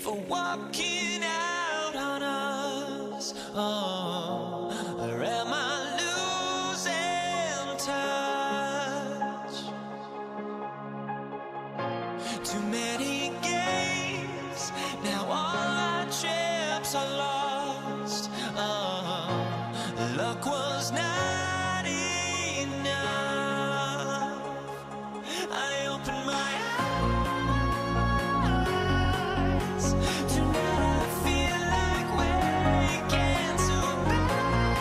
for walking out on us. Oh, or am I losing touch? Too many games, now all our chips are lost. Oh, luck was not enough. I opened my eyes. Tonight I feel like waking to life.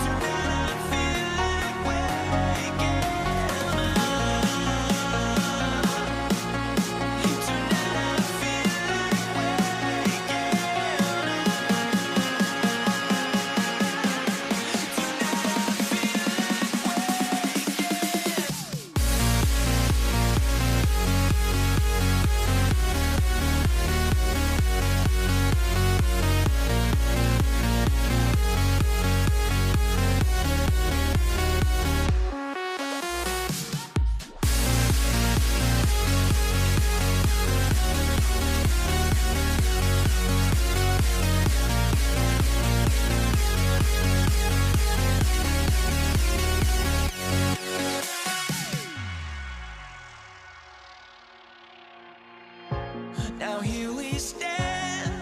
Tonight I feel like waking up. Tonight I feel like waking now here we stand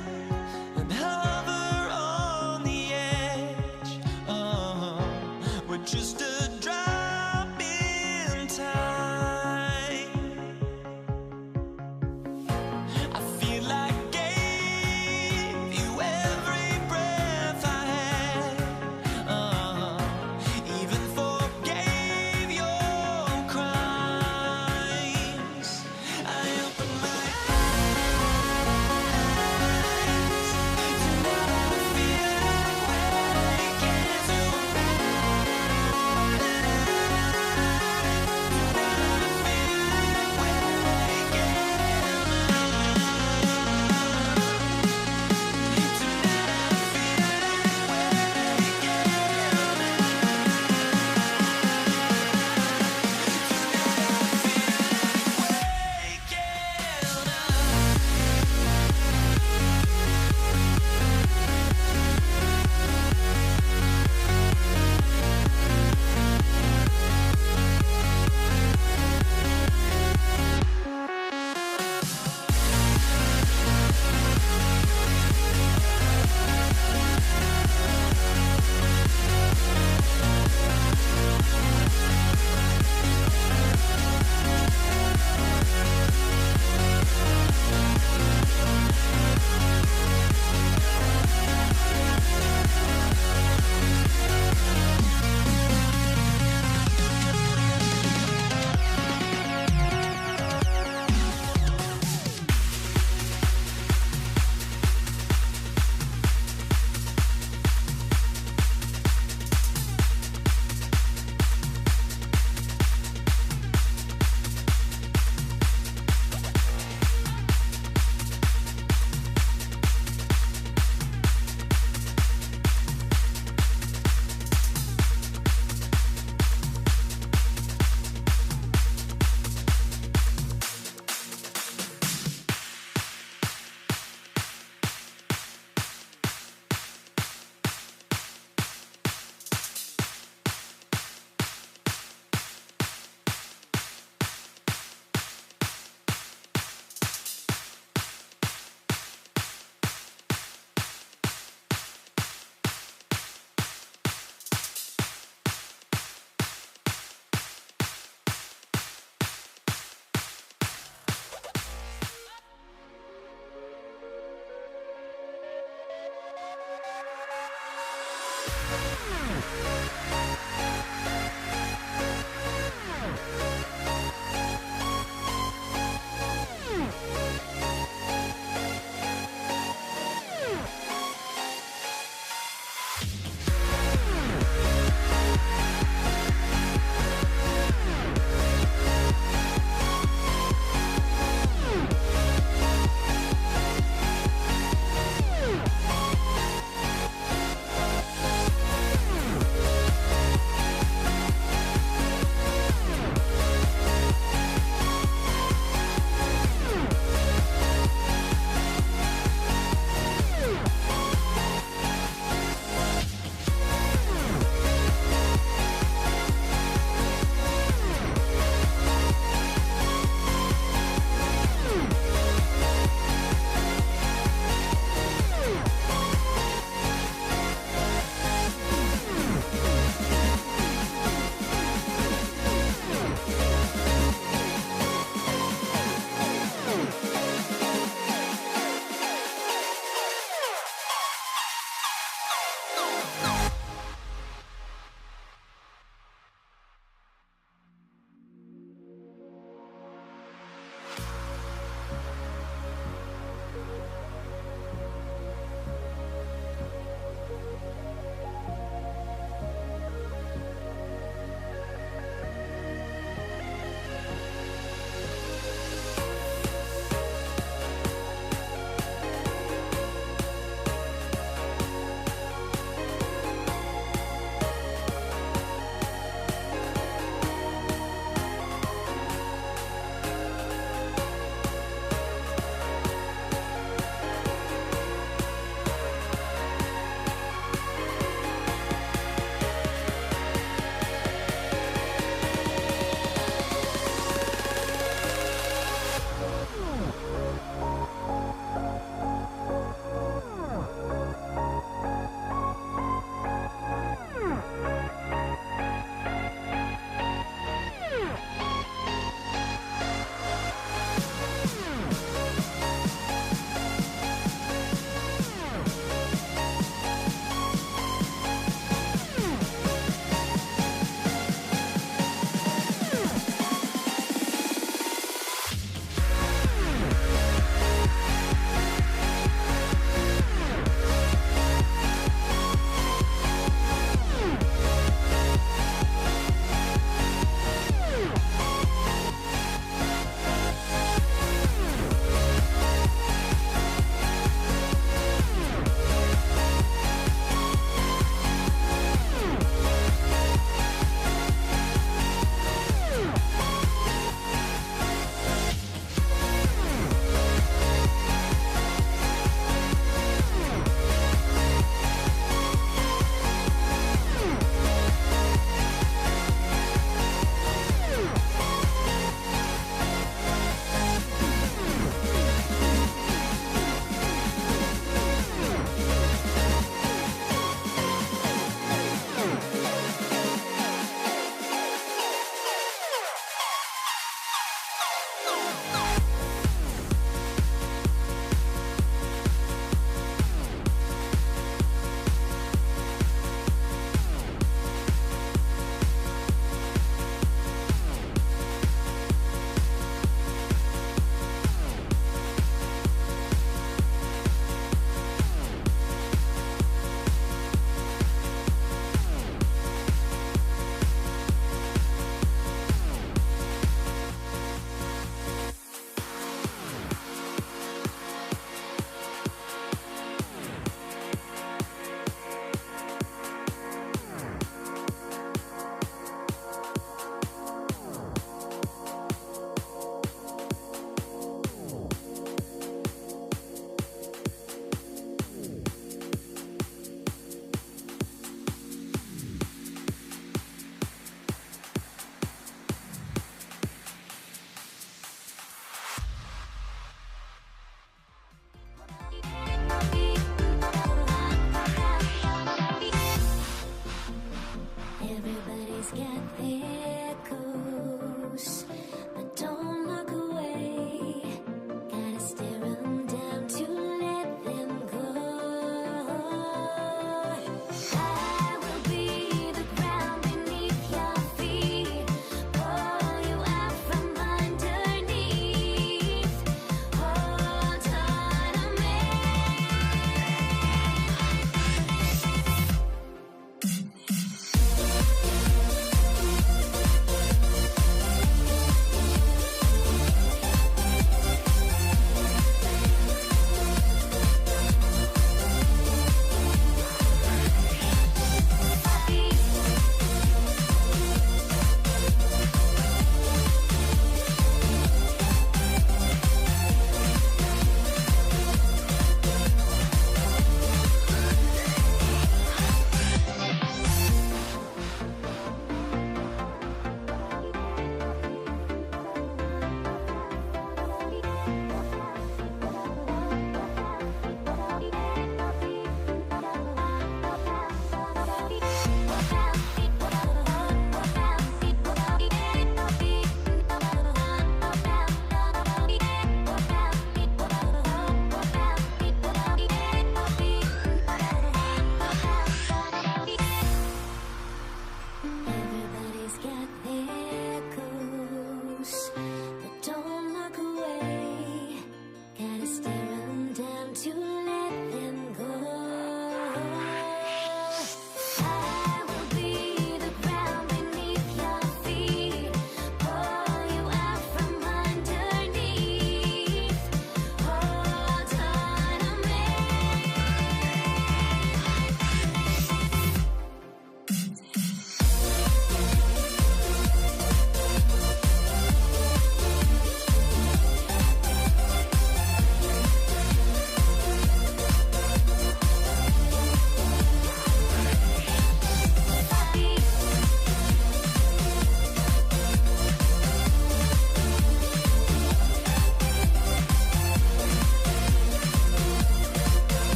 and hover on the edge. Oh, we're just a drop in time. I feel like gave you every breath I had. Even forgave your crimes. I opened my eyes.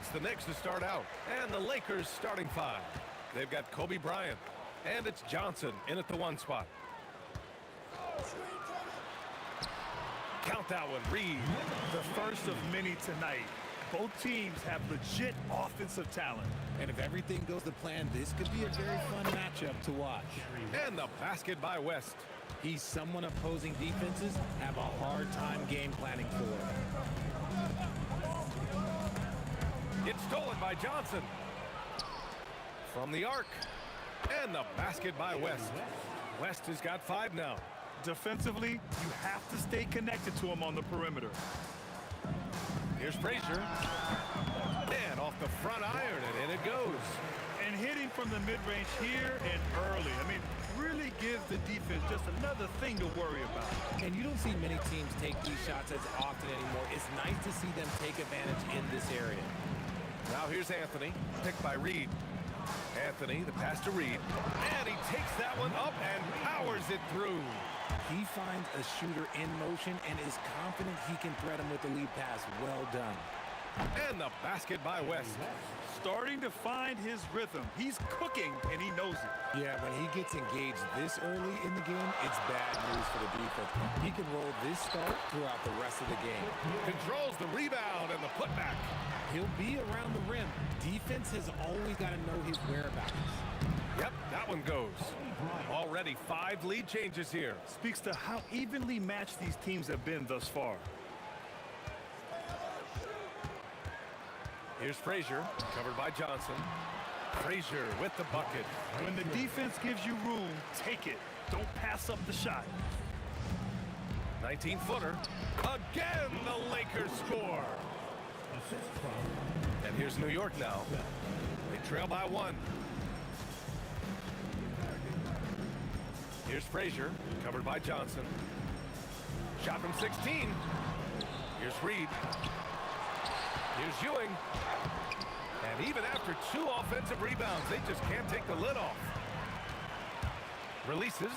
It's the Knicks to start out, and the Lakers starting five. They've got Kobe Bryant, and it's Johnson in at the 1 spot. Count that one, Reed. The first of many tonight. Both teams have legit offensive talent. And if everything goes to plan, this could be a very fun matchup to watch. And the basket by West. He's someone opposing defenses have a hard time game planning for. It's stolen by Johnson. From the arc. And the basket by West. West has got 5 now. Defensively, you have to stay connected to him on the perimeter. Here's Frazier. And off the front iron, and in it goes. And hitting from the mid-range here and early. I mean, really gives the defense just another thing to worry about. And you don't see many teams take these shots as often anymore. It's nice to see them take advantage in this area. Now here's Anthony, picked by Reed. Anthony, the pass to Reed. And he takes that one up and powers it through. He finds a shooter in motion and is confident he can thread him with the lead pass. Well done. And the basket by West. Starting to find his rhythm. He's cooking, and he knows it. Yeah, when he gets engaged this early in the game, it's bad news for the defense. He can roll this start throughout the rest of the game. Controls the rebound and the putback. He'll be around the rim. Defense has always got to know his whereabouts. Yep, that one goes. Already 5 lead changes here. Speaks to how evenly matched these teams have been thus far. Here's Frazier, covered by Johnson. Frazier with the bucket. When the defense gives you room, take it. Don't pass up the shot. 19-footer. Again, the Lakers score. And here's New York now. They trail by 1. Here's Frazier, covered by Johnson. Shot from 16. Here's Reed. Here's Ewing. And even after 2 offensive rebounds, they just can't take the lid off. Releases.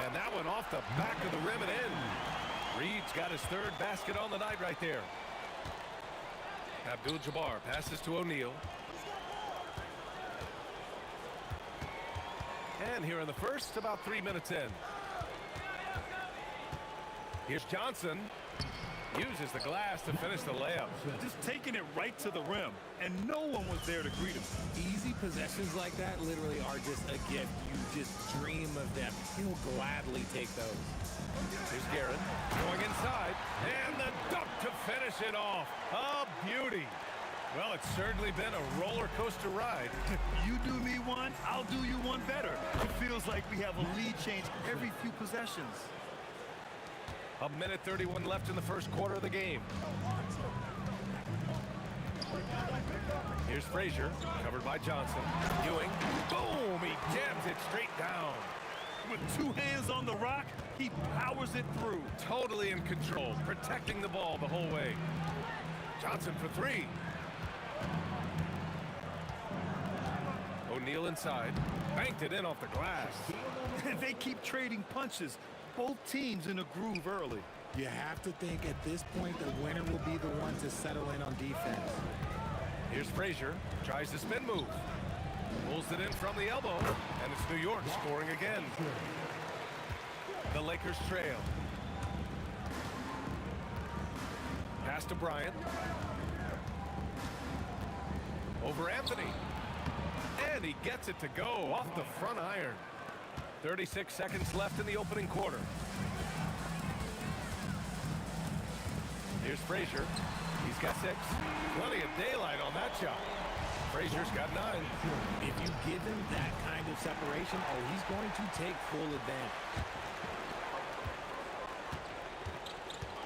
And that one off the back of the rim and in. Reed's got his 3rd basket on the night right there. Abdul-Jabbar passes to O'Neal. And here in the first, about 3 minutes in. Here's Johnson. Uses the glass to finish the layup. Just taking it right to the rim, and no one was there to greet him. Easy possessions like that literally are just a gift. You just dream of them. He'll gladly take those. Here's Garrett going inside, and the dunk to finish it off. A beauty. Well, it's certainly been a roller coaster ride. You do me one, I'll do you one better. It feels like we have a lead change every few possessions. 1:31 left in the first quarter of the game. Here's Frazier, covered by Johnson. Ewing, boom, he jams it straight down. With 2 hands on the rock, he powers it through. Totally in control, protecting the ball the whole way. Johnson for 3. O'Neal inside, banked it in off the glass. And they keep trading punches. Both teams in a groove early. You have to think at this point the winner will be the one to settle in on defense. Here's Frazier, tries the spin move. Pulls it in from the elbow, and it's New York scoring again. The Lakers trail. Pass to Bryant. Over Anthony. And he gets it to go off the front iron. 36 seconds left in the opening quarter. Here's Frazier. He's got 6. Plenty of daylight on that shot. Frazier's got 9. If you give him that kind of separation, he's going to take full advantage.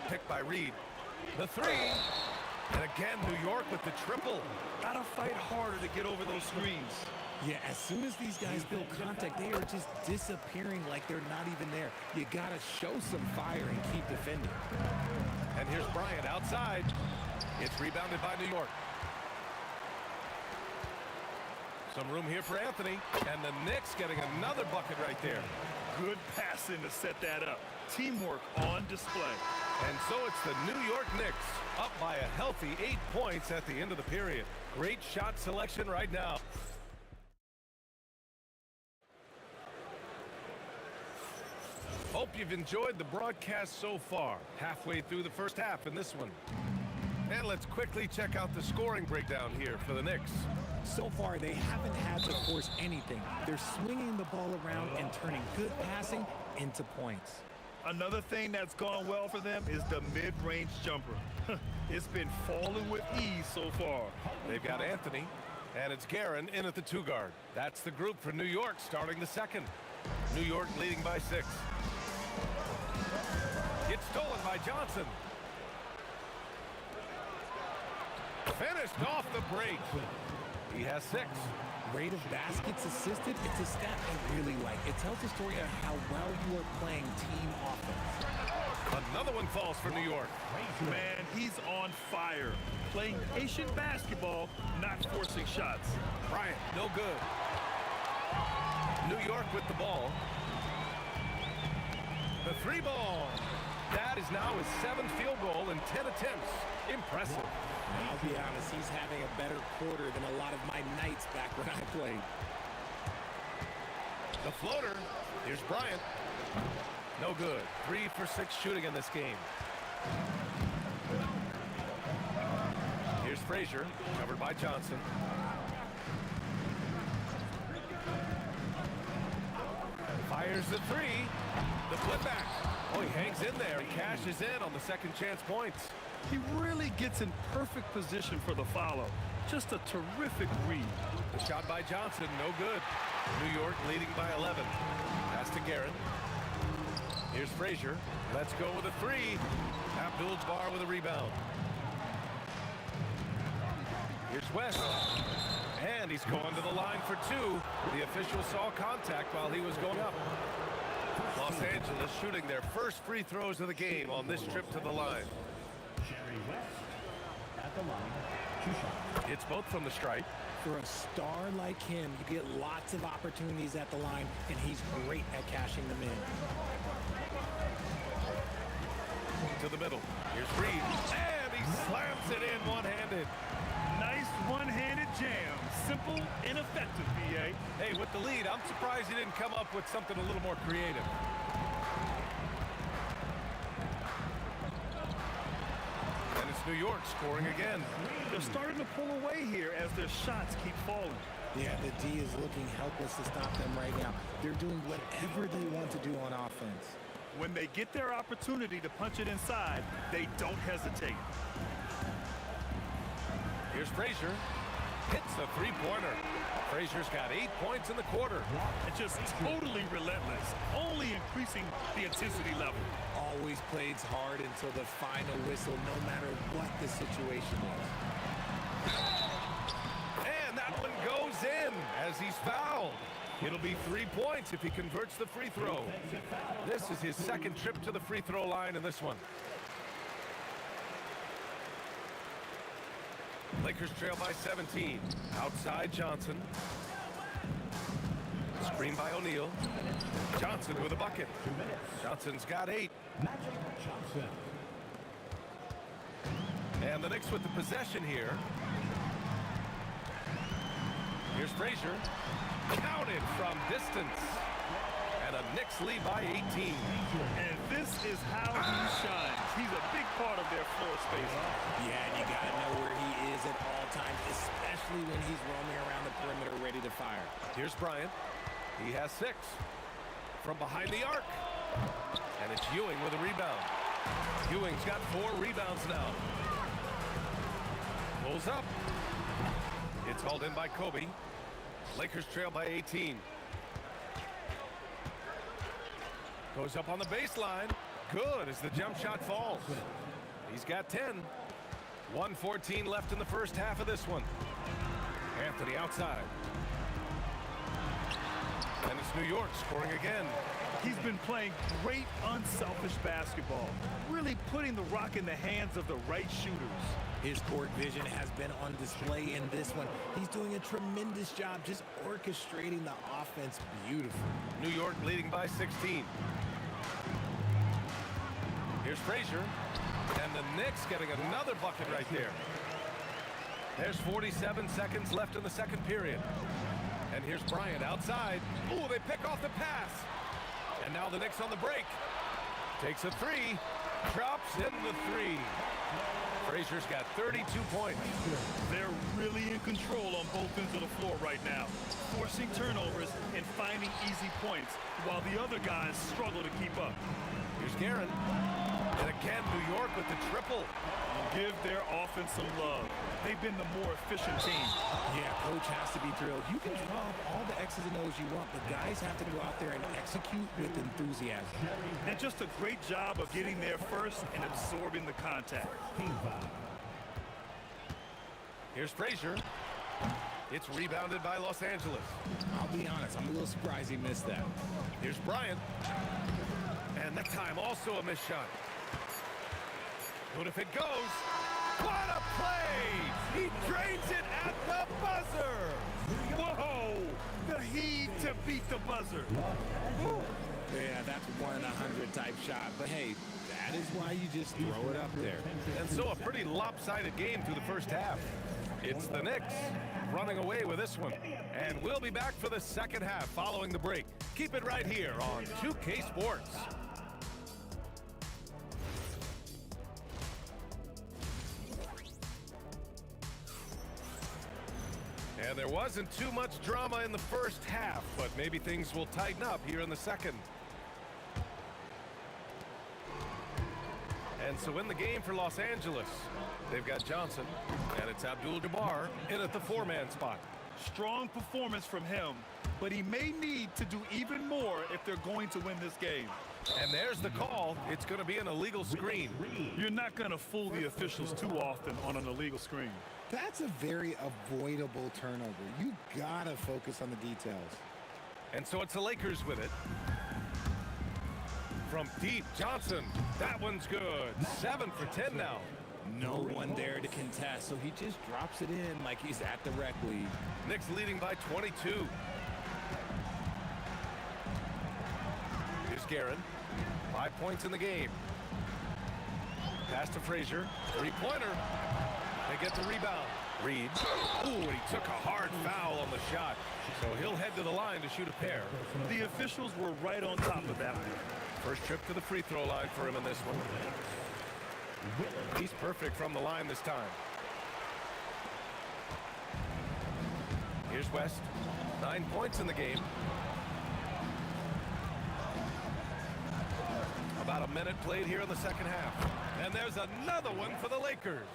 Picked by Reed. The 3. And again, New York with the triple. Gotta fight harder to get over those screens. Yeah, as soon as these guys build contact, they are just disappearing like they're not even there. You gotta show some fire and keep defending. And here's Bryant outside. It's rebounded by New York. Some room here for Anthony. And the Knicks getting another bucket right there. Good passing to set that up. Teamwork on display. And so it's the New York Knicks up by a healthy 8 points at the end of the period. Great shot selection right now. Hope you've enjoyed the broadcast so far. Halfway through the first half in this one. And let's quickly check out the scoring breakdown here for the Knicks. So far, they haven't had to force anything. They're swinging the ball around and turning good passing into points. Another thing that's gone well for them is the mid-range jumper. It's been falling with ease so far. They've got Anthony, and it's Guerin in at the 2 guard. That's the group for New York starting the second. New York leading by 6. It's stolen by Johnson. Finished off the break. He has 6. Rate of baskets assisted, it's a stat I really like. It tells the story of how well you are playing team offense. Another one falls for New York. Man, he's on fire. Playing patient basketball, not forcing shots. Bryant, no good. New York with the ball. The 3 ball. That is now his 7th field goal in 10 attempts. Impressive. I'll be honest, he's having a better quarter than a lot of my nights back when I played. The floater. Here's Bryant. No good. 3 for 6 shooting in this game. Here's Frazier, covered by Johnson. Fires the 3. The putback. Oh, he hangs in there. He cashes in on the second chance points. He really gets in perfect position for the follow. Just a terrific read. The shot by Johnson, no good. New York leading by 11. Pass to Guerin. Here's Frazier. Let's go with a 3. Abdul-Jabbar with a rebound. Here's West. And he's going to the line for 2. The official saw contact while he was going up. Los Angeles shooting their first free throws of the game on this trip to the line. It's both from the stripe. For a star like him, you get lots of opportunities at the line, and he's great at cashing them in. To the middle. Here's Reed. And he slams it in one-handed. Nice one-handed jam. Simple and effective, B.A. Hey, with the lead, I'm surprised he didn't come up with something a little more creative. And it's New York scoring again. They're starting to pull away here as their shots keep falling. Yeah, the D is looking helpless to stop them right now. They're doing whatever they want to do on offense. When they get their opportunity to punch it inside, they don't hesitate. Here's Frazier. Hits the 3-pointer. Frazier's got 8 points in the quarter. And just totally relentless, only increasing the intensity level. Always plays hard until the final whistle, no matter what the situation is. And that one goes in as he's fouled. It'll be 3 points if he converts the free throw. This is his second trip to the free throw line in this one. Lakers trail by 17. Outside Johnson. Screen by O'Neal. Johnson with a bucket. Johnson's got 8. And the Knicks with the possession here. Here's Frazier. Counted from distance. And a Knicks lead by 18. And this is how he shines. He's a big part of their floor space. Yeah, and you got to know where he is at all times, especially when he's roaming around the perimeter ready to fire. Here's Bryant. He has 6. From behind the arc. And it's Ewing with a rebound. Ewing's got 4 rebounds now. Pulls up. It's hauled in by Kobe. Lakers trail by 18. Goes up on the baseline. Good as the jump shot falls. He's got 10. 1:14 left in the first half of this one. Anthony outside. And it's New York scoring again. He's been playing great, unselfish basketball, really putting the rock in the hands of the right shooters. His court vision has been on display in this one. He's doing a tremendous job just orchestrating the offense beautifully. New York leading by 16. Here's Frazier. And the Knicks getting another bucket right there. There's 47 seconds left in the second period. And here's Bryant outside. Ooh, they pick off the pass. And now the Knicks on the break. Takes a three. Drops in the three. Frazier's got 32 points. They're really in control on both ends of the floor right now, forcing turnovers and finding easy points, while the other guys struggle to keep up. Here's Guerin. And again, New York with the triple. Give their offense some love. They've been the more efficient team. Yeah, coach has to be thrilled. You can draw up all the X's and O's you want, but guys have to go out there and execute with enthusiasm. And just a great job of getting there first and absorbing the contact. Here's Frazier. It's rebounded by Los Angeles. I'll be honest, I'm a little surprised he missed that. Here's Bryant. And that time also a missed shot. But if it goes, what a play! He drains it at the buzzer! Whoa! The heat to beat the buzzer. Woo. Yeah, that's 1 in 100 type shot. But hey, that is why you just throw it up there. And so a pretty lopsided game through the first half. It's the Knicks running away with this one. And we'll be back for the second half following the break. Keep it right here on 2K Sports. And there wasn't too much drama in the first half, but maybe things will tighten up here in the second. And so in the game for Los Angeles, they've got Johnson, and it's Abdul-Jabbar in at the four-man spot. Strong performance from him, but he may need to do even more if they're going to win this game. And there's the call. It's going to be an illegal screen. You're not going to fool the officials too often on an illegal screen. That's a very avoidable turnover. You gotta focus on the details. And so it's the Lakers with it. From deep, Johnson. That one's good. 7 for 10 now. No one there to contest, so he just drops it in like he's at the rec league. Knicks leading by 22. Here's Guerin. 5 points in the game. Pass to Frazier. Three-pointer. They get the rebound. Reed. Ooh, and he took a hard foul on the shot. So he'll head to the line to shoot a pair. The officials were right on top of that one. First trip to the free throw line for him in this one. He's perfect from the line this time. Here's West. 9 points in the game. About a minute played here in the second half. And there's another one for the Lakers.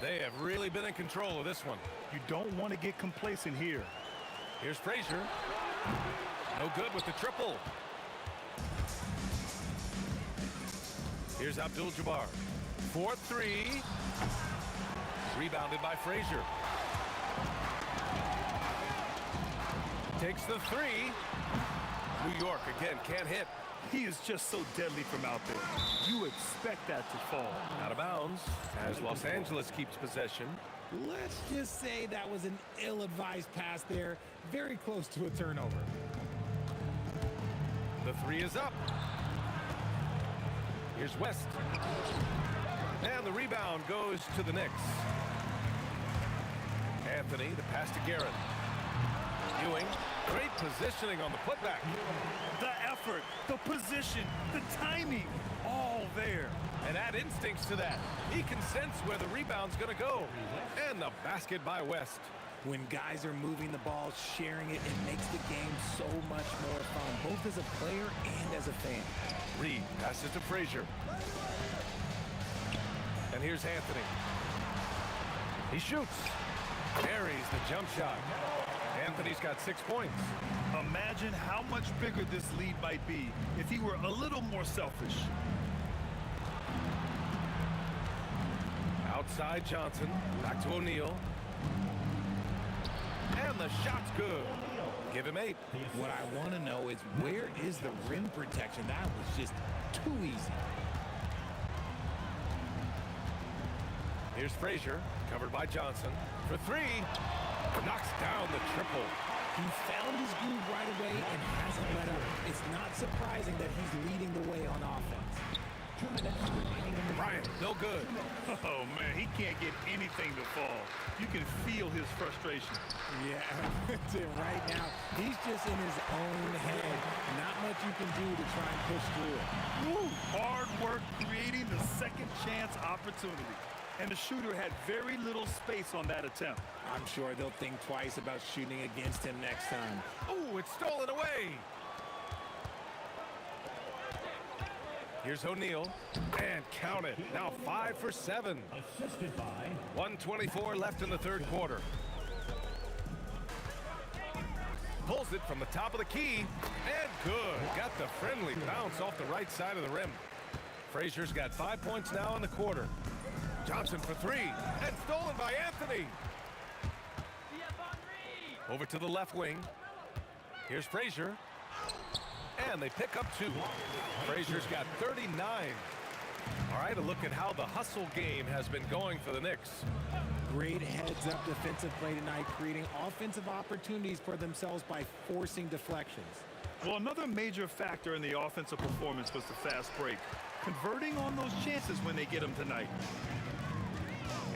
They have really been in control of this one. You don't want to get complacent here. Here's Frazier. No good with the triple. Here's Abdul-Jabbar. 4-3. Rebounded by Frazier. Takes the three. New York again can't hit. He is just so deadly from out there. You expect that to fall. Out of bounds as Los Angeles keeps possession. Let's just say that was an ill-advised pass there. Very close to a turnover. The three is up. Here's West. And the rebound goes to the Knicks. Anthony, the pass to Guerin. Ewing, great positioning on the putback. The effort, the position, the timing, all there. And add instincts to that. He can sense where the rebound's going to go. And the basket by West. When guys are moving the ball, sharing it, it makes the game so much more fun, both as a player and as a fan. Reed passes to Frazier. And here's Anthony. He shoots. Buries the jump shot. Anthony's got 6 points. Imagine how much bigger this lead might be if he were a little more selfish. Outside Johnson. Back to O'Neal. And the shot's good. Give him 8. What I want to know is, where is the rim protection? That was just too easy. Here's Frazier, covered by Johnson. For 3, knocks down the triple. He found his groove right away and hasn't let up. It's not surprising that he's leading the way on offense. Bryant, no good. Oh, man, he can't get anything to fall. You can feel his frustration. Yeah, right now, he's just in his own head. Not much you can do to try and push through it. Woo! Hard work creating the second chance opportunity. And the shooter had very little space on that attempt. I'm sure they'll think twice about shooting against him next time. Oh, it's stolen away. Here's O'Neal, and count it. Now 5 for 7. Assisted by 1:24 left in the third quarter. Pulls it from the top of the key, and good. Got the friendly bounce off the right side of the rim. Frazier's got 5 points now in the quarter. Johnson for 3, and stolen by Anthony. Over to the left wing. Here's Frazier. And they pick up 2. Frazier's got 39. All right, a look at how the hustle game has been going for the Knicks. Great heads-up defensive play tonight, creating offensive opportunities for themselves by forcing deflections. Well, another major factor in the offensive performance was the fast break. Converting on those chances when they get them tonight.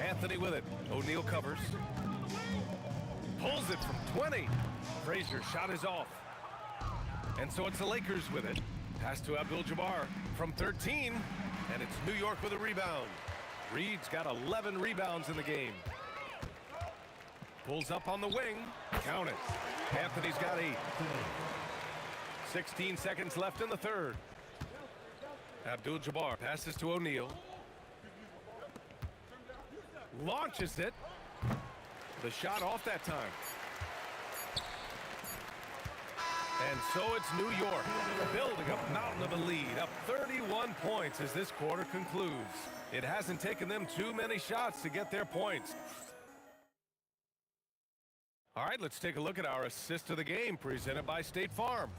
Anthony with it. O'Neal covers. Pulls it from 20. Frazier shot is off. And so it's the Lakers with it. Pass to Abdul-Jabbar from 13. And it's New York with a rebound. Reed's got 11 rebounds in the game. Pulls up on the wing. Count it. Anthony's got 8. 16 seconds left in the third. Abdul-Jabbar passes to O'Neal. Launches it. The shot off that time. And so it's New York building a mountain of a lead, up 31 points as this quarter concludes. It hasn't taken them too many shots to get their points. All right, let's take a look at our assist of the game presented by State Farm.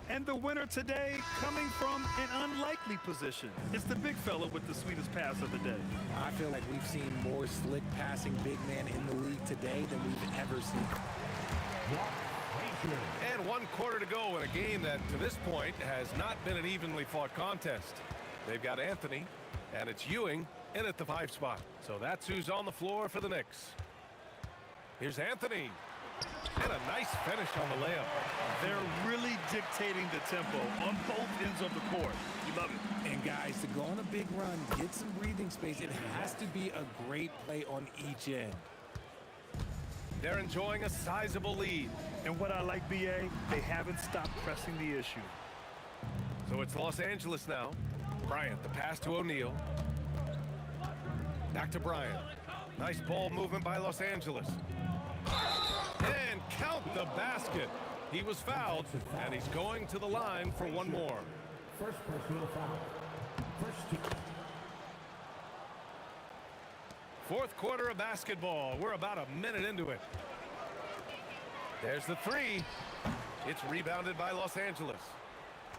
And the winner today coming from an unlikely position. It's the big fella with the sweetest pass of the day. I feel like we've seen more slick passing big men in the league today than we've ever seen. And 1 quarter to go in a game that, to this point, has not been an evenly fought contest. They've got Anthony, and it's Ewing in at the 5 spot. So that's who's on the floor for the Knicks. Here's Anthony. And a nice finish on the layup. They're really dictating the tempo on both ends of the court. You love it. And guys, to go on a big run, get some breathing space, it has to be a great play on each end. They're enjoying a sizable lead. And what I like, BA, they haven't stopped pressing the issue. So it's Los Angeles now. Bryant, the pass to O'Neal. Back to Bryant. Nice ball movement by Los Angeles. And count the basket. He was fouled, and he's going to the line for one more. first personal foul. First 2. Fourth quarter of basketball. We're about a minute into it. There's the 3. It's rebounded by Los Angeles.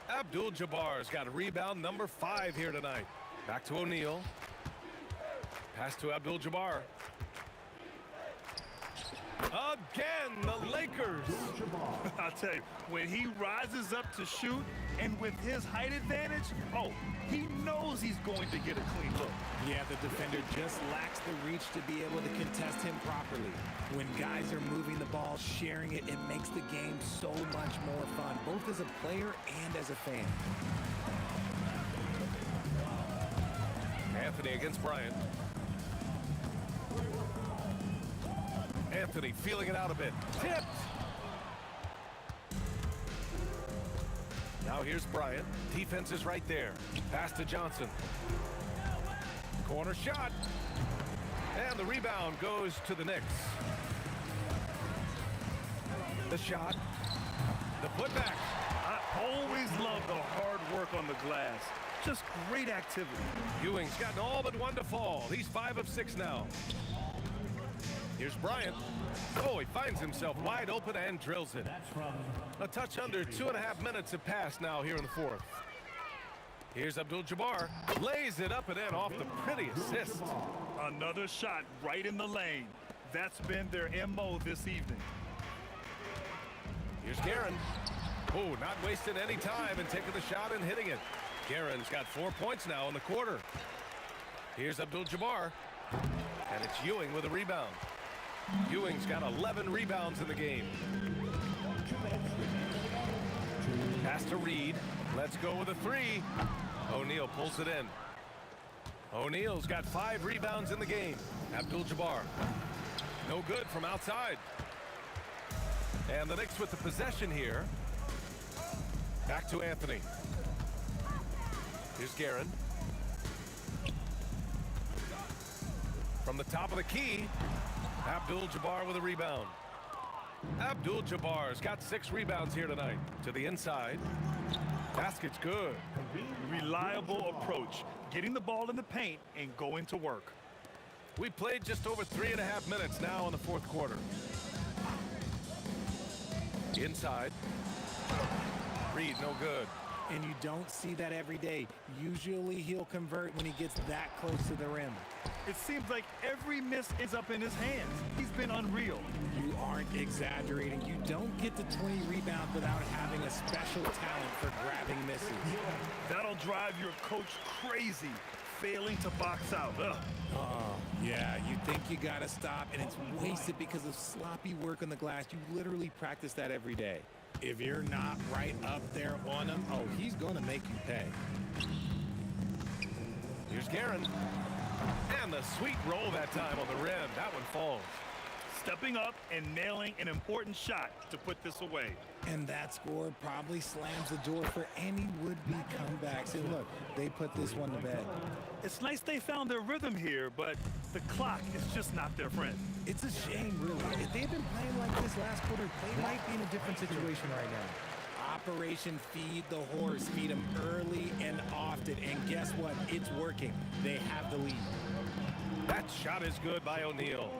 Abdul-Jabbar's got a rebound number 5 here tonight. Back to O'Neal. Pass to Abdul-Jabbar. Again, the Lakers. I'll tell you, when he rises up to shoot and with his height advantage, oh, he knows he's going to get a clean look. Yeah, the defender just lacks the reach to be able to contest him properly. When guys are moving the ball, sharing it, it makes the game so much more fun, both as a player and as a fan. Anthony against Bryant. Anthony feeling it out a bit. Tipped. Now here's Bryant. Defense is right there. Pass to Johnson. Corner shot. And the rebound goes to the Knicks. The shot. The putback. I always love the hard work on the glass. Just great activity. Ewing's gotten all but 1 to fall. He's 5 of 6 now. Here's Bryant. Oh, he finds himself wide open and drills it. That's from A touch under 2.5 minutes have passed now here in the fourth. Here's Abdul-Jabbar. Lays it up and in off the pretty assist. Another shot right in the lane. That's been their MO this evening. Here's Guerin. Oh, not wasting any time and taking the shot and hitting it. Guerin's got 4 points now in the quarter. Here's Abdul-Jabbar. And it's Ewing with a rebound. Ewing's got 11 rebounds in the game. Pass to Reed. Let's go with a three. O'Neal pulls it in. O'Neal's got 5 rebounds in the game. Abdul-Jabbar. No good from outside. And the Knicks with the possession here. Back to Anthony. Here's Guerin. From the top of the key, Abdul-Jabbar with a rebound. Abdul-Jabbar's got 6 rebounds here tonight. To the inside. Basket's good. Reliable approach. Getting the ball in the paint and going to work. We played just over 3.5 minutes now in the fourth quarter. Inside. Reed, no good. And you don't see that every day. Usually he'll convert when he gets that close to the rim. It seems like every miss is up in his hands. He's been unreal. You aren't exaggerating. You don't get to 20 rebounds without having a special talent for grabbing misses. That'll drive your coach crazy, failing to box out. Ugh. Oh, yeah, you think you gotta stop, and it's wasted because of sloppy work on the glass. You literally practice that every day. If you're not right up there on him, oh, he's gonna make you pay. Here's Guerin. And the sweet roll that time on the rim. That one falls. Stepping up and nailing an important shot to put this away. And that score probably slams the door for any would-be comebacks. And look, they put this one to bed. It's nice they found their rhythm here, but the clock is just not their friend. It's a shame, really. If they'd been playing like this last quarter, they might be in a different situation right now. Operation Feed the Horse. Feed them early and often. And guess what? It's working. They have the lead. That shot is good by O'Neal.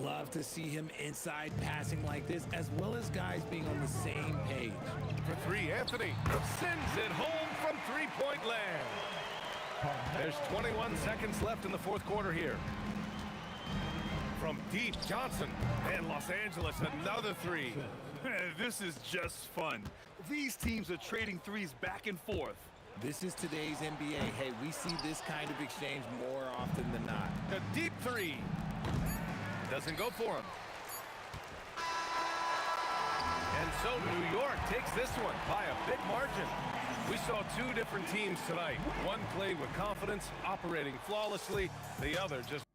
Love to see him inside passing like this, as well as guys being on the same page. For three, Anthony sends it home from three-point land. There's 21 seconds left in the fourth quarter here. From deep, Johnson. And Los Angeles, another three. This is just fun. These teams are trading threes back and forth. This is today's NBA. Hey, we see this kind of exchange more often than not. A deep three. Doesn't go for him. And so New York takes this one by a big margin. We saw two different teams tonight. One played with confidence, operating flawlessly. The other just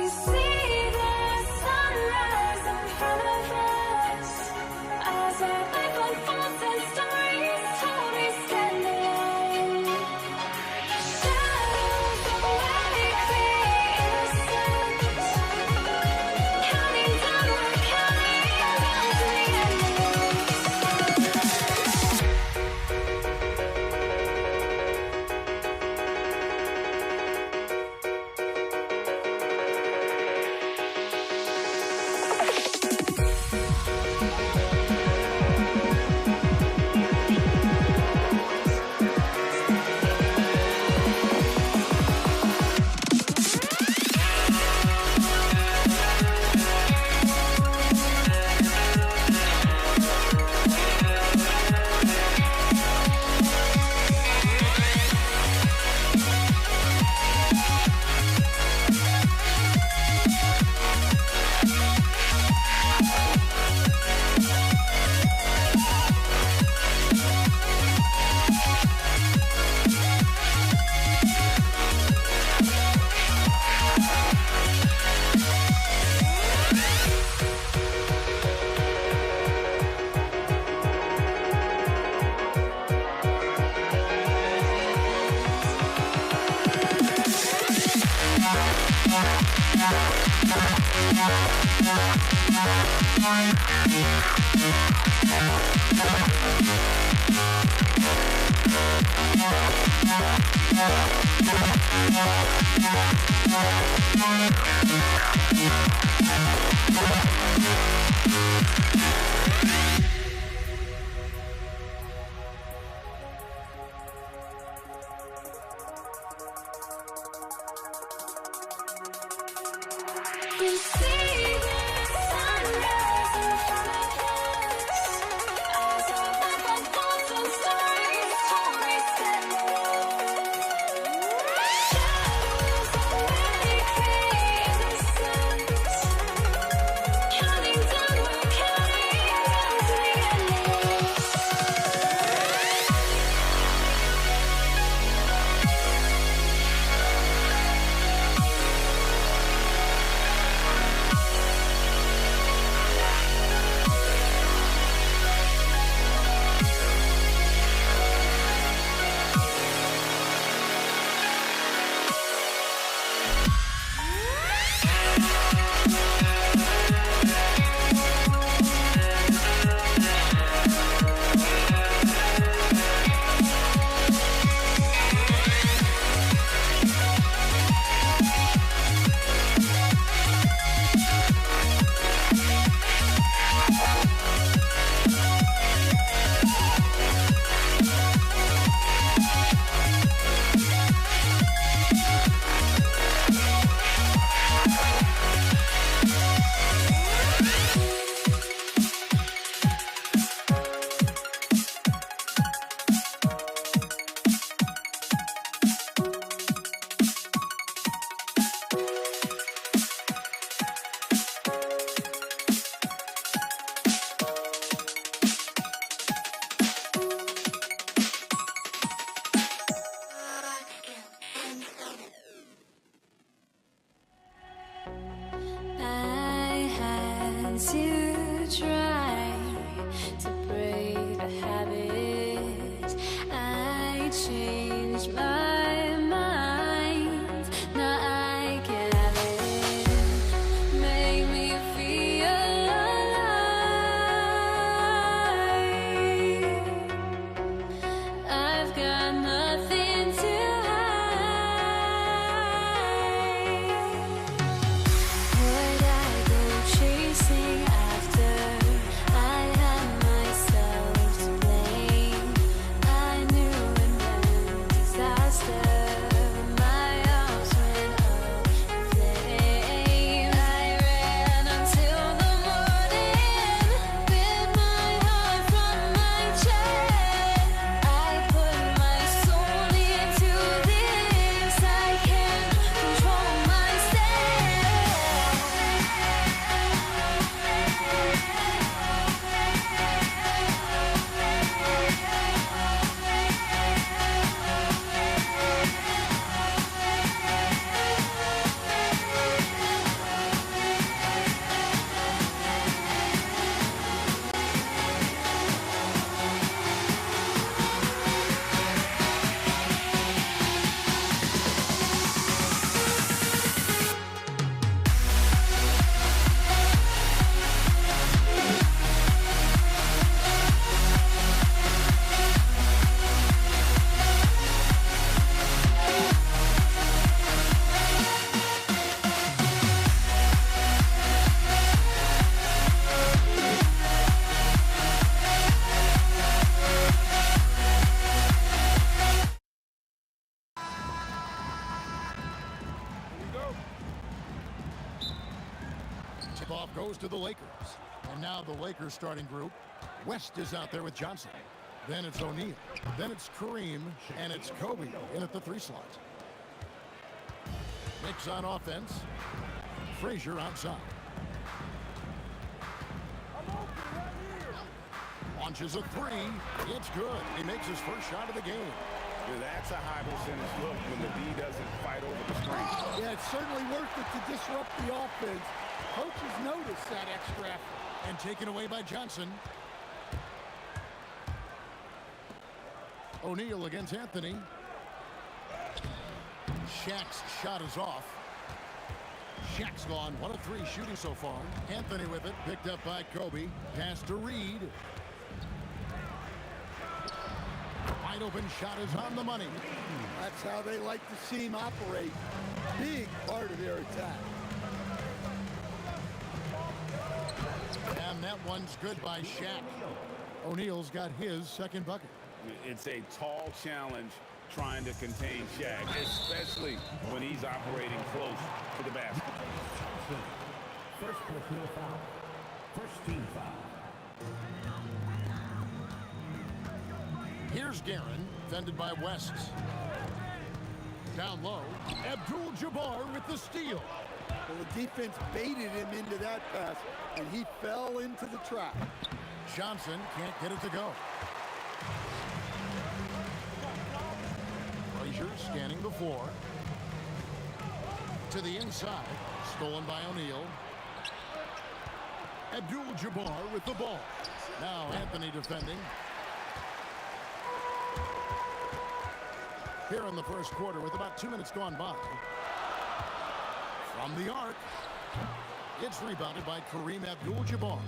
We see the sunrise in front of us as our life unfolds and stories told. We stand alone. Shadows awake the innocence, counting down, we're counting down to the We see the sunrise in front of us as our life unfolds and stories told. We stand alone. Shadows awake the innocence, counting down, we're counting down goes to the Lakers. And now the Lakers starting group. West is out there with Johnson. Then it's O'Neal. Then it's Kareem. And it's Kobe in at the 3 slot. Knicks on offense. Frazier outside. Launches a 3. It's good. He makes his first shot of the game. Yeah, that's a high percentage look when the D doesn't fight over the screen. Yeah, it's certainly worth it to disrupt the offense. Coaches notice that extra effort. And taken away by Johnson. O'Neal against Anthony. Shaq's shot is off. Shaq's gone 1 of 3 shooting so far. Anthony with it, picked up by Kobe. Pass to Reed. Wide open shot is on the money. That's how they like to see him operate. Big part of their attack. And that one's good by Shaq. O'Neal's got his second bucket. It's a tall challenge trying to contain Shaq, especially when he's operating close to the basket. First personal foul. First team foul. Here's Guerin, fended by West. Down low, Abdul-Jabbar with the steal. Well, the defense baited him into that pass, and he fell into the trap. Johnson can't get it to go. Frazier scanning the floor. To the inside, stolen by O'Neal. Abdul-Jabbar with the ball. Now Anthony defending. Here in the first quarter with about 2 minutes gone by. From the arc, it's rebounded by Kareem Abdul-Jabbar.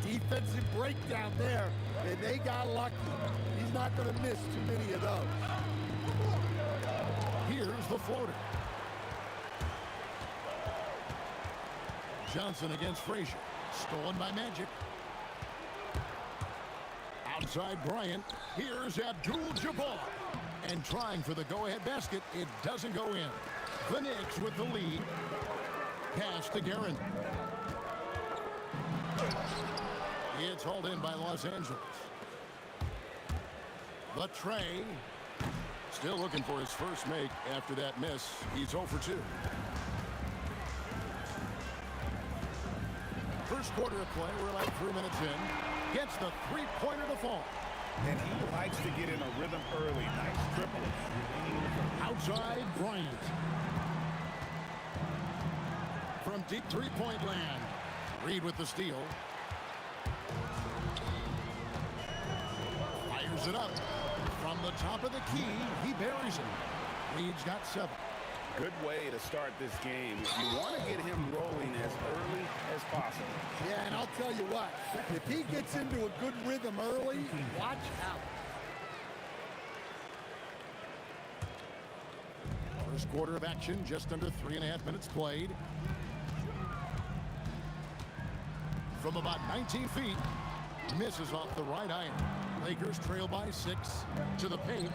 Defensive breakdown there, and they got lucky. He's not going to miss too many of those. Here's the floater. Johnson against Frazier. Stolen by Magic. Outside Bryant. Here's Abdul-Jabbar. And trying for the go-ahead basket. It doesn't go in. The Knicks with the lead. Pass to Guerin. It's hauled in by Los Angeles. The tray. Still looking for his first make after that miss. He's 0 for 2. First quarter of play, we're like 3 minutes in. Gets the 3-pointer to fall. And he likes to get in a rhythm early. Nice triple. Outside Bryant. From deep 3-point land. Reed with the steal. Fires it up. From the top of the key, he buries it. Reed's got 7. Good way to start this game. You want to get him rolling as early as possible. Yeah, and I'll tell you what, if he gets into a good rhythm early, watch out. First quarter of action, just under 3.5 minutes played. From about 19 feet, misses off the right iron. Lakers trail by 6 to the paint.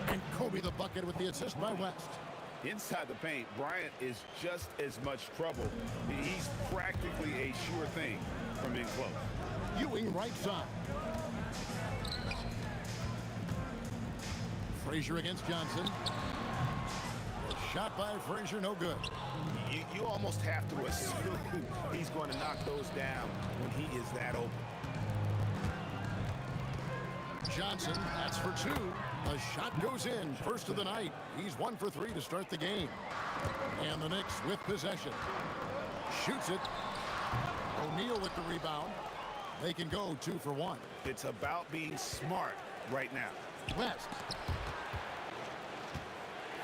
And Kobe the bucket with the assist by West. Inside the paint, Bryant is just as much trouble. He's practically a sure thing from being close. Ewing right side. Frazier against Johnson. Shot by Frazier, no good. You almost have to assume he's going to knock those down when he is that open. Johnson, that's for 2. A shot goes in, first of the night. He's 1 for 3 to start the game. And the Knicks with possession. Shoots it. O'Neal with the rebound. They can go 2 for 1. It's about being smart right now. West.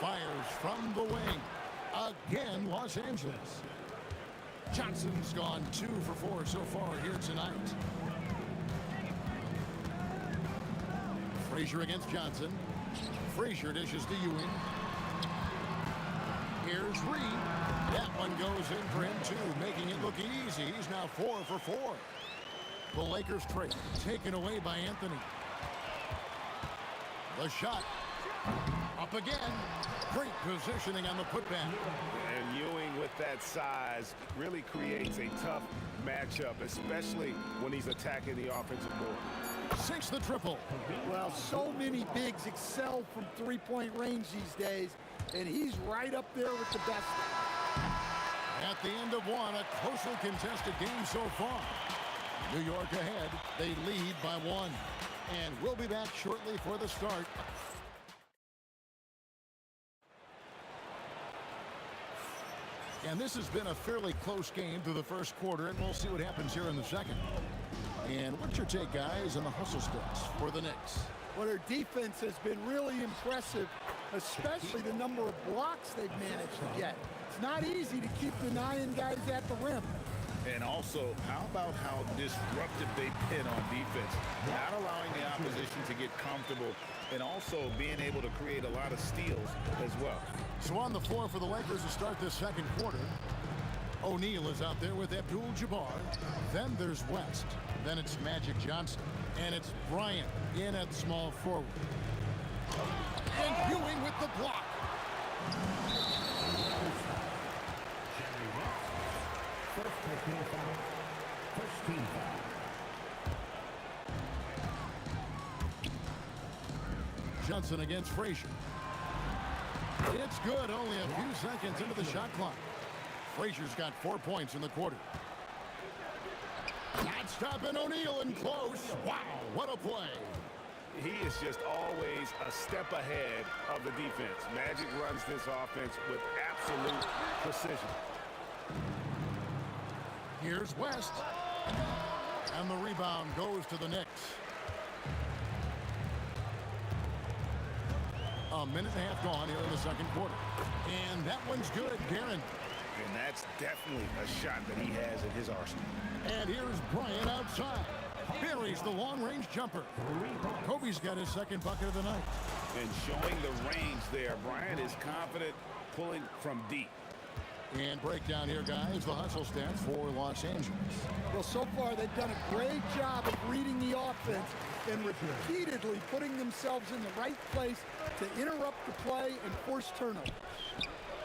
Fires from the wing. Again, Los Angeles. Johnson's gone 2 for 4 so far here tonight. Frazier against Johnson. Frazier dishes to Ewing. Here's Reed. That one goes in for him too, making it look easy. He's now 4 for 4. The Lakers trail, taken away by Anthony. The shot. Up again. Great positioning on the putback. And Ewing with that size really creates a tough matchup, especially when he's attacking the offensive board. Sinks the triple. Well, so many bigs excel from three-point range these days, and he's right up there with the best. At the end of one, a closely contested game so far. New York ahead. They lead by 1. And we'll be back shortly for the start. And this has been a fairly close game through the first quarter, and we'll see what happens here in the second. And what's your take, guys, on the hustle stats for the Knicks? Well, their defense has been really impressive, especially the number of blocks they've managed to get. It's not easy to keep denying guys at the rim. And also, how about how disruptive they've been on defense? Not allowing the opposition to get comfortable and also being able to create a lot of steals as well. So on the floor for the Lakers to start this second quarter, O'Neal is out there with Abdul-Jabbar. Then there's West. Then it's Magic Johnson. And it's Bryant in at small forward. And Ewing with the block. First personal foul. First team foul. Johnson against Frazier. It's good, only a few seconds into the shot clock. Frazier's got 4 points in the quarter. Not stopping O'Neal and close. Wow, what a play. He is just always a step ahead of the defense. Magic runs this offense with absolute precision. Here's West. And the rebound goes to the Knicks. A minute and a half gone here in the second quarter. And that one's good, Guerin. And that's definitely a shot that he has in his arsenal. And here's Bryant outside. Buries the long-range jumper. Kobe's got his second bucket of the night. And showing the range there, Bryant is confident pulling from deep. And breakdown here, guys, the hustle stats for Los Angeles. Well, so far they've done a great job of reading the offense and repeatedly putting themselves in the right place to interrupt the play and force turnovers.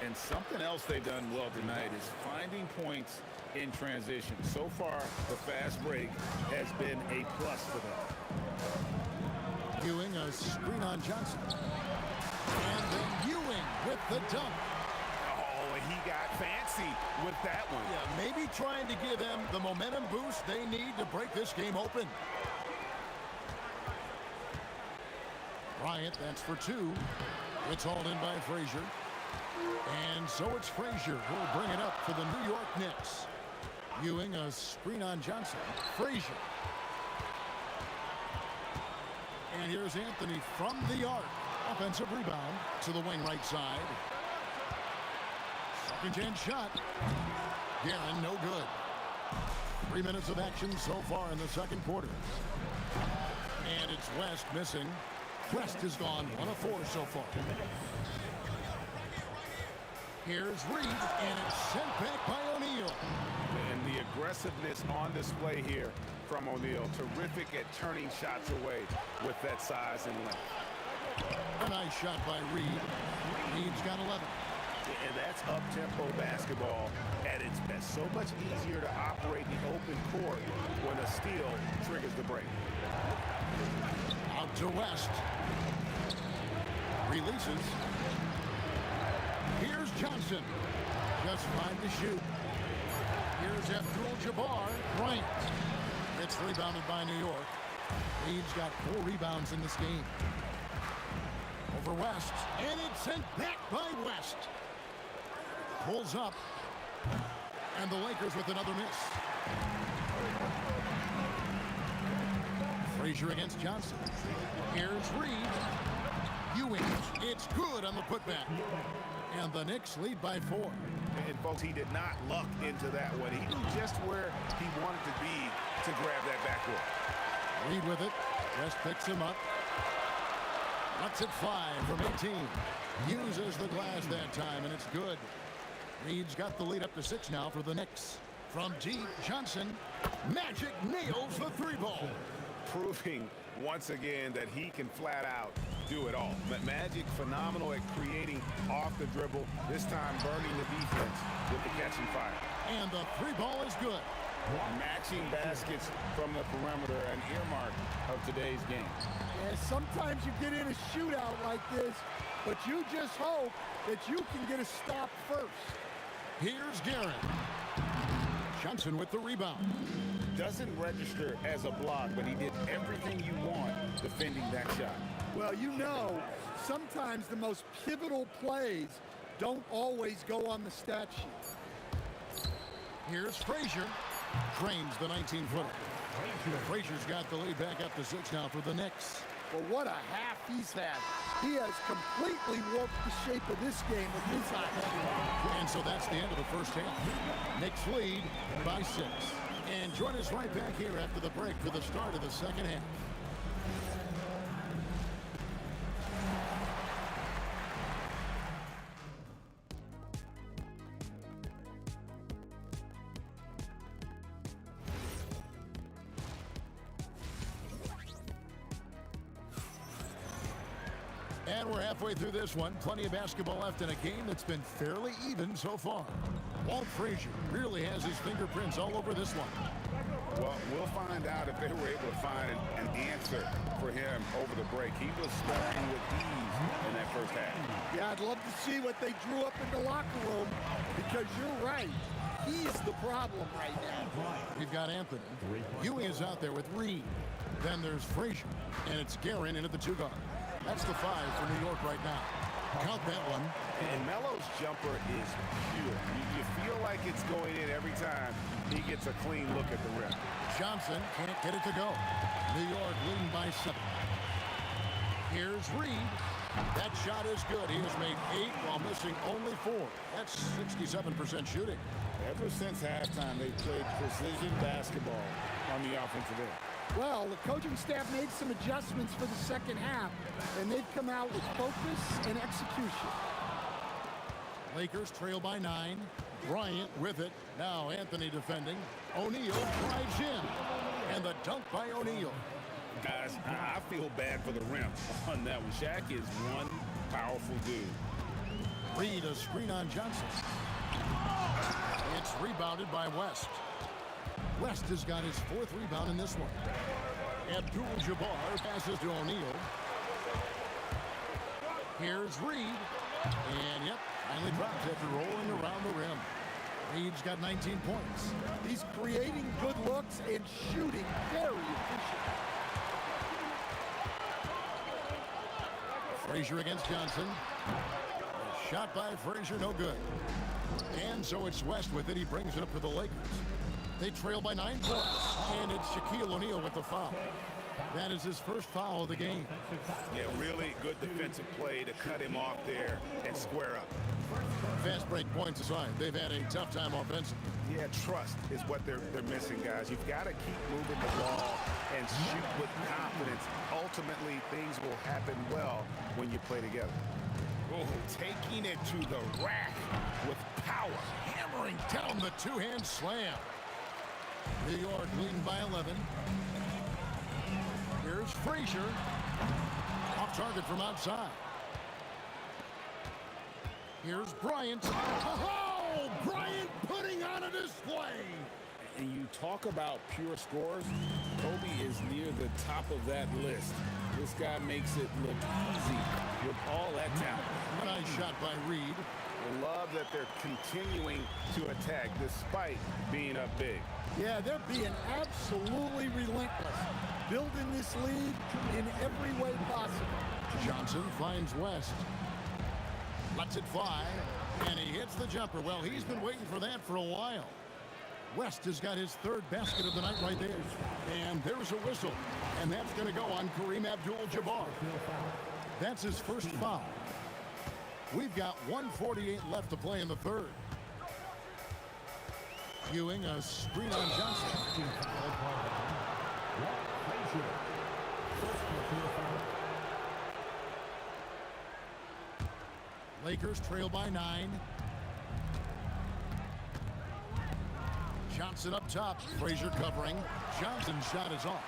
And something else they've done well tonight is finding points in transition. So far, the fast break has been a plus for them. Ewing, a screen on Johnson. And then Ewing with the dunk. Oh, and he got fancy with that one. Yeah, maybe trying to give them the momentum boost they need to break this game open. Bryant, that's for 2. It's hauled in by Frazier. And so it's Frazier who'll bring it up for the New York Knicks. Ewing, a screen on Johnson. Frazier. And here's Anthony from the arc. Offensive rebound to the wing right side. Second chance shot. Guerin, no good. 3 minutes of action so far in the second quarter. And it's West missing. West has gone 1 of 4 so far. Here's Reed, and it's sent back by O'Neal. And the aggressiveness on display here from O'Neal. Terrific at turning shots away with that size and length. A nice shot by Reed. Reed's got 11. And that's up-tempo basketball at its best. So much easier to operate the open court when a steal triggers the break. Out to West. Releases. Here's Johnson. Just fine to shoot. Here's Abdul-Jabbar. Bryant. It's rebounded by New York. Reed's got 4 rebounds in this game. Over West. And it's sent back by West. Pulls up. And the Lakers with another miss. Frazier against Johnson. Here's Reed. Ewing. It's good on the putback. And the Knicks lead by 4. And folks, he did not luck into that one. He knew just where he wanted to be to grab that backboard. Reed with it. West picks him up. Lets it fly from 18. Uses the glass that time, and it's good. Reed's got the lead up to 6 now for the Knicks. From deep, Johnson. Magic nails the 3-ball. Proving once again that he can flat out do it all. Magic phenomenal at creating off the dribble, this time burning the defense with the catch and fire. And the three ball is good. Matching baskets from the perimeter, an earmark of today's game. Yeah, sometimes you get in a shootout like this, but you just hope that you can get a stop first. Here's Garrett. Johnson with the rebound. Doesn't register as a block, but he did everything you want defending that shot. Well, you know, sometimes the most pivotal plays don't always go on the stat sheet. Here's Frazier. Drains the 19-footer. Frazier's got the lead back up to 6 now for the Knicks. But what a half he's had. He has completely warped the shape of this game with his hot shooting. And so that's the end of the first half. Knicks lead by 6. And join us right back here after the break for the start of the second half. And we're halfway through this one. Plenty of basketball left in a game that's been fairly even so far. Walt Frazier really has his fingerprints all over this one. Well, we'll find out if they were able to find an answer for him over the break. He was scoring with ease in that first half. Yeah, I'd love to see what they drew up in the locker room, because you're right. He's the problem right now. We've got Anthony. Ewing is out there with Reed. Then there's Frazier. And it's Guerin in at the 2 guard. That's the 5 for New York right now. Count that one. And Melo's jumper is pure. You feel like it's going in every time he gets a clean look at the rim. Johnson can't get it to go. New York leading by 7. Here's Reed. That shot is good. He has made 8 while missing only 4. That's 67% shooting. Ever since halftime, they've played precision basketball on the offensive end. Well, the coaching staff made some adjustments for the second half, and they've come out with focus and execution. Lakers trail by 9. Bryant with it. Now Anthony defending. O'Neal drives in. And the dunk by O'Neal. Guys, I feel bad for the rim on that one. Shaq is one powerful dude. Reed a screen on Johnson. It's rebounded by West. West has got his 4th rebound in this one. Abdul-Jabbar passes to O'Neal. Here's Reed. And yep, finally drops after rolling around the rim. Reed's got 19 points. He's creating good looks and shooting very efficient. Frazier against Johnson. A shot by Frazier, no good. And so it's West with it. He brings it up to the Lakers. They trail by 9 points. And it's Shaquille O'Neal with the foul. That is his first foul of the game. Yeah, really good defensive play to cut him off there and square up. Fast break points aside, they've had a tough time offensively. Yeah, trust is what they're missing, guys. You've got to keep moving the ball and shoot with confidence. Ultimately, things will happen well when you play together. Oh, taking it to the rack with power. Hammering down the 2-hand slam. New York leading by 11. Here's Frazier. Off target from outside. Here's Bryant. Oh, Bryant putting on a display. And you talk about pure scores, Kobe is near the top of that list. This guy makes it look easy with all that talent. Nice shot by Reed. I love that they're continuing to attack despite being up big. Yeah, they're being absolutely relentless, building this lead in every way possible. Johnson finds West. Lets it fly, and he hits the jumper. Well, he's been waiting for that for a while. West has got his 3rd basket of the night right there. And there's a whistle, and that's going to go on Kareem Abdul-Jabbar. That's his first foul. We've got 1:48 left to play in the 3rd. Ewing a screen on Johnson. Lakers trail by 9. Johnson up top. Frazier covering. Johnson's shot is off.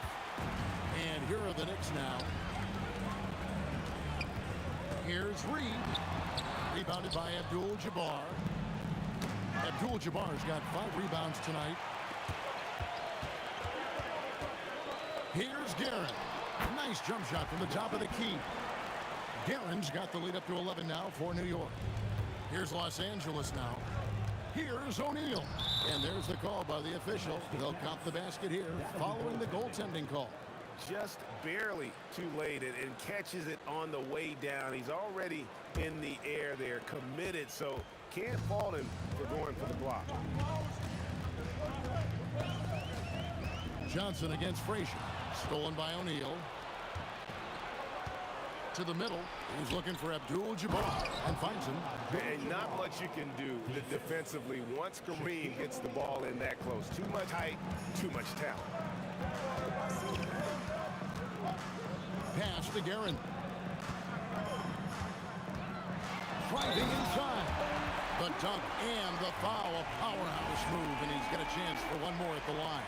And here are the Knicks now. Here's Reed. Rebounded by Abdul-Jabbar. Abdul-Jabbar's got 5 rebounds tonight. Here's Guerin. Nice jump shot from the top of the key. Guerin's got the lead up to 11 now for New York. Here's Los Angeles now. Here's O'Neal. And there's the call by the official. They'll count the basket here following the goaltending call. Just barely too late and catches it on the way down. He's already in the air there, committed, so can't fault him for going for the block. Johnson against Frazier. Stolen by O'Neal. To the middle. He's looking for Abdul-Jabbar and finds him. And not much you can do defensively once Kareem gets the ball in that close. Too much height, too much talent. Pass to Guerin. Driving inside. The dunk and the foul. A powerhouse move, and he's got a chance for one more at the line.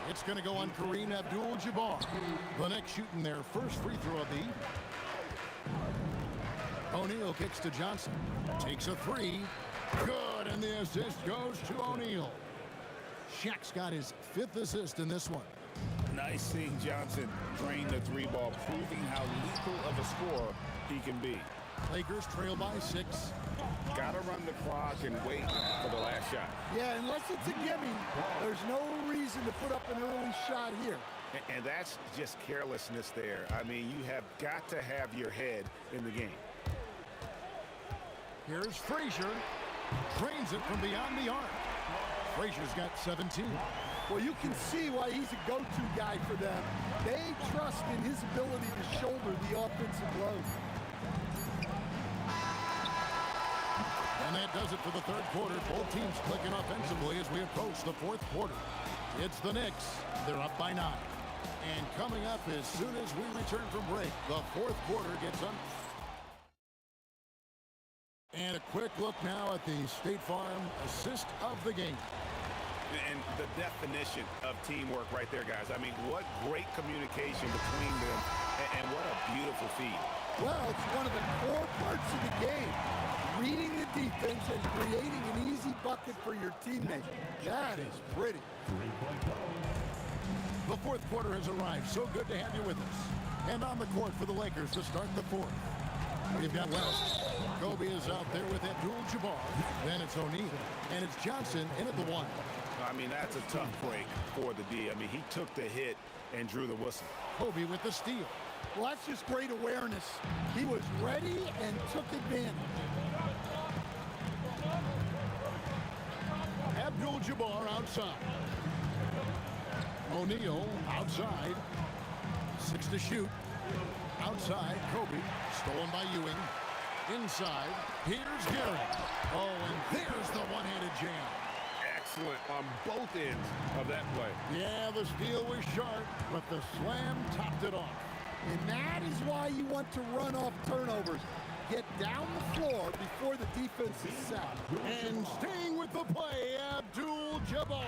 It's going to go on Kareem Abdul-Jabbar. The Knicks shooting their first free throw of the. O'Neal kicks to Johnson. Takes a 3. Good, and the assist goes to O'Neal. Shaq's got his 5th assist in this one. Nice seeing Johnson drain the 3 ball, proving how lethal of a scorer he can be. Lakers trail by 6. Got to run the clock and wait for the last shot. Yeah, unless it's a gimme, there's no reason to put up an early shot here. And that's just carelessness there. I mean, you have got to have your head in the game. Here's Frazier. Drains it from beyond the arc. Frazier's got 17. Well, you can see why he's a go-to guy for them. They trust in his ability to shoulder the offensive load. And that does it for the 3rd quarter. Both teams clicking offensively as we approach the 4th quarter. It's the Knicks. They're up by 9. And coming up as soon as we return from break, the 4th quarter gets on. And a quick look now at the State Farm assist of the game. And the definition of teamwork right there, guys. I mean, what great communication between them, and what a beautiful feed. Well, it's one of the core parts of the game. Reading the defense and creating an easy bucket for your teammate. That is pretty. The 4th quarter has arrived. So good to have you with us. And on the court for the Lakers to start the 4th. We've got West. Kobe is out there with Abdul-Jabbar. Then it's O'Neal. And it's Johnson in at the 1. I mean, that's a tough break for the D. I mean, he took the hit and drew the whistle. Kobe with the steal. Well, that's just great awareness. He was ready and took advantage. Abdul-Jabbar outside. O'Neal outside. 6 to shoot. Outside, Kobe. Stolen by Ewing. Inside, here's Guerin. Oh, and there's the one-handed jam. Excellent on both ends of that play. Yeah, the steal was sharp, but the slam topped it off. And that is why you want to run off turnovers. Get down the floor before the defense is set. And staying with the play, Abdul-Jabbar.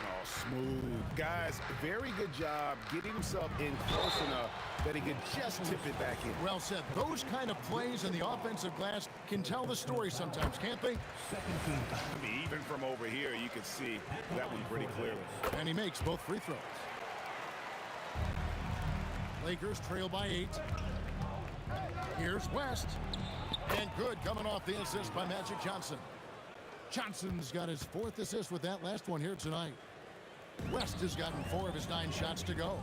Oh, smooth. Guys, very good job getting himself in close enough that he could just tip it back in. Well said. Those kind of plays in the offensive glass can tell the story sometimes, can't they? I mean, even from over here, you could see that one pretty clearly. And he makes both free throws. Lakers trail by 8. Here's West. And good coming off the assist by Magic Johnson. Johnson's got his 4th assist with that last one here tonight. West has gotten 4 of his 9 shots to go.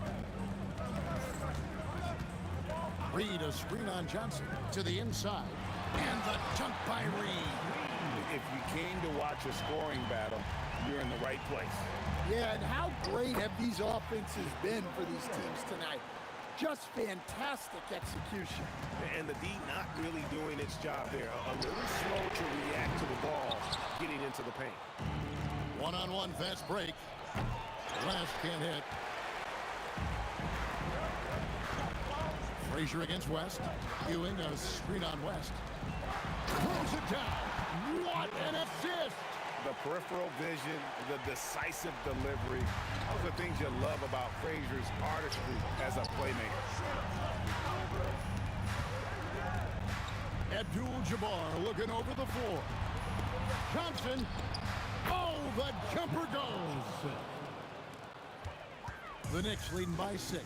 Reed, a screen on Johnson to the inside. And the dunk by Reed. If you came to watch a scoring battle, you're in the right place. Yeah, and how great have these offenses been for these teams tonight? Just fantastic execution. And the D not really doing its job there. A little slow to react to the ball getting into the paint. One-on-one fast break. West can't hit. Frazier against West. Ewing a screen on West. Throws it down. What an assist! The peripheral vision, the decisive delivery. Those are things you love about Frazier's artistry as a playmaker. Abdul-Jabbar looking over the floor. Johnson. Oh, the jumper goes. The Knicks leading by 6.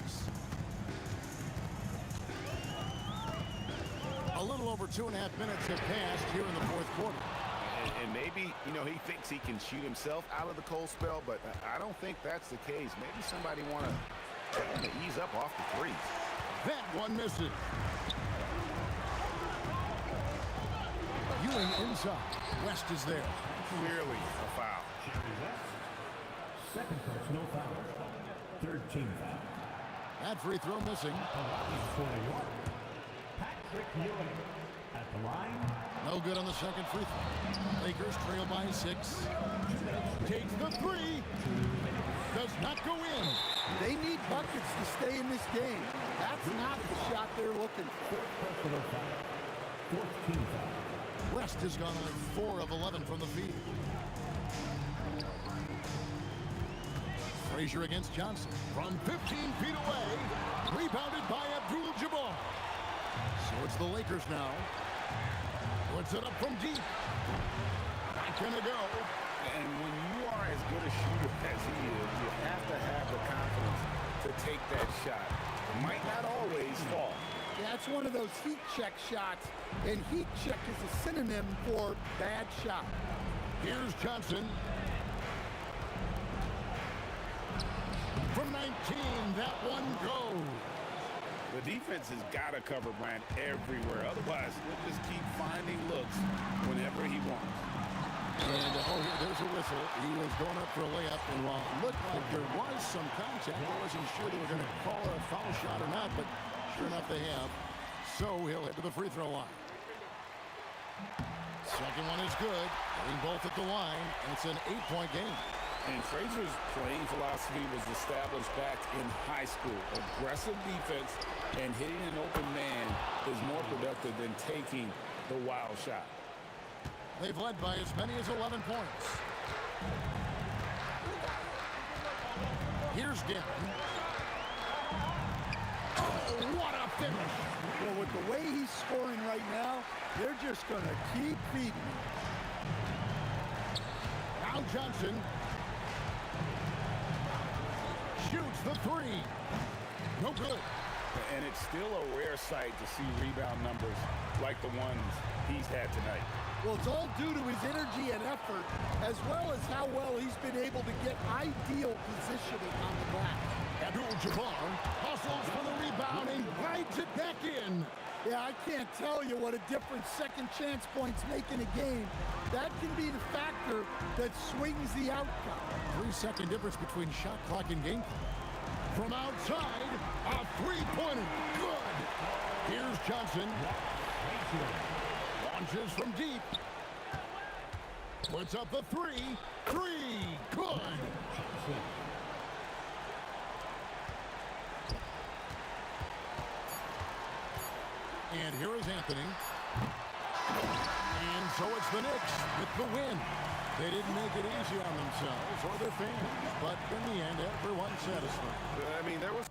A little over 2.5 minutes have passed here in the fourth quarter. And maybe, you know, he thinks he can shoot himself out of the cold spell, but I don't think that's the case. Maybe somebody want to ease up off the threes. That one misses. Ewing inside. West is there. Clearly a foul. Second personal foul. Third team foul. That free throw missing. For New York, Patrick Ewing at the line. No good on the second free throw. Lakers trail by 6. Takes the 3. Does not go in. They need buckets to stay in this game. That's not the shot they're looking for. Personal foul. Fourth team foul. West has gone on 4 of 11 from the field. Frazier against Johnson. From 15 feet away. Rebounded by Abdul-Jabbar. So it's the Lakers now. Puts it up from deep. Not gonna go. And when you are as good a shooter as he is, you have to have the confidence to take that shot. It might not always fall. Yeah, it's one of those heat check shots, and heat check is a synonym for bad shot. Here's Johnson. From 19, that one goes. The defense has got to cover Bryant everywhere. Otherwise, he'll just keep finding looks whenever he wants. And there's a whistle. He was going up for a layup, and while it looked like there was some contact, I wasn't sure they were going to call a foul shot or not, but sure enough they have. So he'll head to the free throw line. Second one is good. Getting both at the line, and it's an 8-point game. And Frazier's playing philosophy was established back in high school. Aggressive defense and hitting an open man is more productive than taking the wild shot. They've led by as many as 11 points. Here's Gavin. Oh, what a finish. Well, with the way he's scoring right now, they're just going to keep feeding him. Now Johnson shoots the 3. No good. And it's still a rare sight to see rebound numbers like the ones he's had tonight. Well, it's all due to his energy and effort, as well as how well he's been able to get ideal positioning on the glass. Abdul-Jabbar hustles for the rebound and glides it back in. Yeah, I can't tell you what a difference second chance points make in a game. That can be the factor that swings the outcome. 3-second difference between shot clock and game clock. From outside, a three-pointer. Good. Here's Johnson. Launches from deep. Puts up the 3. 3. Good. And here is Anthony. And so it's the Knicks with the win. They didn't make it easy on themselves or their fans, but in the end, everyone's satisfied. I mean, there was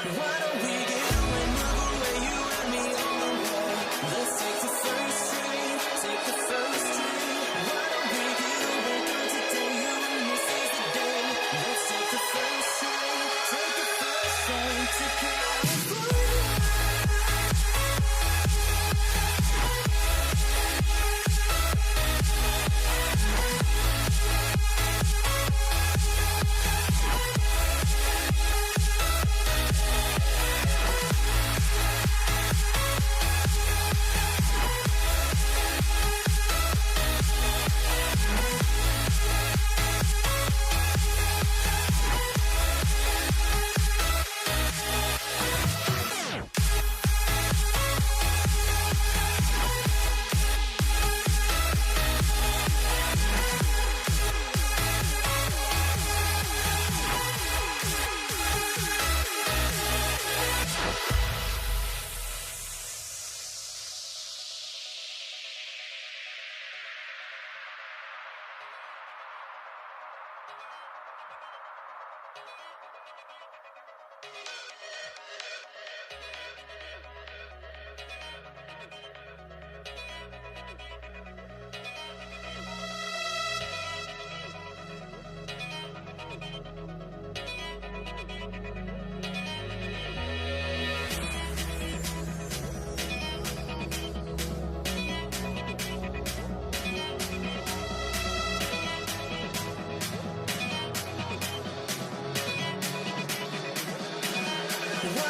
Why don't we get away, move away, you and me on the way? Let's take the first train, take the first train. Why don't we get away, girl, today, you and me seize the day. Let's take the first train, take the first train to California. Why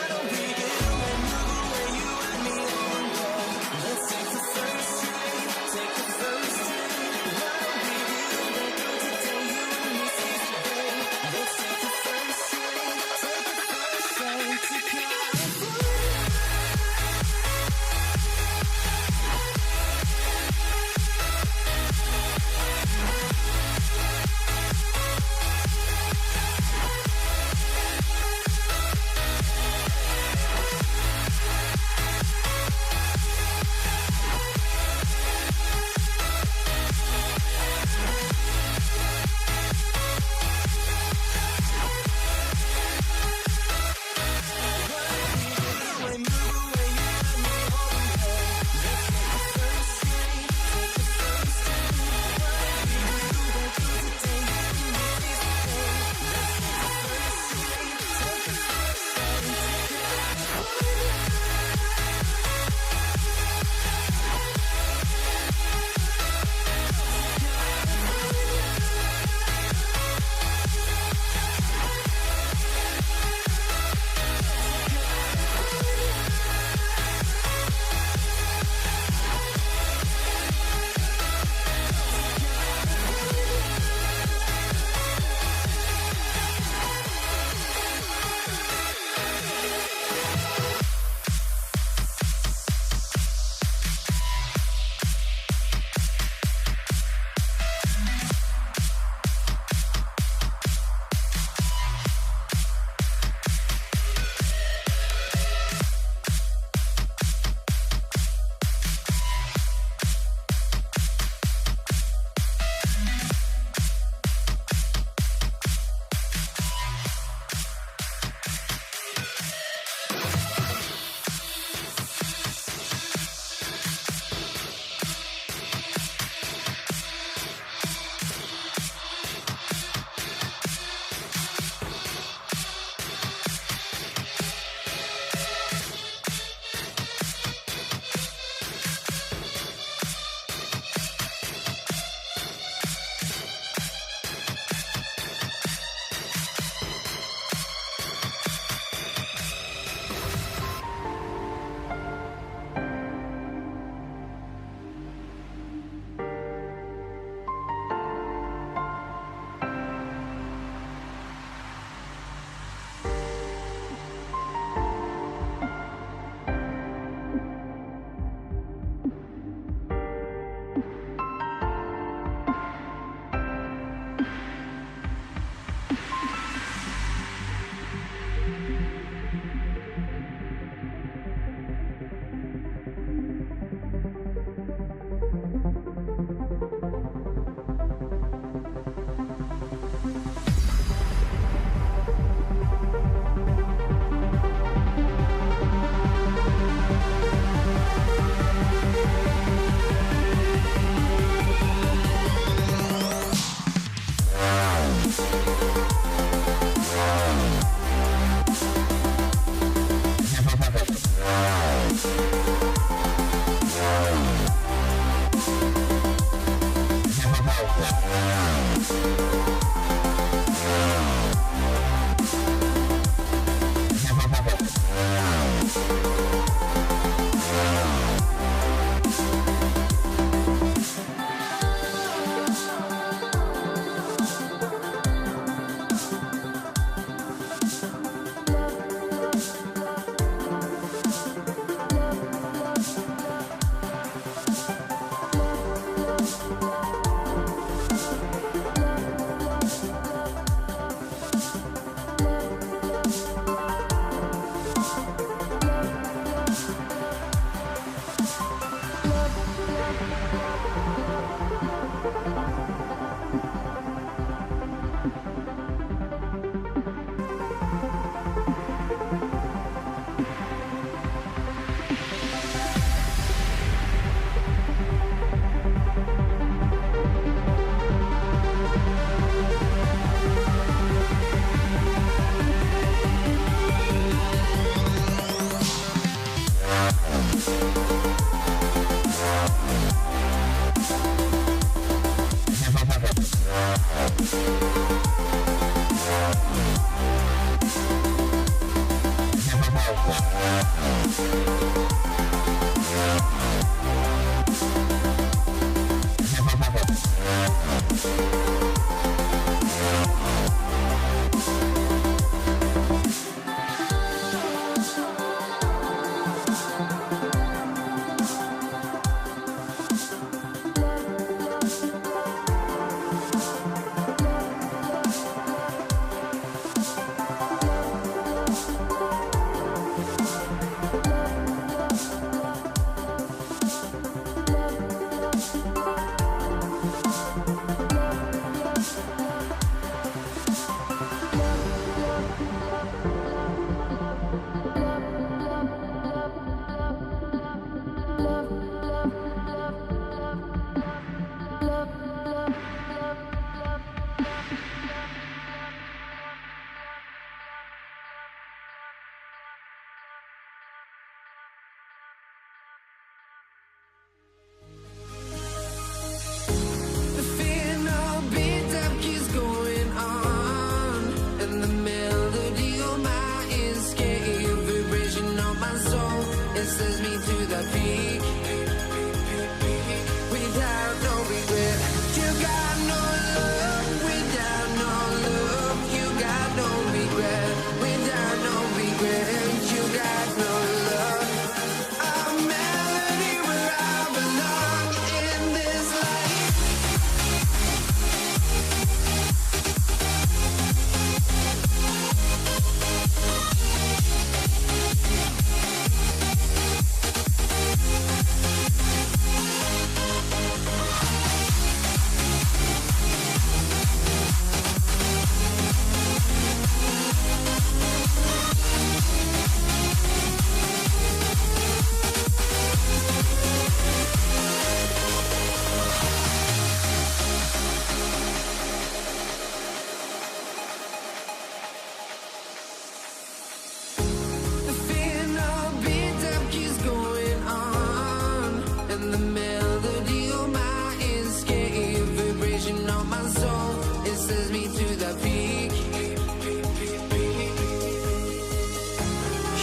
me to the peak.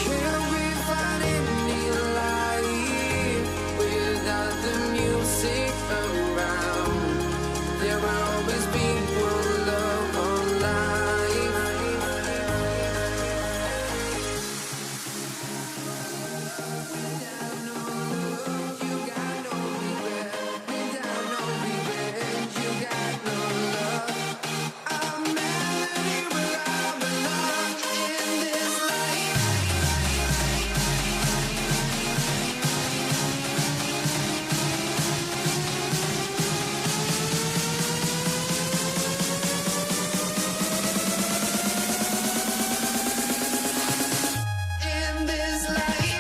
Can't we find any light without the music around? There will always be one love on life. Without no love, you got no regret. Without no regret, you got no love. I'm melody, but I'm alone in this life. In this life.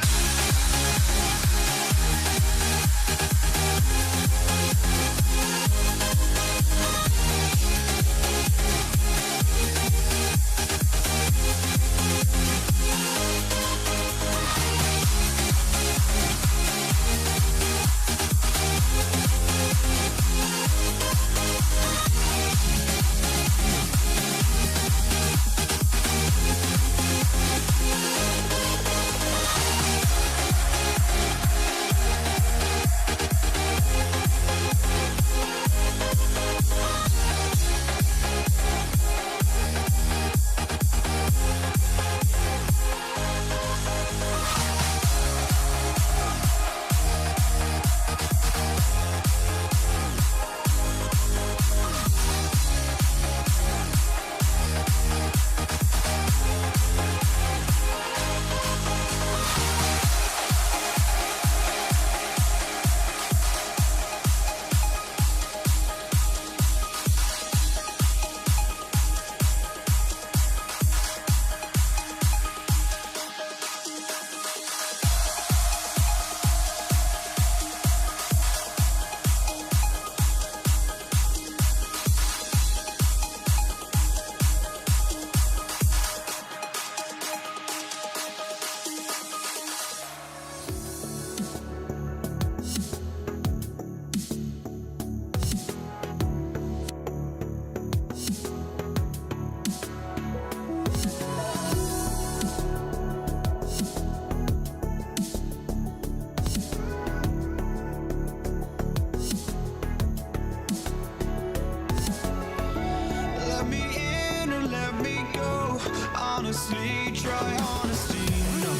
Let me in or let me go. Honestly, try honesty. No,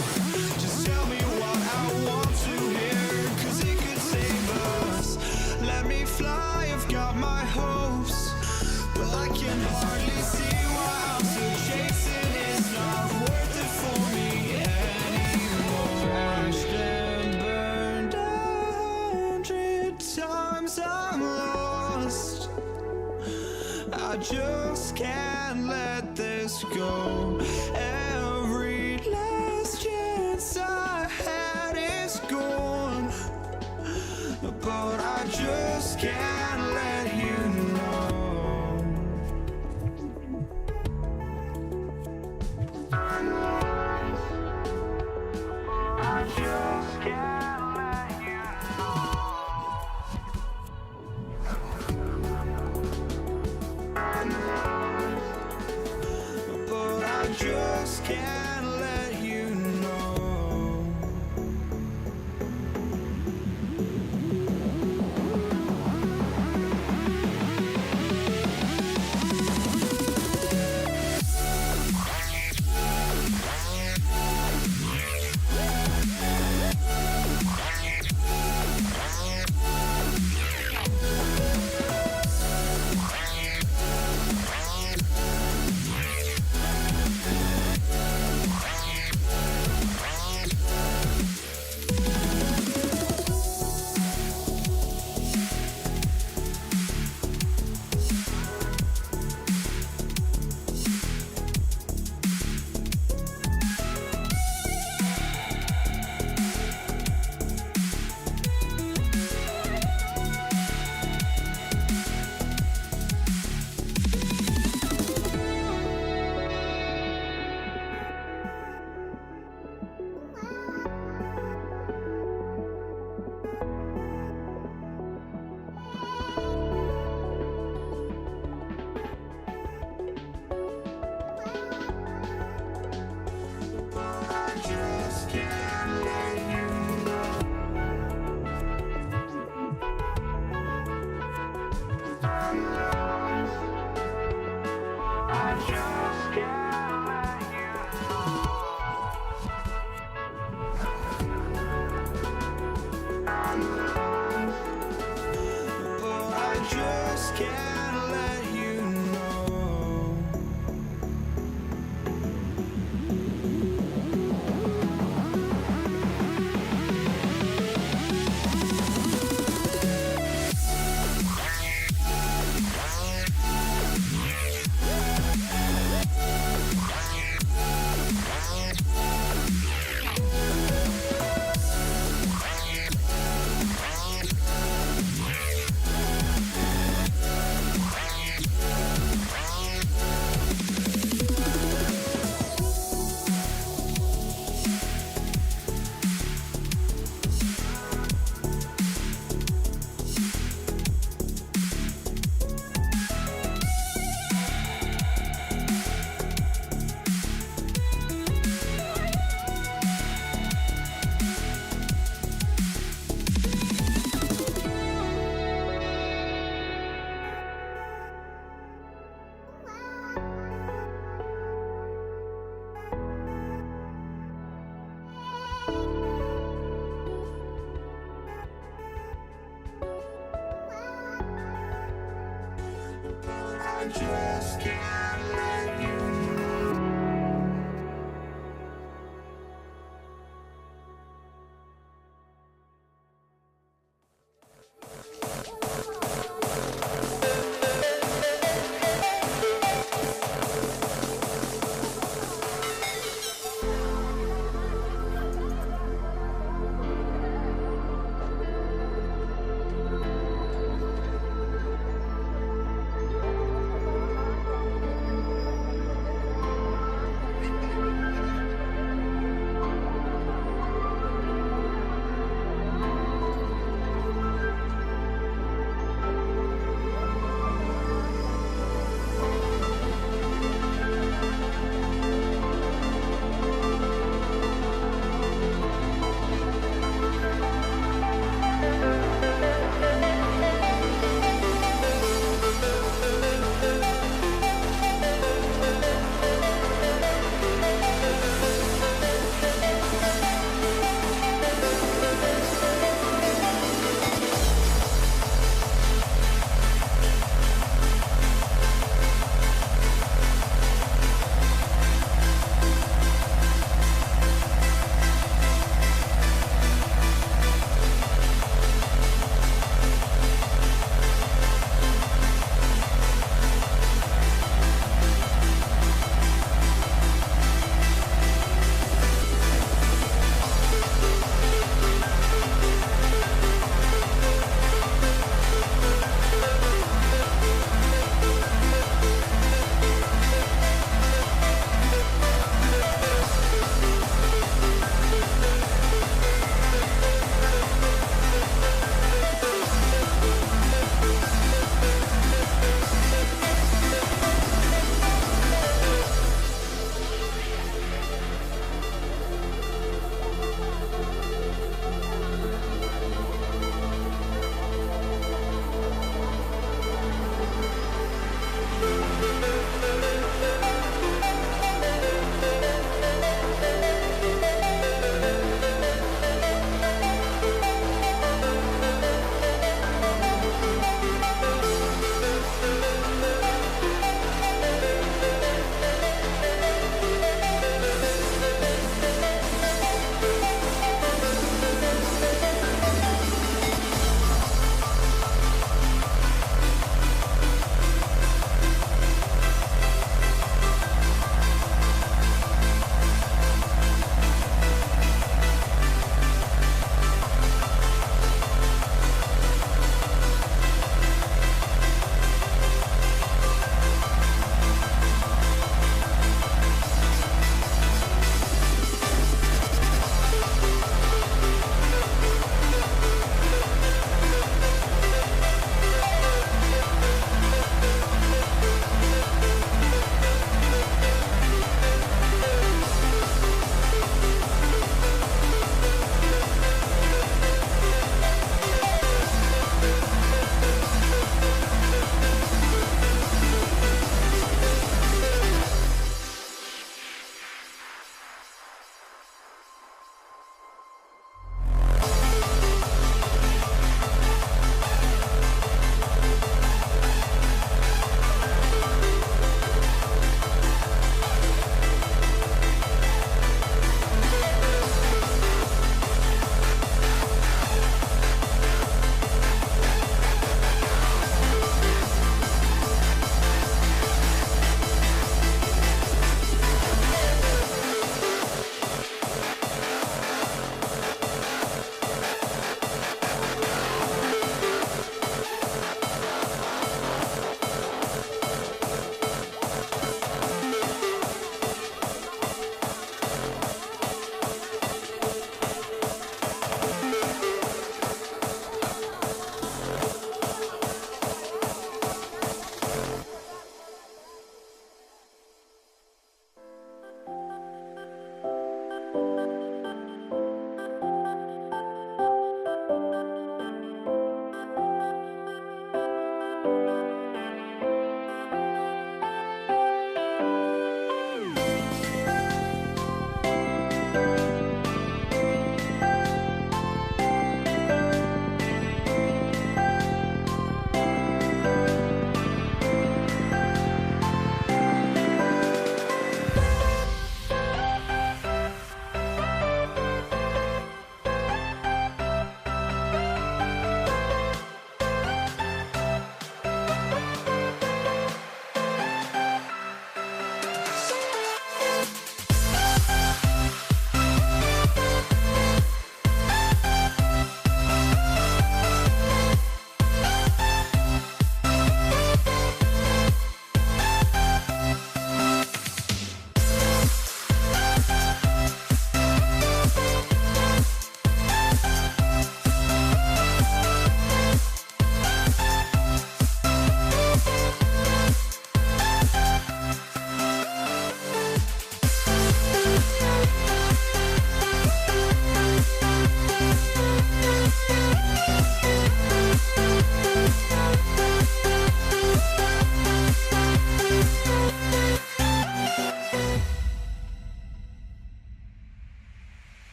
just tell me what I want to hear, 'cause it could save us. Let me fly, I've got my hopes, but I can hardly see why I'm still chasing. It's not worth it for me anymore. Crashed and burned 100 times, I'm lost. I just can't let this go. Every last chance I had is gone, but I just can't let you know. I just can't let you but I just can't let you know. Oh, I just can't let you know. I just can't let you know.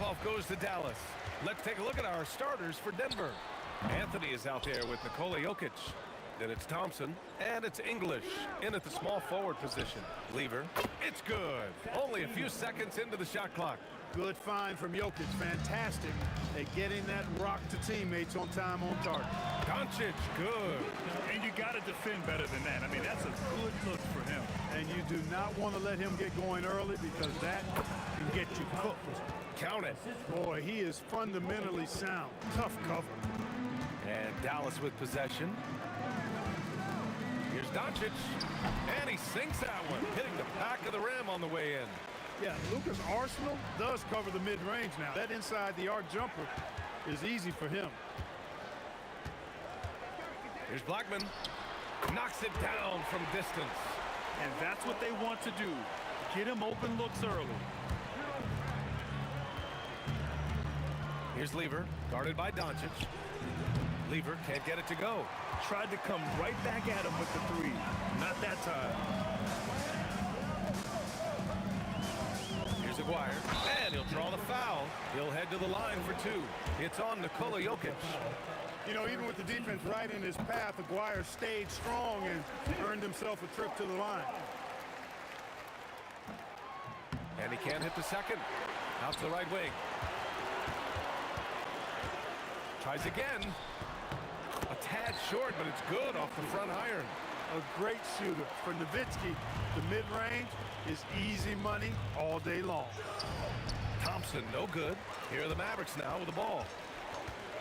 Tip-off goes to Dallas. Let's take a look at our starters for Denver. Anthony is out there with Nikola Jokic. Then it's Thompson, and it's English in at the small forward position. Lever, it's good. Only a few seconds into the shot clock. Good find from Jokic. Fantastic at getting that rock to teammates on time, on target. Doncic, good. And you got to defend better than that. I mean, that's a good look for him. And you do not want to let him get going early because that can get you cooked. Count it. Boy, he is fundamentally sound. Tough cover. And Dallas with possession. Here's Doncic, and he sinks that one, hitting the back of the rim on the way in. Yeah, Lucas Arsenal does cover the mid-range now. That inside the arc jumper is easy for him. Here's Blackman, knocks it down from distance. And that's what they want to do. Get him open looks early. Here's Lever, guarded by Doncic. Lever can't get it to go. Tried to come right back at him with the three. Not that time. Here's Aguirre, and he'll draw the foul. He'll head to the line for two. It's on Nikola Jokic. You know, even with the defense right in his path, Aguirre stayed strong and earned himself a trip to the line. And he can't hit the second. Out to the right wing. Tries again. A tad short, but it's good off the front iron. A great shooter. For Nowitzki, the mid-range is easy money all day long. Thompson, no good. Here are the Mavericks now with the ball.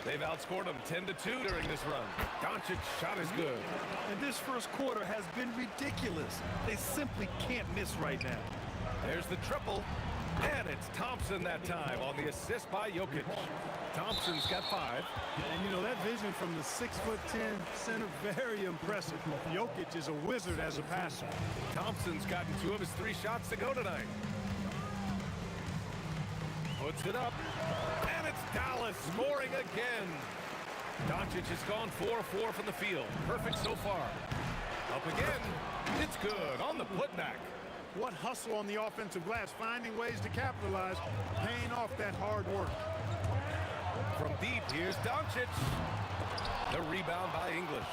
They've outscored them 10-2 during this run. Doncic's shot is good. And this first quarter has been ridiculous. They simply can't miss right now. There's the triple. And it's Thompson that time on the assist by Jokic. Thompson's got 5. And you know, that vision from the 6'10" center, very impressive. Jokic is a wizard as a passer. Thompson's gotten 2 of his 3 shots to go tonight. Puts it up. And it's Dallas scoring again. Doncic has gone 4-4 from the field. Perfect so far. Up again. It's good on the putback. What hustle on the offensive glass, finding ways to capitalize, paying off that hard work. From deep, here's Doncic. The rebound by English.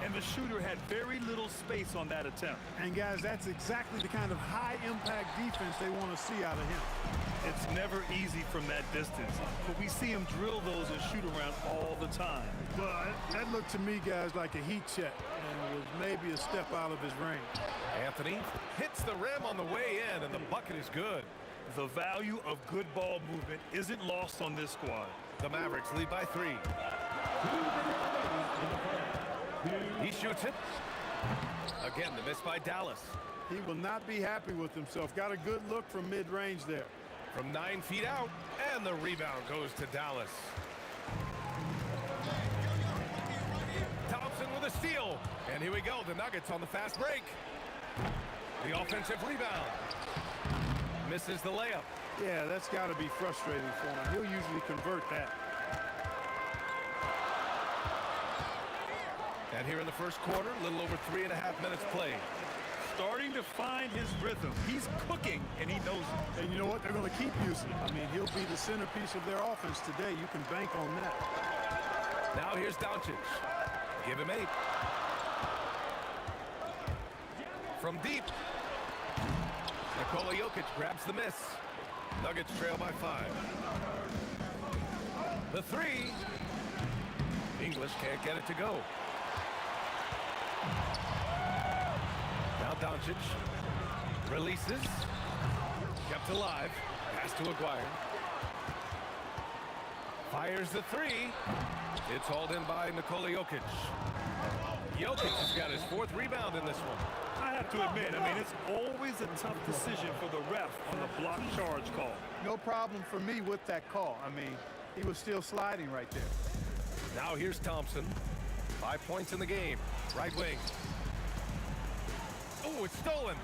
And the shooter had very little space on that attempt. And guys, that's exactly the kind of high-impact defense they want to see out of him. It's never easy from that distance, but we see him drill those and shoot around all the time. But that looked to me, guys, like a heat check, and it was maybe a step out of his range. Anthony hits the rim on the way in, and the bucket is good. The value of good ball movement isn't lost on this squad. The Mavericks lead by 3. He shoots it. Again, the miss by Dallas. He will not be happy with himself. Got a good look from mid-range there. From 9 feet out, and the rebound goes to Dallas. Thompson with a steal. And here we go, the Nuggets on the fast break. The offensive rebound. Misses the layup. Yeah, that's got to be frustrating for him. He'll usually convert that. And here in the first quarter, a little over 3.5 minutes played. Starting to find his rhythm. He's cooking, and he knows it. And you know what? They're going to keep using him. I mean, he'll be the centerpiece of their offense today. You can bank on that. Now here's Doncic. Give him 8. From deep. Nikola Jokic grabs the miss. Nuggets trail by 5. The 3. English can't get it to go. Now Doncic releases. Kept alive. Pass to Aguirre. Fires the 3. It's hauled in by Nikola Jokic. Jokic has got his 4th rebound in this one. I have to admit, I mean, it's always a tough decision for the ref on the block charge call. No problem for me with that call. I mean, he was still sliding right there. Now here's Thompson. 5 points in the game. Right wing. Oh, it's stolen.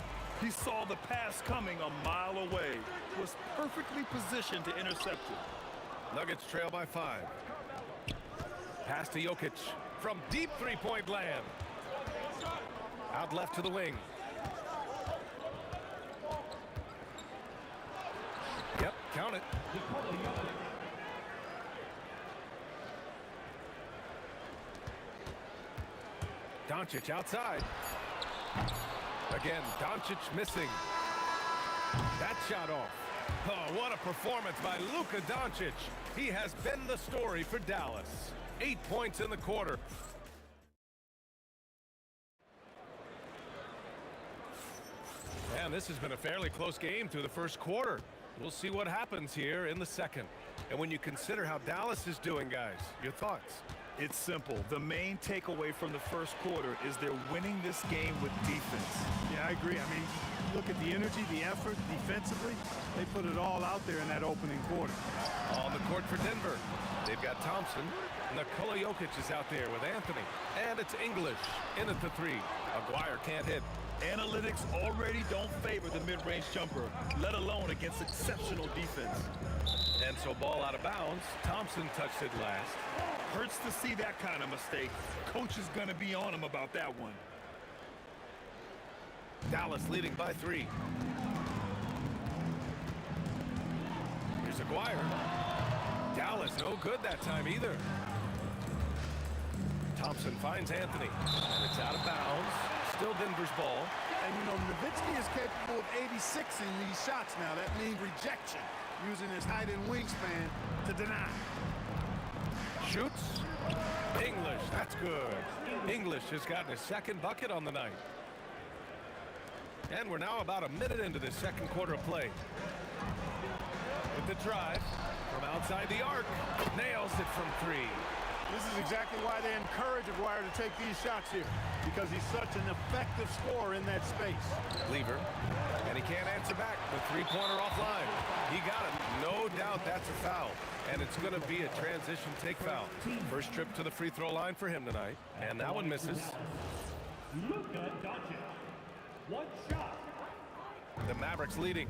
He saw the pass coming a mile away. Was perfectly positioned to intercept it. Nuggets trail by 5. Pass to Jokic from deep 3-point land. Out left to the wing. Yep, count it. it. Doncic outside. Again, Doncic missing. That shot off. Oh, what a performance by Luka Doncic. He has been the story for Dallas. 8 points in the quarter. And this has been a fairly close game through the first quarter. We'll see what happens here in the second. And when you consider how Dallas is doing, guys, your thoughts? It's simple. The main takeaway from the first quarter is they're winning this game with defense. Yeah, I agree. I mean, look at the energy, the effort defensively. They put it all out there in that opening quarter. On the court for Denver, they've got Thompson. Nikola Jokic is out there with Anthony. And it's English in at the three. Aguirre can't hit. Analytics already don't favor the mid-range jumper, let alone against exceptional defense. And so ball out of bounds. Thompson touched it last. Hurts to see that kind of mistake. Coach is going to be on him about that one. Dallas leading by 3. Here's Aguirre. Dallas no good that time either. Thompson finds Anthony. And it's out of bounds. Still Denver's ball. And, you know, Nowitzki is capable of 86ing these shots now. That means rejection, using his height and wingspan to deny. Shoots. English, that's good. English has gotten his second bucket on the night. And we're now about a minute into the second quarter of play. With the drive from outside the arc. Nails it from 3. This is exactly why they encourage Aguirre to take these shots here, because he's such an effective scorer in that space. Lever, and he can't answer back. The three-pointer offline. He got it. No doubt that's a foul, and it's going to be a transition take foul. First trip to the free throw line for him tonight, and that one misses. Luka Doncic. One shot. The Mavericks leading.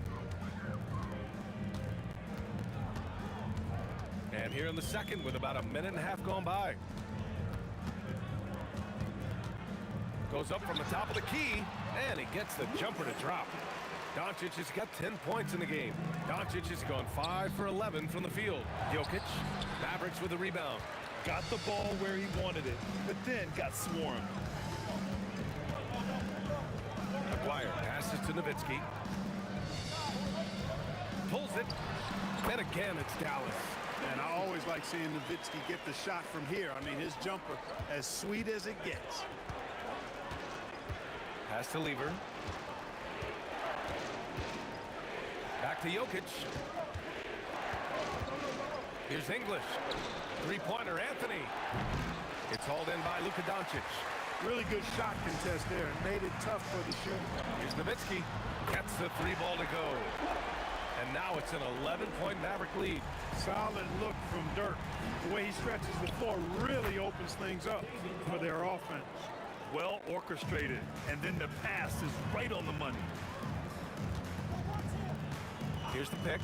And here in the second with about a minute and a half gone by. Goes up from the top of the key, and he gets the jumper to drop. Doncic has got 10 points in the game. Doncic has gone 5 for 11 from the field. Jokic, Mavericks with the rebound. Got the ball where he wanted it, but then got swarmed. Aguirre passes to Nowitzki. Pulls it. And again, it's Dallas. And I always like seeing Nowitzki get the shot from here. I mean, his jumper, as sweet as it gets. Pass to Lever. Back to Jokic. Here's English. Three-pointer, Anthony. It's hauled in by Luka Doncic. Really good shot contest there and made it tough for the shooter. Here's Nowitzki. Gets the 3-ball to go. And now it's an 11-point Maverick lead. Solid look from Dirk. The way he stretches the floor really opens things up for their offense. Well orchestrated, and then the pass is right on the money. Here's the pick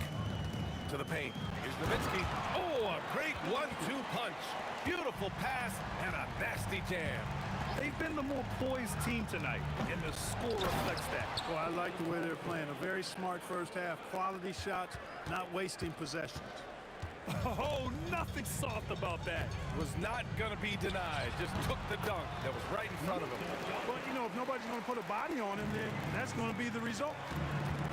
to the paint. Here's Nowitzki. Oh, a great 1-2 punch. Beautiful pass and a nasty jam. They've been the more poised team tonight, and the score reflects that. Well, I like the way they're playing. A very smart first half. Quality shots, not wasting possessions. Oh, nothing soft about that. Was not going to be denied. Just took the dunk that was right in front of him. But, you know, if nobody's going to put a body on him, then that's going to be the result.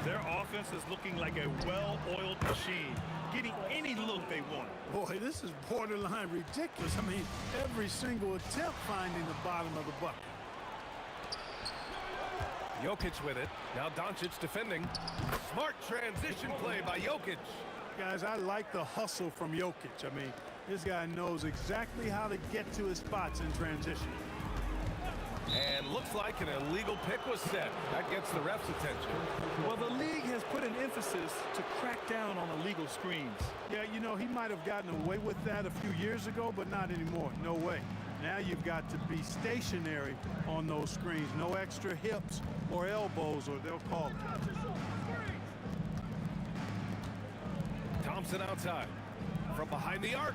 Their offense is looking like a well-oiled machine, getting any look they want. Boy, this is borderline ridiculous. I mean, every single attempt finding the bottom of the bucket. Jokic with it. Now Doncic defending. Smart transition play by Jokic. Guys, I like the hustle from Jokic. I mean, this guy knows exactly how to get to his spots in transition. And looks like an illegal pick was set. That gets the ref's attention. Well, the league has put an emphasis to crack down on illegal screens. Yeah, you know, he might have gotten away with that a few years ago, but not anymore. No way. Now you've got to be stationary on those screens. No extra hips or elbows, or they'll call it. Thompson outside. From behind the arc.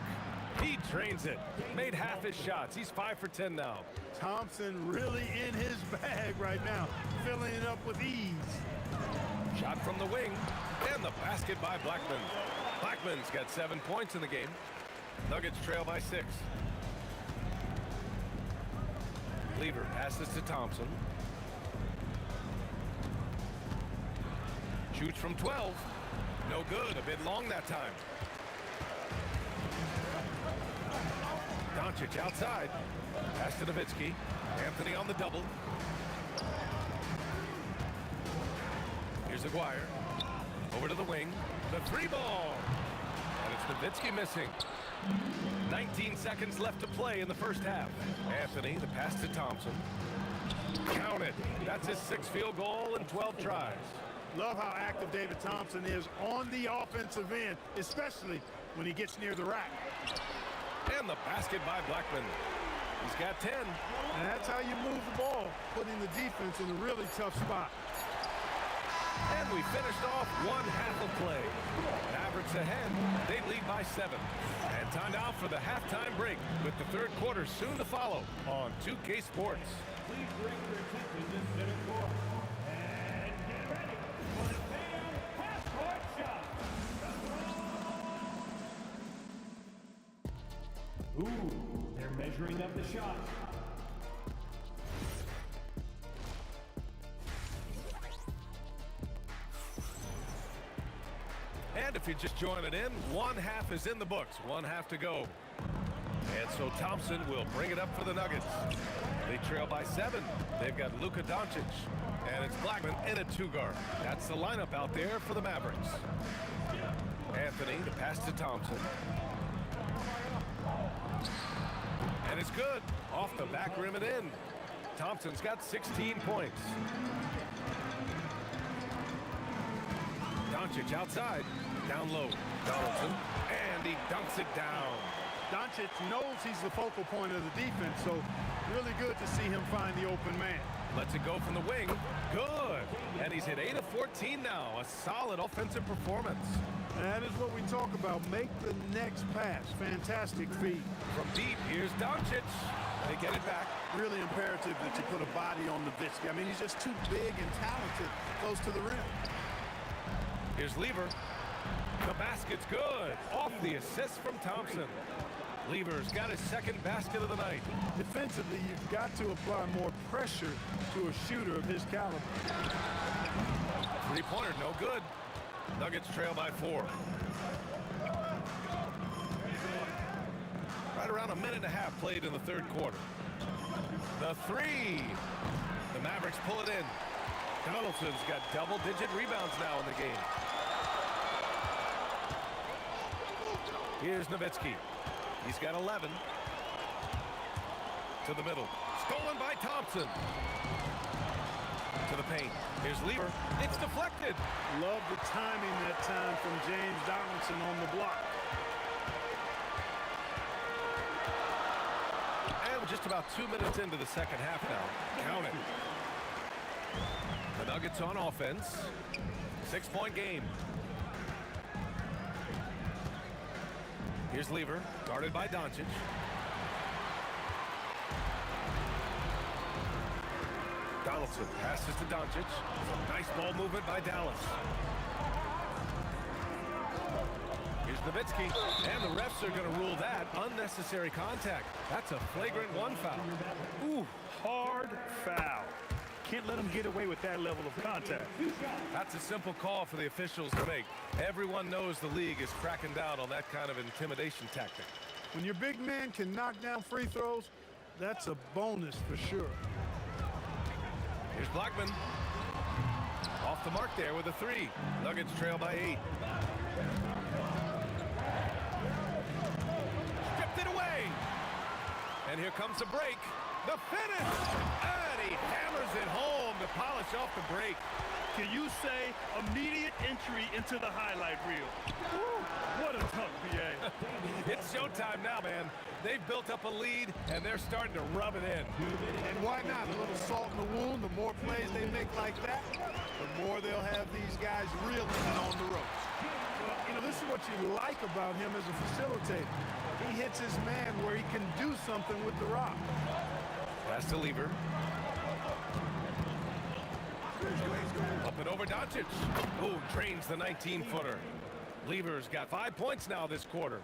He drains it. Made half his shots. He's 5 for 10 now. Thompson really in his bag right now, filling it up with ease. Shot from the wing. And the basket by Blackman. Blackman's got 7 points in the game. Nuggets trail by 6. Lever passes to Thompson. Shoots from 12. No good. A bit long that time. Doncic outside. Pass to Nowitzki. Anthony on the double. Here's Aguirre. Over to the wing. The 3 ball. And it's Nowitzki missing. 19 seconds left to play in the first half. Anthony, the pass to Thompson. Count it. That's his 6th field goal in 12 tries. Love how active David Thompson is on the offensive end, especially when he gets near the rack. And the basket by Blackman. He's got 10. And that's how you move the ball, putting the defense in a really tough spot. And we finished off one half of play. Mavericks ahead. They lead by 7. And time now for the halftime break with the third quarter soon to follow on 2K Sports. Please bring your attention to center court. And get ready for the Tatum half-court shot. Ooh, they're measuring up the shot. And if you're just joining in, one half is in the books. One half to go. And so Thompson will bring it up for the Nuggets. They trail by 7. They've got Luka Doncic. And it's Blackman in a 2-guard. That's the lineup out there for the Mavericks. Anthony, the pass to Thompson. And it's good. Off the back rim and in. Thompson's got 16 points. Doncic outside. Down low. Donaldson. And he dunks it down. Doncic knows he's the focal point of the defense, so really good to see him find the open man. Lets it go from the wing. Good. And he's hit 8 of 14 now. A solid offensive performance. That is what we talk about. Make the next pass. Fantastic feed. From deep, here's Doncic. They get it back. Really imperative that you put a body on Nowitzki. I mean, he's just too big and talented close to the rim. Here's Lever. The basket's good. Off the assist from Thompson. Lever's got his 2nd basket of the night. Defensively, you've got to apply more pressure to a shooter of his caliber. 3-pointer, no good. Nuggets trail by 4. Right around a minute and a half played in the third quarter. The 3. The Mavericks pull it in. Donaldson's got double-digit rebounds now in the game. Here's Nowitzki. He's got 11. To the middle. Stolen by Thompson. To the paint. Here's Lever. It's deflected. Love the timing that time from James Donaldson on the block. And we're just about 2 minutes into the second half now. Count it. The Nuggets on offense. 6-point game. Here's Lever, guarded by Doncic. Donaldson passes to Doncic. Nice ball movement by Dallas. Here's Nowitzki, and the refs are going to rule that unnecessary contact. That's a flagrant 1 foul. Ooh, hard foul. Can't let him get away with that level of contact. That's a simple call for the officials to make. Everyone knows the league is cracking down on that kind of intimidation tactic. When your big man can knock down free throws, that's a bonus for sure. Here's Blackman. Off the mark there with a 3. Nuggets trail by 8. Stripped it away. And here comes the break. The finish. And he hammers it home to polish off the break. Can you say immediate entry into the highlight reel? Woo, what a dunk, BA. It's showtime now, man. They've built up a lead, and they're starting to rub it in. And why not? A little salt in the wound. The more plays they make like that, the more they'll have these guys reeling and on the ropes. Well, you know, this is what you like about him as a facilitator. He hits his man where he can do something with the rock. Pass to Lever. Up and over Doncic. Ooh, drains the 19-footer. Lever's got 5 points now this quarter.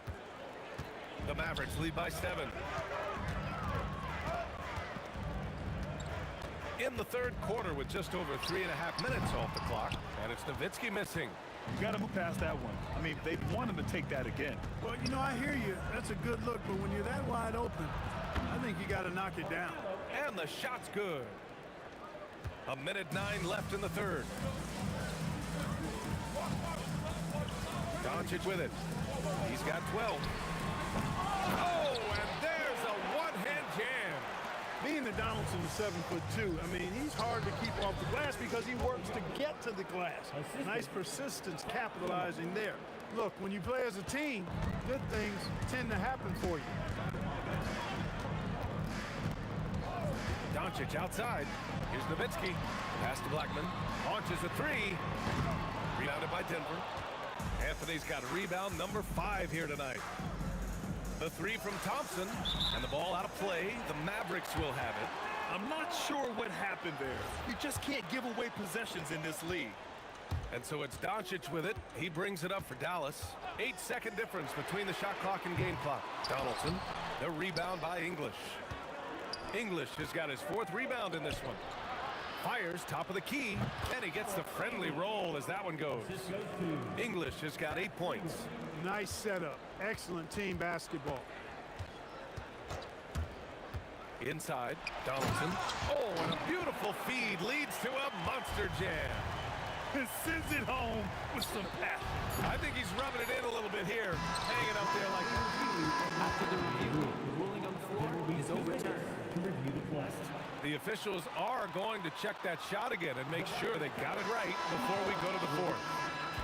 The Mavericks lead by 7. In the third quarter with just over 3.5 minutes off the clock, and it's Nowitzki missing. You got to move past that one. I mean, they want him to take that again. Well, you know, I hear you. That's a good look, but when you're that wide open, I think you got to knock it down. And the shot's good. 1:09 left in the third. Doncic with it. He's got 12. Oh, and there's a one-hand jam. Being that Donaldson's 7'2", I mean, he's hard to keep off the glass because he works to get to the glass. Nice persistence capitalizing there. Look, when you play as a team, good things tend to happen for you. Doncic outside. Here's Nowitzki. Pass to Blackman. Launches a three. Rebounded by Denver. Anthony's got a rebound, number 5 here tonight. The three from Thompson, and the ball out of play. The Mavericks will have it. I'm not sure what happened there. You just can't give away possessions in this league. And so it's Doncic with it. He brings it up for Dallas. 8-second difference between the shot clock and game clock. Donaldson, the rebound by English. English has got his 4th rebound in this one. Fires top of the key, and he gets the friendly roll as that one goes. English has got 8 points. Nice setup. Excellent team basketball. Inside, Donaldson. Oh, and a beautiful feed leads to a monster jam. Sends it home with some passion. I think he's rubbing it in a little bit here, hanging up there like that. After the review, the ruling on the floor is overturned. To review the play. The officials are going to check that shot again and make sure they got it right before we go to the 4th.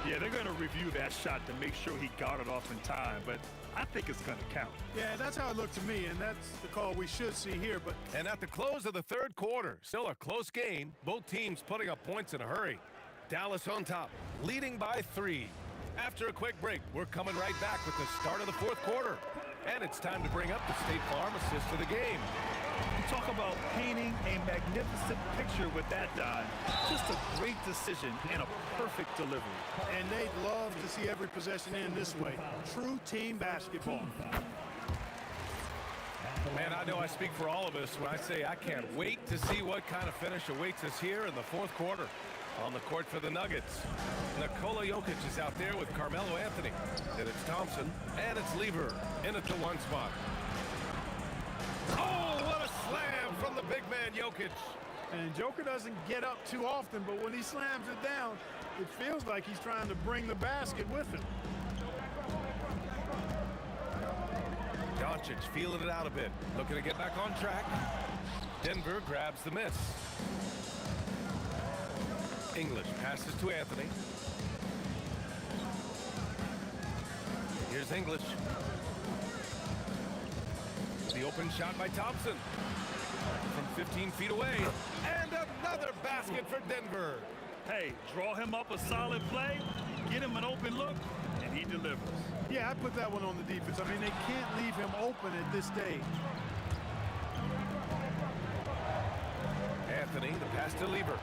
Yeah, they're going to review that shot to make sure he got it off in time, but I think it's going to count. Yeah, that's how it looked to me, and that's the call we should see here. But And at the close of the third quarter, still a close game, both teams putting up points in a hurry. Dallas on top, leading by 3. After a quick break, we're coming right back with the start of the 4th quarter. And it's time to bring up the State Farm assist of the game. You talk about painting a magnificent picture with that dive. Just a great decision and a perfect delivery. And they'd love to see every possession end this way. True team basketball. Man, I know I speak for all of us when I say I can't wait to see what kind of finish awaits us here in the 4th quarter. On the court for the Nuggets, Nikola Jokic is out there with Carmelo Anthony. Then it's Thompson, and it's Lever in at the 1 spot. Oh, what a slam from the big man Jokic. And Joker doesn't get up too often, but when he slams it down, it feels like he's trying to bring the basket with him. Doncic feeling it out a bit, looking to get back on track. Denver grabs the miss. English passes to Anthony. Here's English. The open shot by Thompson. From 15 feet away. And another basket for Denver. Hey, draw him up a solid play, get him an open look, and he delivers. Yeah, I put that one on the defense. I mean, they can't leave him open at this stage. Anthony, the pass to Lever.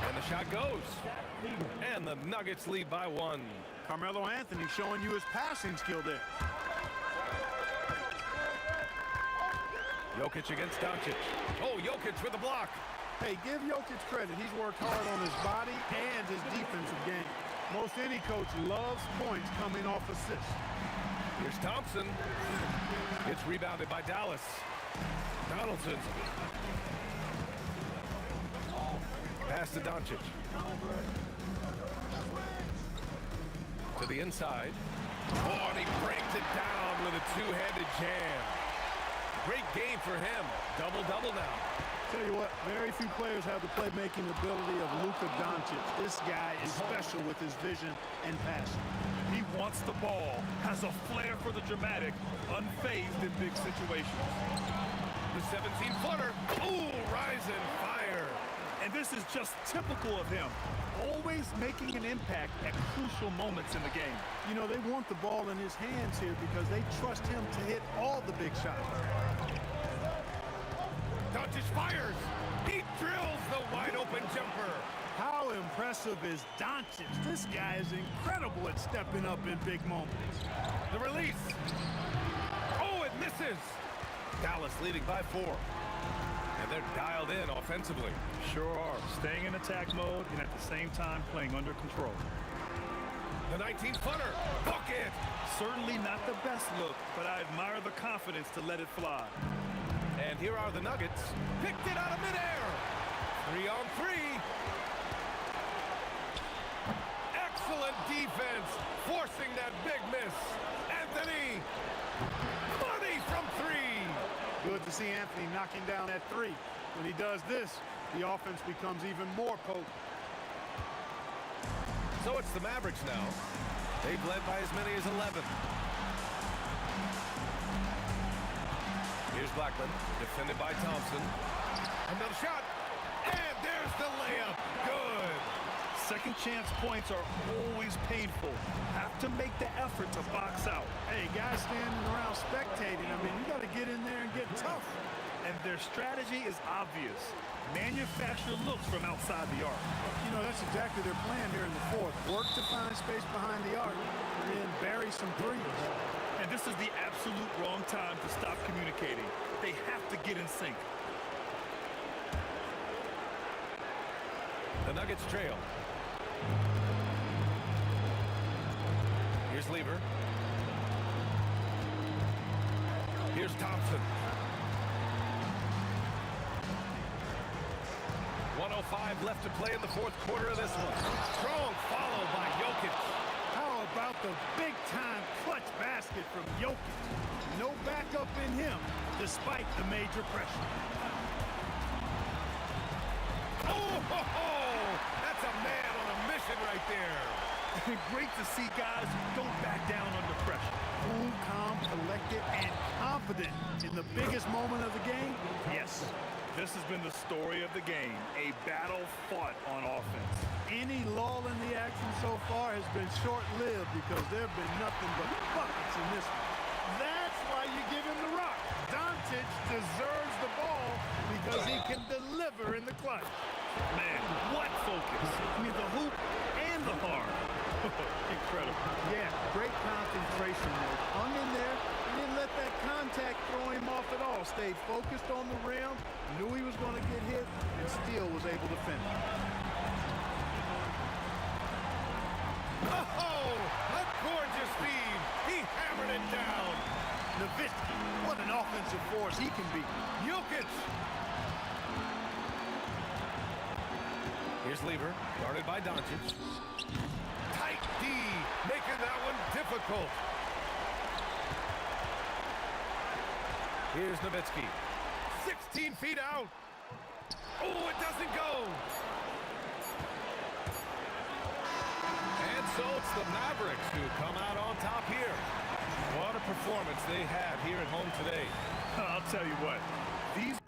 And the shot goes. And the Nuggets lead by 1. Carmelo Anthony showing you his passing skill there. Jokic against Doncic. Oh, Jokic with the block. Hey, give Jokic credit. He's worked hard on his body and his defensive game. Most any coach loves points coming off assists. Here's Thompson. It's rebounded by Dallas. Donaldson. Pass to Doncic. To the inside. Oh, and he breaks it down with a two-handed jam. Great game for him. Double-double now. Tell you what, very few players have the playmaking ability of Luka Doncic. This guy is special with his vision and passion. He wants the ball, has a flair for the dramatic, unfazed in big situations. The 17-footer. Ooh, rising fire. And this is just typical of him. Always making an impact at crucial moments in the game. You know, they want the ball in his hands here because they trust him to hit all the big shots. Doncic fires. He drills the wide open jumper. How impressive is Doncic? This guy is incredible at stepping up in big moments. The release. Oh, it misses. Dallas leading by 4. And they're dialed in offensively. Sure are. Staying in attack mode and at the same time playing under control. The 19-footer. Bucket. Certainly not the best look, but I admire the confidence to let it fly. And here are the Nuggets. Picked it out of midair. 3-on-3. Excellent defense. Forcing that big miss. Anthony. Money from 3. Good to see Anthony knocking down that 3. When he does this, the offense becomes even more potent. So it's the Mavericks now. They've led by as many as 11. Here's Blackman, defended by Thompson. Another shot, and there's the layup. Good. Second chance points are always painful. Have to make the effort to box out. Hey, guys standing around spectating, I mean, you got to get in there and get tough. And their strategy is obvious. Manufacture looks from outside the arc. You know, that's exactly their plan here in the fourth. Work to find space behind the arc and then bury some threes. And this is the absolute wrong time to stop communicating. They have to get in sync. The Nuggets trail. Here's Lever. Here's Thompson. 1:05 left to play in the fourth quarter of this one. Strong follow by Jokic. How about the big-time clutch basket from Jokic? No backup in him, despite the major pressure. Oh, that's a man on a mission right there. Great to see guys who don't back down under pressure. Cool, calm, collected, and confident in the biggest moment of the game? Yes, this has been the story of the game. A battle fought on offense. Any lull in the action so far has been short-lived because there have been nothing but buckets in this one. That's why you give him the rock. Doncic deserves the ball because he can deliver in the clutch. Man, what focus. I mean, the hoop and the heart. Incredible. Yeah, great concentration there. Hung in there and didn't let that contact throw him off at all. Stayed focused on the rim, knew he was going to get hit, and still was able to finish. Oh, a gorgeous feed. He hammered it down. Nowitzki, what an offensive force he can be. Jokic. Here's Lever, guarded by Doncic. Tight D, making that one difficult. Here's Nowitzki. 16 feet out. Oh, it doesn't go. And so it's the Mavericks who come out on top here. What a performance they had here at home today. I'll tell you what, these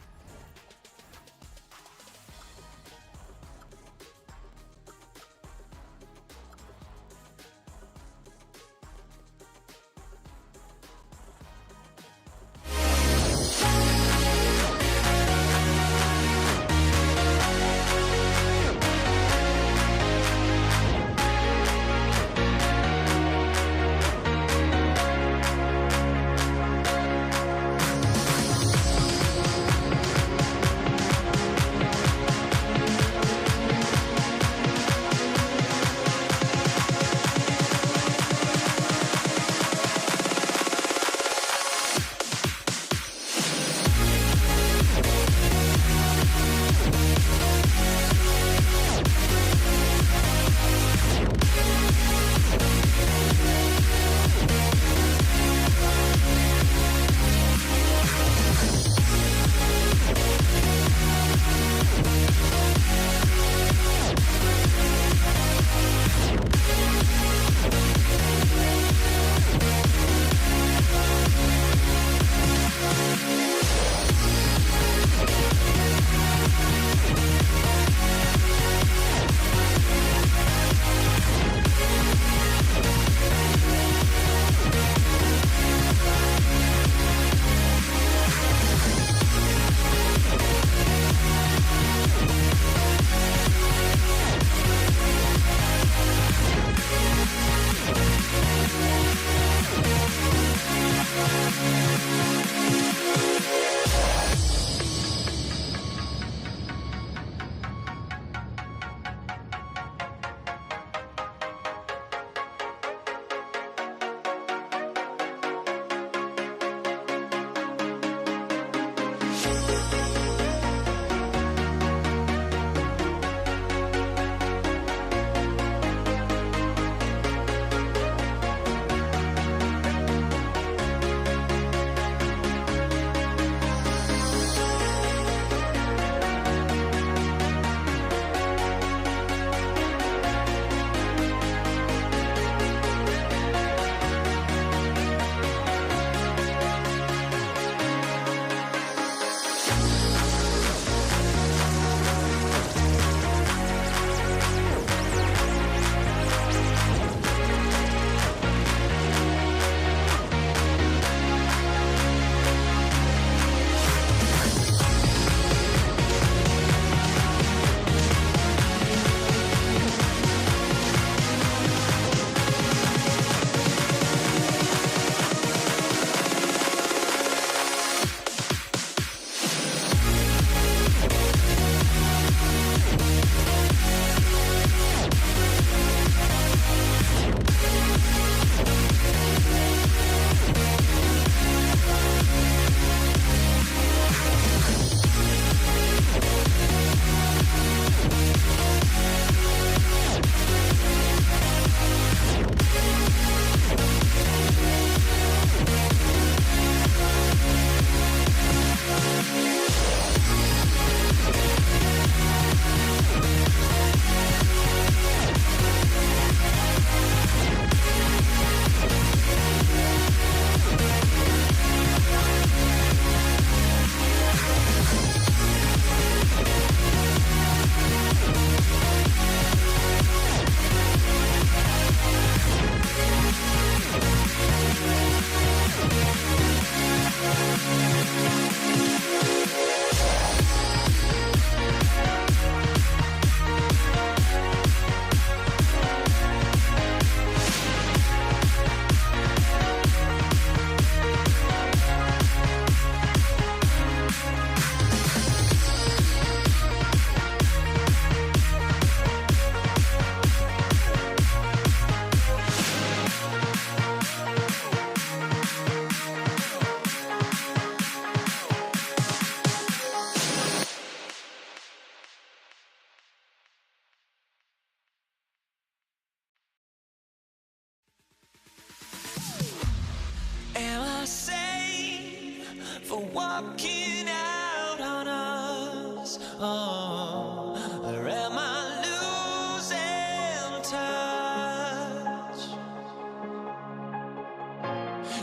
walking out on us? Oh, or am I losing touch?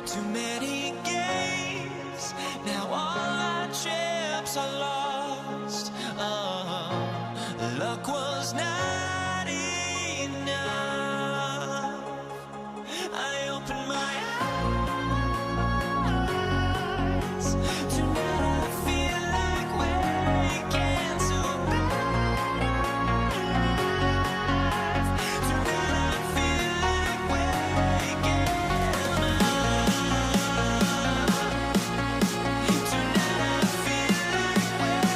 Too many games, now all our chips are lost. Oh, luck was not enough. I opened my eyes. Tonight I feel like waking to life. Tonight I feel like waking up. Tonight I feel like waking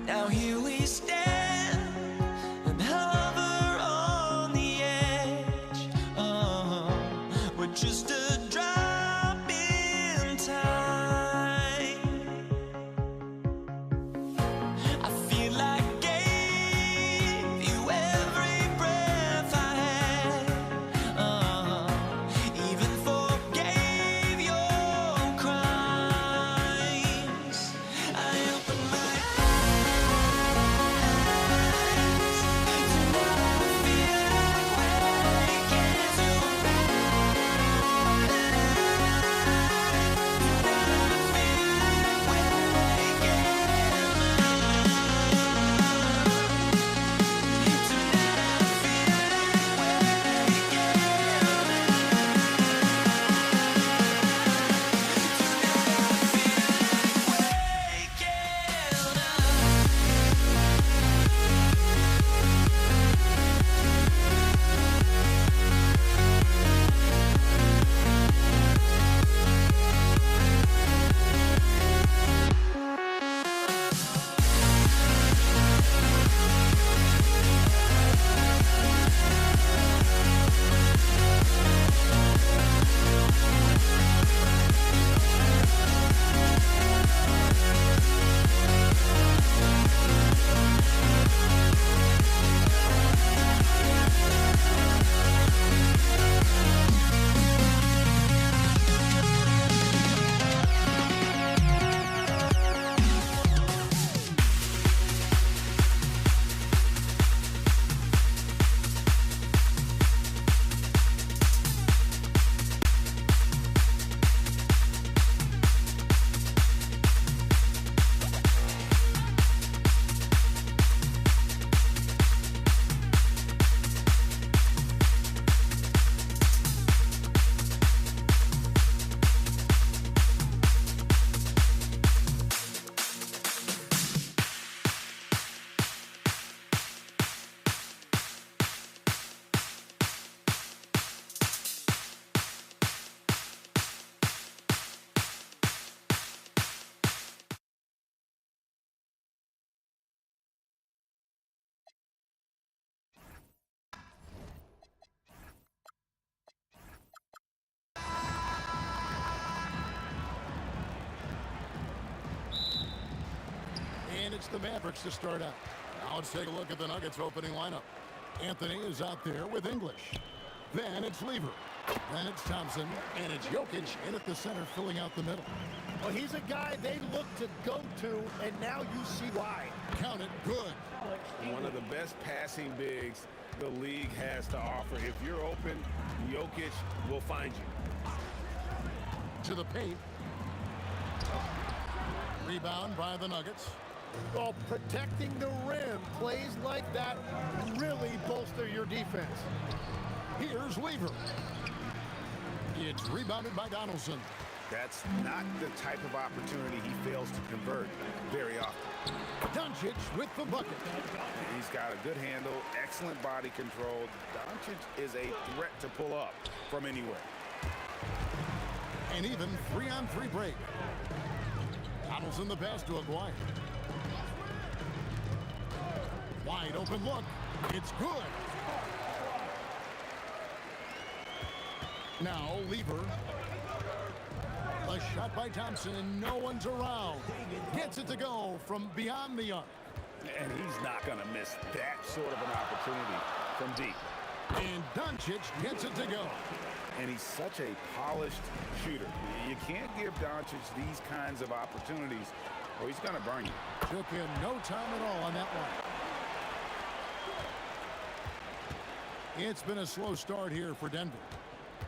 Now here we stand and hover on the edge. Oh, we're just a drop in time. I feel like gave you every breath I had. Even forgave your crimes. I opened my And it's the Mavericks to start out. Now let's take a look at the Nuggets opening lineup. Anthony is out there with English. Then it's Lever. Then it's Thompson. And it's Jokic in at the center, filling out the middle. Well, he's a guy they look to go to, and now you see why. Count it good. One of the best passing bigs the league has to offer. If you're open, Jokic will find you. To the paint. Rebound by the Nuggets. Well, protecting the rim, plays like that really bolster your defense. Here's Lever. It's rebounded by Donaldson. That's not the type of opportunity he fails to convert very often. Doncic with the bucket. He's got a good handle, excellent body control. Doncic is a threat to pull up from anywhere. An even 3-on-3 break. Donaldson the pass to Aguirre. Wide open look. It's good. Now Lieber. A shot by Thompson. No one's around. Gets it to go from beyond the arc. And he's not going to miss that sort of an opportunity from deep. And Doncic gets it to go. And he's such a polished shooter. You can't give Doncic these kinds of opportunities or he's going to burn you. Took him no time at all on that one. It's been a slow start here for Denver.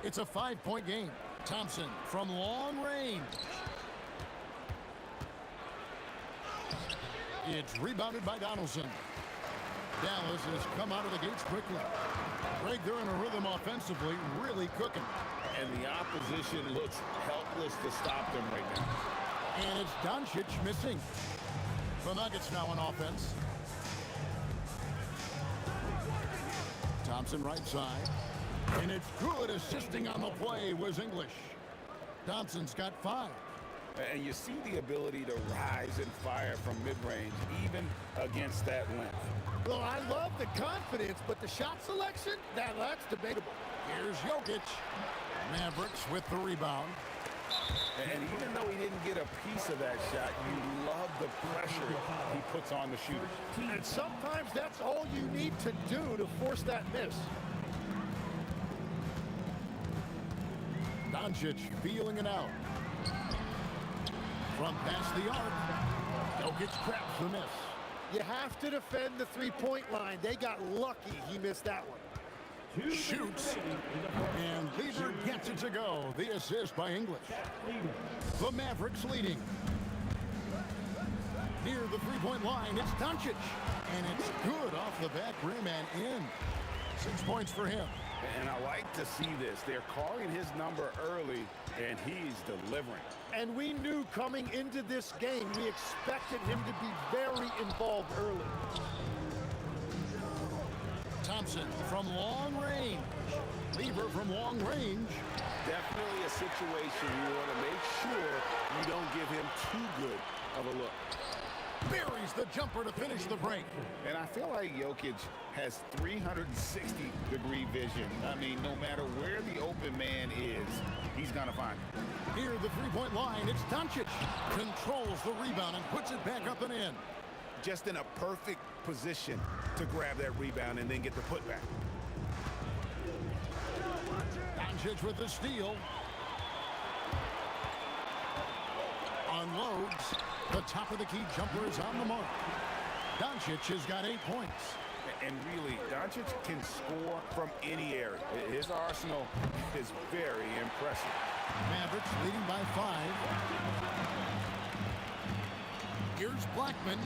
It's a 5-point game. Thompson from long range. It's rebounded by Donaldson. Dallas has come out of the gates quickly. Greg, they're in a rhythm offensively, really cooking. And the opposition looks helpless to stop them right now. And it's Doncic missing. The Nuggets now on offense. Thompson right side. And it's good. Assisting on the play was English. Thompson's got 5. And you see the ability to rise and fire from mid-range, even against that length. Well, I love the confidence, but the shot selection, that's debatable. Here's Jokic. Mavericks with the rebound. And even though he didn't get a piece of that shot, you love the pressure he puts on the shooter. And sometimes that's all you need to do to force that miss. Doncic feeling it out. From past the arc. Jokic craps the miss. You have to defend the three-point line. They got lucky he missed that one. Shoots. And Lieber gets it to go. The assist by English. The Mavericks leading. Near the three-point line, it's Doncic. And it's good off the back rim and in. 6 points for him. And I like to see this. They're calling his number early, and he's delivering. And we knew coming into this game, we expected him to be very involved early. Thompson from long range. Lieber from long range. Definitely a situation you want to make sure you don't give him too good of a look. Buries the jumper to finish the break. And I feel like Jokic has 360-degree vision. I mean, no matter where the open man is, he's going to find it. Near the three-point line, it's Doncic. Controls the rebound and puts it back up and in. Just in a perfect position to grab that rebound and then get the putback. Doncic with the steal. Unloads. The top of the key jumper is on the mark. Doncic has got 8 points. And really, Doncic can score from any area. His arsenal is very impressive. Mavericks leading by 5. Here's Blackman.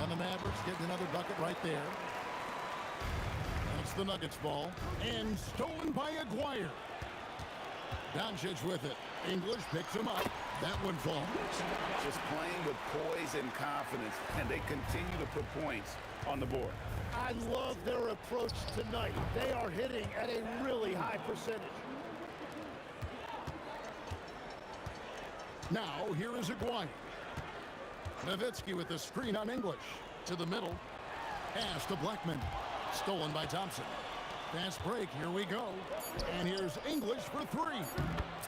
And the Mavericks getting another bucket right there. That's the Nuggets ball. And stolen by Aguirre. Doncic with it. English picks him up. That one falls. Just playing with poise and confidence, and they continue to put points on the board. I love their approach tonight. They are hitting at a really high percentage. Now, here is Aguirre. Nowitzki with the screen on English. To the middle. Pass to Blackman. Stolen by Thompson. Fast break, here we go. And here's English for 3.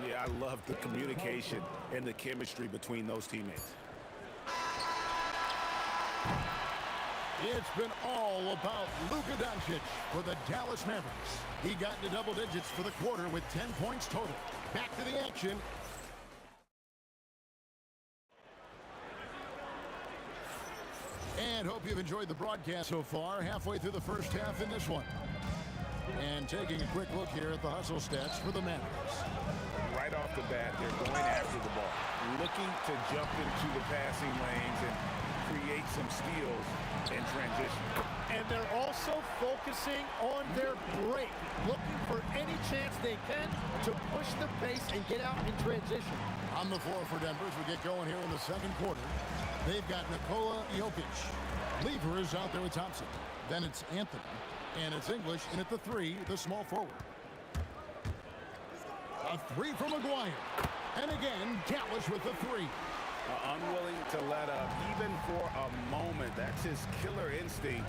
Yeah, I love the communication and the chemistry between those teammates. It's been all about Luka Doncic for the Dallas Mavericks. He got into double digits for the quarter with 10 points total. Back to the action. And hope you've enjoyed the broadcast so far. Halfway through the first half in this one. And taking a quick look here at the hustle stats for the Mavericks. Right off the bat, they're going after the ball, looking to jump into the passing lanes and create some steals in transition. And they're also focusing on their break, looking for any chance they can to push the pace and get out in transition. On the floor for Denver as we get going here in the second quarter. They've got Nikola Jokic. Lever is out there with Thompson. Then it's Anthony. And it's English in at the three, the small forward. A three from McGuire. And again, Dallas with the three. Unwilling to let up, even for a moment. That's his killer instinct,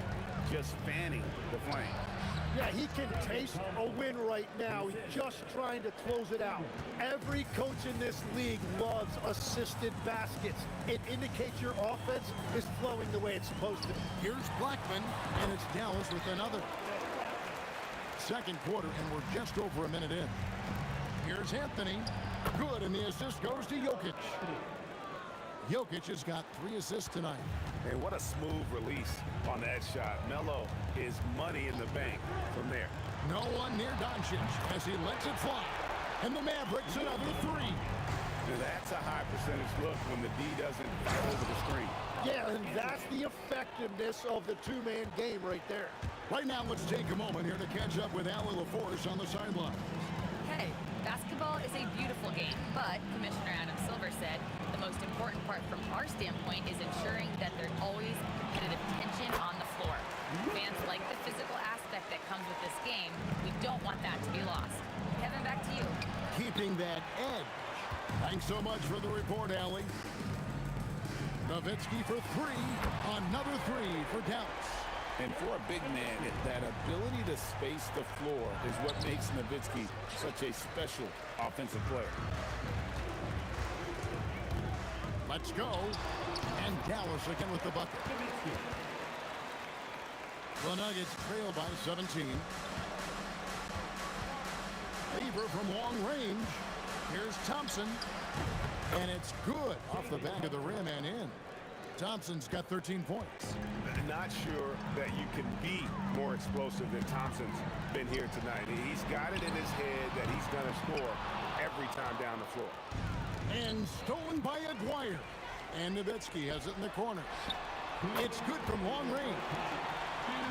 just fanning the flame. Yeah, he can taste a win right now. He's just trying to close it out. Every coach in this league loves assisted baskets. It indicates your offense is flowing the way it's supposed to. Here's Blackman, and it's Dallas with another. Second quarter, and we're just over a minute in. Here's Anthony. Good, and the assist goes to Jokic. Jokic has got 3 assists tonight. And what a smooth release on that shot. Melo is money in the bank from there. No one near Doncic as he lets it fly. And the Mavericks another three. Now that's a high percentage look when the D doesn't fight over the screen. Yeah, and that's the effectiveness of the two-man game right there. Right now, let's take a moment here to catch up with Allie LaForce on the sideline. Hey, basketball is a beautiful game, but Commissioner Adam Silver said the most important part from our standpoint is ensuring that there's always competitive tension on the floor. Fans like the physical aspect that comes with this game. We don't want that to be lost. Kevin, back to you. Keeping that edge. Thanks so much for the report, Allie. Nowitzki for three. Another three for Dallas. And for a big man, that ability to space the floor is what makes Nowitzki such a special offensive player. Let's go. And Dallas again with the bucket. The Nuggets trail by 17. Lever from long range. Here's Thompson. And it's good off the back of the rim and in. Thompson's got 13 points. Not sure that you can be more explosive than Thompson's been here tonight. He's got it in his head that he's going to score every time down the floor. And stolen by Aguirre. And Nowitzki has it in the corner. It's good from long range.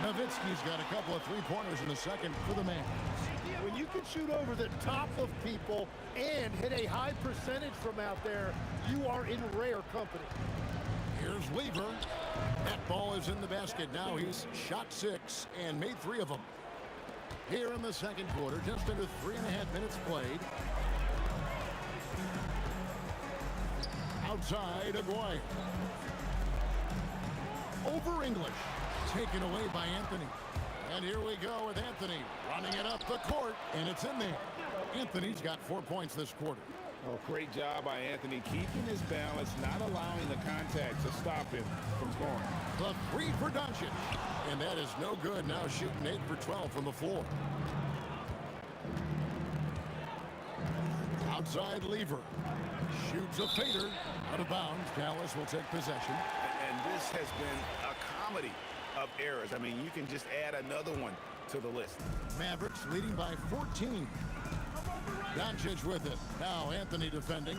Nowitzki's got a couple of three-pointers in the second for the man. When you can shoot over the top of people and hit a high percentage from out there, you are in rare company. Here's Lever. That ball is in the basket. Now he's shot 6 and made 3 of them. Here in the second quarter, just under 3.5 minutes played. Outside, Aguirre. Over English. Taken away by Anthony. And here we go with Anthony running it up the court, and it's in there. Anthony's got 4 points this quarter. Oh, great job by Anthony, keeping his balance, not allowing the contact to stop him from scoring. The three for Doncic, and that is no good. Now shooting 8 for 12 from the floor. Outside Lever. Shoots a fader. Out of bounds. Dallas will take possession. And this has been a comedy of errors. I mean, you can just add another one to the list. Mavericks leading by 14. Doncic with it. Now Anthony defending.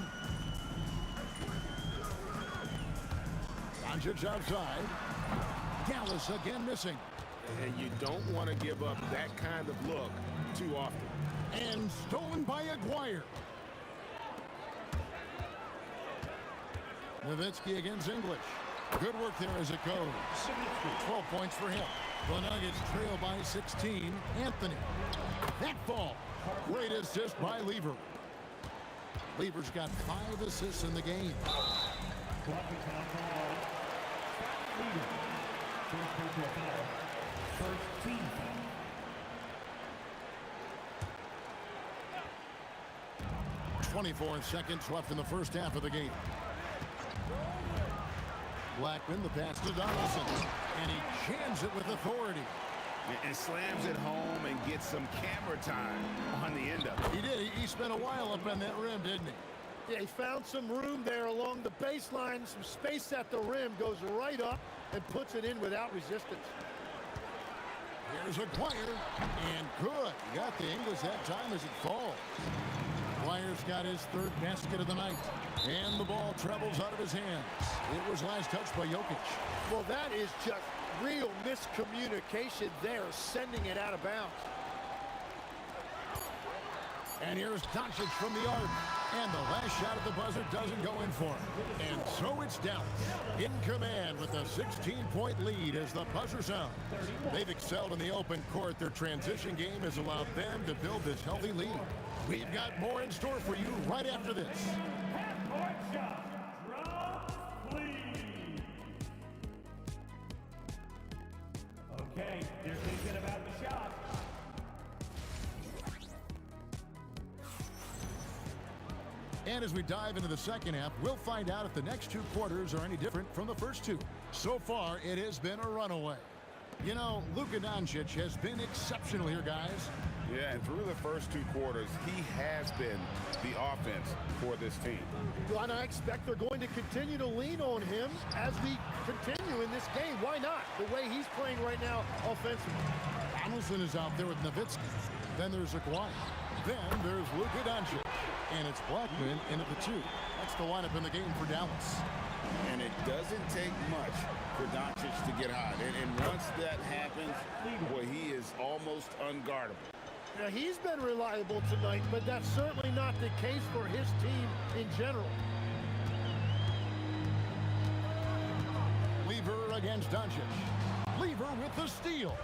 Doncic outside. Dallas again missing. And you don't want to give up that kind of look too often. And stolen by Aguirre. Nowitzki against English. Good work there as it goes. 12 points for him. The Nuggets trail by 16. Anthony. That ball. Great assist by Lever. Lever's got 5 assists in the game. 24 seconds left in the first half of the game. Blackman, the pass to Donaldson, and he jams it with authority. And slams it home and gets some camera time on the end of it. He did. He spent a while up on that rim, didn't he? Yeah, he found some room there along the baseline, some space at the rim, goes right up and puts it in without resistance. Here's Aguirre, and good. He got the English that time as it falls. Aguirre's He's got his third basket of the night. And the ball travels out of his hands. It was last touched by Jokic. Well, that is just real miscommunication there, sending it out of bounds. And here's Doncic from the arc. And the last shot at the buzzer doesn't go in for him. And so it's Dallas in command with a 16-point lead as the buzzer sounds. They've excelled in the open court. Their transition game has allowed them to build this healthy lead. We've got more in store for you right after this. Half-court shot. Drop, please. Okay, they're thinking about the shot. And as we dive into the second half, we'll find out if the next two quarters are any different from the first two. So far, it has been a runaway. You know, Luka Doncic has been exceptional here, guys. Yeah, and through the first two quarters, he has been the offense for this team. Well, and I expect they're going to continue to lean on him as we continue in this game. Why not? The way he's playing right now offensively. Donaldson is out there with Nowitzki. Then there's Kawhi. Then there's Luka Doncic. And it's Blackman in at the two. That's the lineup in the game for Dallas. And it doesn't take much for Doncic to get hot. And once that happens, boy, he is almost unguardable. Now, he's been reliable tonight, but that's certainly not the case for his team in general. Lever against Doncic. Lever with the steal.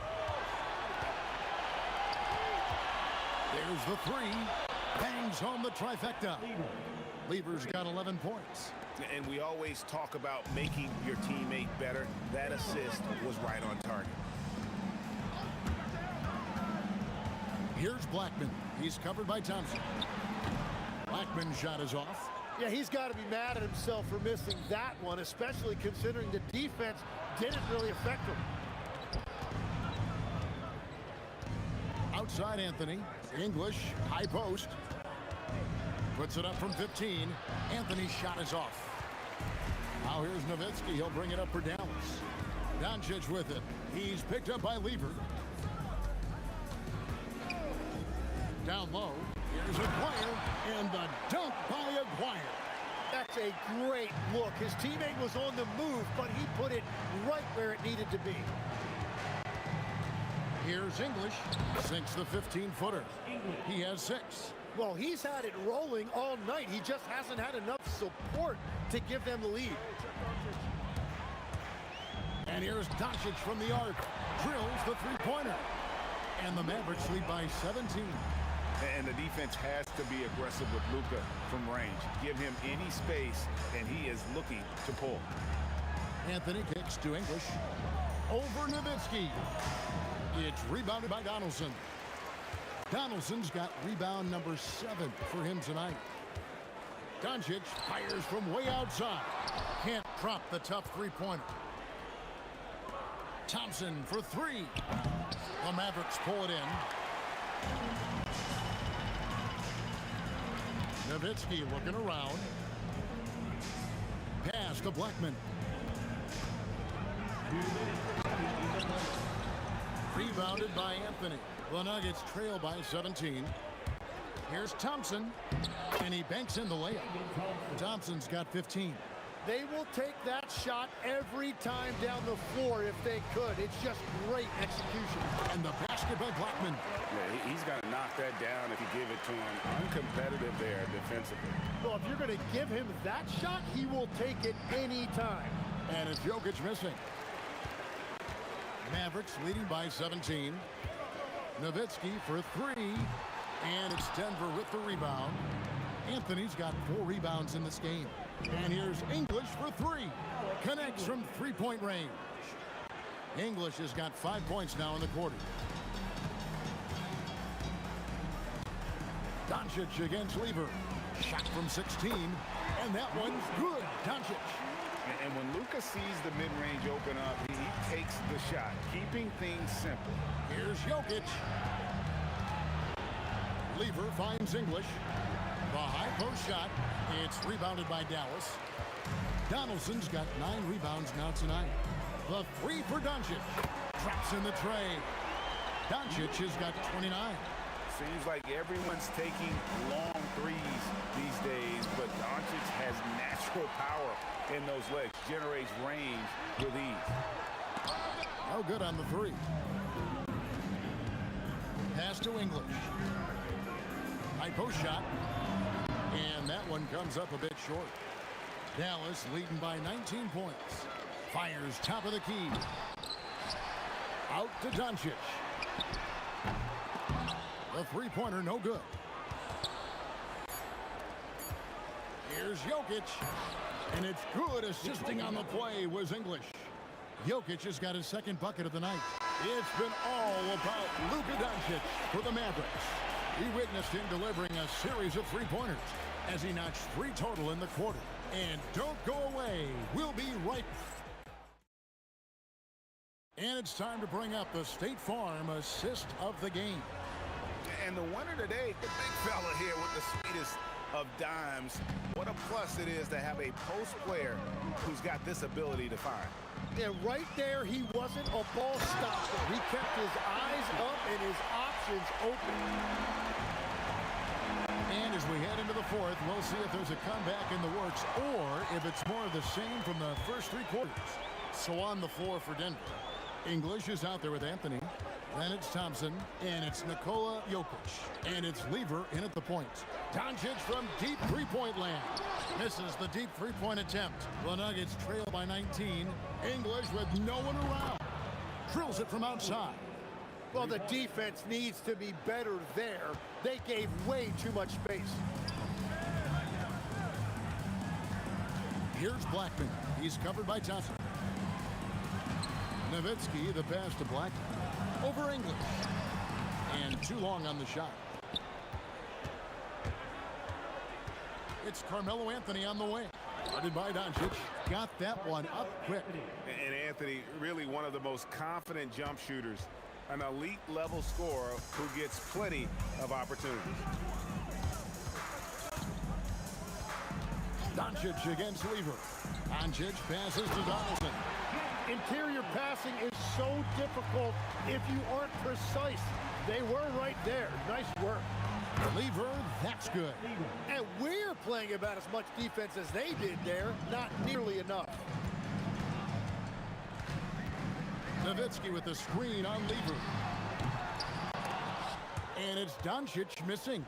There's the three. Bangs home the trifecta. Lever's got 11 points. And we always talk about making your teammate better. That assist was right on target. Here's Blackman. He's covered by Thompson. Blackman's shot is off. Yeah, he's got to be mad at himself for missing that one, especially considering the defense didn't really affect him. Outside Anthony. English, high post. Puts it up from 15. Anthony's shot is off. Now here's Nowitzki. He'll bring it up for Dallas. Doncic with it. He's picked up by Lever. Down low. Here's Aguirre. And the dunk by Aguirre. That's a great look. His teammate was on the move, but he put it right where it needed to be. Here's English. Sinks the 15-footer. He has 6. Well, he's had it rolling all night. He just hasn't had enough support to give them the lead. And here's Doncic from the arc. Drills the three-pointer. And the Mavericks lead by 17. And the defense has to be aggressive with Luka from range. Give him any space, and he is looking to pull. Anthony kicks to English. Over Nowitzki. It's rebounded by Donaldson. Donaldson's got rebound number 7 for him tonight. Doncic fires from way outside. Can't drop the tough three-pointer. Thompson for 3. The Mavericks pull it in. Nowitzki looking around. Pass to Blackman. Rebounded by Anthony. The Nuggets trail by 17. Here's Thompson, and he banks in the layup. Thompson's got 15. They will take that shot every time down the floor if they could. It's just great execution. And the basket by Blackman. Yeah, he's got to knock that down if you give it to him. Uncompetitive there defensively. Well, if you're going to give him that shot, he will take it any time. And it's Jokic missing. Mavericks leading by 17. Nowitzki for 3. And it's Denver with the rebound. Anthony's got 4 rebounds in this game. And here's English for 3. Connects from three-point range. English has got 5 points now in the quarter. Doncic against Lever. Shot from 16. And that one's good. Doncic. And when Luka sees the mid-range open up, he takes the shot, keeping things simple. Here's Jokic. Lever finds English. The high post shot. It's rebounded by Dallas. Donaldson's got 9 rebounds now tonight. The 3 for Doncic. Drops in the tray. Doncic has got 29. Seems like everyone's taking long threes natural power in those legs. Generates range with ease. No good on the three. Pass to English. High post shot. And that one comes up a bit short. Dallas leading by 19 points. Fires top of the key. Out to Doncic. The three-pointer no good. Here's Jokic. And it's good. Assisting on the play was English. Jokic has got his second bucket of the night. It's been all about Luka Doncic for the Mavericks. We witnessed him delivering a series of three-pointers as he notched 3 total in the quarter. And don't go away. We'll be right back. And it's time to bring up the State Farm assist of the game. And the winner today, the big fella here with the sweetest of dimes. What a plus it is to have a post player who's got this ability to find. And right there, he wasn't a ball stopper. He kept his eyes up and his options open. And as we head into the fourth, we'll see if there's a comeback in the works or if it's more of the same from the first 3 quarters. So on the floor for Denver, English is out there with Anthony. Then it's Thompson, and it's Nikola Jokic. And it's Lever in at the point. Doncic from deep three-point land. Misses the deep three-point attempt. The Nuggets trail by 19. English with no one around. Drills it from outside. Well, the defense needs to be better there. They gave way too much space. Here's Blackman. He's covered by Thompson. Nowitzki, the pass to Blackman. Over English. And too long on the shot. It's Carmelo Anthony on the wing. Guarded by Doncic. Got that one up quick. And Anthony, really one of the most confident jump shooters. An elite level scorer who gets plenty of opportunities. Doncic against Lever. Doncic passes to Donaldson. Interior passing is so difficult if you aren't precise. They were right there. Nice work. Lever, that's good. And we're playing about as much defense as they did there. Not nearly enough. Nowitzki with the screen on Lever. And it's Doncic missing.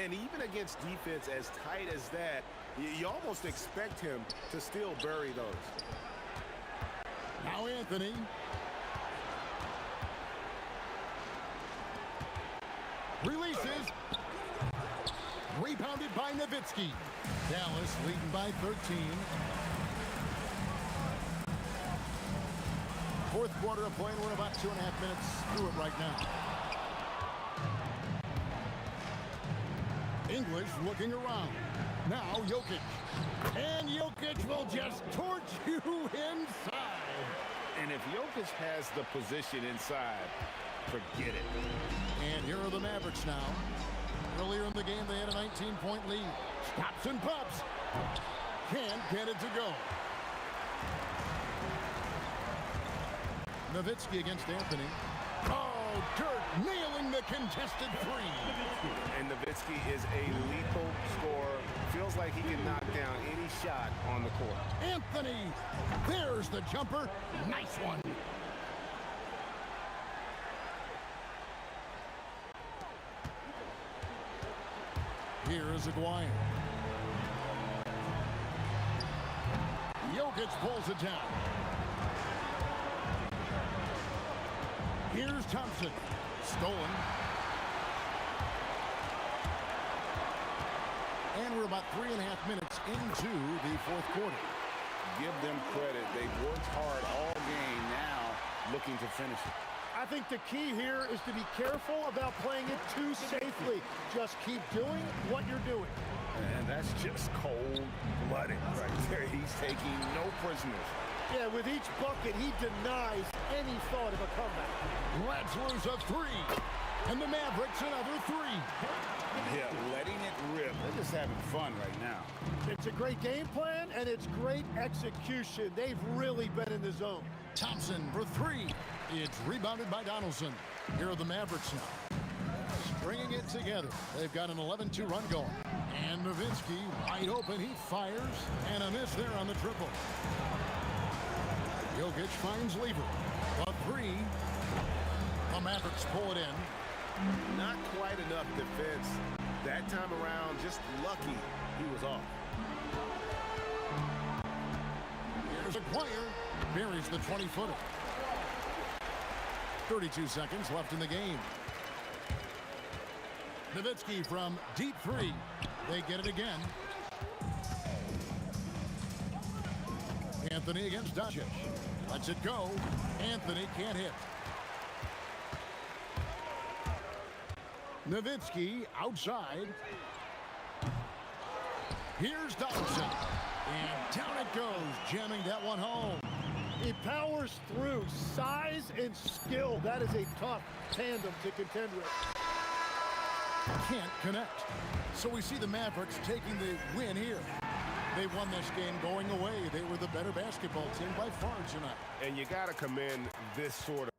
And even against defense as tight as that, you almost expect him to still bury those. Now Anthony. Releases. Rebounded by Nowitzki. Dallas leading by 13. Fourth quarter of play. We're about 2.5 minutes through it right now. English looking around. Now Jokic. And Jokic will just torch you inside. And if Jokic has the position inside, forget it. And here are the Mavericks now. Earlier in the game, they had a 19-point lead. Stops and pops. Can't get it to go. Nowitzki against Anthony. Oh, Dirk nailing the contested three. And Nowitzki is a lethal scorer. Feels like he can knock down any shot on the court. Anthony, there's the jumper. Nice one. Here is Aguirre. Jokic pulls it down. Here's Thompson. Stolen. And we're about 3.5 minutes into the fourth quarter. Give them credit. They've worked hard all game, now looking to finish it. I think the key here is to be careful about playing it too safely. Just keep doing what you're doing. And that's just cold-blooded right there. He's taking no prisoners. Yeah, with each bucket, he denies any thought of a comeback. Let's lose a three. And the Mavericks another three. Yeah, letting it rip. They're just having fun right now. It's a great game plan, and it's great execution. They've really been in the zone. Thompson for three. It's rebounded by Donaldson. Here are the Mavericks now. Stringing it together. They've got an 11-2 run going. And Nowitzki wide open. He fires. And a miss there on the triple. Jokic finds Lever. A three. The Mavericks pull it in. Not quite enough defense. That time around, just lucky he was off. Here's Aguirre. Buries the 20-footer. 32 seconds left in the game. Nowitzki from deep three. They get it again. Anthony against Doncic. Lets it go. Anthony can't hit. Nowitzki outside. Here's Donaldson. And down it goes, jamming that one home. He powers through. Size and skill. That is a tough tandem to contend with. Can't connect. So we see the Mavericks taking the win here. They won this game going away. They were the better basketball team by far tonight. And you got to commend this sort of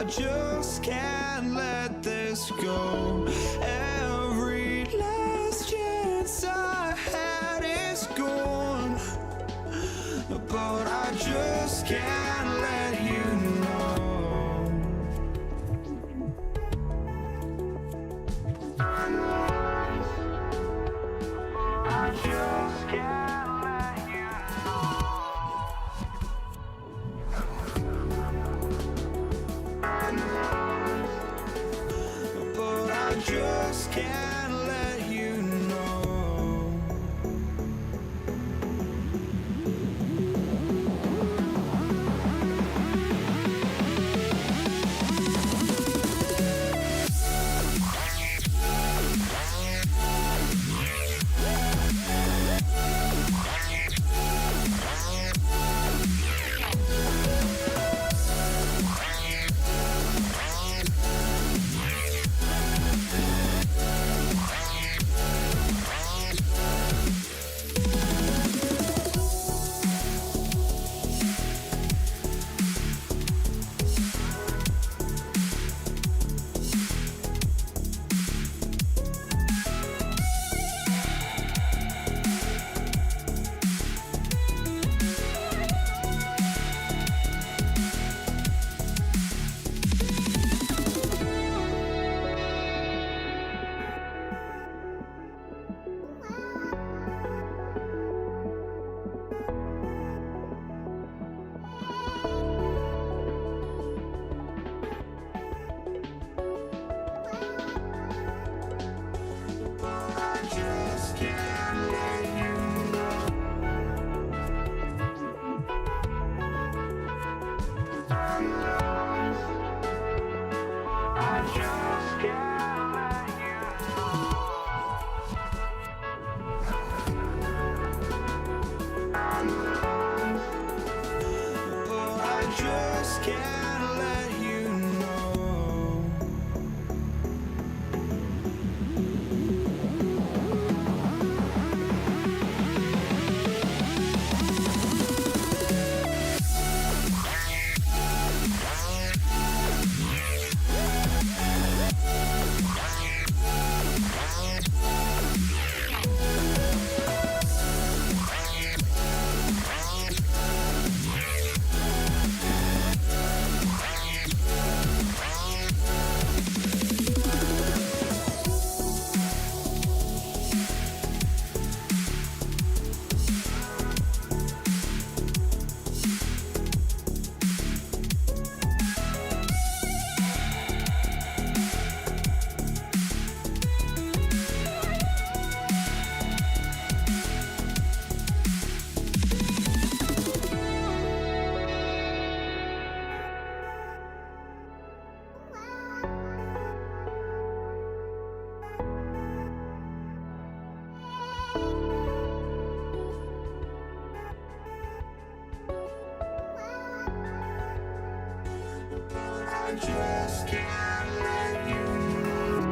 just can't let this go. Every last chance I had is gone, but I just can't let you know. I just can't let you know. But I just can't let you know. Just can't let you know.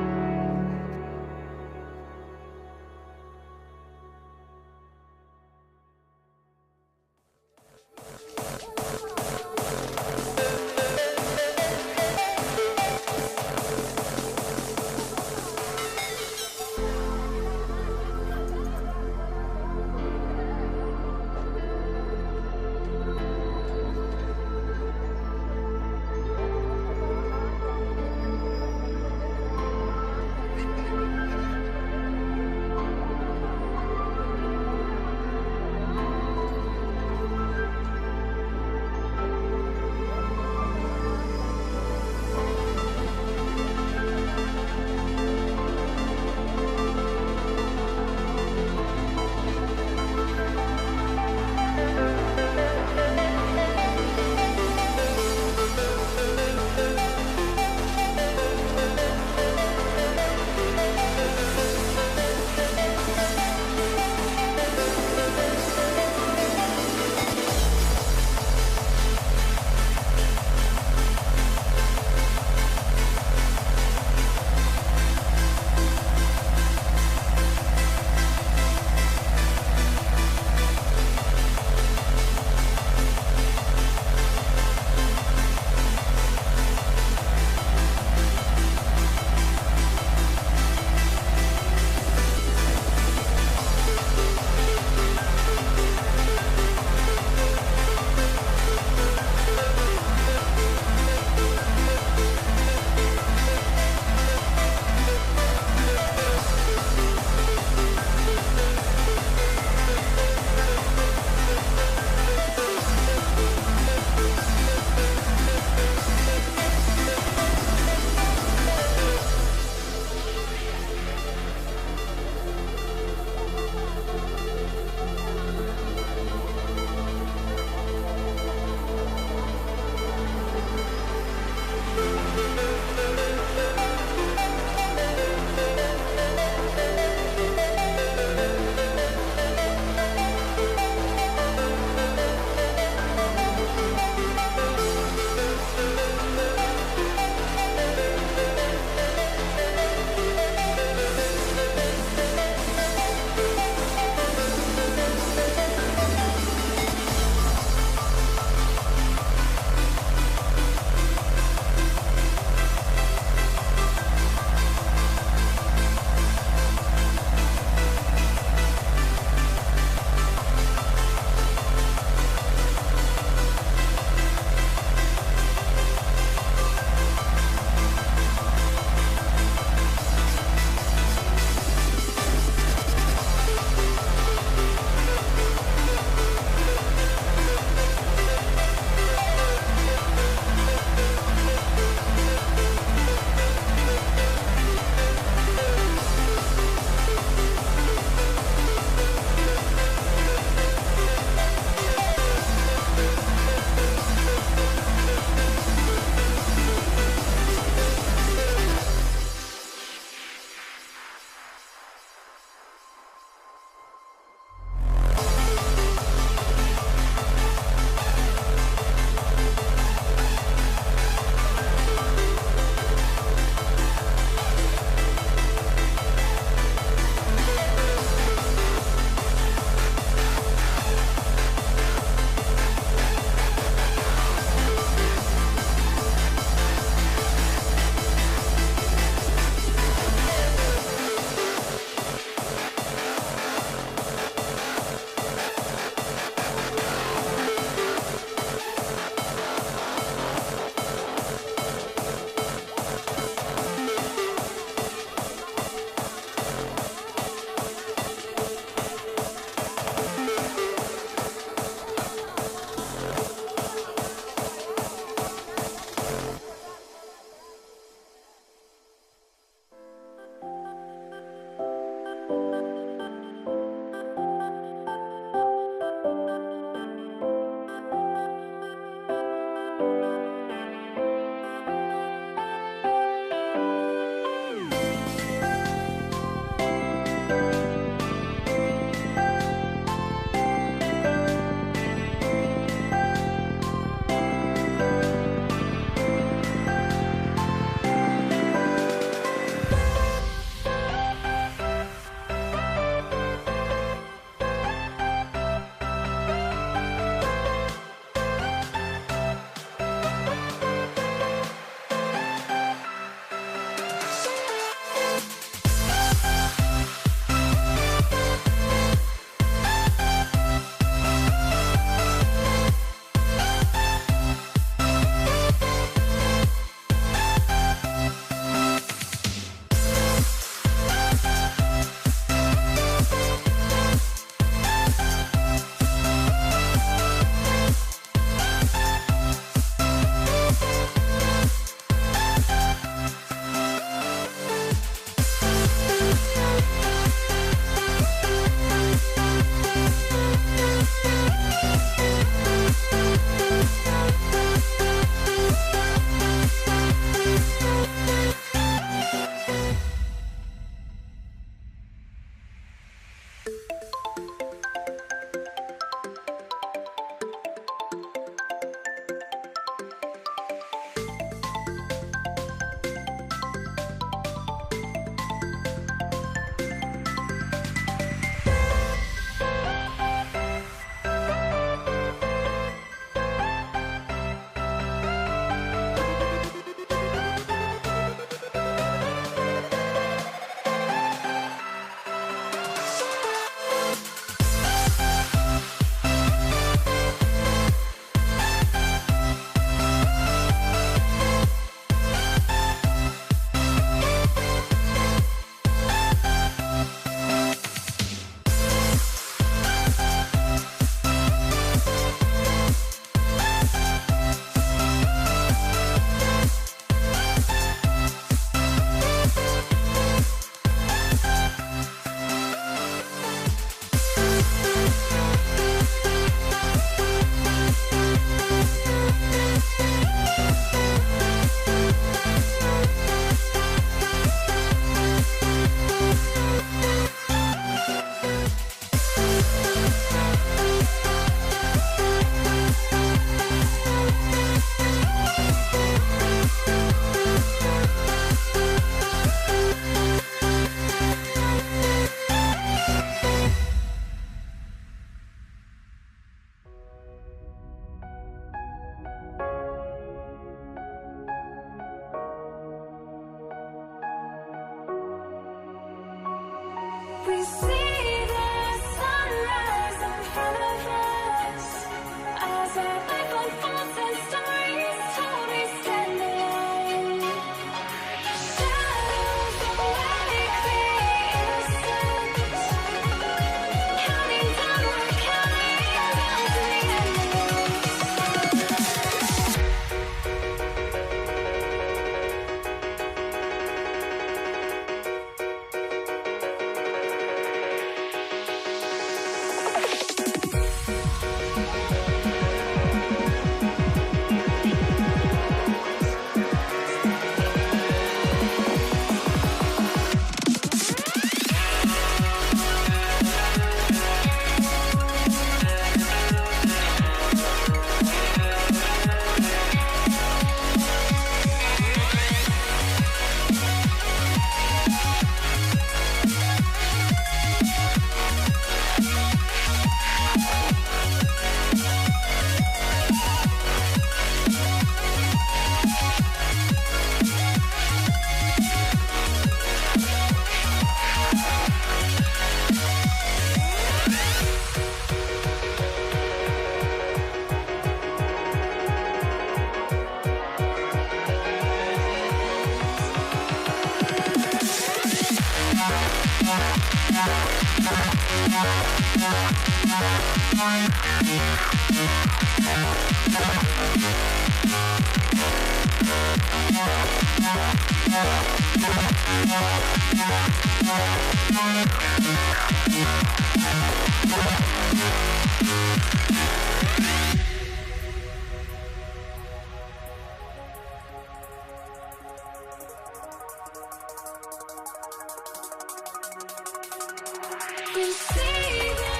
We see the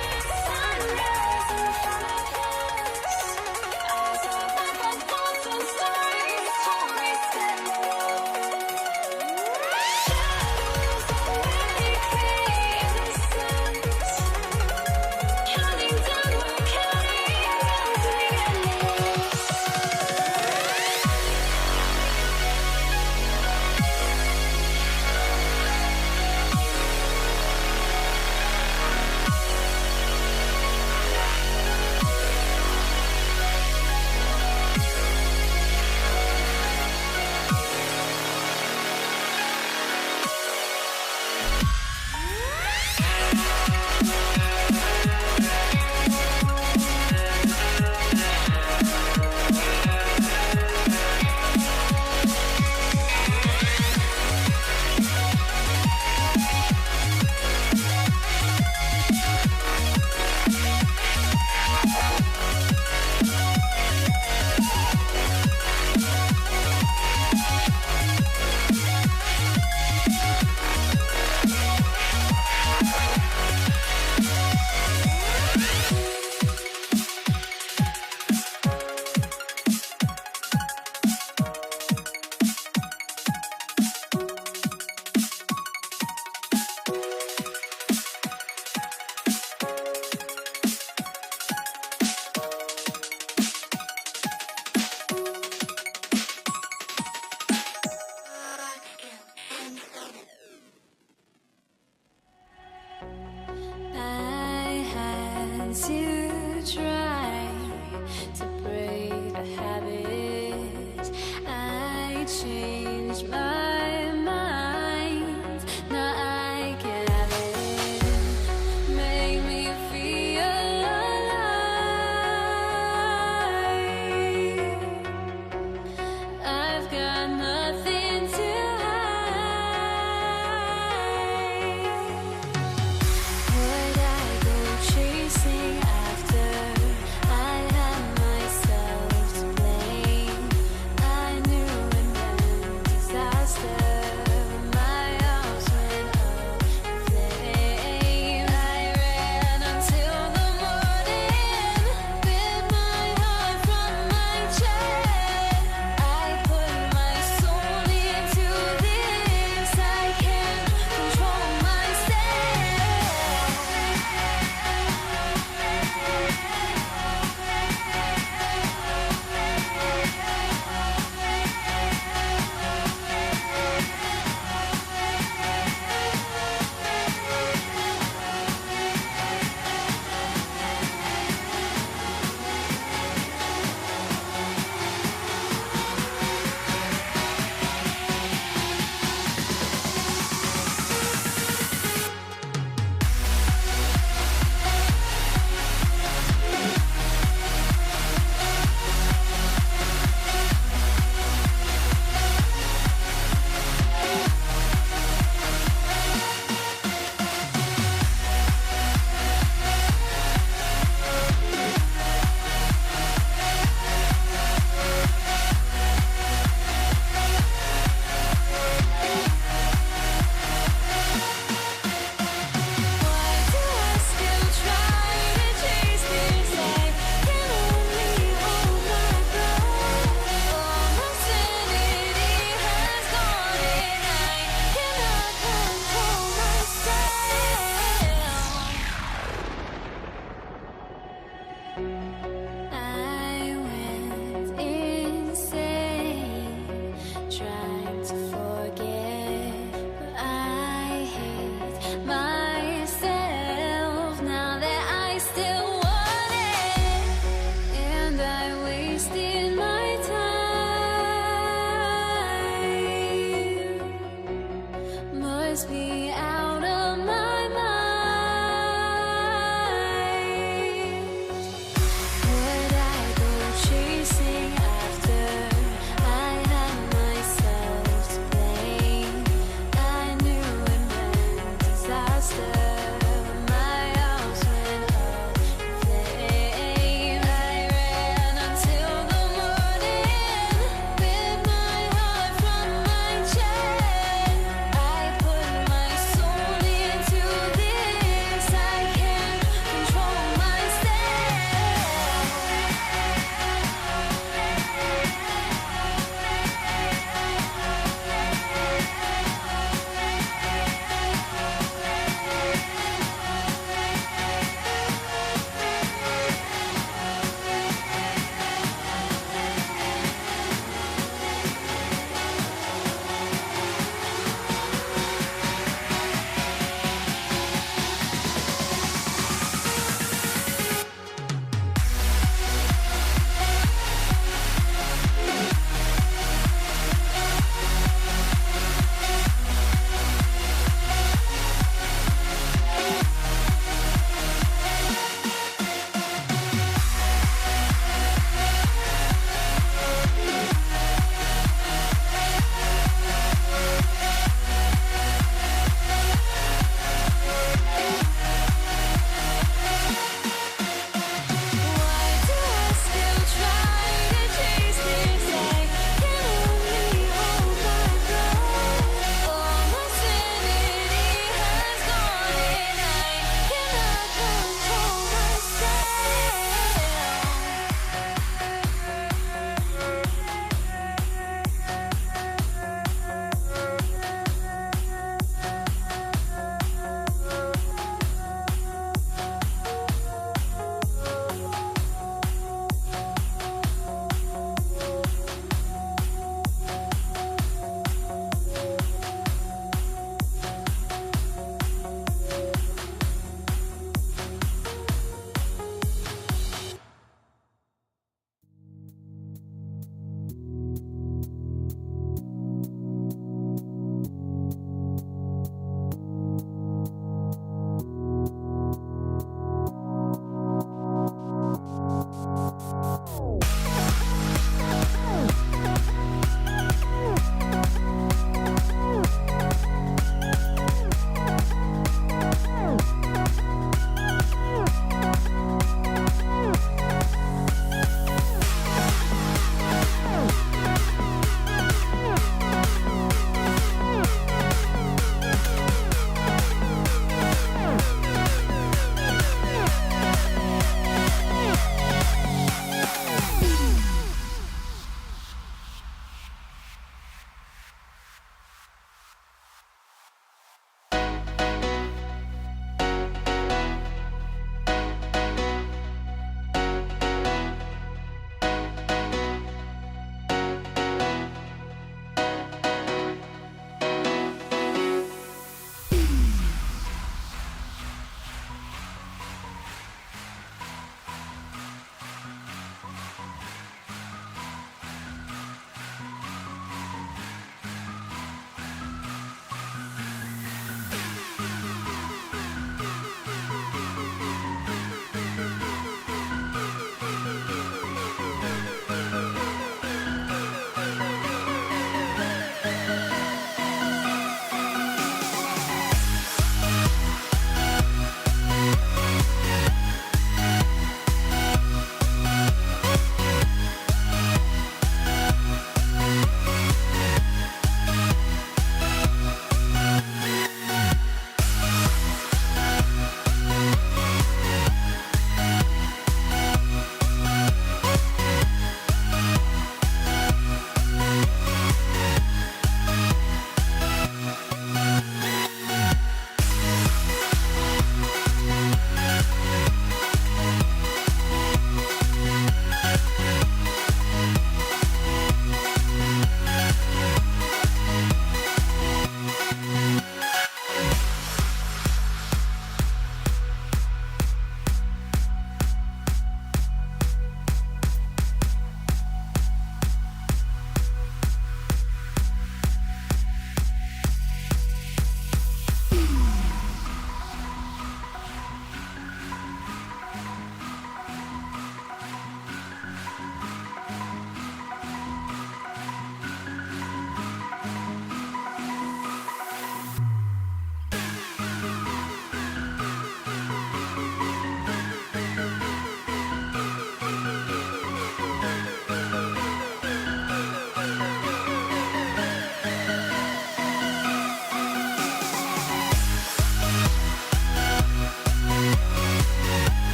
sunrise in front of us. Eyes are like a thousand stories, stories stand alone. Shadows already create the suns. Counting down, we're counting down to the endless. I had to try to break the habit. I changed my mind. Now I can have it. Make me feel alive. I've got nothing to hide. Would I go chasing after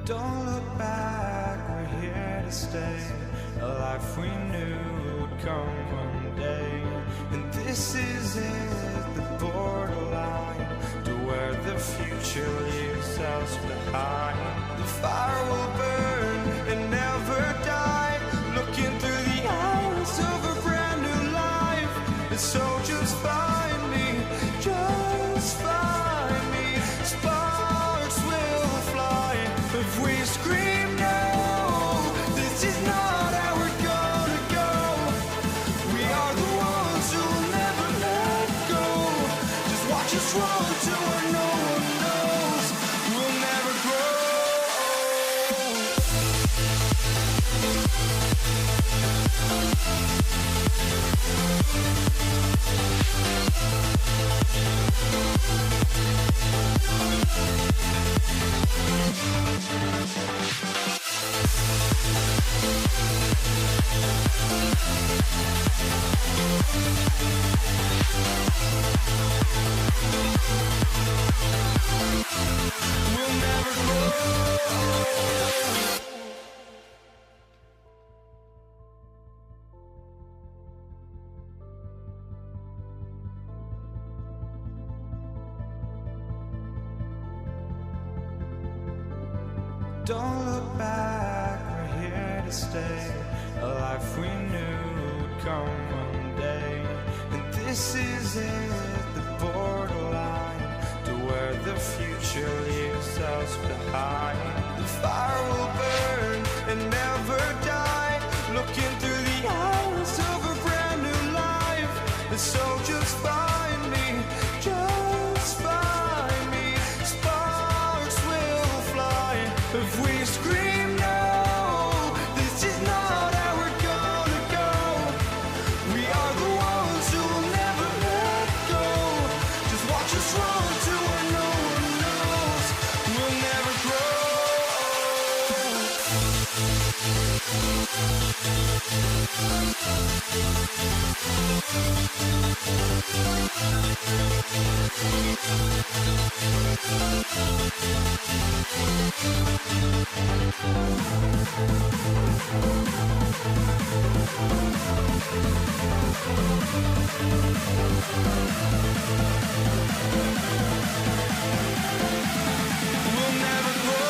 Don't look back, we're here to stay. A life we knew would come one day. And this is it, the borderline to where the future leaves us behind. The fire will burn and never die. Looking through the eyes of a brand new life. And so just find me, just find me. Sparks will fly if we scream no. This is not how we're gonna go. We are the ones who will never let go. Just watch us run to where no one knows. We'll never grow. We'll never grow. Don't look back, we're here to stay. A life we knew would come one day. And this is it, the borderline to where the future leaves us behind. The fire will burn and never die. Looking through the eyes of a brand new life. And so just find me, just find me. Sparks will fly if we scream no. This is not how we're gonna go. We are the ones who will never let go. Just watch us run to where no one knows. We'll never grow. We'll never grow.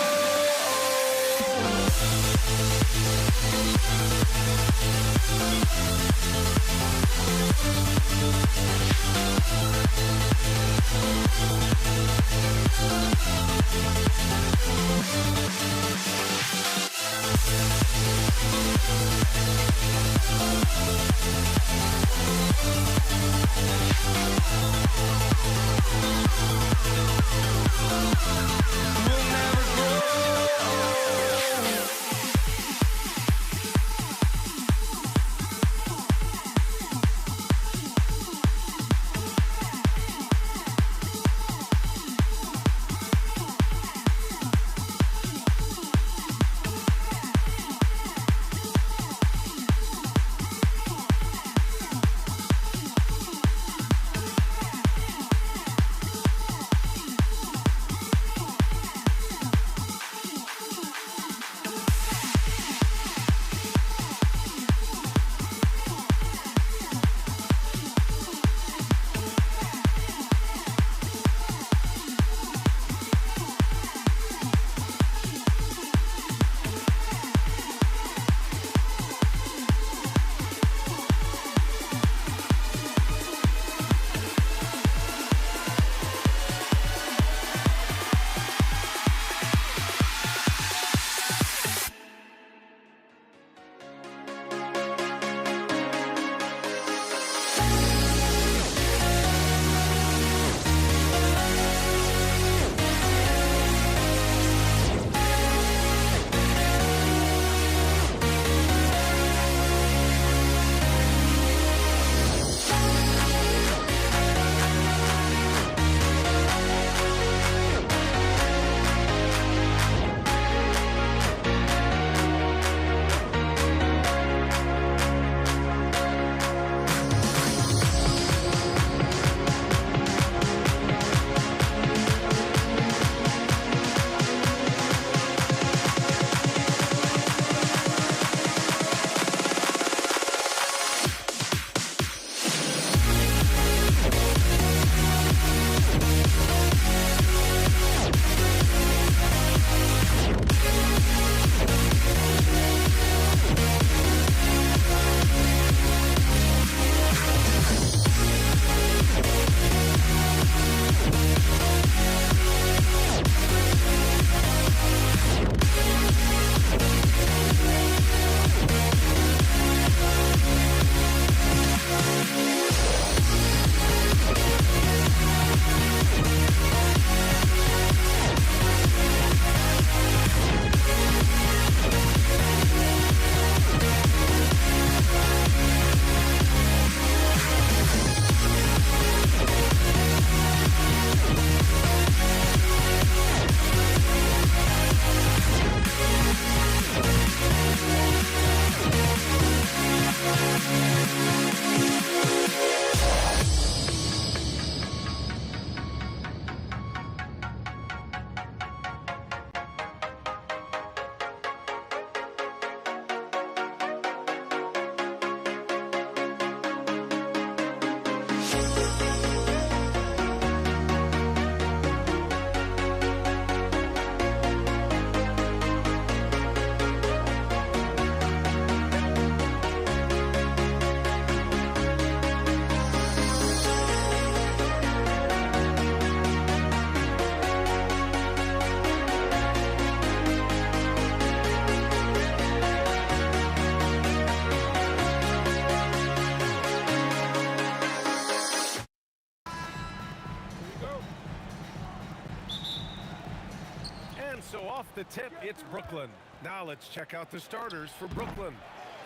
So off the tip, it's Brooklyn. Now let's check out the starters for Brooklyn.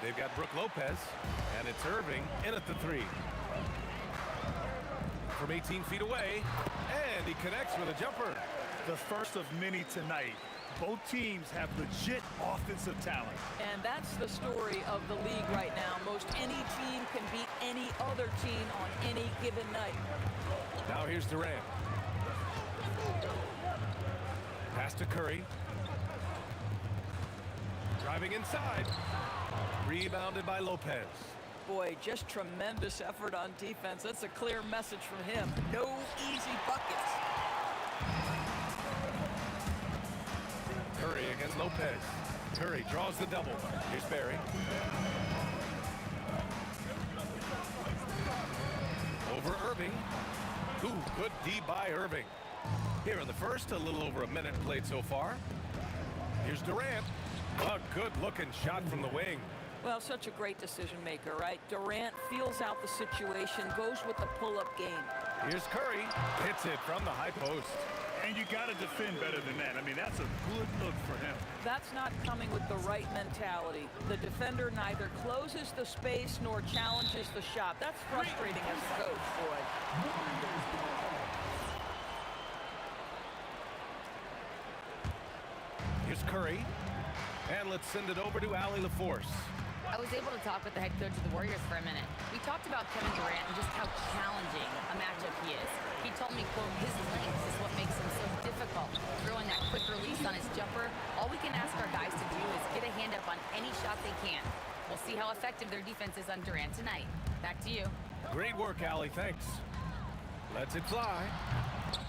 They've got Brook Lopez, and it's Irving in at the three. From 18 feet away, and he connects with a jumper. The first of many tonight. Both teams have legit offensive talent. And that's the story of the league right now. Most any team can beat any other team on any given night. Now here's Durant. Pass to Curry. Driving inside. Rebounded by Lopez. Boy, just tremendous effort on defense. That's a clear message from him. No easy buckets. Curry against Lopez. Curry draws the double. Here's Barry. Over Irving. Ooh, good D by Irving. Here in the first, a little over a minute played so far. Here's Durant. A good-looking shot from the wing. Well, such a great decision maker, right? Durant feels out the situation, goes with the pull-up game. Here's Curry. Hits it from the high post. And you got to defend better than that. I mean, that's a good look for him. That's not coming with the right mentality. The defender neither closes the space nor challenges the shot. That's frustrating as a coach, boy. Here's Curry. And let's send it over to Allie LaForce. I was able to talk with the head coach of the Warriors for a minute. We talked about Kevin Durant and just how challenging a matchup he is. He told me, quote, his length is what makes him so difficult. Throwing that quick release on his jumper, all we can ask our guys to do is get a hand up on any shot they can. We'll see how effective their defense is on Durant tonight. Back to you. Great work, Allie. Thanks. Lets it fly.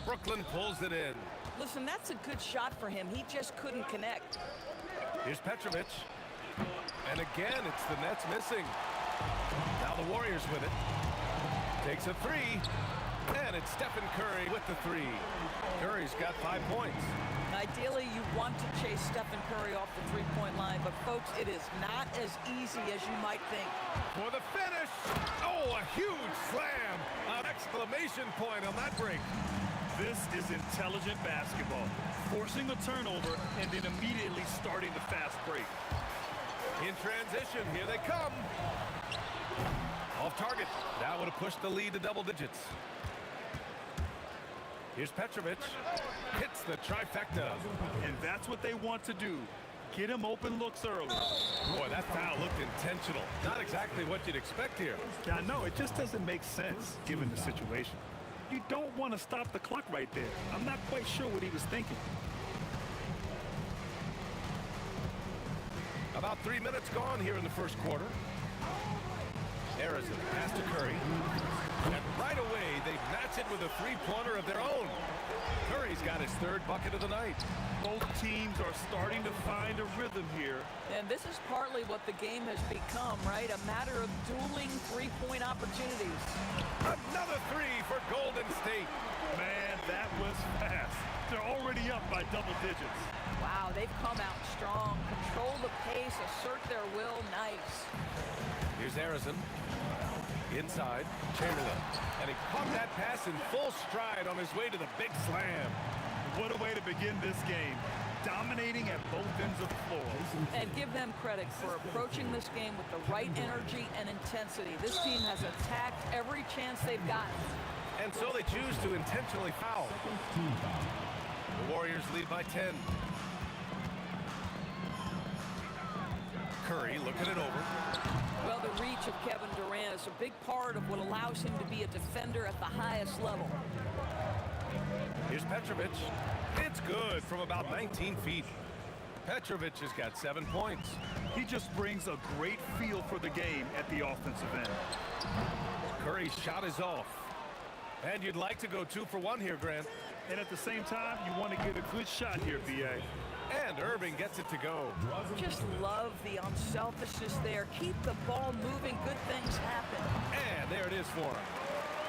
Brooklyn pulls it in. Listen, that's a good shot for him. He just couldn't connect. Here's Petrovic. And again, it's the Nets missing. Now the Warriors with it. Takes a three. And it's Stephen Curry with the three. Curry's got 5 points. Ideally, you want to chase Stephen Curry off the three-point line, but folks, it is not as easy as you might think. For the finish. Oh, a huge slam. An exclamation point on that break. This is intelligent basketball. Forcing a turnover and then immediately starting the fast break. In transition, here they come. Off target. That would have pushed the lead to double digits. Here's Petrovic. Hits the trifecta. And that's what they want to do. Get him open looks early. Boy, that foul looked intentional. Not exactly what you'd expect here. Yeah, I know. It just doesn't make sense given the situation. You don't want to stop the clock right there. I'm not quite sure what he was thinking. About 3 minutes gone here in the first quarter. Arizona pass to Curry. And right away, they match it with a three-pointer of their own. Curry's got his third bucket of the night. Both teams are starting to find a rhythm here. And this is partly what the game has become, right? A matter of dueling three-point opportunities. Another three for Golden State. Man, that was fast. They're already up by double digits. Wow, they've come out strong. Control the pace, assert their will. Nice. Here's Arizona. Inside, Chamberlain. And he caught that pass in full stride on his way to the big slam. What a way to begin this game. Dominating at both ends of the floor. And give them credit for approaching this game with the right energy and intensity. This team has attacked every chance they've gotten. And so they choose to intentionally foul. The Warriors lead by 10. Curry looking it over. Well, the reach of Kevin Durant is a big part of what allows him to be a defender at the highest level. Here's Petrovic. It's good from about 19 feet. Petrovic has got 7 points. He just brings a great feel for the game at the offensive end. Curry's shot is off. And you'd like to go 2 for 1 here, Grant. And at the same time, you want to get a good shot here, B.A. And Irving gets it to go. Just love the unselfishness there. Keep the ball moving. Good things happen. And there it is for him.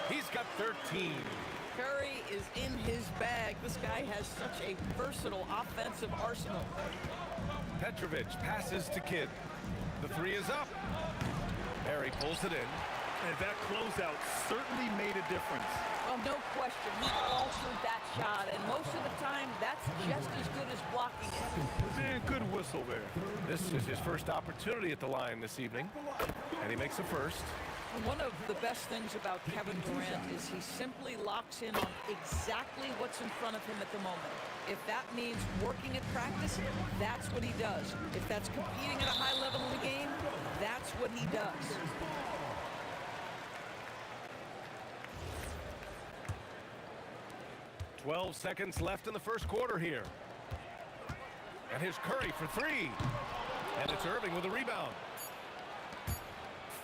He's got 13. Curry is in his bag. This guy has such a versatile offensive arsenal. Petrovic passes to Kidd. The three is up. Barry pulls it in. And that closeout certainly made a difference. Well, no question. He altered that shot, and most of the time, that's just as good as blocking it. Man, good whistle there. This is his first opportunity at the line this evening, and he makes the first. One of the best things about Kevin Durant is he simply locks in on exactly what's in front of him at the moment. If that means working at practice, that's what he does. If that's competing at a high level in the game, that's what he does. "12 seconds left in the first quarter here. And here's Curry for three. And it's Irving with a rebound.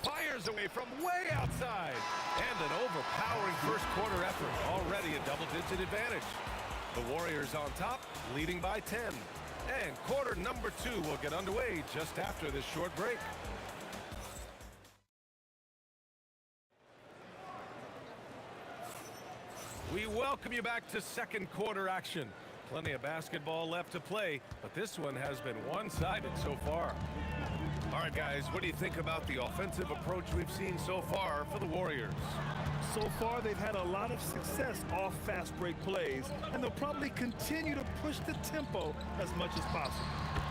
Fires away from way outside. And an overpowering first quarter effort. Already a double-digit advantage. The Warriors on top, leading by 10. And quarter number 2 will get underway just after this short break. We welcome you back to second quarter action. Plenty of basketball left to play, but this one has been one-sided so far. All right, guys, what do you think about the offensive approach we've seen so far for the Warriors? So far, they've had a lot of success off fast break plays, and they'll probably continue to push the tempo as much as possible.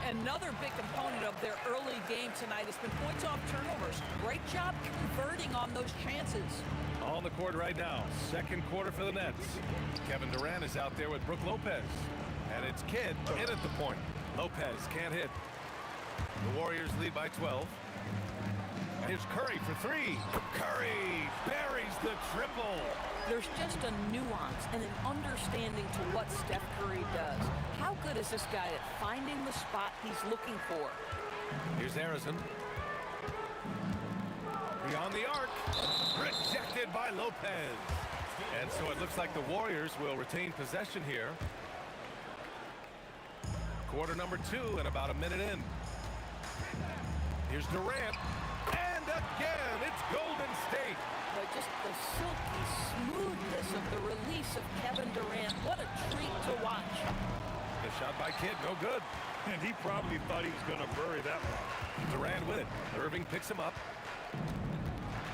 Another big component of their early game tonight has been points off turnovers. Great job converting on those chances. On the court right now, second quarter for the Nets. Kevin Durant is out there with Brook Lopez. And it's Kidd in at the point. Lopez can't hit. The Warriors lead by 12. Here's Curry for three. Curry buries the triple. There's just a nuance and an understanding to what Steph Curry does. How good is this guy at finding the spot he's looking for? Here's Harrison. Beyond the arc. Rejected by Lopez. And so it looks like the Warriors will retain possession here. Quarter number 2 and about a minute in. Here's Durant. And again, it's Golden State. But just the silky smoothness of the release of Kevin Durant. What a treat to watch. The shot by Kidd, no good. And he probably thought he was going to bury that one. Durant with it. Irving picks him up.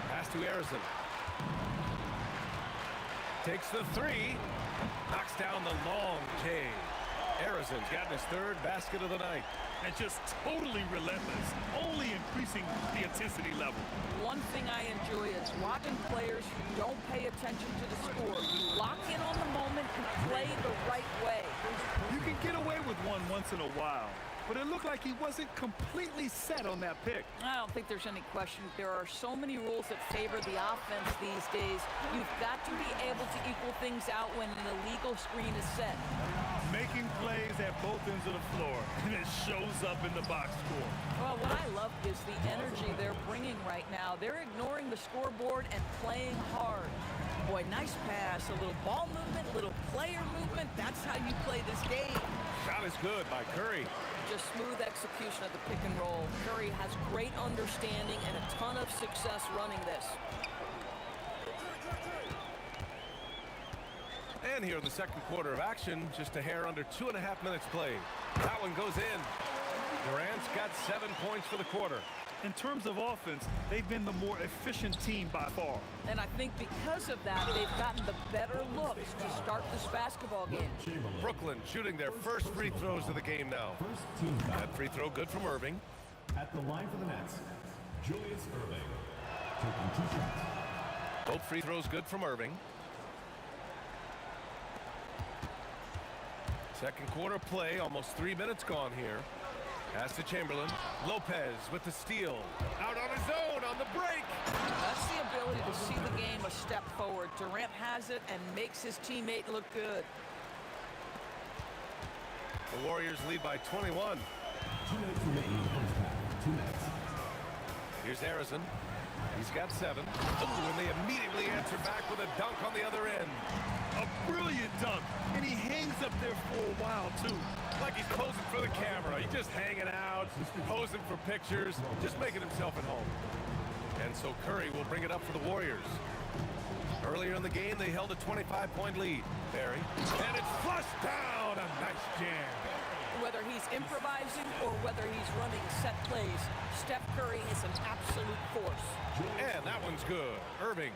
Pass to Harrison. Takes the three. Knocks down the long K. Harrison's gotten his third basket of the night. And just totally relentless, only increasing the intensity level. One thing I enjoy is watching players who don't pay attention to the score. You lock in on the moment and play the right way. You can get away with one once in a while, but it looked like he wasn't completely set on that pick. I don't think there's any question. There are so many rules that favor the offense these days. You've got to be able to equal things out when an illegal screen is set. Making plays at both ends of the floor, and it shows up in the box score. Well, what I love is the energy they're bringing right now. They're ignoring the scoreboard and playing hard. Boy, nice pass, a little ball movement, a little player movement. That's how you play this game. Shot is good by Curry. Just smooth execution of the pick and roll. Curry has great understanding and a ton of success running this. And here in the second quarter of action, just a hair under 2.5 minutes played. That one goes in. Durant's got 7 points for the quarter. In terms of offense, they've been the more efficient team by far. And I think because of that, they've gotten the better looks to start this basketball game. Brooklyn shooting their first free throws of the game now. That free throw good from Irving. At the line for the Nets, Julius Irving. Taking 2 shots. Both free throws good from Irving. Second quarter play, almost 3 minutes gone here. Pass to Chamberlain. Lopez with the steal. Out on his own on the break. That's the ability to see the game a step forward. Durant has it and makes his teammate look good. The Warriors lead by 21. 2 minutes remaining in the first half. 2 minutes. Here's Harrison. He's got 7. Oh, and they immediately answer back with a dunk on the other end. A brilliant dunk, and he hangs up there for a while, too. Like he's posing for the camera. He's just hanging out, posing for pictures, just making himself at home. And so Curry will bring it up for the Warriors. Earlier in the game, they held a 25-point lead. Barry. And it's flushed down. A nice jam. Whether he's improvising or whether he's running set plays, Steph Curry is an absolute force. And that one's good. Irving.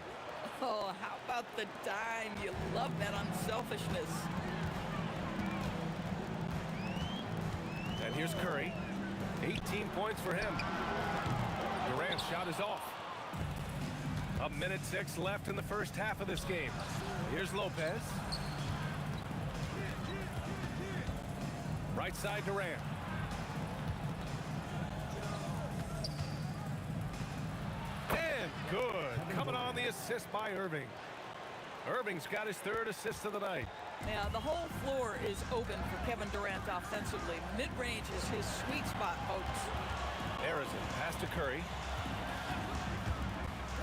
Oh, how about the dime? You love that unselfishness. And here's Curry. 18 points for him. Durant's shot is off. 1:06 left in the first half of this game. Here's Lopez. Right side Durant. And good. Coming on the assist by Irving. Irving's got his 3rd assist of the night. Now, the whole floor is open for Kevin Durant offensively. Mid-range is his sweet spot, folks. Harrison, pass to Curry.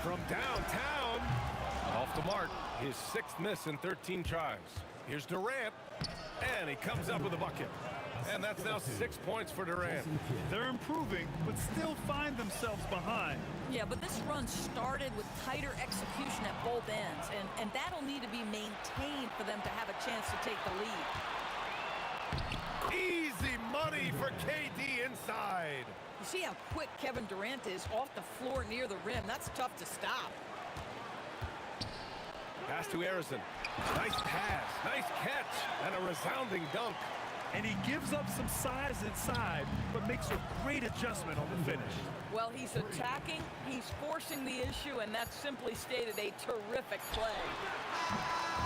From downtown. Off the mark. His 6th miss in 13 tries. Here's Durant. And he comes up with a bucket. And that's now 6 points for Durant. They're improving, but still find themselves behind. Yeah, but this run started with tighter execution at both ends, and that'll need to be maintained for them to have a chance to take the lead. Easy money for KD inside. You see how quick Kevin Durant is off the floor near the rim. That's tough to stop. Pass to Harrison. Nice pass, nice catch, and a resounding dunk. And he gives up some size inside, but makes a great adjustment on the finish. Well, he's attacking, he's forcing the issue, and that's simply stated a terrific play.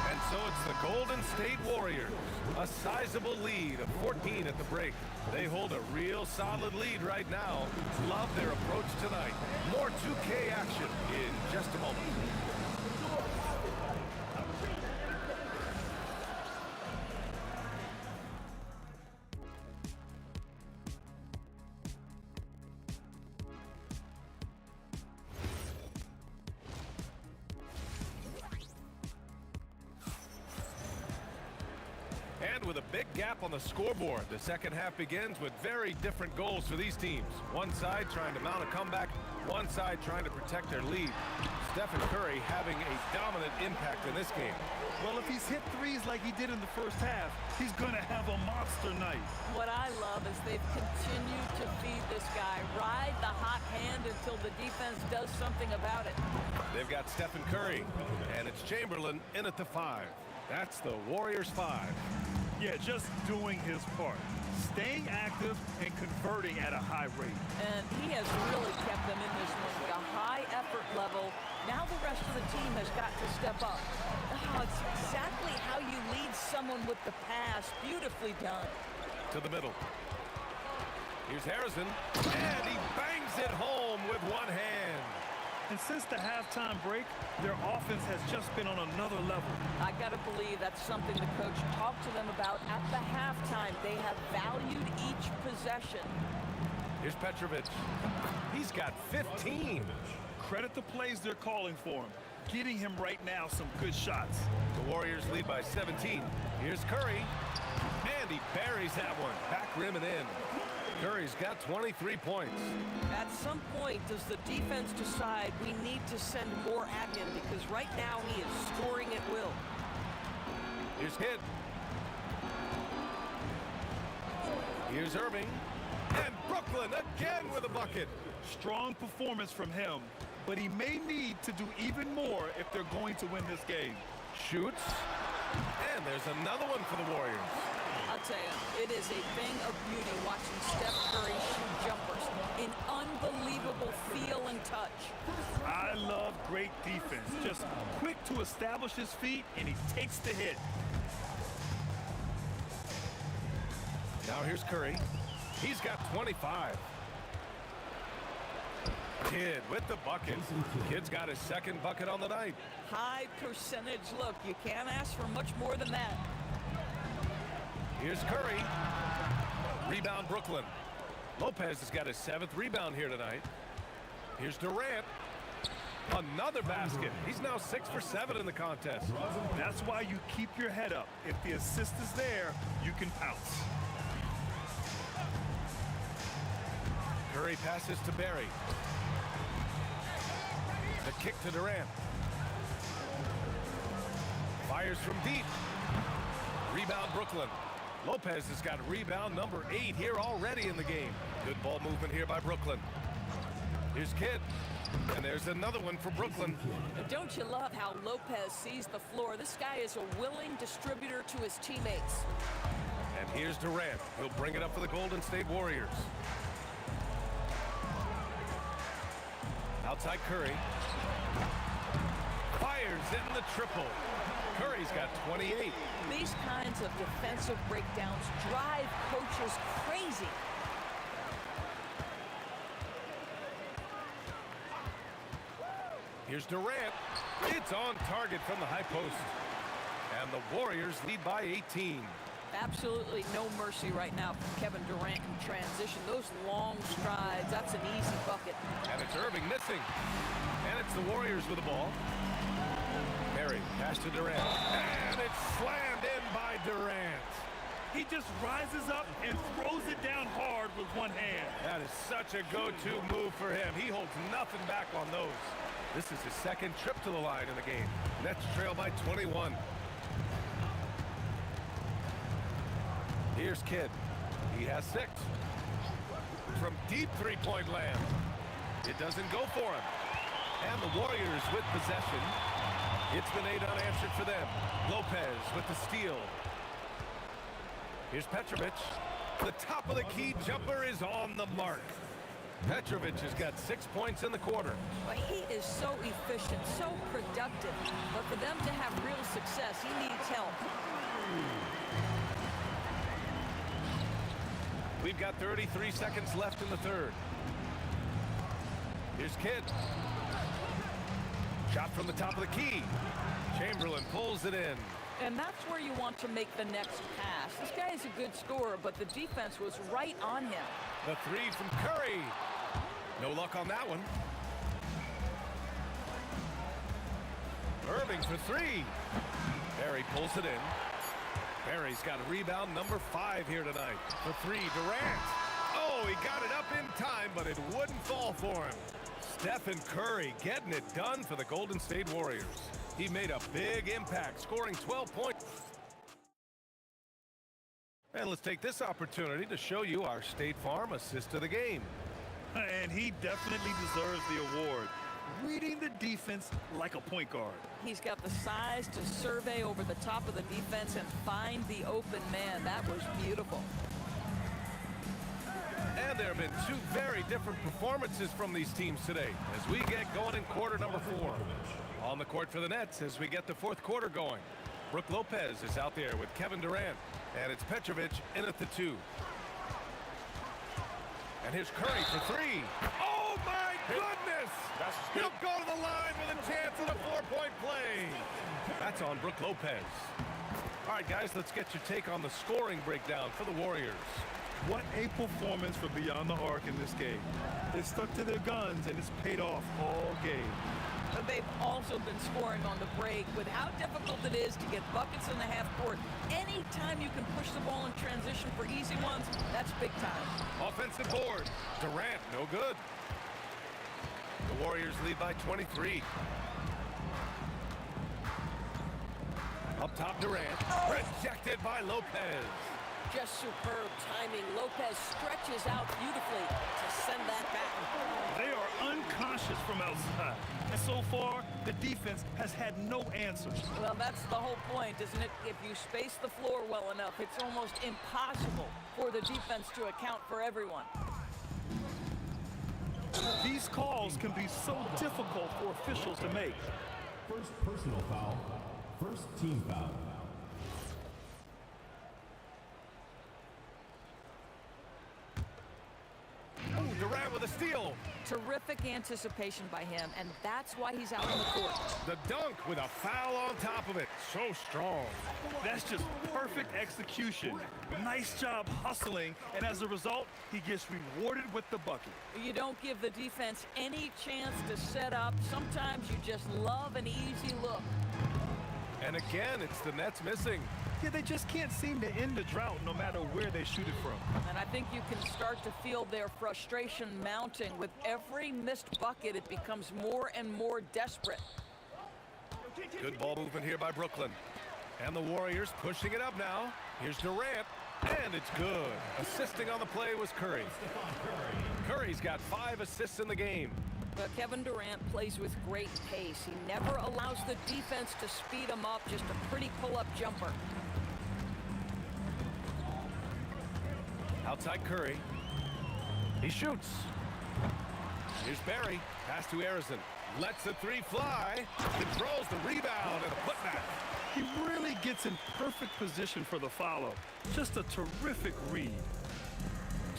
And so it's the Golden State Warriors. A sizable lead of 14 at the break. They hold a real solid lead right now. Love their approach tonight. More 2K action in just a moment. And with a big gap on the scoreboard, the second half begins with very different goals for these teams. One side trying to mount a comeback, one side trying to protect their lead. Stephen Curry having a dominant impact in this game. Well, if he's hit threes like he did in the first half, he's going to have a monster night. What I love is they've continued to feed this guy. Ride the hot hand until the defense does something about it. They've got Stephen Curry, and it's Chamberlain in at the 5. That's the Warriors 5. Yeah, just doing his part. Staying active and converting at a high rate. And he has really kept them in this one with a high effort level. Now the rest of the team has got to step up. Oh, it's exactly how you lead someone with the pass. Beautifully done. To the middle. Here's Harrison, and he bangs it home with one hand. And since the halftime break, their offense has just been on another level. I got to believe that's something the coach talked to them about at the halftime. They have valued each possession. Here's Petrovic. He's got 15. Credit the plays they're calling for him. Getting him right now some good shots. The Warriors lead by 17. Here's Curry. And he buries that one. Back rim and in. Curry's got 23 points. At some point, does the defense decide we need to send more at him? Because right now he is scoring at will. Here's Kidd. Here's Irving. And Brooklyn again with a bucket. Strong performance from him, but he may need to do even more if they're going to win this game. Shoots. And there's another one for the Warriors. I'll tell you, it is a thing of beauty watching Steph Curry shoot jumpers. An unbelievable feel and touch. I love great defense. Just quick to establish his feet, and he takes the hit. Now here's Curry. He's got 25. Kidd with the bucket. Kidd's got his second bucket on the night. High percentage look. You can't ask for much more than that. Here's Curry. Rebound Brooklyn. Lopez has got his 7th rebound here tonight. Here's Durant. Another basket. He's now 6 for 7 in the contest. That's why you keep your head up. If the assist is there, you can pounce. Curry passes to Barry. The kick to Durant. Fires from deep. Rebound Brooklyn. Lopez has got rebound number 8 here already in the game. Good ball movement here by Brooklyn. Here's Kidd. And there's another one for Brooklyn. Don't you love how Lopez sees the floor? This guy is a willing distributor to his teammates. And here's Durant. He'll bring it up for the Golden State Warriors. Outside Curry. Fires in the triple. Curry's got 28. These kinds of defensive breakdowns drive coaches crazy. Here's Durant. It's on target from the high post. And the Warriors lead by 18. Absolutely no mercy right now from Kevin Durant in transition. Those long strides, that's an easy bucket. And it's Irving missing. And it's the Warriors with the ball. Barry, pass to Durant. And it's slammed in by Durant. He just rises up and throws it down hard with one hand. That is such a go-to move for him. He holds nothing back on those. This is his second trip to the line in the game. Nets trail by 21. Here's Kidd. He has 6. from deep three-point land. It doesn't go for him. And the Warriors with possession. It's been 8 unanswered for them. Lopez with the steal. Here's Petrovic. The top of the key jumper is on the mark. Petrovic has got 6 points in the quarter. But he is so efficient, so productive. But for them to have real success, he needs help. We've got 33 seconds left in the third. Here's Kidd. Shot from the top of the key. Chamberlain pulls it in. And that's where you want to make the next pass. This guy is a good scorer, but the defense was right on him. The three from Curry. No luck on that one. Irving for three. Barry pulls it in. Barry's got a rebound number 5 here tonight. For three, Durant. Oh, he got it up in time, but it wouldn't fall for him. Stephen Curry getting it done for the Golden State Warriors. He made a big impact, scoring 12 points. And let's take this opportunity to show you our State Farm assist of the game. And he definitely deserves the award. Reading the defense like a point guard. He's got the size to survey over the top of the defense and find the open man. That was beautiful. And there have been 2 very different performances from these teams today as we get going in quarter number 4. On the court for the Nets as we get the fourth quarter going. Brook Lopez is out there with Kevin Durant, and it's Petrovic in at the 2. And here's Curry for 3. Oh my goodness! He'll go to the line with a chance at a 4-point play. That's on Brook Lopez. All right, guys, let's get your take on the scoring breakdown for the Warriors. What a performance for Beyond the Arc in this game. They stuck to their guns, and it's paid off all game. But they've also been scoring on the break with how difficult it is to get buckets in the half court. Anytime you can push the ball in transition for easy ones, that's big time. Offensive board. Durant, no good. The Warriors lead by 23. Up top, Durant. Rejected by Lopez. Just superb timing. Lopez stretches out beautifully to send that back. They are unconscious from outside. And so far, the defense has had no answers. Well, that's the whole point, isn't it? If you space the floor well enough, it's almost impossible for the defense to account for everyone. These calls can be so difficult for officials to make. First personal foul. First team foul. Oh, Durant with a steal. Terrific anticipation by him, and that's why he's out on the court. The dunk with a foul on top of it. So strong. That's just perfect execution. Nice job hustling, and as a result, he gets rewarded with the bucket. You don't give the defense any chance to set up. Sometimes you just love an easy look. And again, it's the Nets missing. Yeah, they just can't seem to end the drought no matter where they shoot it from. And I think you can start to feel their frustration mounting. With every missed bucket, it becomes more and more desperate. Good ball movement here by Brooklyn. And the Warriors pushing it up now. Here's Durant, and it's good. Assisting on the play was Curry. Curry's got 5 assists in the game. But Kevin Durant plays with great pace. He never allows the defense to speed him up. Just a pretty pull-up jumper. Outside Curry. He shoots. Here's Barry. Pass to Arizon. Lets the 3 fly. Controls the rebound and a putback. He really gets in perfect position for the follow. Just a terrific read.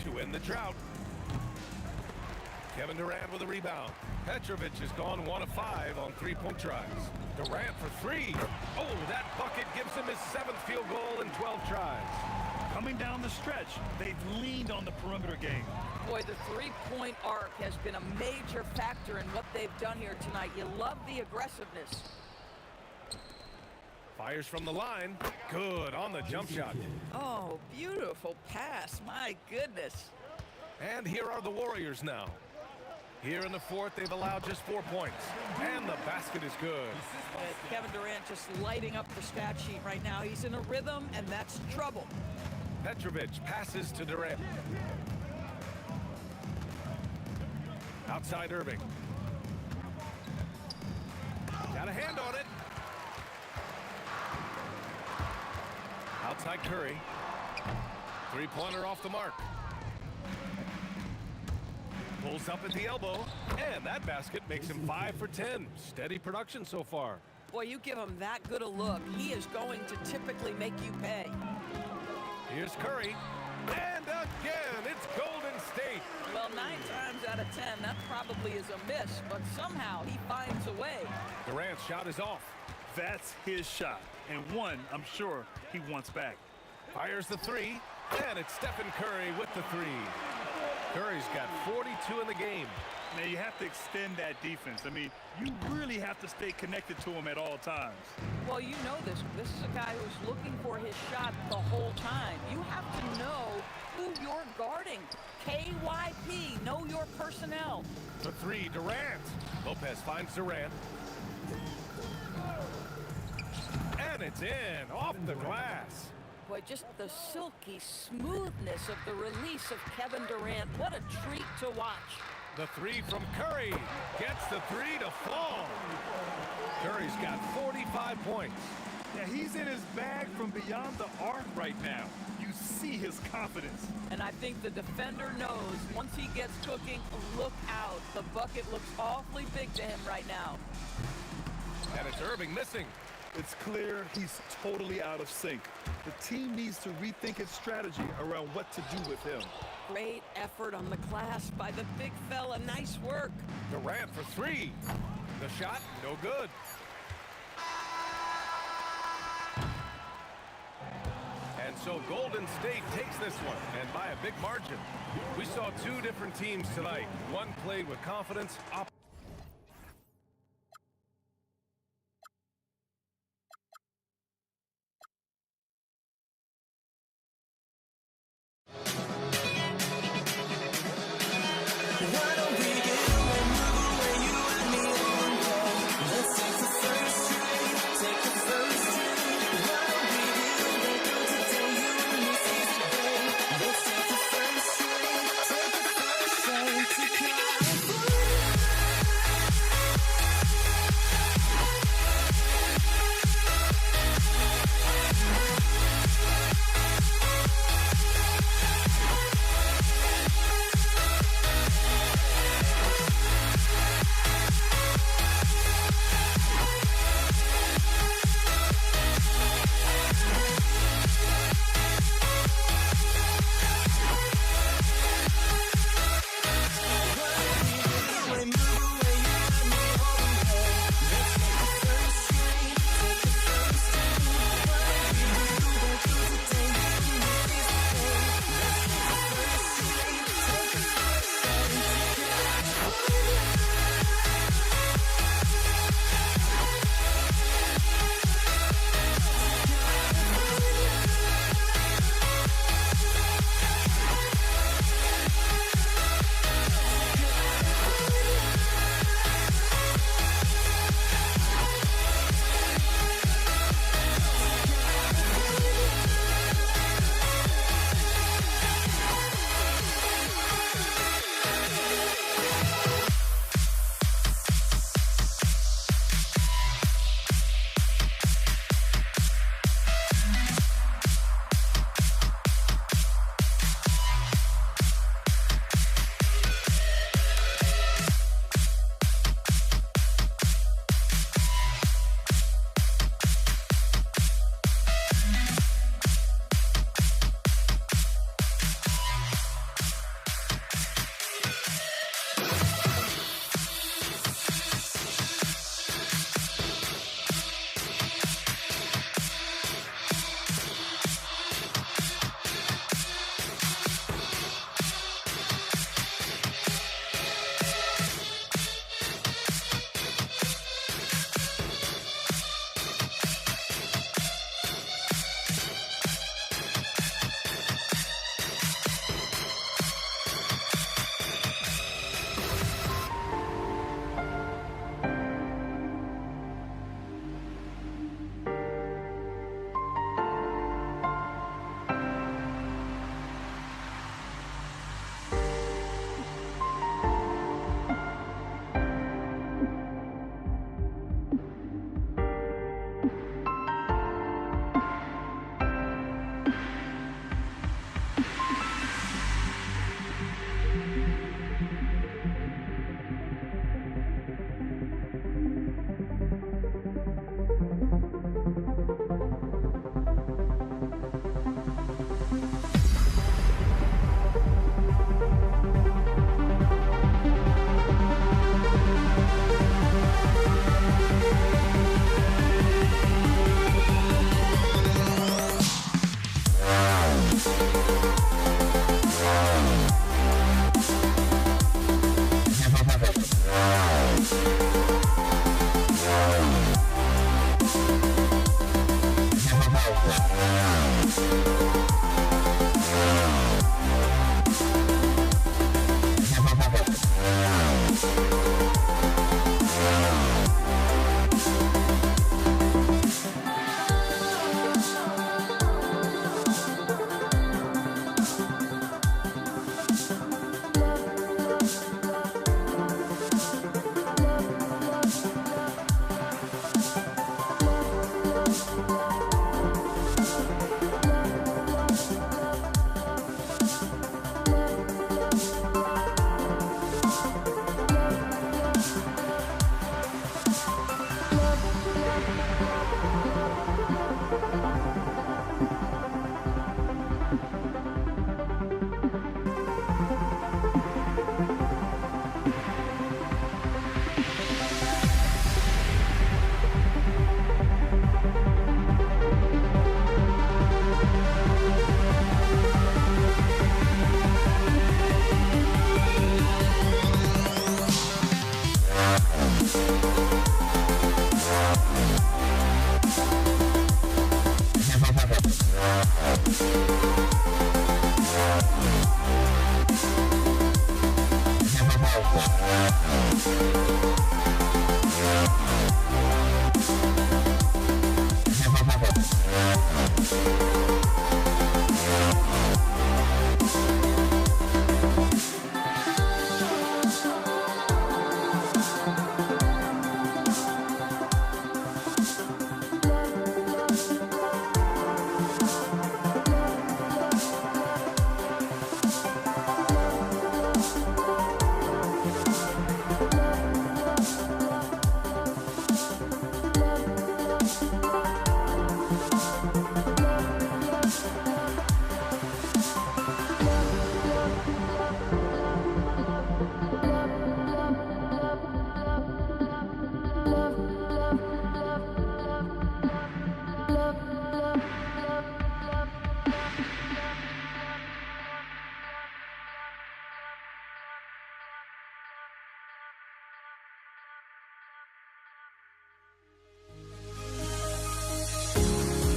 To end the drought. Kevin Durant with a rebound. Petrovic has gone 1 of 5 on 3-point tries. Durant for 3. Oh, that bucket gives him his 7th field goal in 12 tries. Coming down the stretch, they've leaned on the perimeter game. Boy, the 3-point arc has been a major factor in what they've done here tonight. You love the aggressiveness. Fires from the line. Good on the jump shot. Oh, beautiful pass. My goodness. And here are the Warriors now. Here in the fourth, they've allowed just 4 points. And the basket is good. Kevin Durant just lighting up the stat sheet right now. He's in a rhythm, and that's trouble. Petrovic passes to Durant. Outside Irving. Got a hand on it. Outside Curry. Three-pointer off the mark. Pulls up at the elbow, and that basket makes him 5 for 10. Steady production so far. Boy, you give him that good a look, he is going to typically make you pay. Here's Curry, and again, it's Golden State. Well, 9 times out of 10, that probably is a miss, but somehow he finds a way. Durant's shot is off. That's his shot, and one I'm sure he wants back. Fires the three, and it's Stephen Curry with the three. Curry's got 42 in the game. Now, you have to extend that defense. I mean, you really have to stay connected to him at all times. Well, you know this. This is a guy who's looking for his shot the whole time. You have to know who you're guarding. KYP, know your personnel. The three, Durant. Lopez finds Durant. And it's in, off the glass. Boy, just the silky smoothness of the release of Kevin Durant. What a treat to watch. The three from Curry gets the three to fall. Curry's got 45 points. Yeah, he's in his bag from beyond the arc right now. You see his confidence. And I think the defender knows once he gets cooking, look out. The bucket looks awfully big to him right now. And it's Irving missing. It's clear he's totally out of sync. The team needs to rethink its strategy around what to do with him. Great effort on the glass by the big fella. Nice work. Durant for three. The shot, no good. And so Golden State takes this one, and by a big margin. We saw two different teams tonight. One played with confidence. Take it first,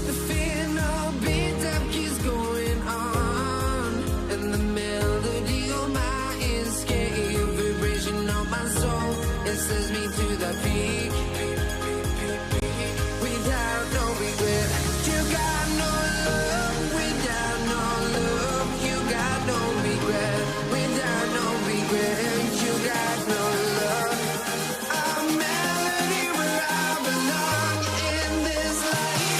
The final beat-up keeps going on, and the melody on my escape, vibration on my soul, it sends me to the peak. Without no regret, you got no love. Without no love, you got no regret. Without no regret, you got no love. A melody where I belong in this life.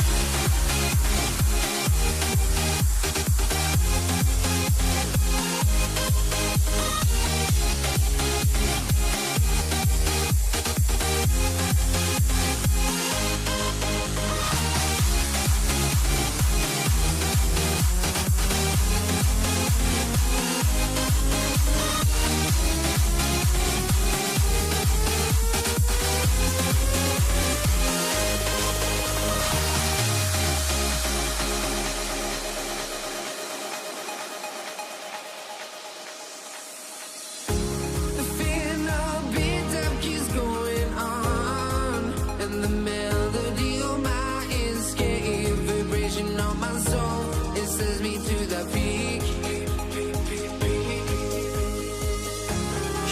The final beat-up keeps going on, and the melody on my escape, vibration on my soul, it sends me to the peak.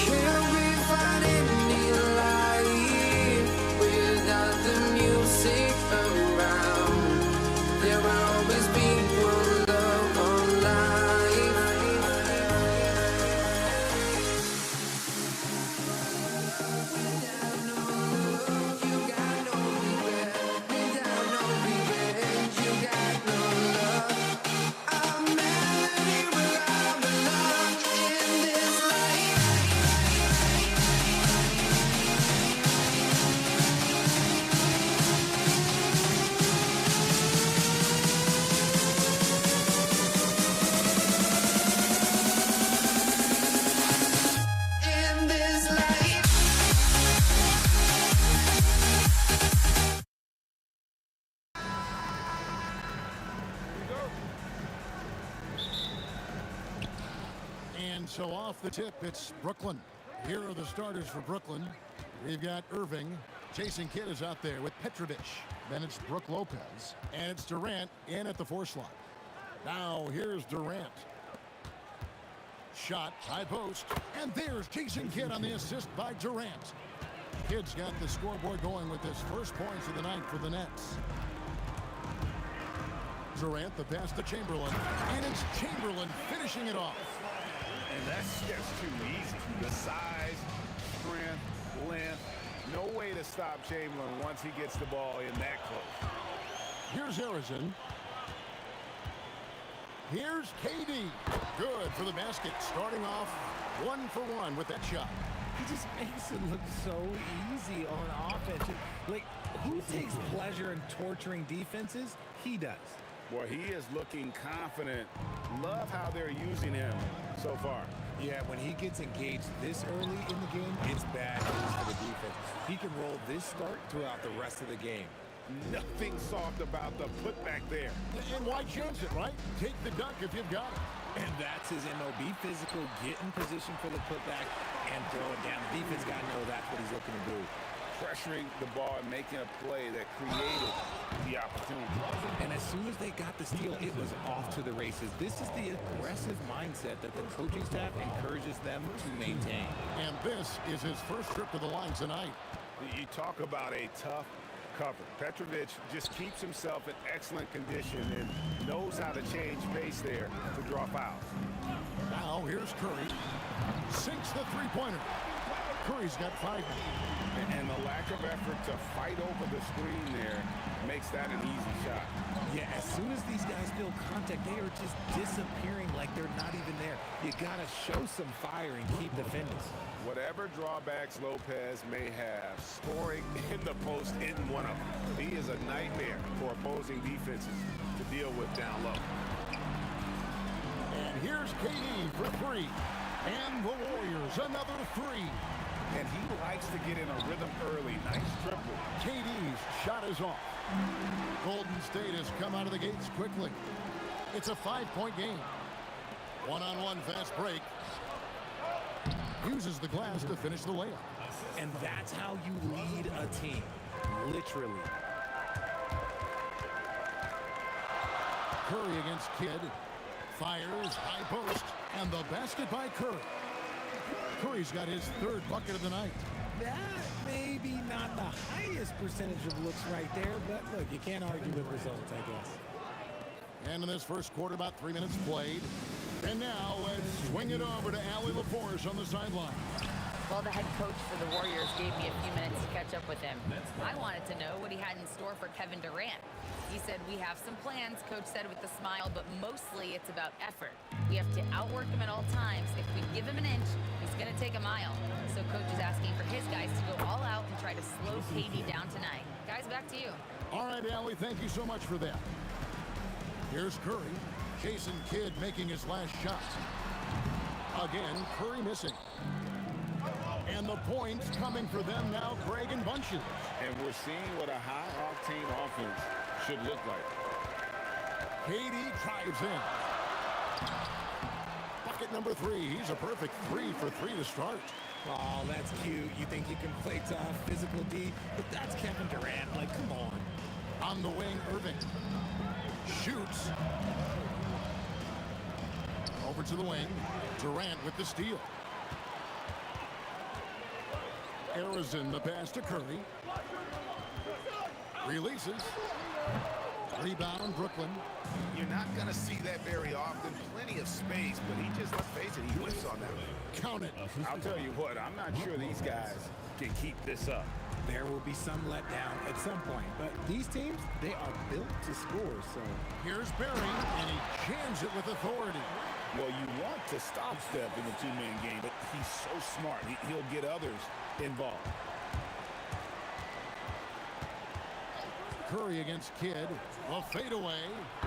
Can't we find any light without the music around? There will always be one love on life. In this life. And so off the tip, it's Brooklyn. Here are the starters for Brooklyn. We've got Irving. Jason Kidd is out there with Petrovic. Then it's Brook Lopez. And it's Durant in at the 4 slot. Now here's Durant. Shot, high post. And there's Jason Kidd on the assist by Durant. Kidd's got the scoreboard going with his first points of the night for the Nets. Durant, the pass to Chamberlain. And it's Chamberlain finishing it off. And that's just too easy. The size, strength, length, no way to stop Chamberlain once he gets the ball in that close. Here's Harrison. Here's KD. Good for the basket. Starting off 1 for 1 with that shot. He just makes it look so easy on offense. Like, who takes pleasure pleasure in torturing defenses? He does. Boy, he is looking confident. Love how they're using him so far. Yeah, when he gets engaged this early in the game, it's bad news for the defense. He can roll this start throughout the rest of the game. Nothing soft about the putback there. And why change it, right? Take the dunk if you've got it. And that's his MO. Be physical, get in position for the putback, and throw it down. The defense got to know that's what he's looking to do. Pressuring the ball and making a play that created the opportunity. And as soon as they got the steal, it was off to the races. This is the aggressive mindset that the coaching staff encourages them to maintain. And this is his first trip to the line tonight. You talk about a tough cover. Petrovic just keeps himself in excellent condition and knows how to change pace there to draw fouls. Now here's Curry. Sinks the three-pointer. Curry's got 5 now. And the lack of effort to fight over the screen there makes that an easy shot. Yeah, as soon as these guys feel contact, they are just disappearing like they're not even there. You got to show some fire and keep defending. Whatever drawbacks Lopez may have, scoring in the post isn't one of them. He is a nightmare for opposing defenses to deal with down low. And here's KD for 3. And the Warriors, another 3. And he likes to get in a rhythm early. Nice triple. KD's shot is off. Golden State has come out of the gates quickly. It's a 5-point game. One-on-one fast break. Uses the glass to finish the layup. And that's how you lead a team. Literally. Curry against Kidd. Fires, high post, and the basket by Curry. Curry's got his 3rd bucket of the night. That may be not the highest percentage of looks right there, but look, you can't argue with results, I guess. And in this first quarter, about 3 minutes played. And now let's swing it over to Allie LaForce on the sideline. Well, the head coach for the Warriors gave me a few minutes to catch up with him. I wanted to know what he had in store for Kevin Durant. He said, we have some plans, Coach said with a smile, but mostly it's about effort. We have to outwork him at all times. If we give him an inch, he's going to take a mile. So Coach is asking for his guys to go all out and try to slow KD down tonight. Guys, back to you. All right, Allie, thank you so much for that. Here's Curry. Jason Kidd making his last shot. Again, Curry missing. And the points coming for them now, Craig and bunches. And we're seeing what a high-octane offense should look like. KD drives in. Bucket number 3. He's a perfect 3 for 3 to start. Oh, that's cute. You think you can play tough, physical D, but that's Kevin Durant. Like, come on. On the wing, Irving. Shoots. Over to the wing. Durant with the steal. Arizin the pass to Curry. Releases. Rebound, Brooklyn. You're not going to see that very often. Plenty of space, but he just, let's face it, he whiffs on that. Count it. I'll tell you what, I'm not sure these guys can keep this up. There will be some letdown at some point, but these teams, they are built to score, so. Here's Barry, and he jams it with authority. Well, you want to stop step in the two-man game, but he's so smart. He'll get others involved. Curry against Kidd. A fadeaway.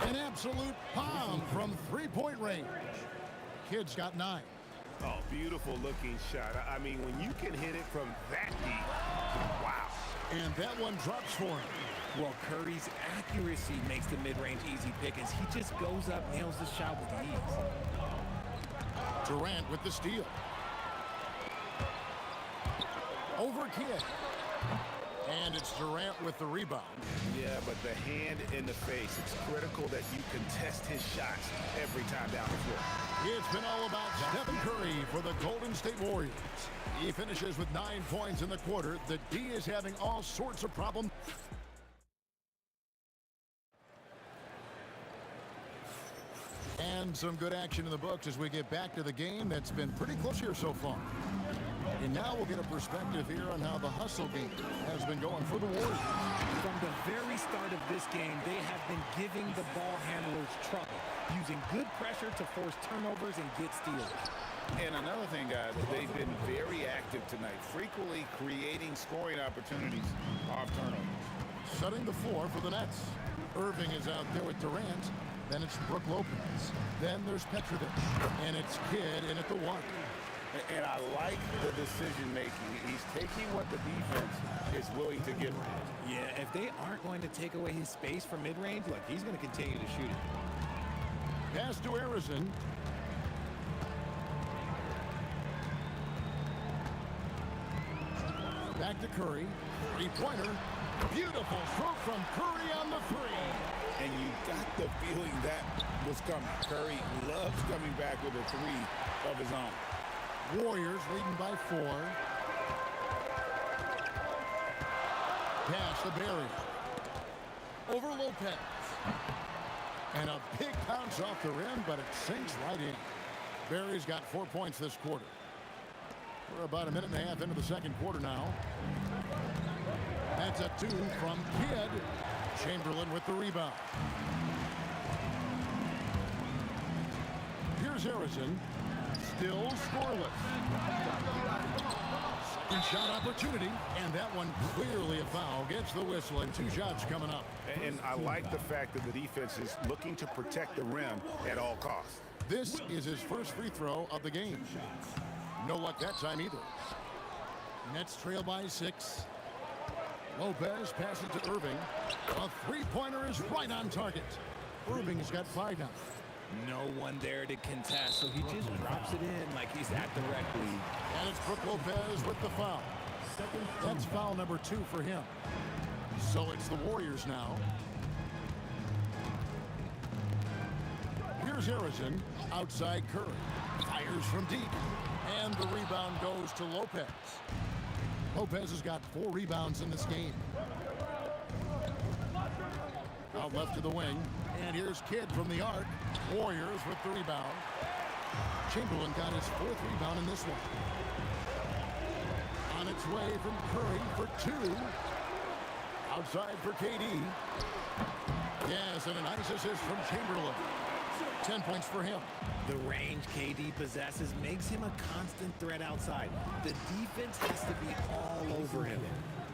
An absolute bomb from three-point range. Kidd's got 9. Oh, beautiful looking shot. I mean, when you can hit it from that deep, wow. And that one drops for him. Well, Curry's accuracy makes the mid-range easy pickings. He just goes up, nails the shot with ease. Durant with the steal. Over Kidd. And it's Durant with the rebound. Yeah, but the hand in the face, it's critical that you contest his shots every time down the floor. It's been all about Stephen Curry for the Golden State Warriors. He finishes with 9 points in the quarter. The D is having all sorts of problems. And some good action in the books as we get back to the game that's been pretty close here so far. And now we'll get a perspective here on how the hustle game has been going for the Warriors. From the very start of this game, they have been giving the ball handlers trouble, using good pressure to force turnovers and get steals. And another thing, guys, they've been very active tonight, frequently creating scoring opportunities off turnovers. setting the floor for the Nets. Irving is out there with Durant. Then it's Brook Lopez. Then there's Petrovic. And it's Kidd in at the 1. And I like the decision making. He's taking what the defense is willing to give him. Yeah, if they aren't going to take away his space from mid-range, look, he's going to continue to shoot it. Pass to Harrison. Back to Curry. Three-pointer. Beautiful stroke from Curry on the 3. And you got the feeling that was coming. Curry loves coming back with a 3 of his own. Warriors leading by 4. Pass to Barry. Over Lopez. And a big bounce off the rim, but it sinks right in. Barry's got 4 points this quarter. We're about a minute and a half into the second quarter now. That's a 2 from Kidd. Chamberlain with the rebound. Here's Harrison. Still scoreless. Second shot opportunity, and that one clearly a foul. Gets the whistle, and 2 shots coming up. And I like the fact that the defense is looking to protect the rim at all costs. This is his first free throw of the game. No luck that time either. Nets trail by 6. Lopez passes to Irving. A three-pointer is right on target. Irving's got 5 now. No one there to contest, so he just drops it in like he's at the rec league. And it's Brook Lopez with the foul. That's foul number 2 for him. So it's the Warriors now. Here's Harrison. Outside Curry. Fires from deep. And the rebound goes to Lopez. Lopez has got 4 rebounds in this game. Out left to the wing. And here's Kidd from the arc. Warriors with the rebound. Chamberlain got his 4th rebound in this one. On its way from Curry for 2. Outside for KD. Yes, and a nice assist from Chamberlain. 10 points for him. The range KD possesses makes him a constant threat outside. The defense has to be all over him.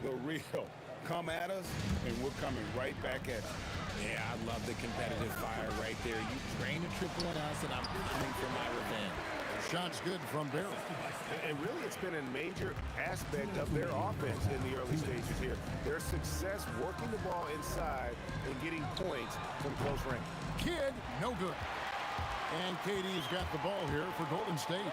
The real. Come at us, and we're coming right back at you. Yeah, I love the competitive fire right there. You drain a triple on us, and I'm coming for my revenge. Shot's good from Barry. And really, it's been a major aspect of their offense in the early stages here. Their success working the ball inside and getting points from close range. Kidd, no good. And KD's got the ball here for Golden State.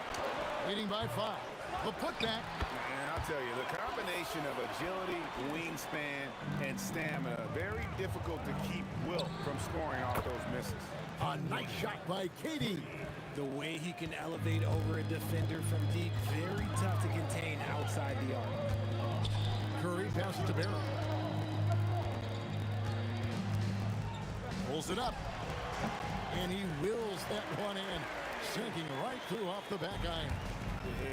Leading by 5. The putback. And I'll tell you, the combination of agility, wingspan, and stamina, very difficult to keep Wilt from scoring off those misses. A nice shot by KD. The way he can elevate over a defender from deep, very tough to contain outside the arc. Curry passes to Barry. Pulls it up. And he wills that one in, sinking right through off the back iron.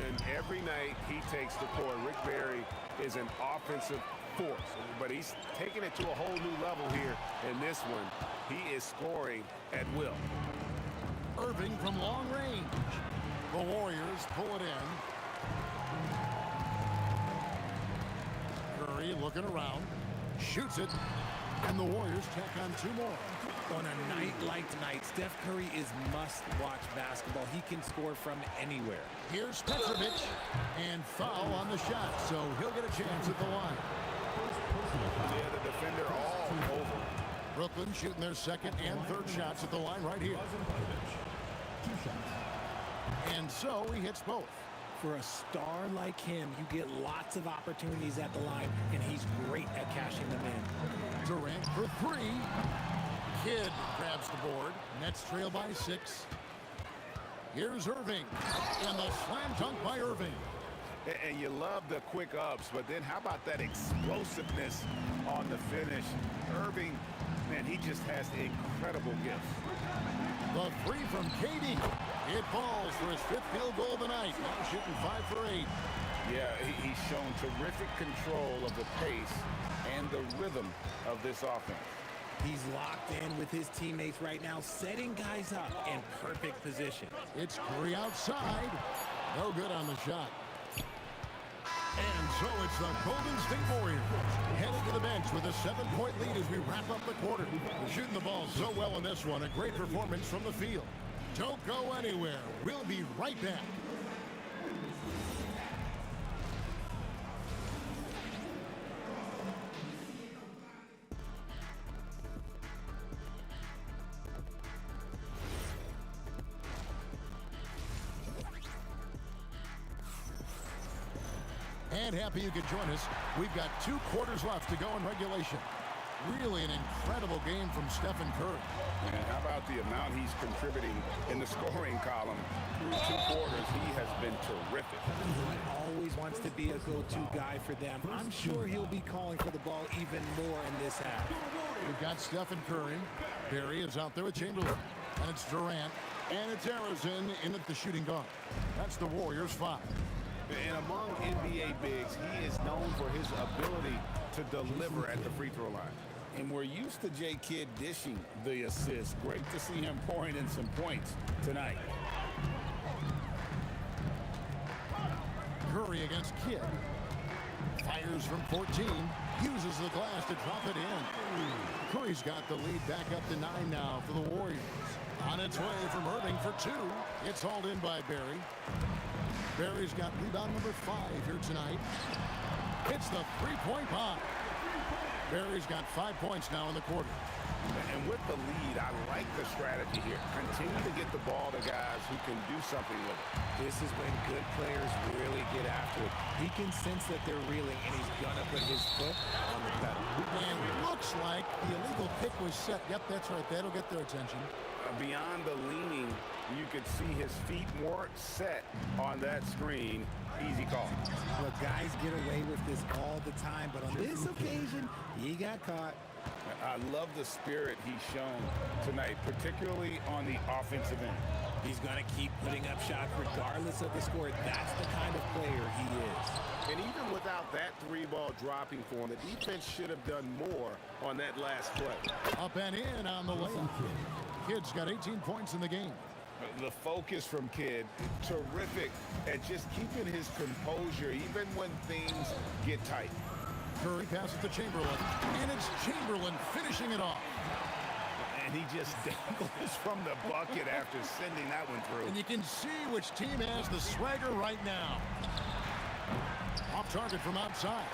And every night he takes the court. Rick Barry is an offensive force, but he's taking it to a whole new level here in this one. He is scoring at will. Irving from long range. The Warriors pull it in. Curry looking around. Shoots it. And the Warriors tack on 2 more. On a night like tonight, Steph Curry is must-watch basketball. He can score from anywhere. Here's Petrovic. And foul on the shot, so he'll get a chance at the line. Yeah, the defender all over. Brooklyn shooting their 2nd and 3rd shots at the line right here. And so he hits both. For a star like him, you get lots of opportunities at the line, and he's great at cashing them in. Durant for 3. Kidd grabs the board. Nets trail by 6. Here's Irving. And the slam dunk by Irving. And you love the quick ups, but then how about that explosiveness on the finish? Irving, man, he just has incredible gifts. The 3 from KD. It falls for his 5th field goal of the night. Now shooting 5 for 8. Yeah, he's shown terrific control of the pace and the rhythm of this offense. He's locked in with his teammates right now, setting guys up in perfect position. It's Curry outside. No good on the shot. And so it's the Golden State Warriors headed to the bench with a 7-point lead as we wrap up the quarter. Shooting the ball so well in this one. A great performance from the field. Don't go anywhere. We'll be right back. And happy you could join us. We've got 2 quarters left to go in regulation. Really an incredible game from Stephen Curry. And how about the amount he's contributing in the scoring column through 2 quarters? He has been terrific. He always wants to be a go-to guy for them. I'm sure he'll be calling for the ball even more in this half. We've got Stephen Curry. Barry is out there with Chamberlain. And it's Durant. And it's Harrison in at the shooting guard. That's the Warriors 5. And among NBA bigs, he is known for his ability to deliver at the free throw line. And we're used to J. Kidd dishing the assist. Great to see him pouring in some points tonight. Curry against Kidd. Fires from 14. Uses the glass to drop it in. Curry's got the lead back up to 9 now for the Warriors. On its way from Irving for 2. It's hauled in by Barry. Barry's got rebound number 5 here tonight. It's the three-point bomb. Barry's got 5 points now in the quarter. And with the lead, I like the strategy here. Continue to get the ball to guys who can do something with it. This is when good players really get after it. He can sense that they're reeling, and he's gonna put his foot on the pedal. And looks like the illegal pick was set. Yep, that's right. That'll get their attention. Beyond the leaning, you could see his feet weren't set on that screen. Easy call. Look, guys get away with this all the time, but on this occasion, he got caught. I love the spirit he's shown tonight, particularly on the offensive end. He's going to keep putting up shots regardless of the score. That's the kind of player he is. And even without that 3-ball dropping for him, the defense should have done more on that last play. Up and in on the layup. Kidd's got 18 points in the game. The focus from Kidd, terrific at just keeping his composure even when things get tight. Curry passes to Chamberlain, and it's Chamberlain finishing it off. And he just dangles from the bucket after sending that one through. And you can see which team has the swagger right now. Off target from outside.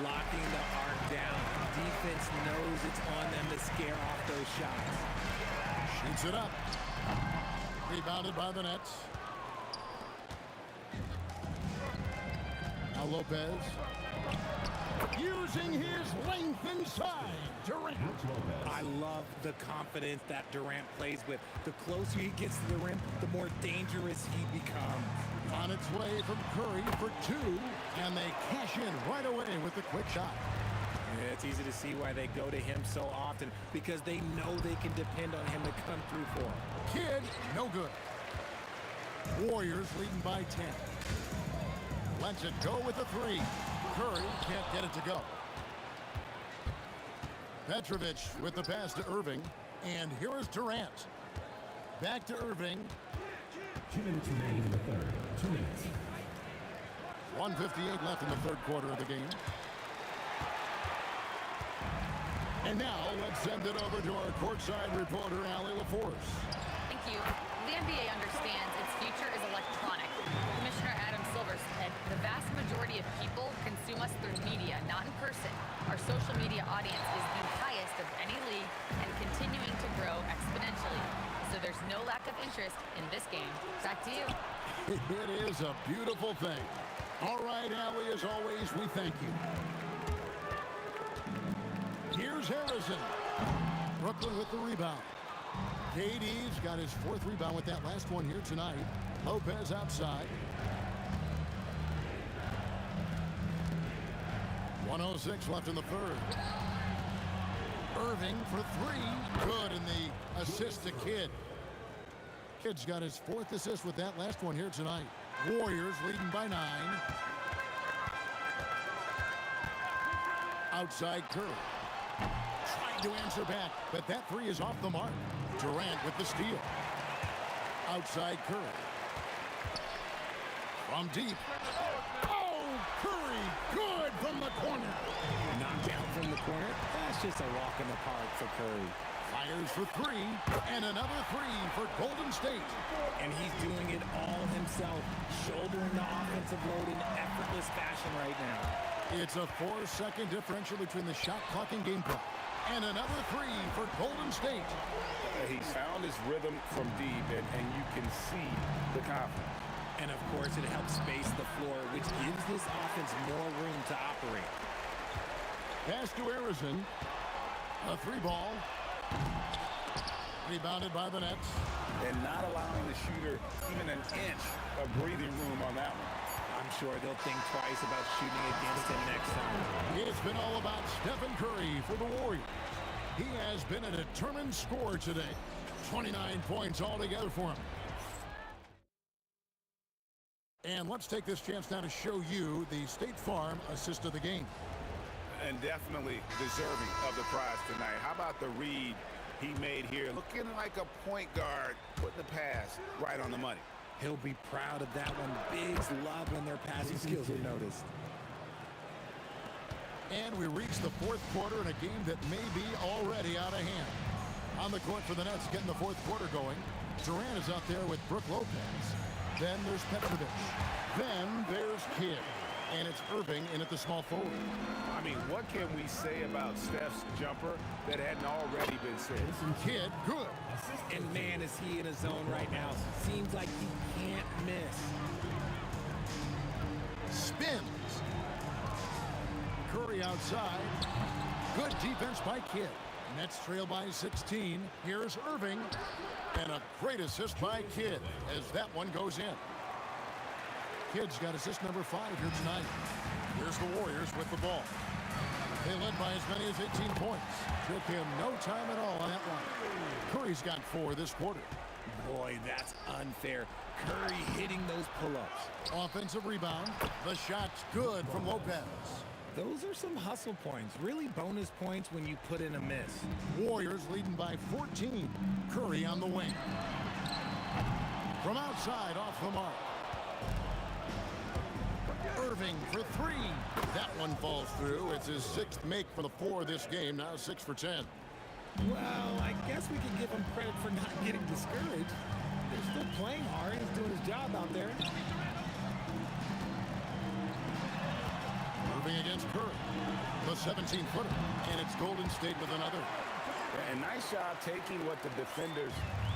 Locking the arc down. Defense knows it's on them to scare off those shots. Shoots it up. Rebounded by the Nets. Now Lopez. Using his length inside. Durant. I love the confidence that Durant plays with. The closer he gets to the rim, the more dangerous he becomes. On its way from Curry for 2. And they cash in right away with the quick shot. Yeah, it's easy to see why they go to him so often, because they know they can depend on him to come through for them. Kidd, no good. Warriors leading by 10. Lets it go with the 3. Curry can't get it to go. Petrovic with the pass to Irving. And here is Durant. Back to Irving. 2 minutes remaining in the third. 2 minutes. 1:58 left in the third quarter of the game. And now let's send it over to our courtside reporter, Allie LaForce. Thank you. The NBA understands its future is electronic. Commissioner Adam Silver said the vast majority of people consume us through media, not in person. Our social media audience is the highest of any league and continuing to grow exponentially. So there's no lack of interest in this game. Back to you. It is a beautiful thing. All right, Allie, as always, we thank you. Here's Harrison. Brooklyn with the rebound. KD's got his 4th rebound with that last one here tonight. Lopez outside. 1:06 left in the third. Irving for 3. Good, and the assist to Kidd. Kidd's got his 4th assist with that last one here tonight. Warriors leading by 9. Outside Curry. Trying to answer back, but that 3 is off the mark. Durant with the steal. Outside Curry. From deep. Oh, Curry corner. Knocked down from the corner. That's just a walk in the park for Curry. Fires for three, and another three for Golden State. And he's doing it all himself, shouldering the offensive load in effortless fashion right now. It's a 4-second differential between the shot clock and game clock. And another three for Golden State. He's found his rhythm from deep, and you can see the confidence. And of course, it helps space the floor, which gives this offense more room to operate. Pass to Arizon. A three ball. Rebounded by the Nets. And not allowing the shooter even an inch of breathing room on that one. I'm sure they'll think twice about shooting against him next time. It's been all about Stephen Curry for the Warriors. He has been a determined scorer today. 29 points altogether for him. And let's take this chance now to show you the State Farm assist of the game. And definitely deserving of the prize tonight. How about the read he made here? Looking like a point guard, putting the pass right on the money. He'll be proud of that one. Bigs love when their passing skills are noticed. And we reach the fourth quarter in a game that may be already out of hand. On the court for the Nets, getting the fourth quarter going. Durant is out there with Brook Lopez. Then there's Petrovic. Then there's Kidd. And it's Irving in at the small forward. I mean, what can we say about Steph's jumper that hadn't already been said? Kidd, good. And man, is he in a zone right now. Seems like he can't miss. Spins. Curry outside. Good defense by Kidd. Nets trail by 16. Here's Irving. And a great assist by Kidd as that one goes in. Kidd's got assist number 5 here tonight. Here's the Warriors with the ball. They led by as many as 18 points. Took him no time at all on that one. Curry's got 4 this quarter. Boy, that's unfair. Curry hitting those pull-ups. Offensive rebound. The shot's good from Lopez. Those are some hustle points. Really bonus points when you put in a miss. Warriors leading by 14. Curry on the wing. From outside off the mark. Irving for 3. That one falls through. It's his 6th make for the 4 this game. Now 6 for 10. Well, I guess we can give him credit for not getting discouraged. They're still playing hard. He's doing his job out there. Moving against Curry. The 17-footer. And it's Golden State with another. And nice job taking what the defenders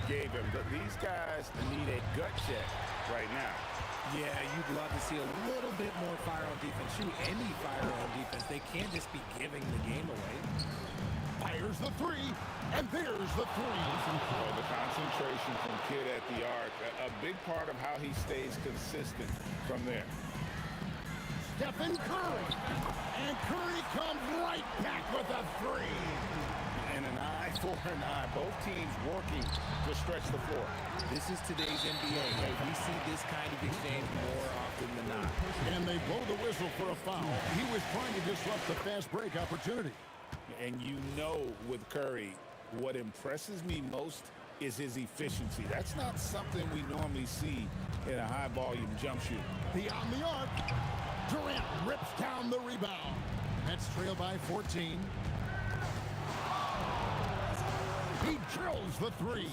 gave him. But these guys need a gut check right now. Yeah, you'd love to see a little bit more fire on defense. Shoot, any fire on defense. They can't just be giving the game away. Fires the 3, and there's the 3. Oh, the concentration from Kidd at the arc, a big part of how he stays consistent from there. Stephen Curry, and Curry comes right back with a 3. And an eye for an eye. Both teams working to stretch the floor. This is today's NBA. Hey, we see this kind of exchange more often than not. And they blow the whistle for a foul. He was trying to disrupt the fast break opportunity. And you know with Curry, what impresses me most is his efficiency. That's not something we normally see in a high-volume jump shooter. Beyond the arc, Durant rips down the rebound. Nets trail by 14. He drills the 3.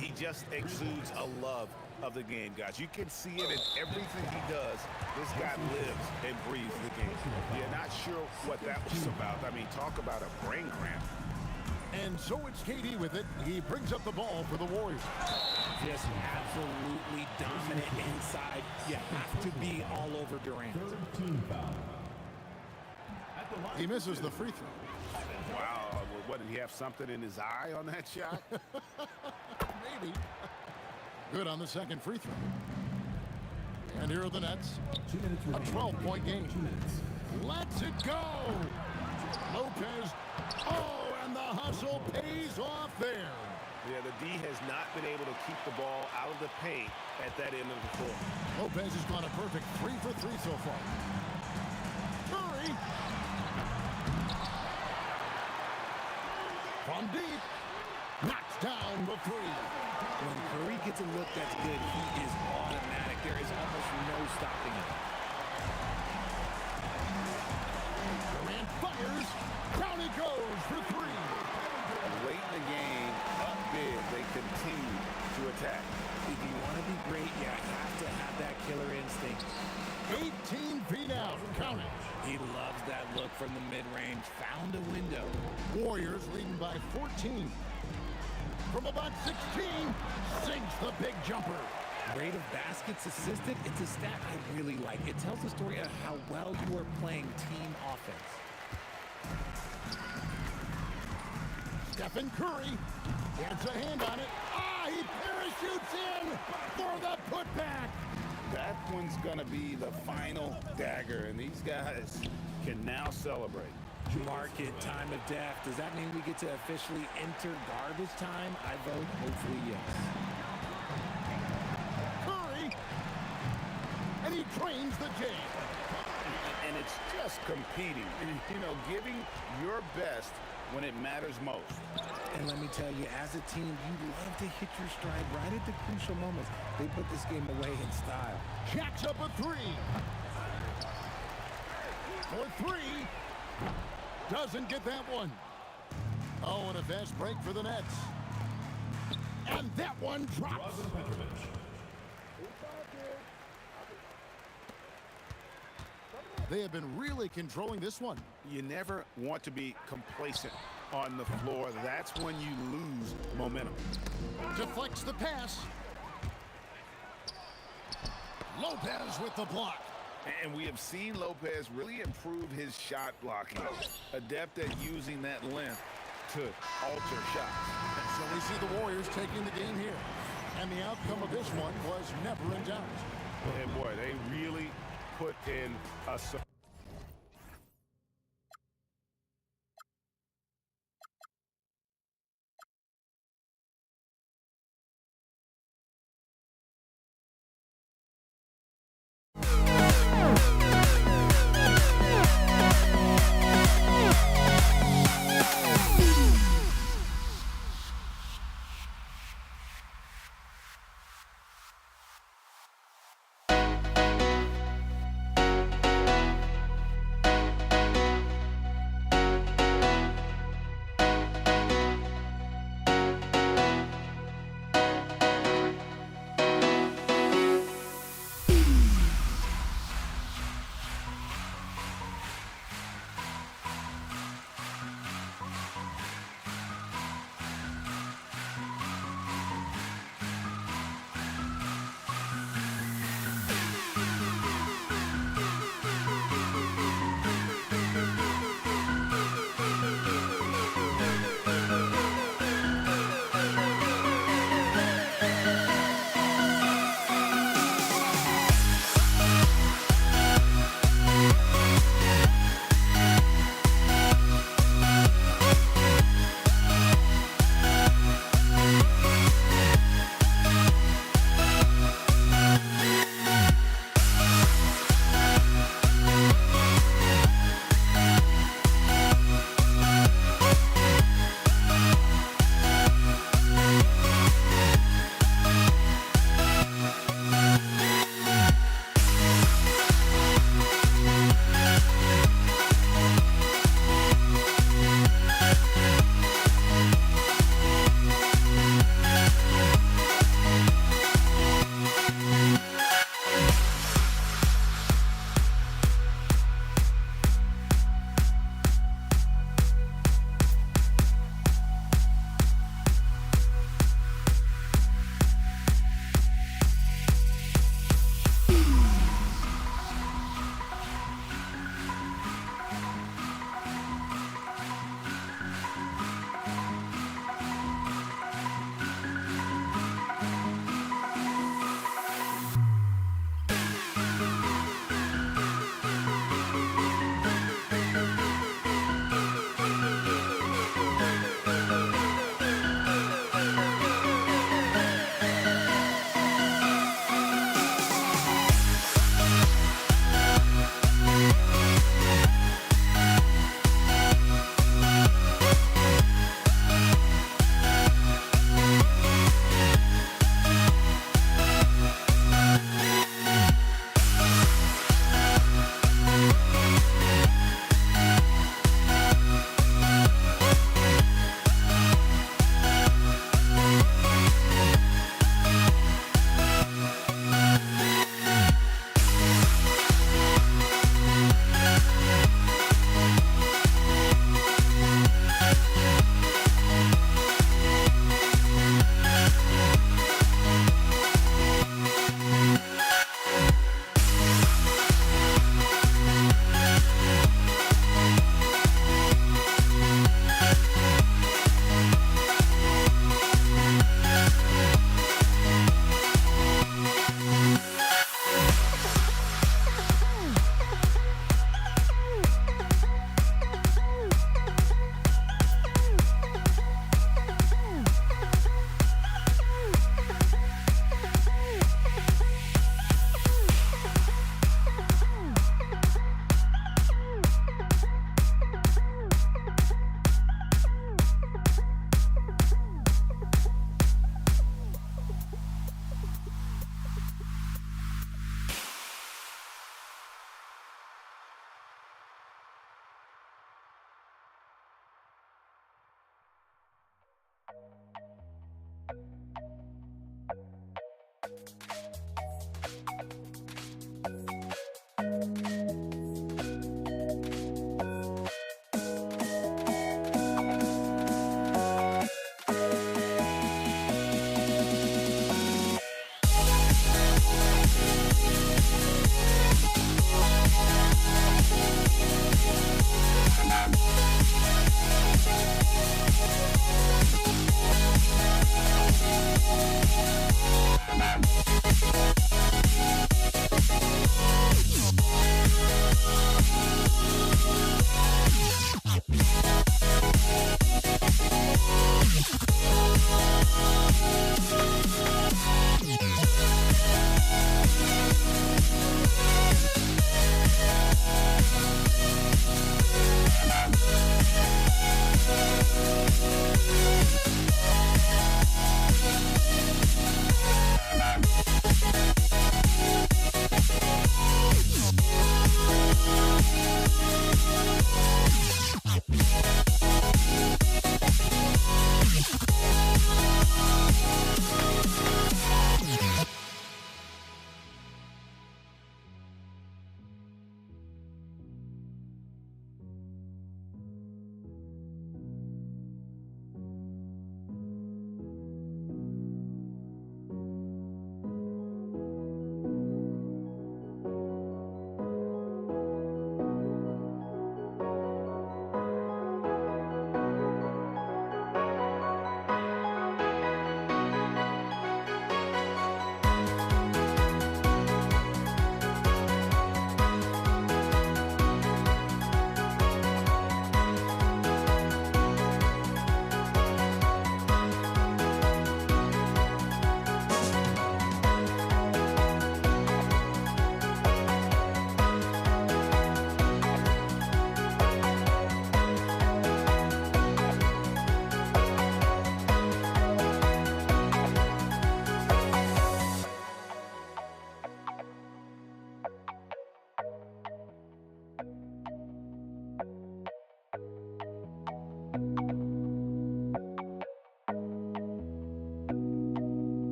He just exudes a love of the game, guys. You can see it in everything he does. This guy lives and breathes the game. You're not sure what that was about. I mean, talk about a brain cramp. And so it's KD with it. He brings up the ball for the Warriors. Just absolutely dominant inside. You have to be all over Durant. He misses the free throw. Wow, what, did he have something in his eye on that shot? Maybe. Good on the second free throw. And here are the Nets. A 12-point game. Let's it go! Lopez. Oh, and the hustle pays off there. Yeah, the D has not been able to keep the ball out of the paint at that end of the floor. Lopez has gone a perfect 3 for 3 so far. Curry. From deep. Knocks down the 3. When Curry gets a look that's good, he is automatic. There is almost no stopping him. Warriors. Down he goes for three. Late in the game, up big, they continue to attack. If you want to be great, you have to have that killer instinct. 18 feet out. Count it. He loves that look from the mid-range. Found a window. Warriors leading by 14. From about 16, sinks the big jumper. Rate of baskets assisted, it's a stat I really like. It tells the story of how well you are playing team offense. Stephen Curry gets a hand on it. He parachutes in for the putback. That one's going to be the final dagger, and these guys can now celebrate. Mark it, time of death. Does that mean we get to officially enter garbage time? I vote hopefully yes. Curry, and he trains the game. And it's just competing, and, giving your best when it matters most. And let me tell you, as a team, you love to hit your stride right at the crucial moments. They put this game away in style. Jacks up a three. For three. Doesn't get that one. Oh, and a fast break for the Nets. And that one drops. They have been really controlling this one. You never want to be complacent on the floor. That's when you lose momentum. Deflects the pass. Lopez with the block. And we have seen Lopez really improve his shot blocking. Adept at using that length to alter shots. So we see the Warriors taking the game here. And the outcome of this one was never in doubt. And boy, they really put in a...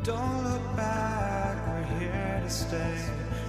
Don't look back, we're here to stay.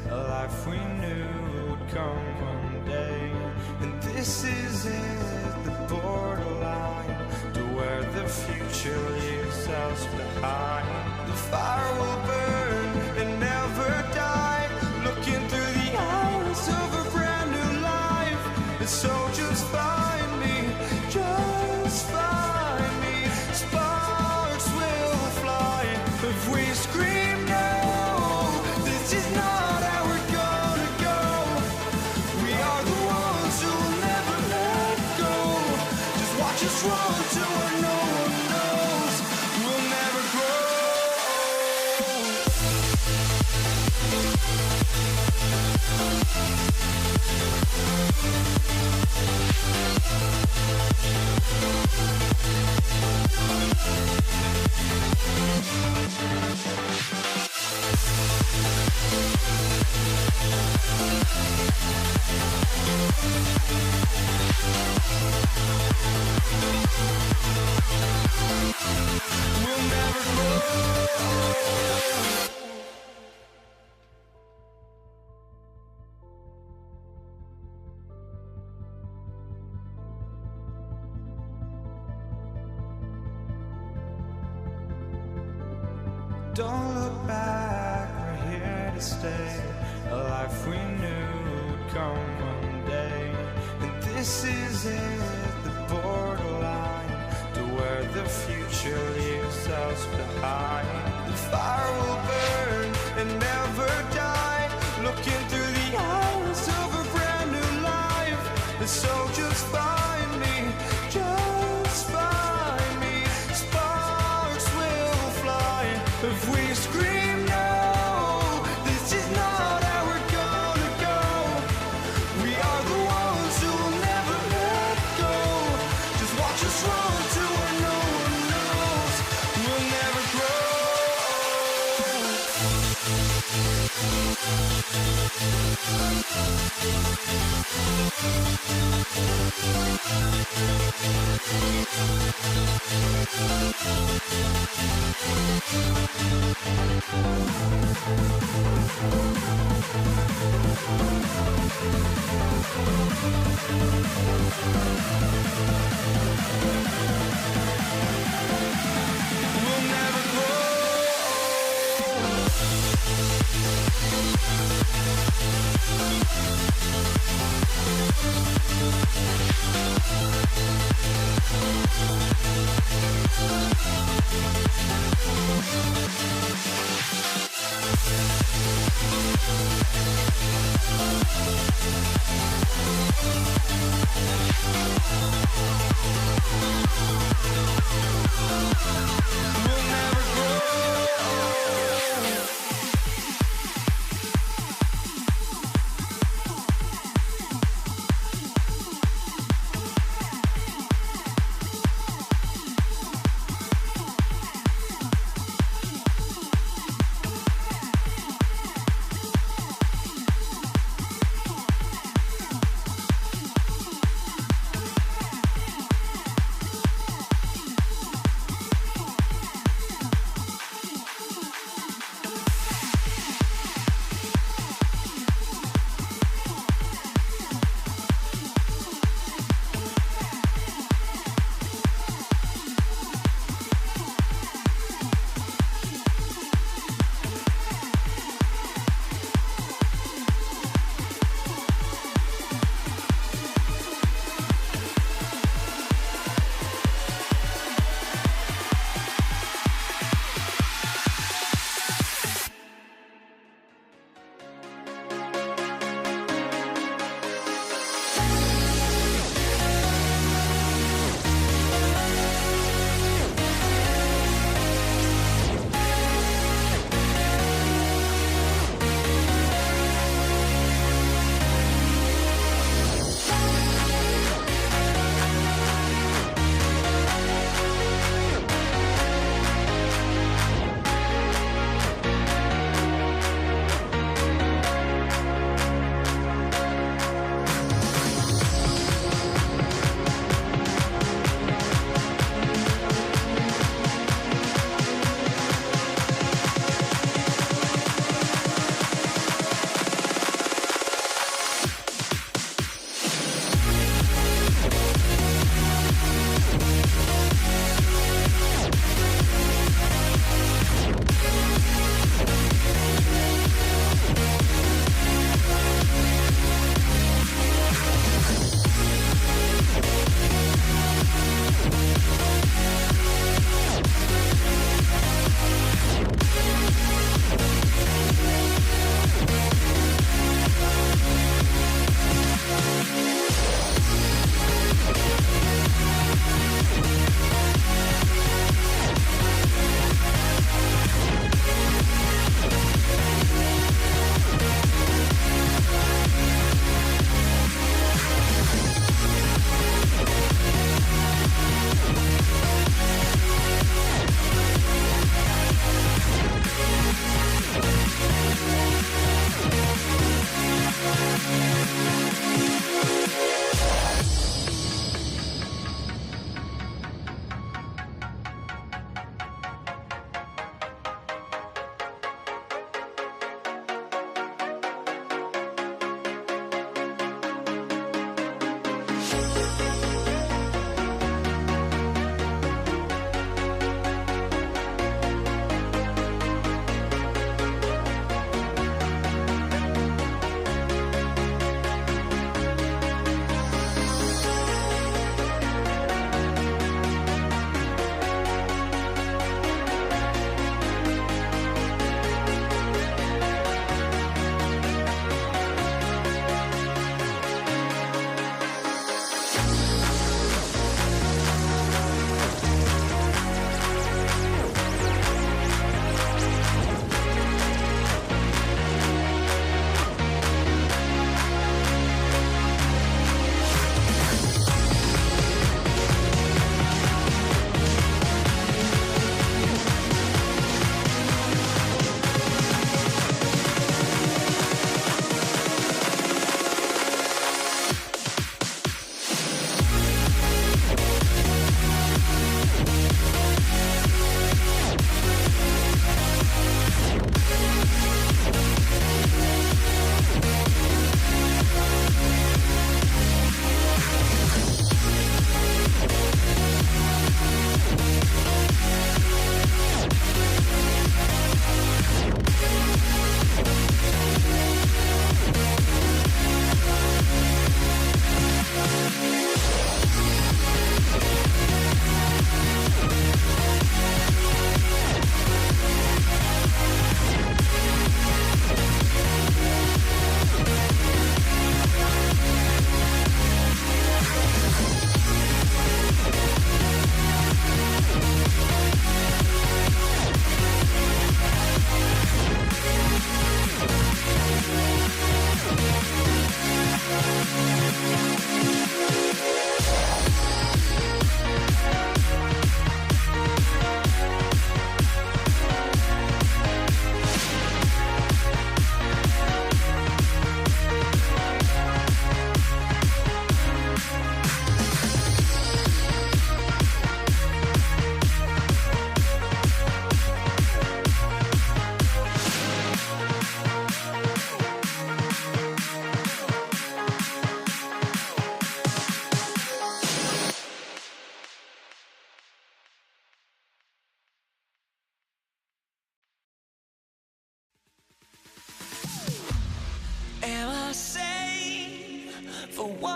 A life we knew would come one day. And this is it, the borderline to where the future leaves us behind. The fire will burn and never die, looking through the eyes of a brand new life. And so just find me, just find me. Sparks will fly if we scream no. This is not how we're gonna go. We are the ones who will never let go. Just watch us run to where no one knows. We'll never grow. We'll never grow. Don't look back, we're here to stay. A life we knew would come one day. And this is it, the borderline to where the future leaves us behind. The fire will burn and never die, looking through the eyes of a brand new life. And so just find me, just find me. Sparks will fly if we scream no. This is not how we're gonna go. We are the ones who will never let go. Just watch us run to where no one knows. We'll never grow. We'll never grow. We'll never grow.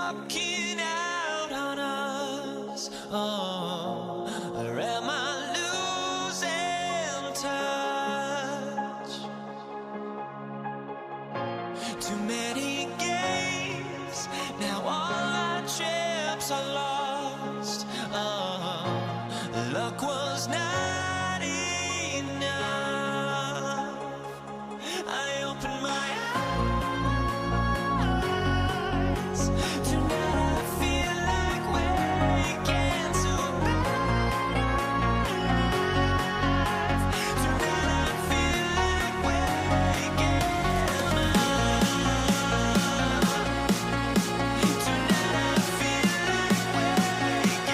walking out on us? Oh, or am I losing touch? Too many games, now all our chips are lost. Oh, luck was not enough. I opened my eyes. Tonight I feel like waking to life. Tonight I feel like waking up. Tonight I feel like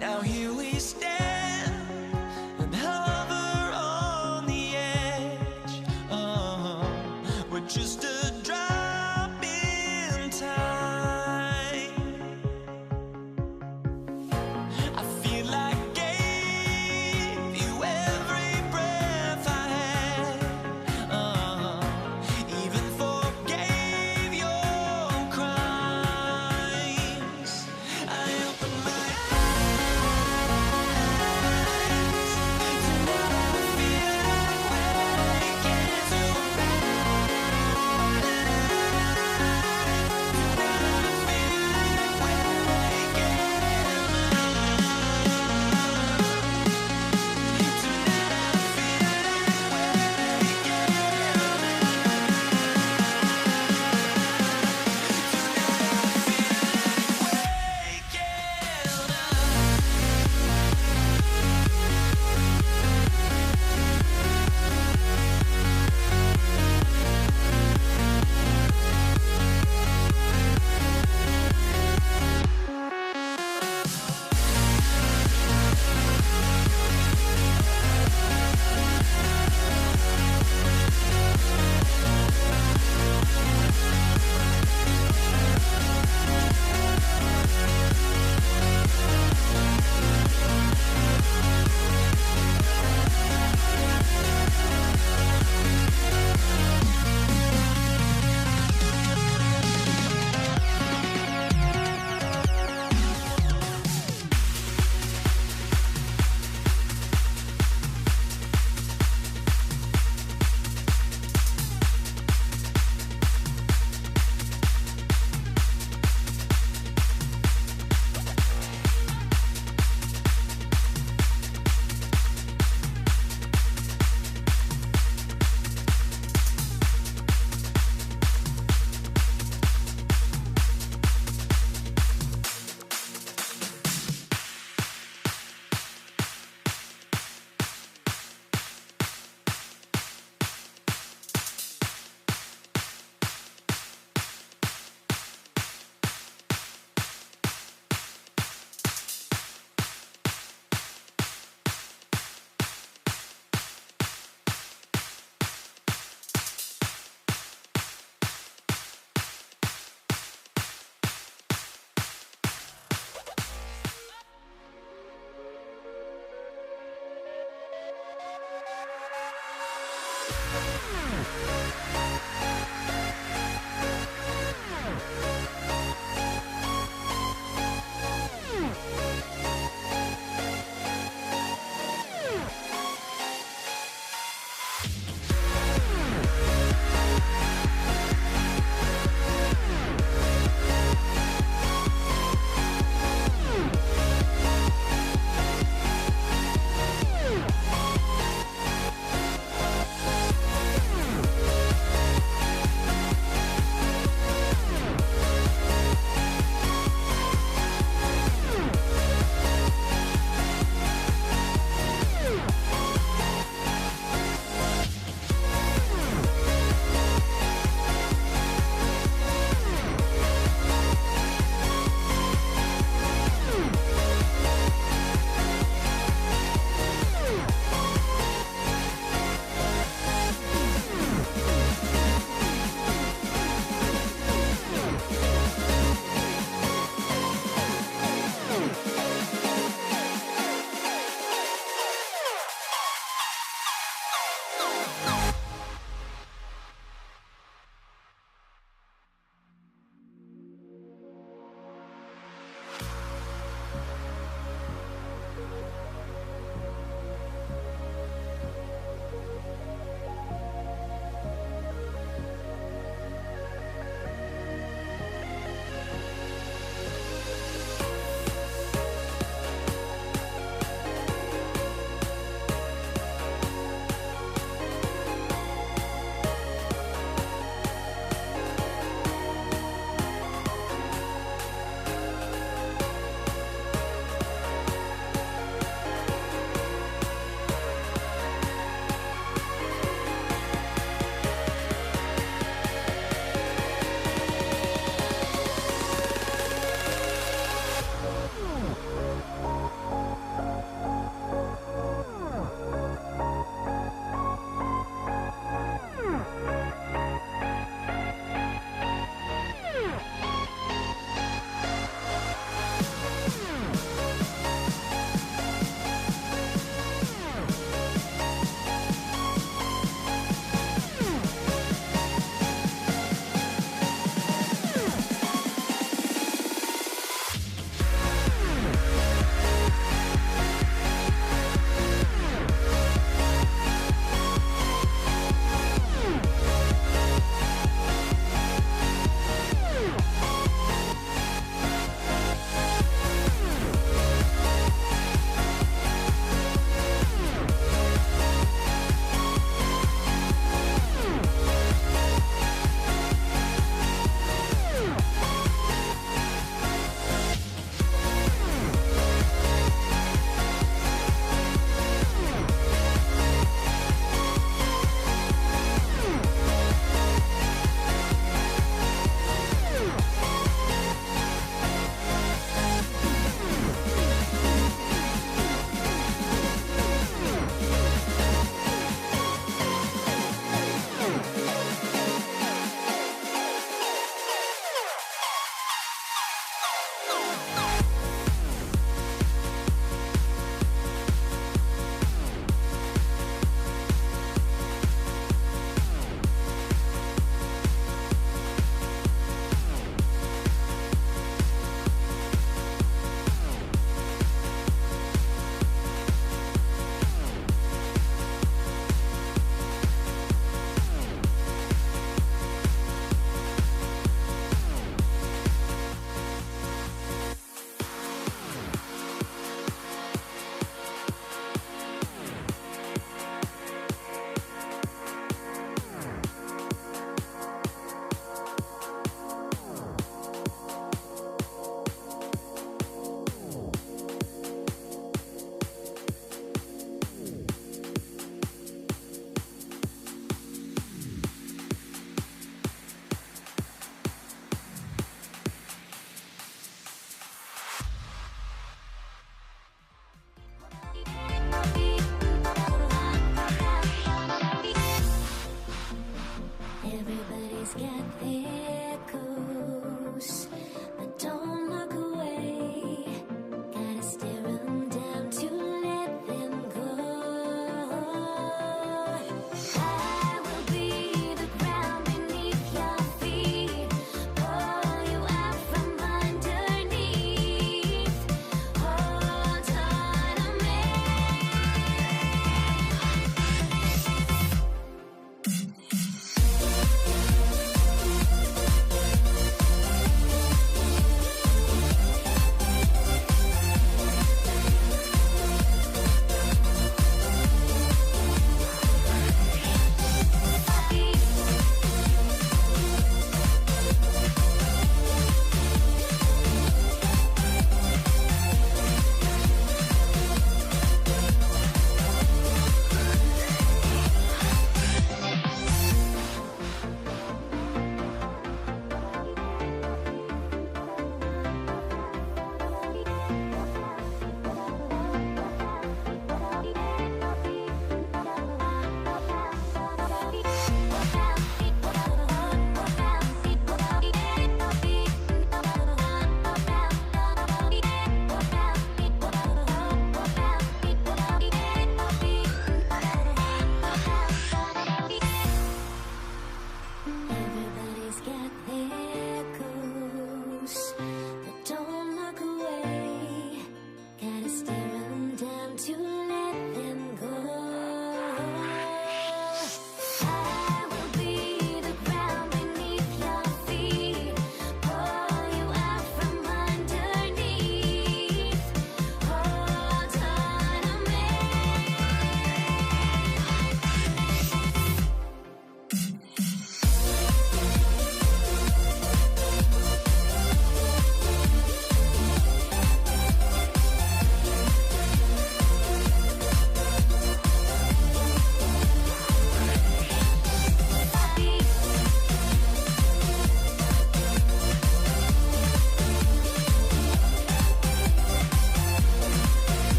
now here we stand and hover on the edge. Oh, we're just a drop in time. I feel like I gave you every breath I had. Oh, even forgave your crimes. I opened my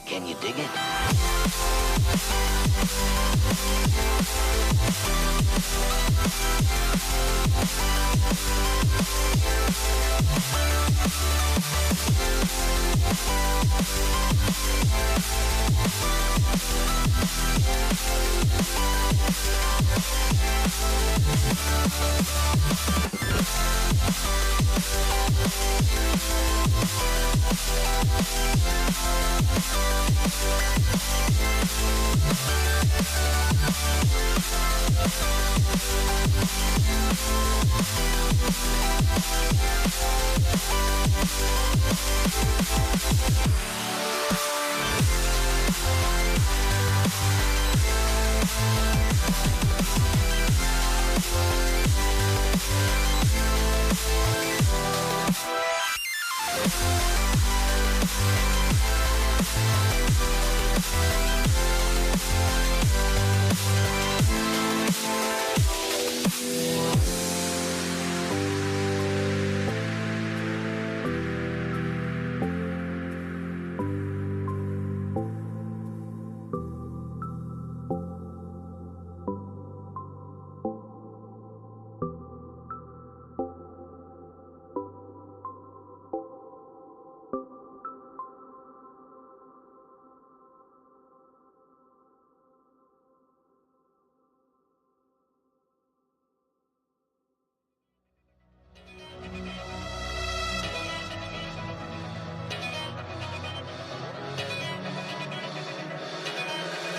Can you dig it?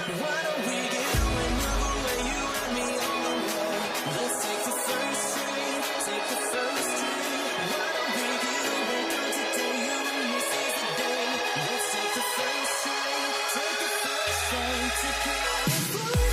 Why don't we get away, move away, you and me on the way. Let's take the first train, take the first train. Why don't we get away, girl, today, you and me seize the day. Let's take the first train, take the first train to California.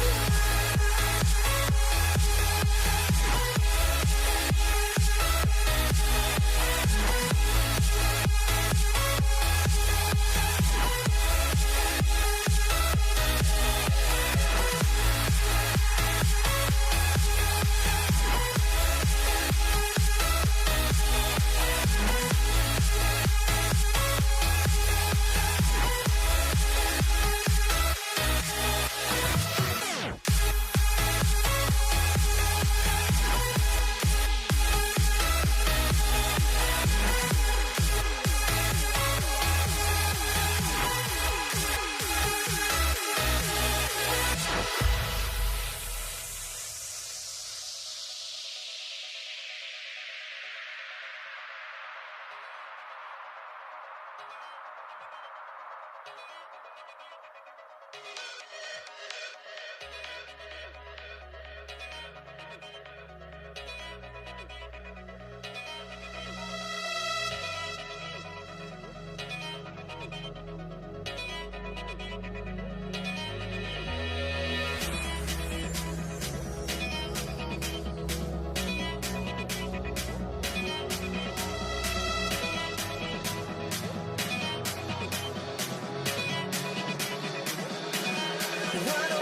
Why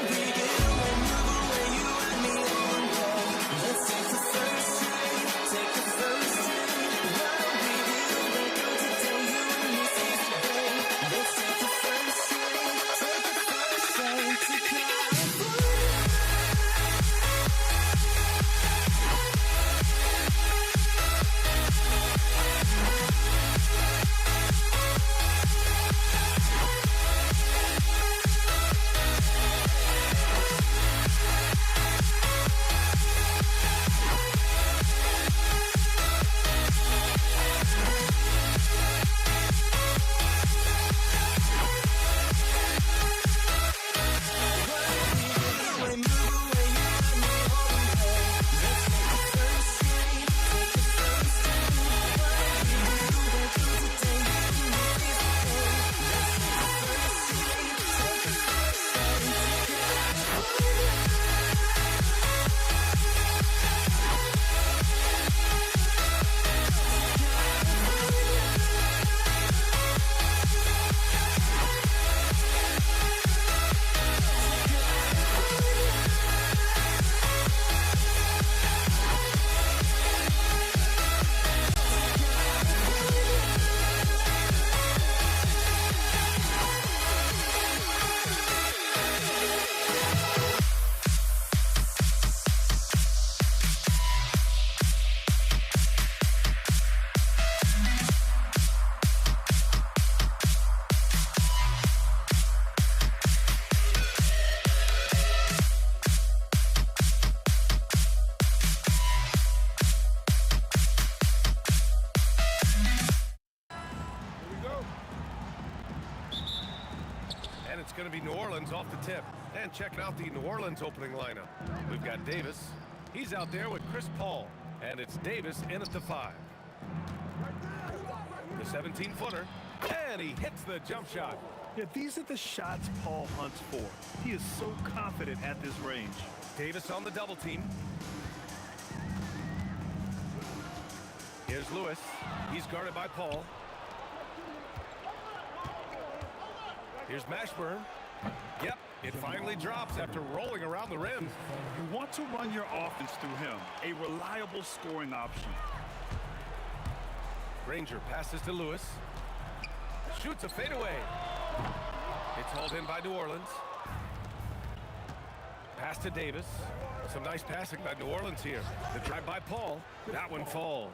it's going to be New Orleans off the tip. And checking out the New Orleans opening lineup. We've got Davis. He's out there with Chris Paul. And it's Davis in at the 5. The 17-footer. And he hits the jump shot. Yeah, these are the shots Paul hunts for. He is so confident at this range. Davis on the double team. Here's Lewis. He's guarded by Paul. Here's Mashburn. Yep, it finally drops after rolling around the rim. You want to run your offense through him, a reliable scoring option. Granger passes to Lewis. Shoots a fadeaway. It's hauled in by New Orleans. Pass to Davis. Some nice passing by New Orleans here. The drive by Paul. That one falls.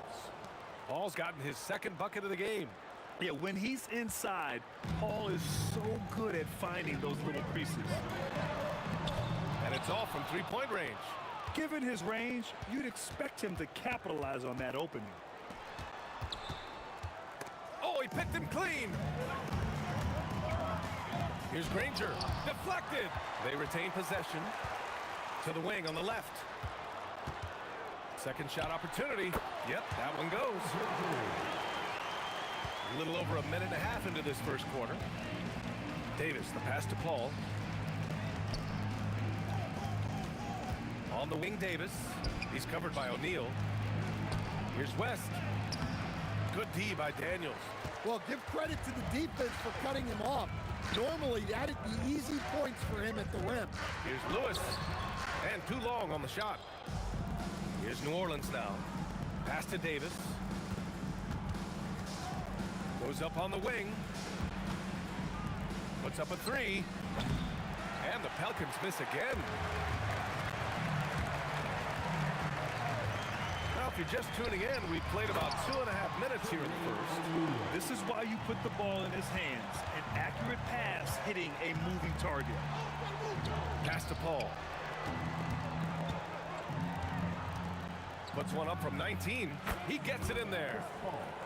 Paul's gotten his second bucket of the game. Yeah, when he's inside, Paul is so good at finding those little creases. And it's all from three-point range. Given his range, you'd expect him to capitalize on that opening. Oh, he picked him clean. Here's Granger. Deflected. They retain possession. To the wing on the left. Second shot opportunity. Yep, that one goes. A little over a minute and a half into this first quarter. Davis, the pass to Paul. On the wing, Davis. He's covered by O'Neal. Here's West. Good D by Daniels. Well, give credit to the defense for cutting him off. Normally, that'd be easy points for him at the rim. Here's Lewis. And too long on the shot. Here's New Orleans now. Pass to Davis. Goes up on the wing. Puts up a three. And the Pelicans miss again. Now, if you're just tuning in, we played about 2.5 minutes here in the first. This is why you put the ball in his hands. An accurate pass hitting a moving target. Pass to Paul. Puts one up from 19. He gets it in there.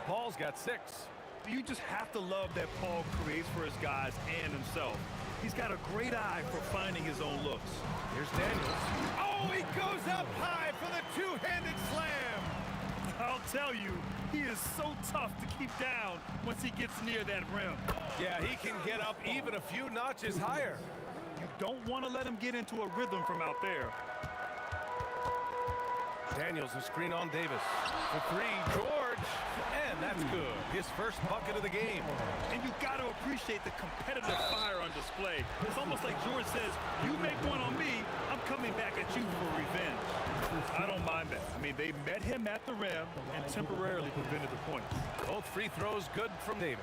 Paul's got 6. You just have to love that Paul creates for his guys and himself. He's got a great eye for finding his own looks. Here's Daniels. Oh, he goes up high for the two-handed slam. I'll tell you, he is so tough to keep down once he gets near that rim. Yeah, he can get up even a few notches higher. You don't want to let him get into a rhythm from out there. Daniels, a screen on Davis. For 3, George. And that's good. His first bucket of the game. And you got to appreciate the competitive fire on display. It's almost like George says, you make one on me, I'm coming back at you for revenge. I don't mind that. I mean, they met him at the rim and temporarily prevented the points. Both free throws good from Davis.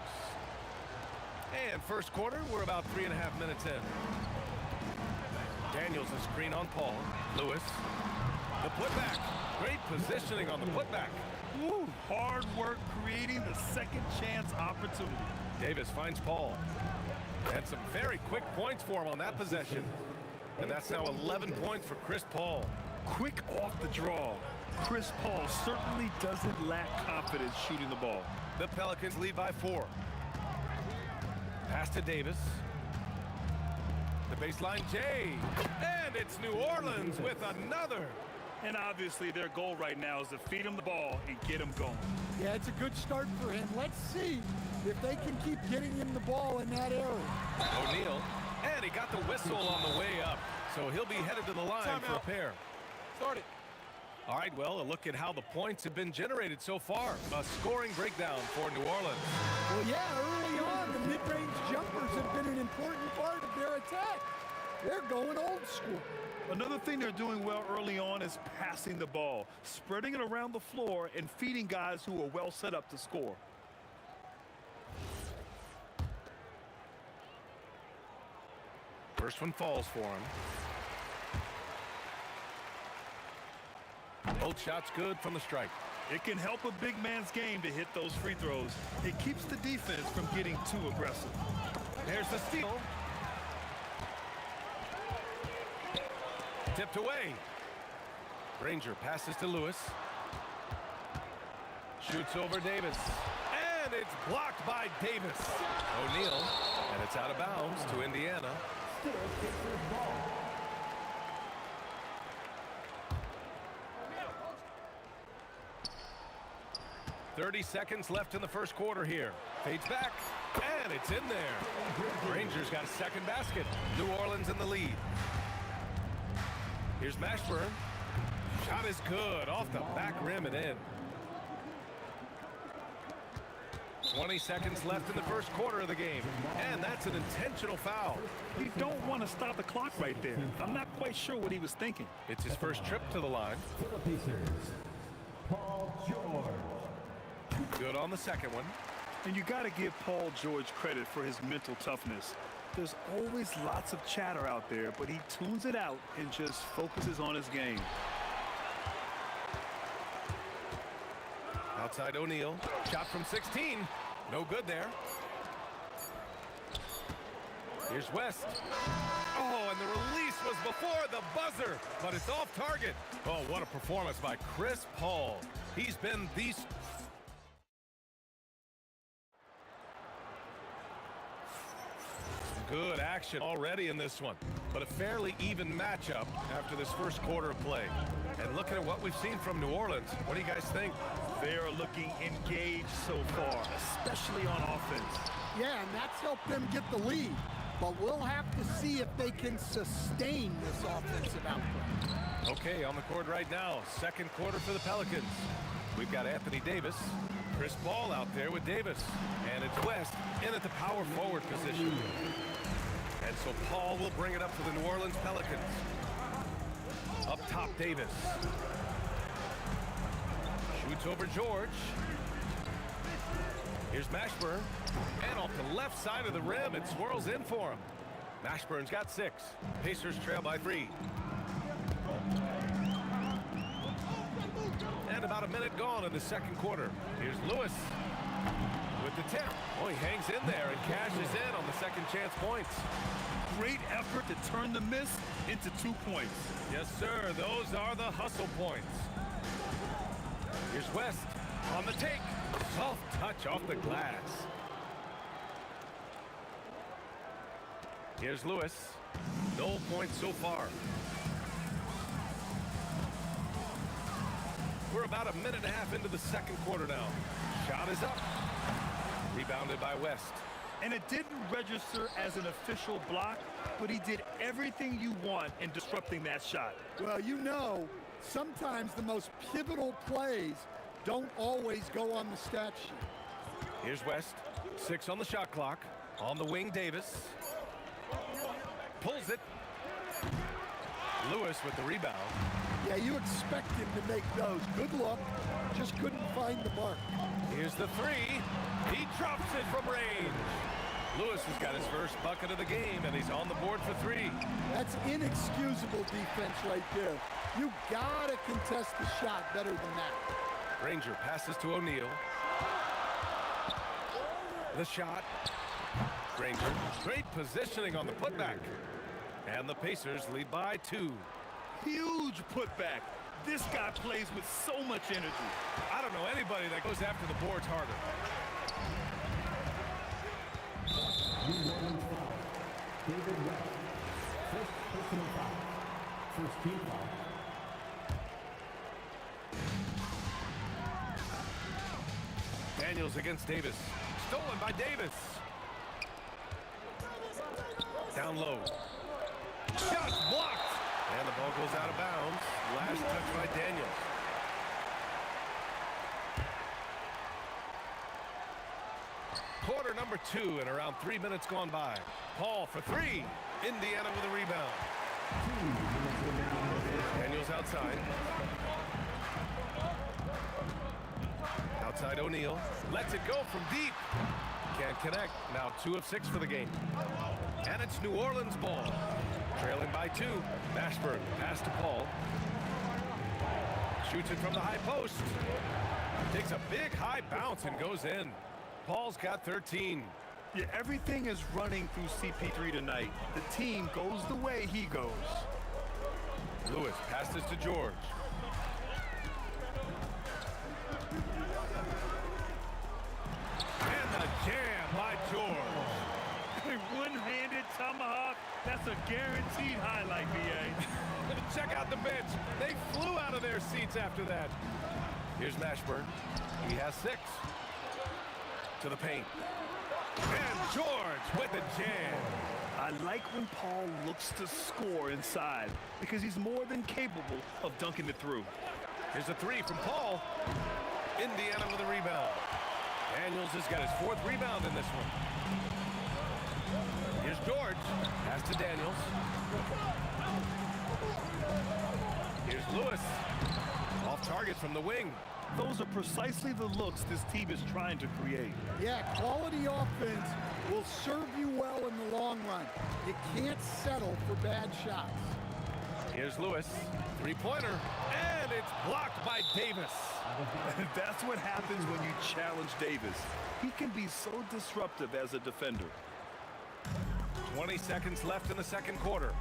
And first quarter, we're about 3.5 minutes in. Daniels, a screen on Paul. Lewis. The putback. Great positioning on the putback. Woo, hard work creating the second chance opportunity. Davis finds Paul. And some very quick points for him on that possession. And that's now 11 points for Chris Paul. Quick off the draw. Chris Paul certainly doesn't lack confidence shooting the ball. The Pelicans lead by 4. Pass to Davis. The baseline J. And it's New Orleans with another. And obviously their goal right now is to feed him the ball and get him going. Yeah, it's a good start for him. Let's see if they can keep getting him the ball in that area. O'Neal. And he got the whistle on the way up. So he'll be headed to the line for a pair. Start it. All right, well, a look at how the points have been generated so far. A scoring breakdown for New Orleans. Well, yeah, early on, the mid-range jumpers have been an important part of their attack. They're going old school. Another thing they're doing well early on is passing the ball, spreading it around the floor and feeding guys who are well set up to score. First one falls for him. Both shots good from the strike. It can help a big man's game to hit those free throws. It keeps the defense from getting too aggressive. There's the steal. Tipped away. Granger passes to Lewis. Shoots over Davis. And It's blocked by Davis. O'Neal, and it's out of bounds to Indiana. Still Pacers ball. 30 seconds left in the first quarter here. Fades back, and it's in there. Rangers got a second basket. New Orleans in the lead. Here's Mashburn. Shot is good, off the back rim and in. 20 seconds left in the first quarter of the game, and that's an intentional foul. You don't want to stop the clock right there. I'm not quite sure what he was thinking. It's his first trip to the line. For the Pacers, Paul George. Good on the second one. And you got to give Paul George credit for his mental toughness. There's always lots of chatter out there, but he tunes it out and just focuses on his game. Outside O'Neal. Shot from 16. No good there. Here's West. Oh, and the release was before the buzzer, but it's off target. Oh, what a performance by Chris Paul. He's been the... Good action already in this one, but a fairly even matchup after this first quarter of play. And looking at what we've seen from New Orleans, what do you guys think? They are looking engaged so far, especially on offense. Yeah, and that's helped them get the lead. But we'll have to see if they can sustain this offensive output. Okay, on the court right now, second quarter for the Pelicans. We've got Anthony Davis, Chris Paul out there with Davis, and it's West in at the power forward position. And so Paul will bring it up to the New Orleans Pelicans. Up top, Davis. Shoots over George. Here's Mashburn. And off the left side of the rim, it swirls in for him. Mashburn's got 6. Pacers trail by 3. And about a minute gone in the second quarter. Here's Lewis with the tip. Oh, he hangs in there and cashes in on the second chance points. Great effort to turn the miss into 2 points. Yes, sir. Those are the hustle points. Here's West on the take. Soft touch off the glass. Here's Lewis. No points so far. We're about a minute and a half into the second quarter now. Shot is up. Rebounded by West. And it didn't register as an official block, but he did everything you want in disrupting that shot. Well, you know, sometimes the most pivotal plays don't always go on the stat sheet. Here's West. 6 on the shot clock. On the wing, Davis. Pulls it. Lewis with the rebound. Yeah, you expect him to make those. Good luck. Just couldn't find the mark. Here's the 3. He drops it from range. Lewis has got his first bucket of the game, and he's on the board for 3. That's inexcusable defense right there. You gotta contest the shot better than that. Ranger passes to O'Neal. The shot. Ranger, great positioning on the putback. And the Pacers lead by 2. Huge putback. This guy plays with so much energy. I don't know anybody that goes after the boards harder. David West. First personal foul. First team foul. Daniels against Davis. Stolen by Davis. Down low. Shot's blocked. And the ball goes out of bounds. Last touch by Daniels. Quarter number 2 and around 3 minutes gone by. Paul for 3. Indiana with a rebound. Daniels outside. Outside O'Neal. Lets it go from deep. Can't connect. Now 2 of 6 for the game. And it's New Orleans ball. Trailing by 2. Mashburn pass to Paul. Shoots it from the high post. Takes a big high bounce and goes in. Paul's got 13. Yeah, everything is running through CP3 tonight. The team goes the way he goes. Lewis passes to George. Guaranteed highlight, BA. Check out the bench. They flew out of their seats after that. Here's Mashburn. He has 6. To the paint. And George with the jam. I like when Paul looks to score inside because he's more than capable of dunking it through. Here's a 3 from Paul. Indiana with a rebound. Daniels has got his 4th rebound in this one. Here's George. Pass to Daniels. Here's Lewis. Off target from the wing. Those are precisely the looks this team is trying to create. Yeah, quality offense will serve you well in the long run. You can't settle for bad shots. Here's Lewis. 3-pointer. And it's blocked by Davis. That's what happens when you challenge Davis. He can be so disruptive as a defender. 20 seconds left in the second quarter.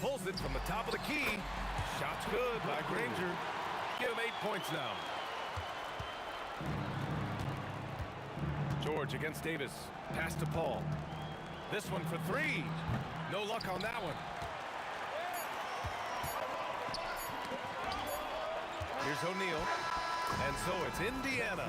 Pulls it from the top of the key. Shot's good by Granger. Give him 8 points now. George against Davis. Pass to Paul. This one for 3. No luck on that one. Here's O'Neal. And so it's Indiana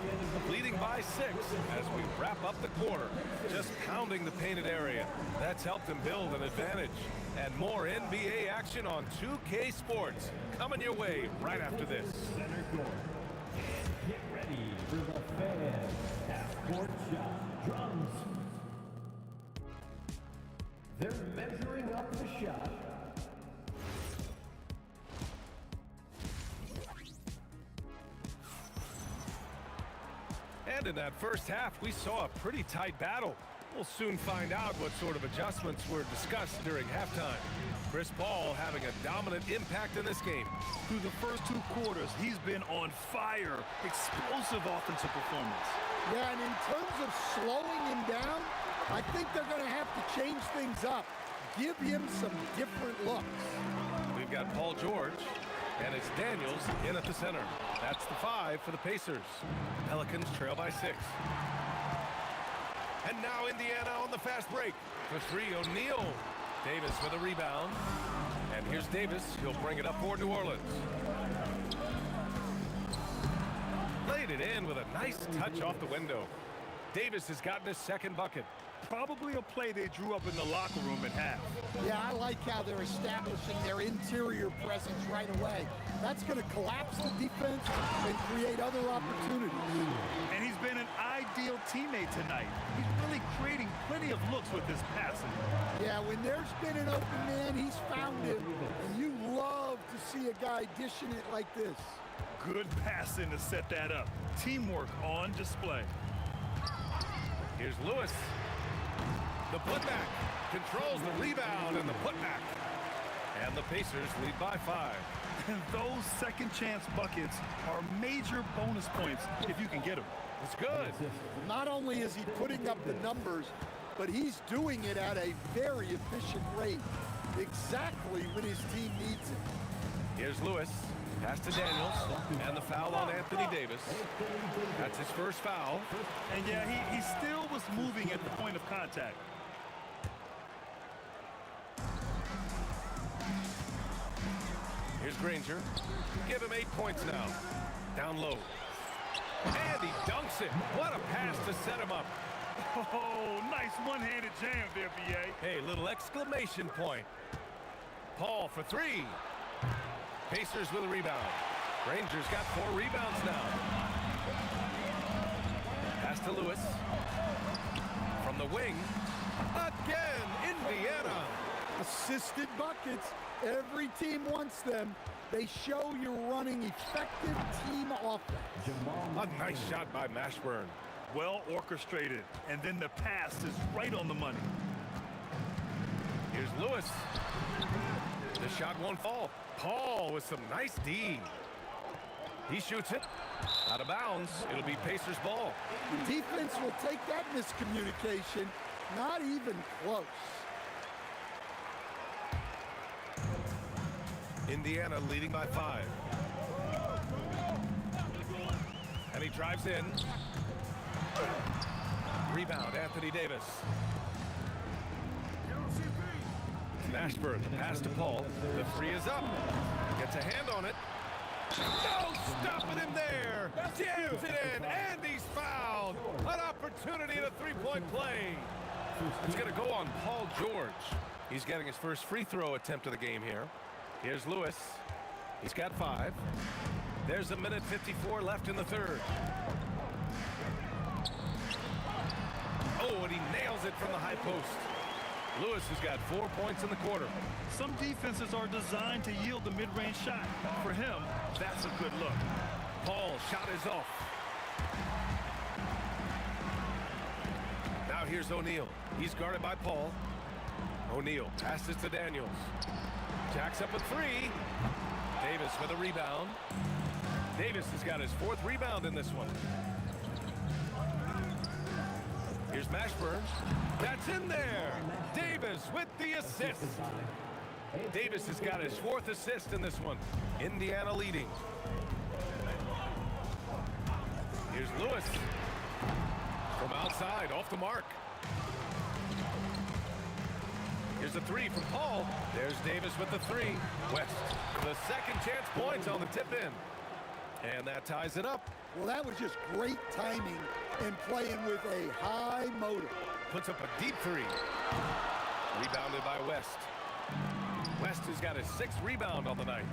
leading by 6 as we wrap up the quarter. Just pounding the painted area. That's helped them build an advantage. And more NBA action on 2K Sports coming your way right after this. Center court. And get ready for the fans. Half-court shot. Drums. They're measuring up the shot. And in that first half, we saw a pretty tight battle. We'll soon find out what sort of adjustments were discussed during halftime. Chris Paul having a dominant impact in this game. Through the first 2 quarters, he's been on fire. Explosive offensive performance. Yeah, and in terms of slowing him down, I think they're going to have to change things up. Give him some different looks. We've got Paul George, and it's Daniels in at the center. That's the 5 for the Pacers. Pelicans trail by 6. And now Indiana on the fast break. For 3, O'Neal. Davis with a rebound. And here's Davis. He'll bring it up for New Orleans. Laid it in with a nice touch off the window. Davis has gotten his 2nd bucket. Probably a play they drew up in the locker room at half. Yeah, I like how they're establishing their interior presence right away. That's going to collapse the defense and create other opportunities. And he's been an ideal teammate tonight. He's really creating plenty of looks with his passing. Yeah, when there's been an open man, he's found him. And you love to see a guy dishing it like this. Good passing to set that up. Teamwork on display. Here's Lewis. The putback controls the rebound and the putback. And the Pacers lead by 5. And those second chance buckets are major bonus points if you can get them. It's good. Not only is he putting up the numbers, but he's doing it at a very efficient rate. Exactly when his team needs it. Here's Lewis. Pass to Daniels. And the foul on Anthony Davis. That's his first foul. And yeah, he still was moving at the point of contact. Here's Granger. Give him 8 points now. Down low. And he dunks it. What a pass to set him up. Oh, nice one-handed jam there, B.A. Hey, little exclamation point. Paul for 3. Pacers with a rebound. Rangers got 4 rebounds now. Pass to Lewis. From the wing. Again, Indiana. Assisted buckets. Every team wants them. They show you're running effective team offense. A nice shot by Mashburn. Well orchestrated. And then the pass is right on the money. Here's Lewis. The shot won't fall. Paul with some nice D. He shoots it. Out of bounds. It'll be Pacers ball. The defense will take that miscommunication. Not even close. Indiana leading by 5. And he drives in. Rebound, Anthony Davis. Mashburn, pass to Paul. The three is up. Gets a hand on it. No, stopping him there. Jams it in, and he's fouled. An opportunity at a three-point play. It's going to go on Paul George. He's getting his first free throw attempt of the game here. Here's Lewis. He's got 5. There's a minute 54 left in the third. Oh, and he nails it from the high post. Lewis has got 4 points in the quarter. Some defenses are designed to yield the mid-range shot. For him, that's a good look. Paul's shot is off. Now here's O'Neal. He's guarded by Paul. O'Neal passes to Daniels. Jacks up a 3. Davis with a rebound. Davis has got his 4th rebound in this one. Here's Mashburn. That's in there. Davis with the assist. Davis has got his 4th assist in this one. Indiana leading. Here's Lewis. From outside, off the mark. Here's a 3 from Paul. There's Davis with the 3. West, the second chance points on the tip in. And that ties it up. Well, that was just great timing and playing with a high motor. Puts up a deep 3. Rebounded by West. West has got his 6th rebound on the night.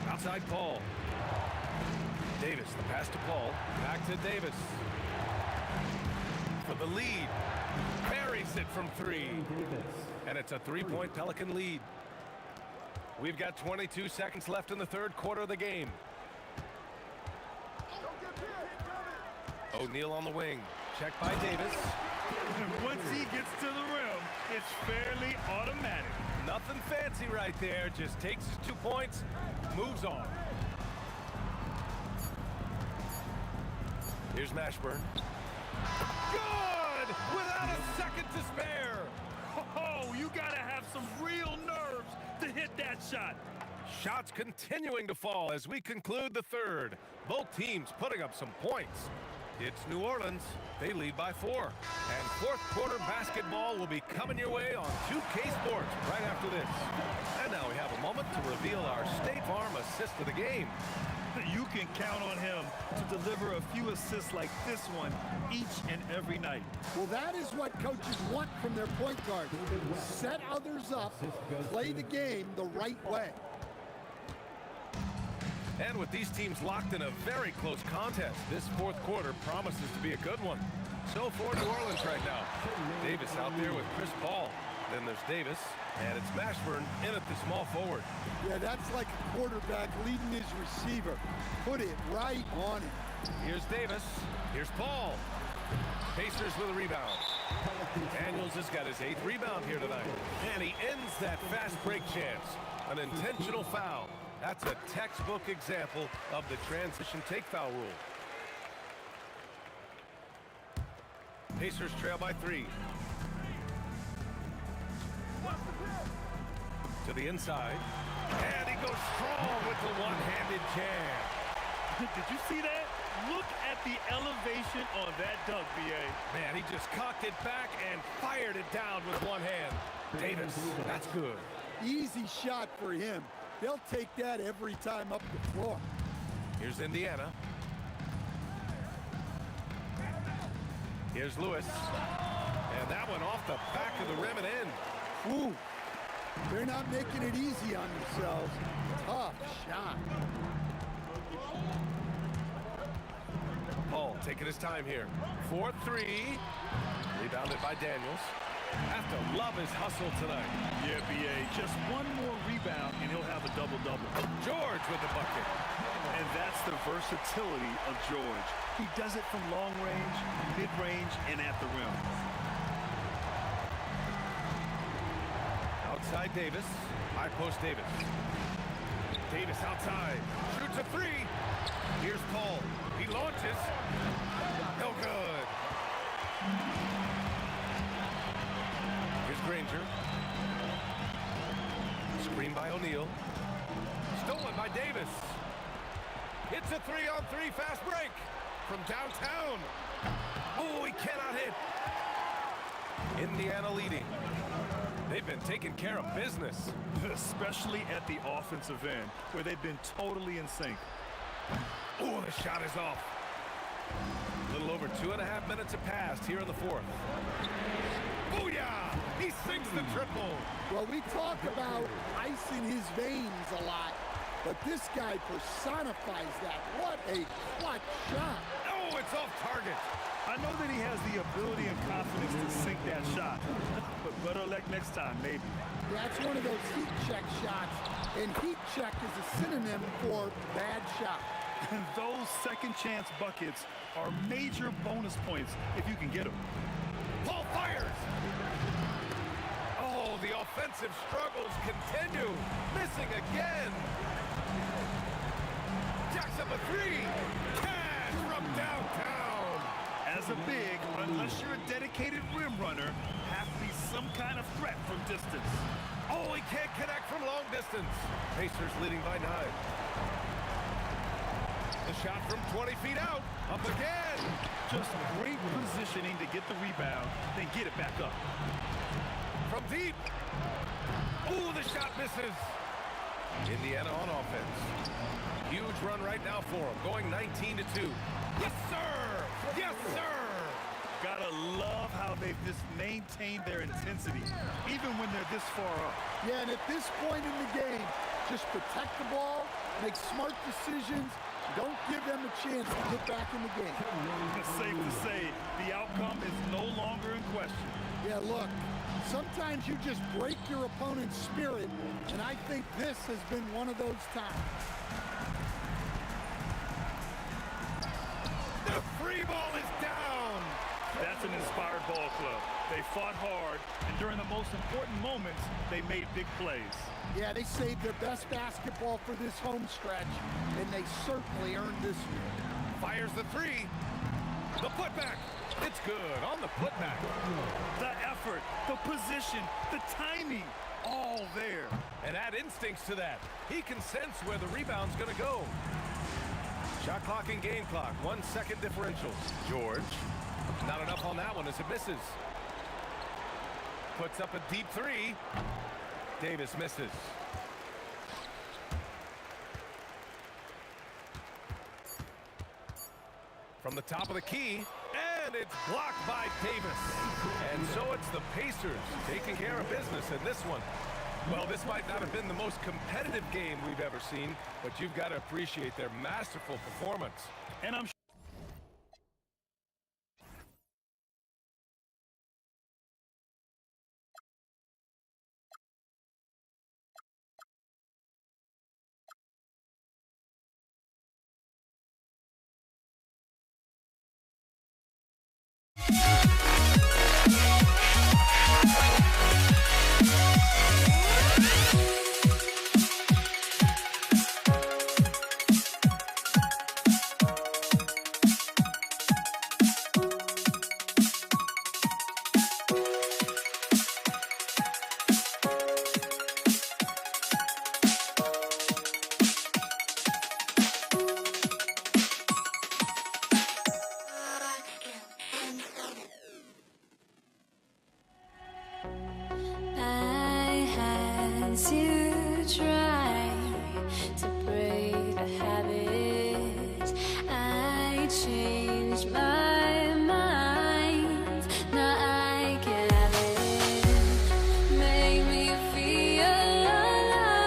Outside Paul. Davis, the pass to Paul. Back to Davis. For the lead. Buries it from 3. And it's a 3-point Pelican lead. We've got 22 seconds left in the third quarter of the game. O'Neal on the wing. Checked by Davis. And once he gets to the rim, it's fairly automatic. Nothing fancy right there. Just takes his 2 points, moves on. Here's Mashburn. Good! Without a second to spare. Oh, you gotta have some real nerves to hit that shot. Shots continuing to fall as we conclude the third. Both teams putting up some points. It's New Orleans. They lead by 4. And fourth quarter basketball will be coming your way on 2K Sports right after this. And now we have a moment to reveal our State Farm assist of the game. You can count on him to deliver a few assists like this one each and every night. Well, that is what coaches want from their point guard. Set others up, play the game the right way. And with these teams locked in a very close contest, this fourth quarter promises to be a good one. So for New Orleans right now, Davis out there with Chris Paul. Then there's Davis, and it's Mashburn in at the small forward. Yeah, that's like a quarterback leading his receiver. Put it right on him. Here's Davis. Here's Paul. Pacers with a rebound. Daniels has got his 8th rebound here tonight. And he ends that fast break chance. An intentional foul. That's a textbook example of the transition take foul rule. Pacers trail by 3. To the inside. And he goes strong with the one-handed jam. Did you see that? Look at the elevation on that dunk, B.A. Man, he just cocked it back and fired it down with one hand. Davis, that's good. Easy shot for him. They'll take that every time up the floor. Here's Indiana. Here's Lewis. And that one off the back of the rim and in. Ooh, they're not making it easy on themselves. Tough shot. Paul taking his time here. 4-3. Rebounded by Daniels. Have to love his hustle tonight. Yeah, B.A. Just one more rebound, and he'll have a double-double. George with the bucket. And that's the versatility of George. He does it from long range, mid-range, and at the rim. Outside Davis. High post Davis. Davis outside. Shoots a 3. Here's Paul. He launches. No good. Here's Granger. Screen by O'Neal. Stolen by Davis. Hits a 3-on-3 fast break from downtown. Oh, he cannot hit. Indiana leading. They've been taking care of business. Especially at the offensive end, where they've been totally in sync. Oh, the shot is off. A little over 2.5 minutes have passed here in the fourth. Booyah! He sinks the triple. Well, we talk about ice in his veins a lot, but this guy personifies that. What a clutch shot. Oh, it's off target. I know that he has the ability and confidence to sink that shot, but better luck next time, maybe. That's one of those heat check shots, and heat check is a synonym for bad shot. And those second chance buckets are major bonus points if you can get them. Paul fires. Oh, the offensive struggles continue. Missing again. Jacks up a three. Cash from downtown. As a big, unless you're a dedicated rim runner, have to be some kind of threat from distance. Oh, he can't connect from long distance. Pacers leading by 9. The shot from 20 feet out. Up again. Just great positioning to get the rebound, then get it back up. From deep. Oh, the shot misses. Indiana on offense. Huge run right now for them, going 19-2. Yes, sir! Yes, sir! Gotta love how they've just maintained their intensity, even when they're this far up. Yeah, and at this point in the game, just protect the ball, make smart decisions, don't give them a chance to get back in the game. It's safe to say the outcome is no longer in question. Yeah, look, sometimes you just break your opponent's spirit, and I think this has been one of those times. The free ball is down. That's an inspired ball club. They fought hard, and during the most important moments, they made big plays. Yeah, they saved their best basketball for this home stretch, and they certainly earned this year. Fires the three. The putback. It's good on the putback. The effort, the position, the timing, all there. And add instincts to that. He can sense where the rebound's going to go. Shot clock and game clock. 1 second differentials. George. Not enough on that one as it misses. Puts up a deep three. Davis misses. From the top of the key, and it's blocked by Davis. And so it's the Pacers taking care of business in this one. Well, this might not have been the most competitive game we've ever seen, but you've got to appreciate their masterful performance. And I'm to try to break the habit. I changed my mind. Now I can have it. Make me feel alive.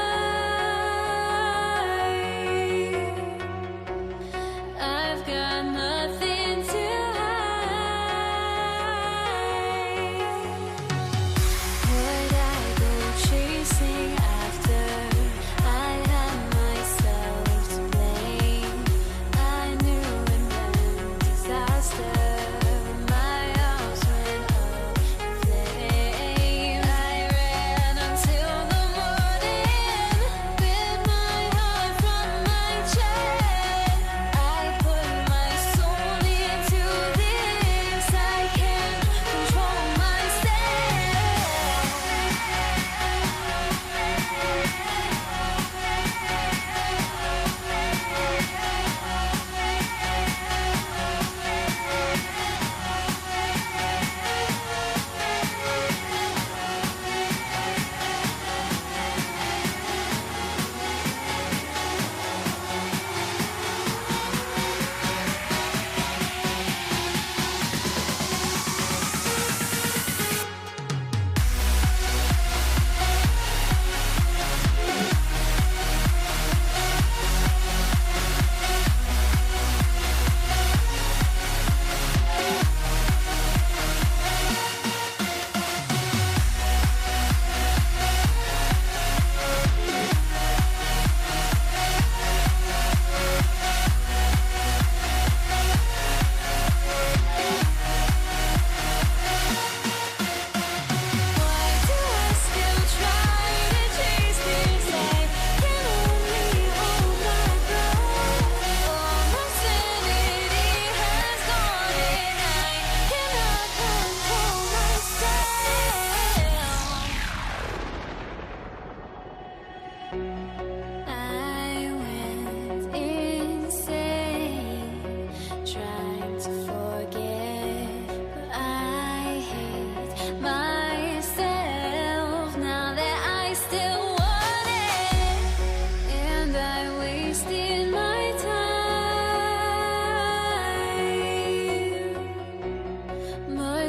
I've got nothing to would I go chasing after? I had myself to blame. I knew it meant disaster.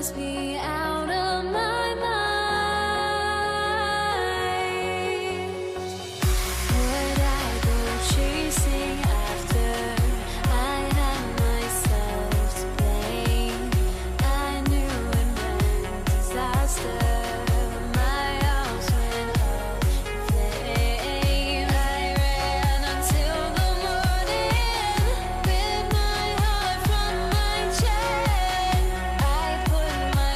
drives me out of my mind. Would I go chasing after? I had myself to blame. I knew it meant disaster. My house went up in flames. I ran until the morning with my heart from my chest. I put my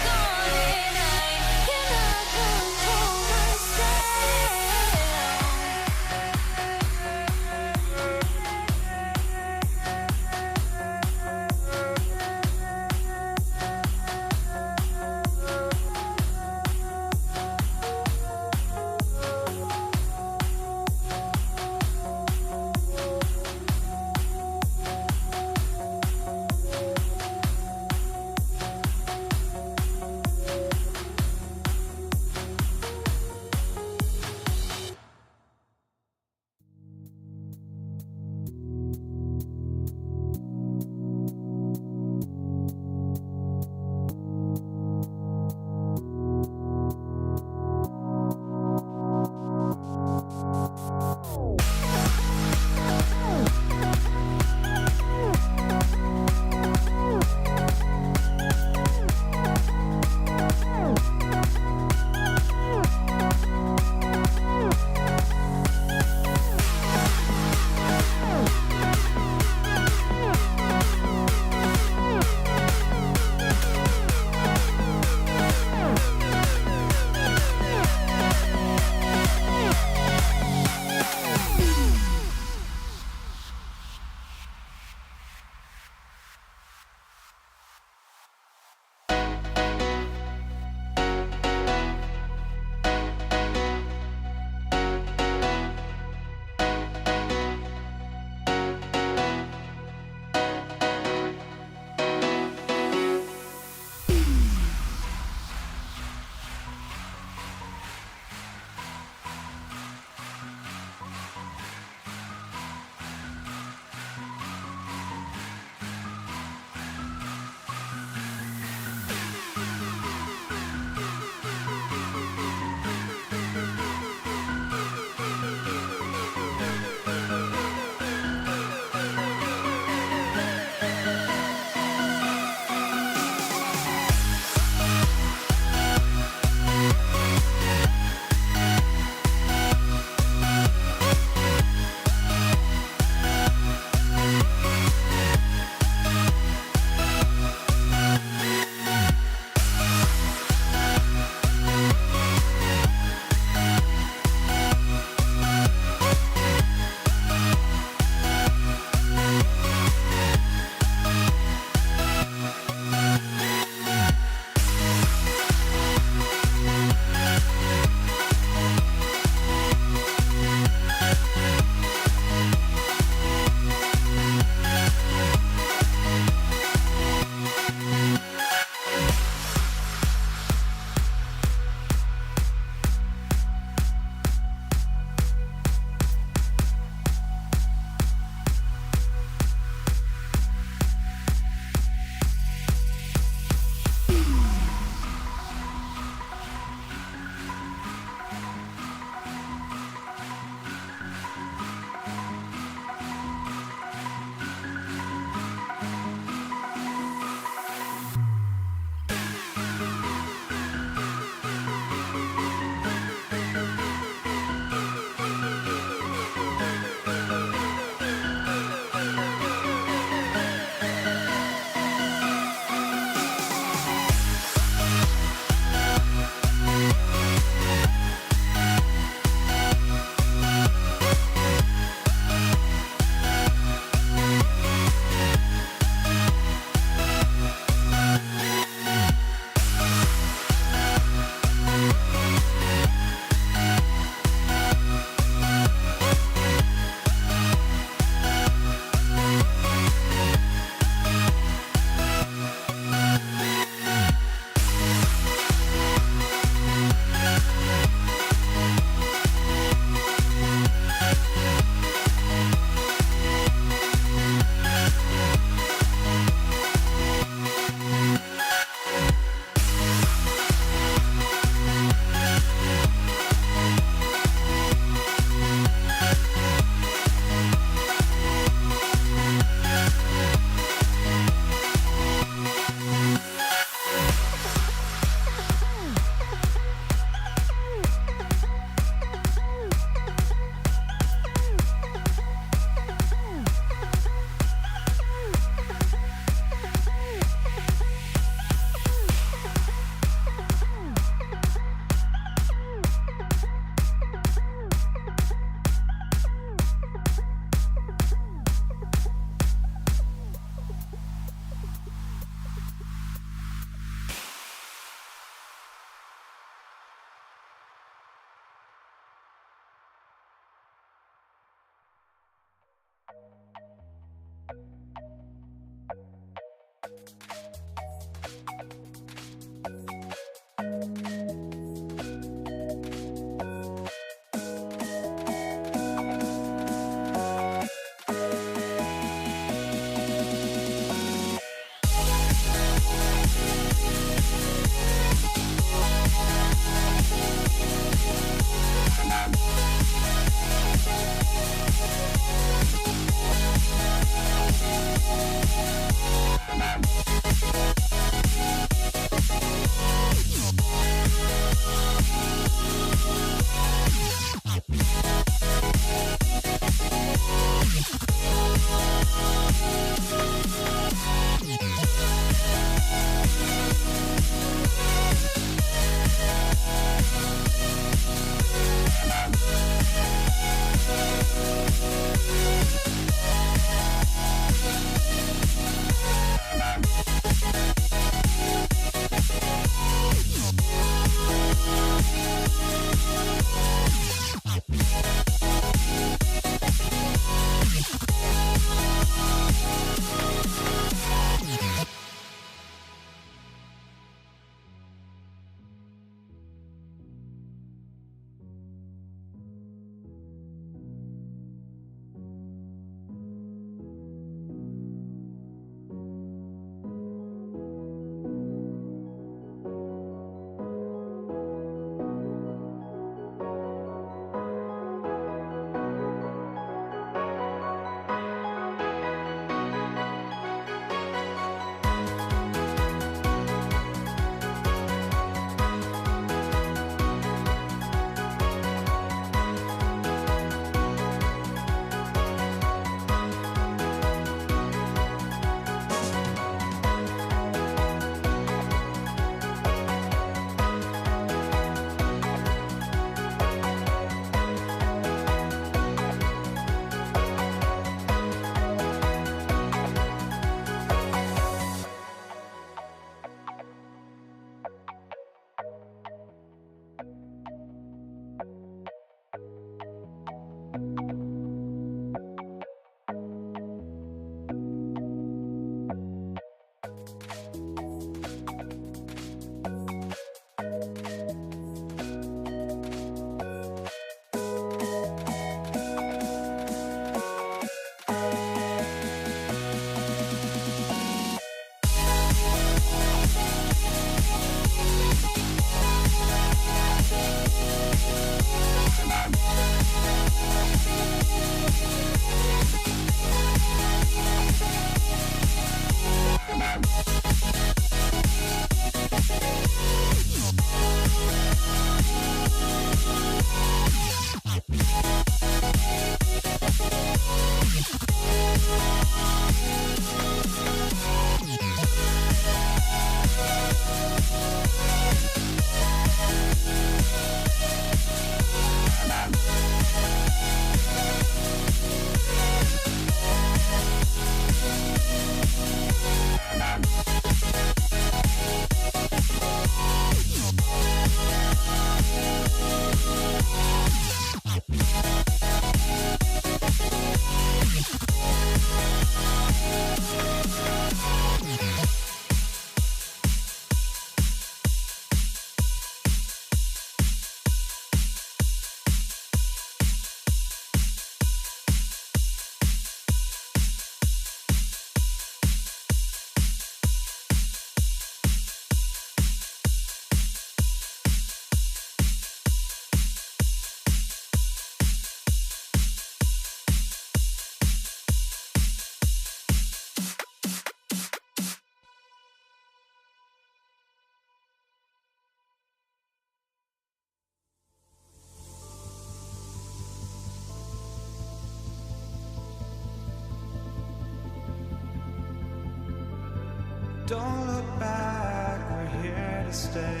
Don't look back, we're here to stay.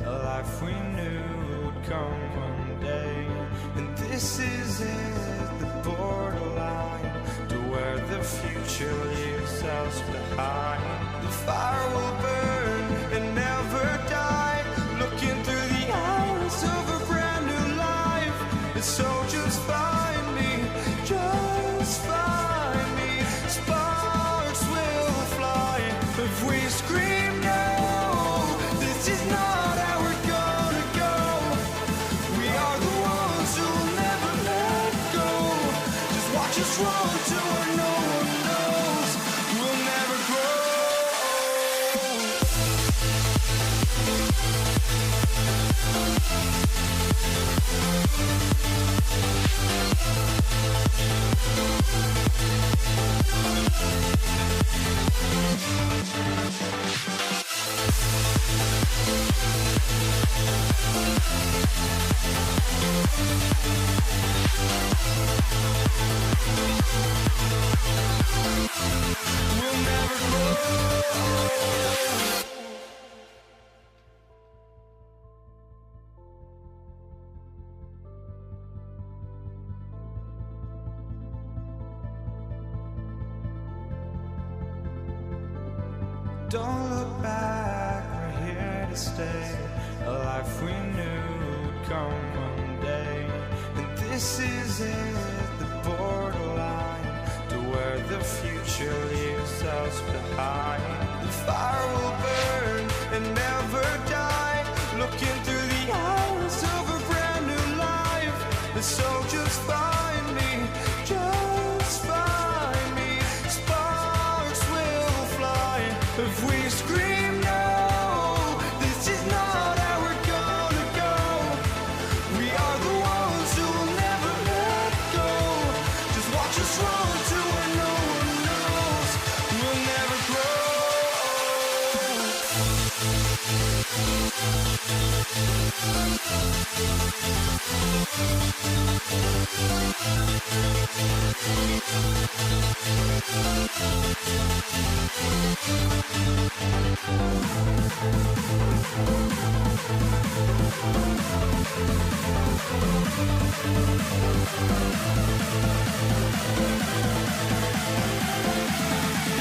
A life we knew would come one day. And this is it, the borderline to where the future leaves us behind. The fire will burn and never die. Looking through the eyes of a brand new life. So just find me, just find me. Sparks will fly if we scream no. This is not how we're gonna go. We are the ones who'll never let go. Just watch us run to where no one knows. We'll never grow. We'll never grow. Don't look back, we're here to stay. A life we knew would come one day. And this is it, the borderline to where the future leaves us behind. The fire will burn and never die. Looking through the eyes of a brand new life. So just find me, just find me. Sparks will fly if we scream no. This is not how we're gonna go. We are the ones who'll never let go. Just watch us run to where no one knows. We'll never grow.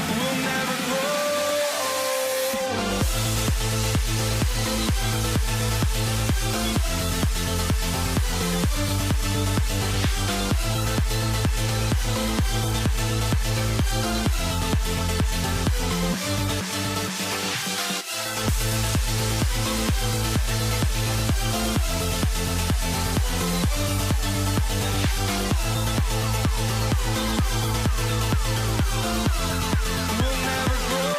We'll never grow. We'll never grow.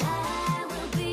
I will be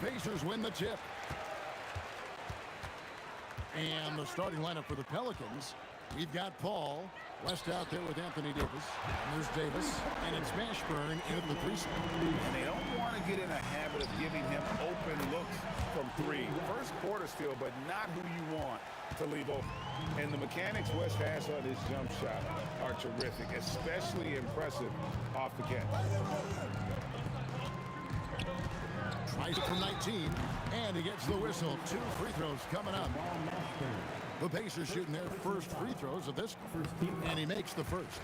The Pacers win the tip. And the starting lineup for the Pelicans, we've got Paul, West out there with Anthony Davis. And there's Davis, and it's Mashburn in the 3 spot. And they don't want to get in a habit of giving him open looks from 3. First quarter still, but not who you want to leave open. And the mechanics West has on his jump shot are terrific, especially impressive off the catch. Tries it from 19, and he gets the whistle. 2 free throws coming up. The Pacers shooting their first free throws of this, and he makes the first.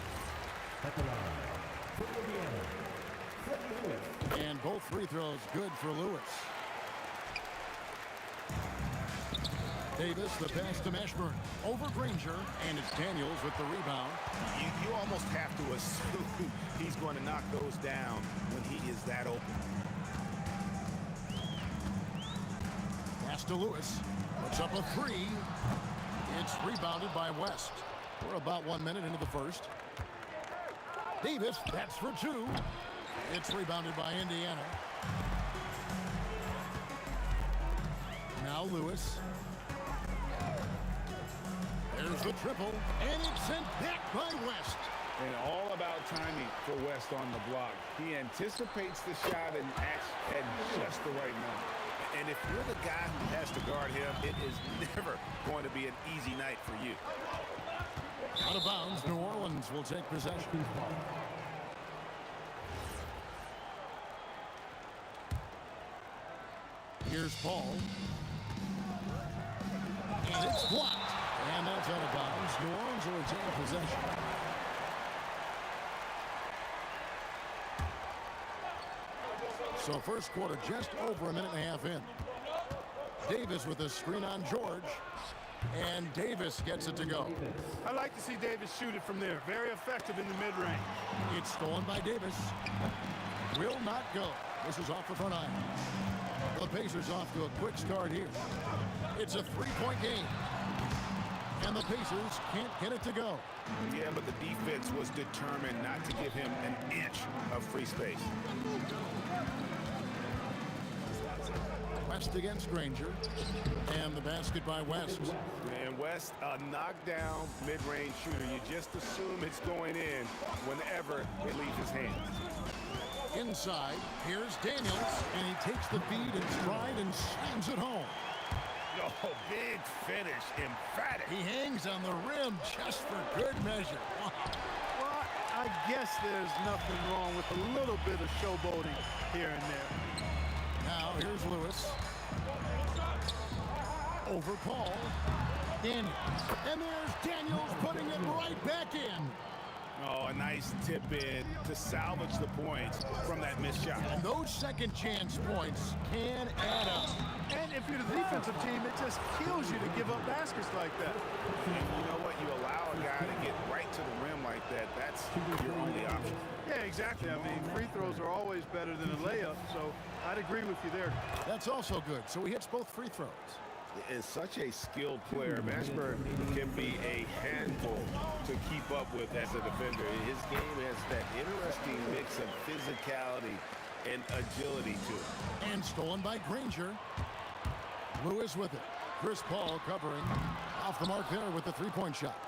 And both free throws good for Lewis. Davis, the pass to Mashburn. Over Granger, and it's Daniels with the rebound. You almost have to assume he's going to knock those down when he is that open. Pass to Lewis. Puts up a 3. It's rebounded by West. We're about 1 minute into the first. Davis, that's for 2. It's rebounded by Indiana. Now Lewis. There's the triple, and it's sent back by West. And all about timing for West on the block. He anticipates the shot and acts at just the right moment. And if you're the guy who has to guard him, it is never going to be an easy night for you. Out of bounds, New Orleans will take possession. Here's Paul. And it's blocked. And that's out of bounds. New Orleans will retain possession. So first quarter just over a minute and a half in. Davis with a screen on George. And Davis gets it to go. I like to see Davis shoot it from there. Very effective in the mid-range. It's stolen by Davis. Will not go. This is off the front iron. The Pacers off to a quick start here. It's a 3-point game. And the Pacers can't get it to go. Yeah, but the defense was determined not to give him an inch of free space. West against Granger. And the basket by West. And West, a knockdown mid-range shooter. You just assume it's going in whenever it leaves his hands. Inside, here's Daniels, and he takes the feed in stride and slams it home. Oh, big finish, emphatic. He hangs on the rim just for good measure. Wow. Well, I guess there's nothing wrong with a little bit of showboating here and there. Now here's Lewis. Over Paul. Daniels. And there's Daniels putting it right back in. Oh, a nice tip in to salvage the points from that missed shot. And those second chance points can add up. And if you're the defensive team, it just kills you to give up baskets like that. And you know what? You allow a guy to get right to the rim like that. That's your only option. Yeah, exactly. I mean, free throws are always better than a layup, so I'd agree with you there. That's also good. So he hits both free throws. Is such a skilled player. Mashburn can be a handful to keep up with as a defender. His game has that interesting mix of physicality and agility to it. And stolen by Granger. Lewis with it. Chris Paul covering. Off the mark there with the 3-point shot.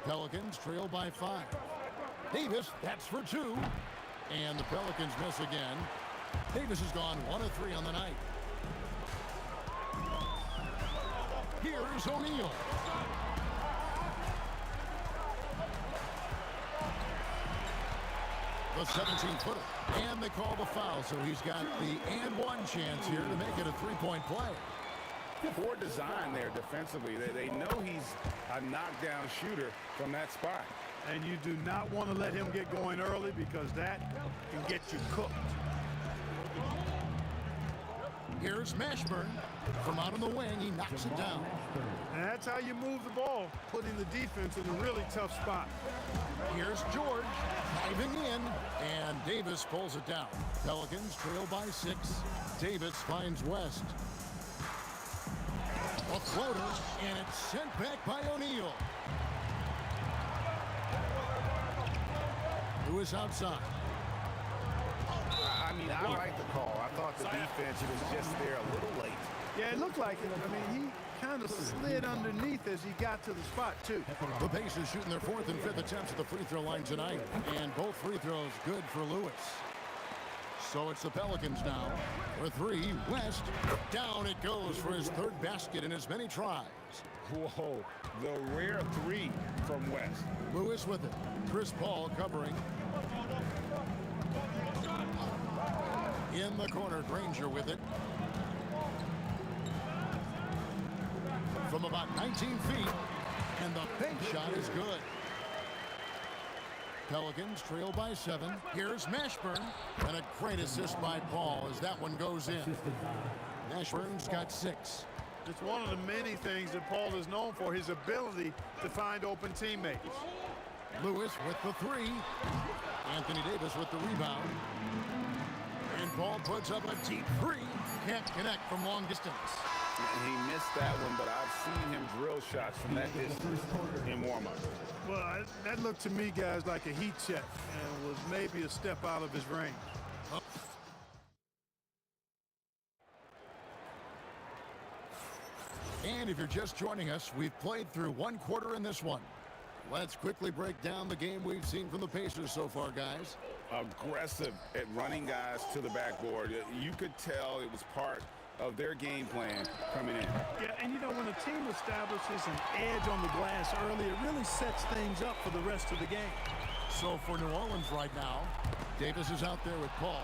Pelicans trail by 5. Davis, that's for 2. And the Pelicans miss again. Davis has gone 1 of 3 on the night. Here's O'Neal. The 17-footer. And they call the foul, so he's got the and one chance here to make it a 3-point play. Poor design there defensively. They know he's a knockdown shooter from that spot. And you do not want to let him get going early because that can get you cooked. Here's Mashburn. From out on the wing, he knocks it down. And that's how you move the ball, putting the defense in a really tough spot. Here's George diving in, and Davis pulls it down. Pelicans trail by 6. Davis finds West. A floater, and it's sent back by O'Neal. Lewis outside. I mean, I like the call. I thought the defense was just there a little late. Yeah, it looked like it. I mean, he kind of slid underneath as he got to the spot, too. The Pacers shooting their 4th and 5th attempts at the free throw line tonight. And both free throws good for Lewis. So it's the Pelicans now. For 3, West. Down it goes for his 3rd basket in as many tries. Whoa, the rare 3 from West. Lewis with it. Chris Paul covering. In the corner, Granger with it. From about 19 feet, and the bank shot is good. Pelicans trail by 7. Here's Mashburn, and a great assist by Paul as that one goes in. Mashburn's got 6. It's one of the many things that Paul is known for, his ability to find open teammates. Lewis with the 3. Anthony Davis with the rebound. And Paul puts up a deep 3. Can't connect from long distance. He missed that one, but I've seen him drill shots from that distance in warm-up. Well, that looked to me, guys, like a heat check and was maybe a step out of his range. And if you're just joining us, we've played through 1 quarter in this one. Let's quickly break down the game we've seen from the Pacers so far, guys. Aggressive at running guys to the backboard. You could tell it was part of their game plan coming in. Yeah, and you know, when a team establishes an edge on the glass early, it really sets things up for the rest of the game. So for New Orleans right now, Davis is out there with Paul.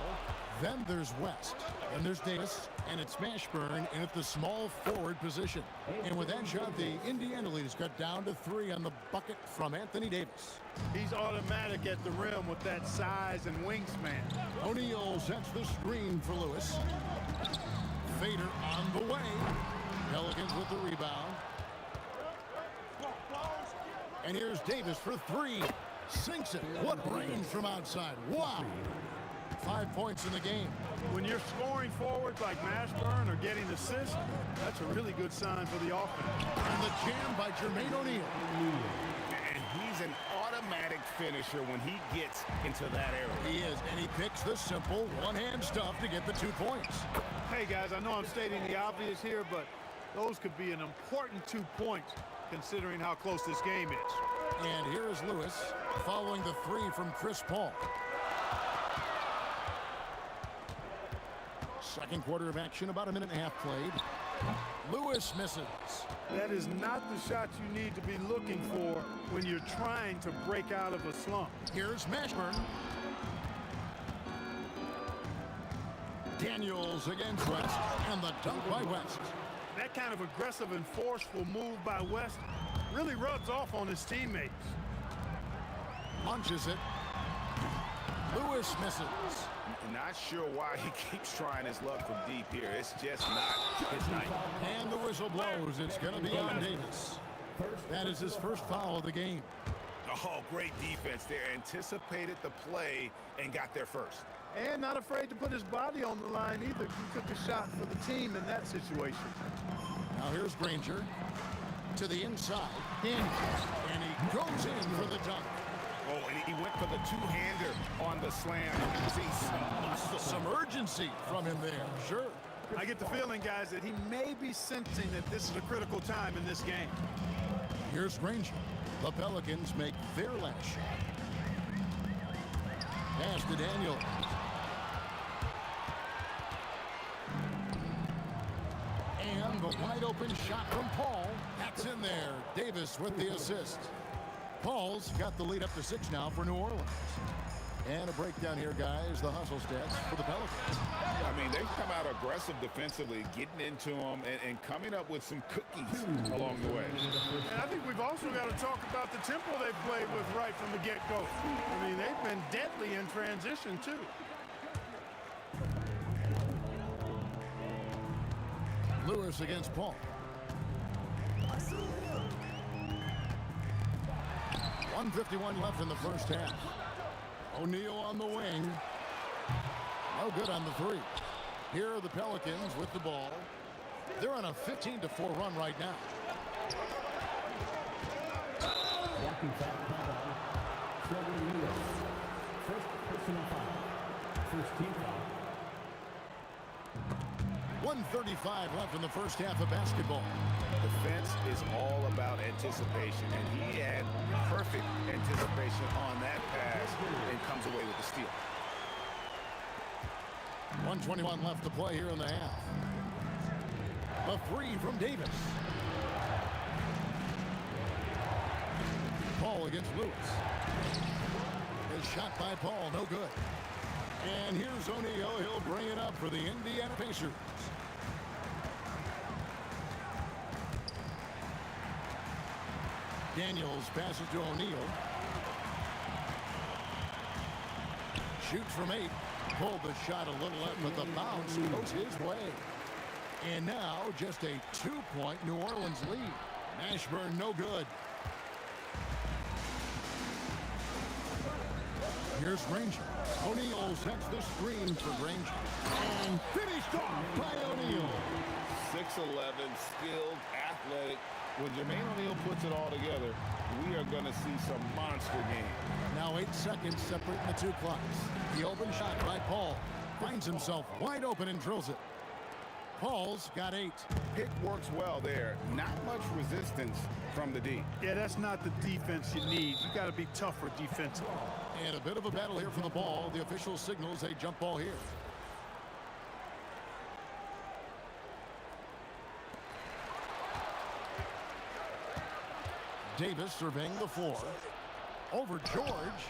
Then there's West. And there's Davis, and it's Mashburn in at the small forward position. And with that shot, the Indiana lead is cut down to 3 on the bucket from Anthony Davis. He's automatic at the rim with that size and wingspan. O'Neal sets the screen for Lewis. Vader on the way. Pelicans with the rebound. And here's Davis for 3. Sinks it. What range from outside. Wow. 5 points in the game. When you're scoring forwards like Mashburn or getting assists, that's a really good sign for the offense. And the jam by Jermaine O'Neal. And he's an automatic finisher when he gets into that area. He is, and he picks the simple one-hand stuff to get the 2 points. Hey, guys, I know I'm stating the obvious here, but those could be an important 2 points considering how close this game is. And here is Lewis following the 3 from Chris Paul. Second quarter of action, about a minute and a half played. Lewis misses. That is not the shot you need to be looking for when you're trying to break out of a slump. Here's Mashburn. Daniels against West, and the dunk by West. That kind of aggressive and forceful move by West really rubs off on his teammates. Launches it. Lewis misses. Not sure why he keeps trying his luck from deep here. It's just not his night. And the whistle blows. It's going to be on Davis. That is his first foul of the game. Oh, great defense there. Anticipated the play and got there first. And not afraid to put his body on the line either. He took a shot for the team in that situation. Now here's Granger to the inside. And he goes in for the dunk. Oh, and he went for the two-hander on the slam. Some urgency from him there, sure. I get the feeling, guys, that he may be sensing that this is a critical time in this game. Here's Granger. The Pelicans make their last shot. Pass to Daniel. And the wide open shot from Paul. That's in there. Davis with the assist. Paul's got the lead up to 6 now for New Orleans. And a breakdown here, guys. The hustle stats for the Pelicans. I mean, they've come out aggressive defensively, getting into them and coming up with some cookies along the way. And I think we've also got to talk about the tempo they've played with right from the get-go. I mean, they've been deadly in transition, too. Lewis against Paul. .151 left in the first half. O'Neal on the wing. No good on the 3. Here are the Pelicans with the ball. They're on a 15-4 run right now. Walking foul, Trevor Lewis. First personal foul. First team foul. 1:35 left in the first half of basketball. Defense is all about anticipation, and he had perfect anticipation on that pass and comes away with the steal. 1:21 left to play here in the half. A three from Davis. Paul against Lewis. His shot by Paul, no good. And here's O'Neal. He'll bring it up for the Indiana Pacers. Daniels passes to O'Neal. Shoots from 8. Pulled the shot a little up, but the bounce goes his way. And now just a 2-point New Orleans lead. Mashburn no good. Here's Granger. O'Neal sets the screen for Granger. And finished off by O'Neal. 6'11", skilled, athletic. When Jermaine O'Neal puts it all together, we are going to see some monster game. Now 8 seconds separating the two clocks. The open shot by Paul. Finds himself wide open and drills it. Paul's got 8. Pick works well there. Not much resistance from the D. Yeah, that's not the defense you need. You got to be tougher defensively. And a bit of a battle here for the ball. The official signals a jump ball here. Davis surveying the floor. Over George.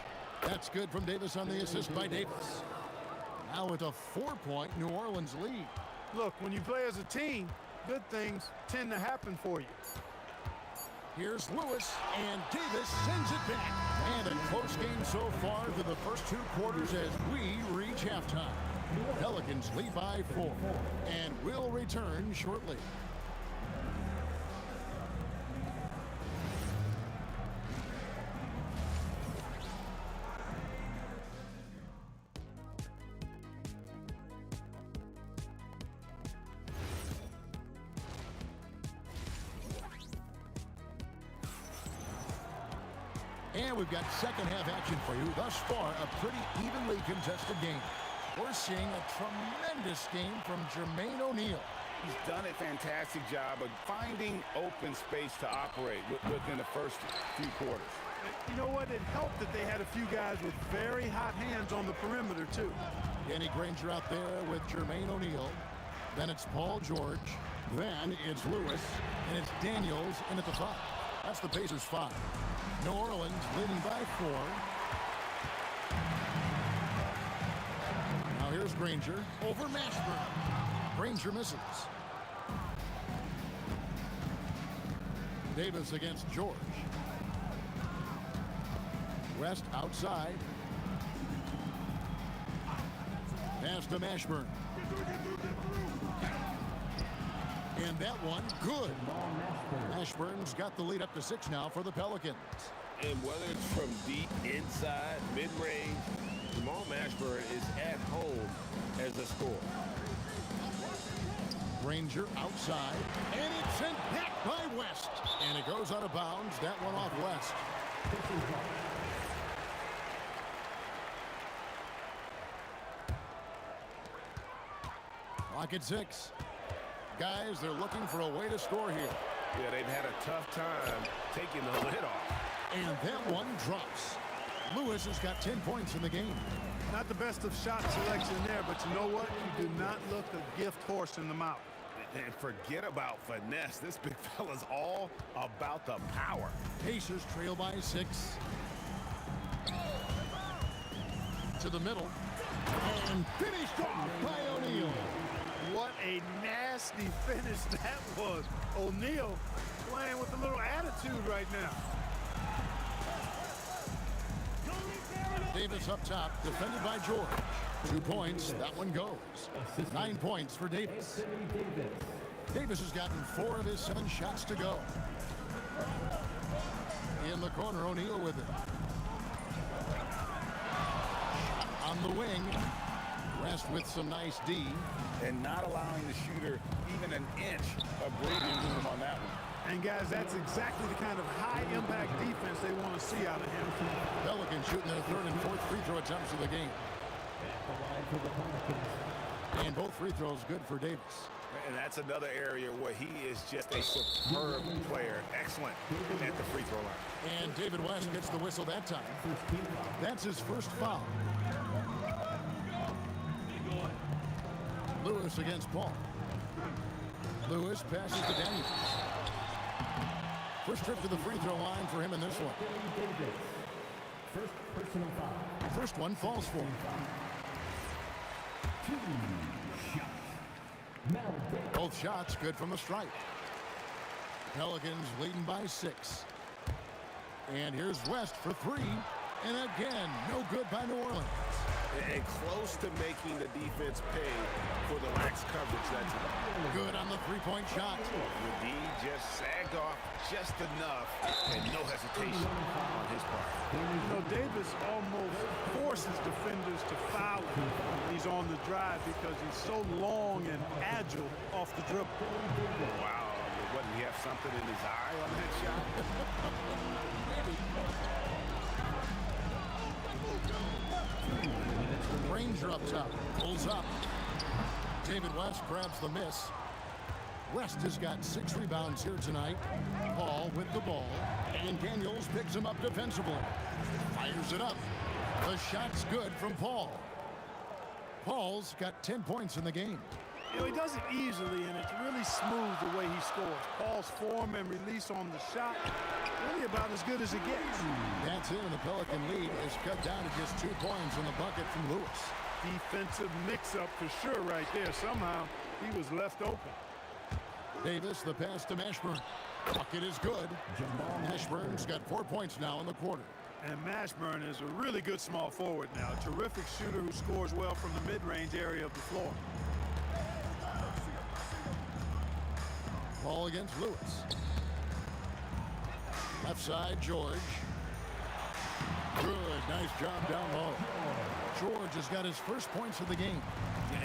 That's good from Davis on the assist by Davis. Now with a 4-point New Orleans lead. Look, when you play as a team, good things tend to happen for you. Here's Lewis, and Davis sends it back. And a close game so far through the first 2 quarters as we reach halftime. Pelicans lead by 4, and will return shortly. And we've got second half action for you. Thus far, a pretty evenly contested game. We're seeing a tremendous game from Jermaine O'Neal. He's done a fantastic job of finding open space to operate within the first few quarters. You know what? It helped that they had a few guys with very hot hands on the perimeter, too. Danny Granger out there with Jermaine O'Neal. Then it's Paul George. Then it's Lewis. And it's Daniels in at the 5. That's the Pacers 5. New Orleans leading by 4. Now here's Granger over Mashburn. Granger misses. Davis against George. West outside. Pass to Mashburn. And that one, good. Mashburn's got the lead up to 6 now for the Pelicans. And whether it's from deep, inside, mid-range, Jamal Mashburn is at home as a scorer. Granger outside, and it's sent back by West. And it goes out of bounds. That one off West. Clock at 6. Guys, they're looking for a way to score here. Yeah, they've had a tough time taking the lid off. And that one drops. Lewis has got 10 points in the game. Not the best of shot selection there, but you know what? You do not look a gift horse in the mouth. And forget about finesse. This big fella's all about the power. Pacers trail by 6. To the middle. And finished off by O'Neal. What a nasty finish that was. O'Neal playing with a little attitude right now. Davis up top, defended by George. 2 points, that one goes. 9 points for Davis. Davis has gotten 4 of his 7 shots to go. In the corner, O'Neal with it. On the wing. West with some nice D. And not allowing the shooter even an inch of breathing room on that one. And guys, that's exactly the kind of high-impact defense they want to see out of him. Pelicans shooting their 3rd and 4th free throw attempts of the game. And both free throws good for Davis. And that's another area where he is just a superb player. Excellent at the free throw line. And David West gets the whistle that time. That's his first foul. Lewis against Paul. Lewis passes to Daniels. First trip to the free throw line for him in this one. First personal foul. First one falls for him. 2 shots. Both shots good from the stripe. Pelicans leading by 6. And here's West for 3. And again, no good by New Orleans. And close to making the defense pay for the lax coverage that's good on the three-point shot. The D just sagged off just enough, and no hesitation on his part. You know, Davis almost forces defenders to foul him when he's on the drive because he's so long and agile off the dribble. Wow, what, did he have something in his eye on that shot? Ranger up top, pulls up. David West grabs the miss. West has got 6 rebounds here tonight. Paul with the ball, and Daniels picks him up defensively. Fires it up. The shot's good from Paul. Paul's got 10 points in the game. You know, he does it easily, and it's really smooth the way he scores. Paul's form and release on the shot, really about as good as it gets. That's it, and the Pelican lead is cut down to just 2 points in the bucket from Lewis. Defensive mix-up for sure right there. Somehow, he was left open. Davis, the pass to Mashburn. Bucket is good. Mashburn's got 4 points now in the quarter. And Mashburn is a really good small forward now. A terrific shooter who scores well from the mid-range area of the floor. Ball against Lewis. Left side, George. Good, nice job down low. George has got his first points of the game.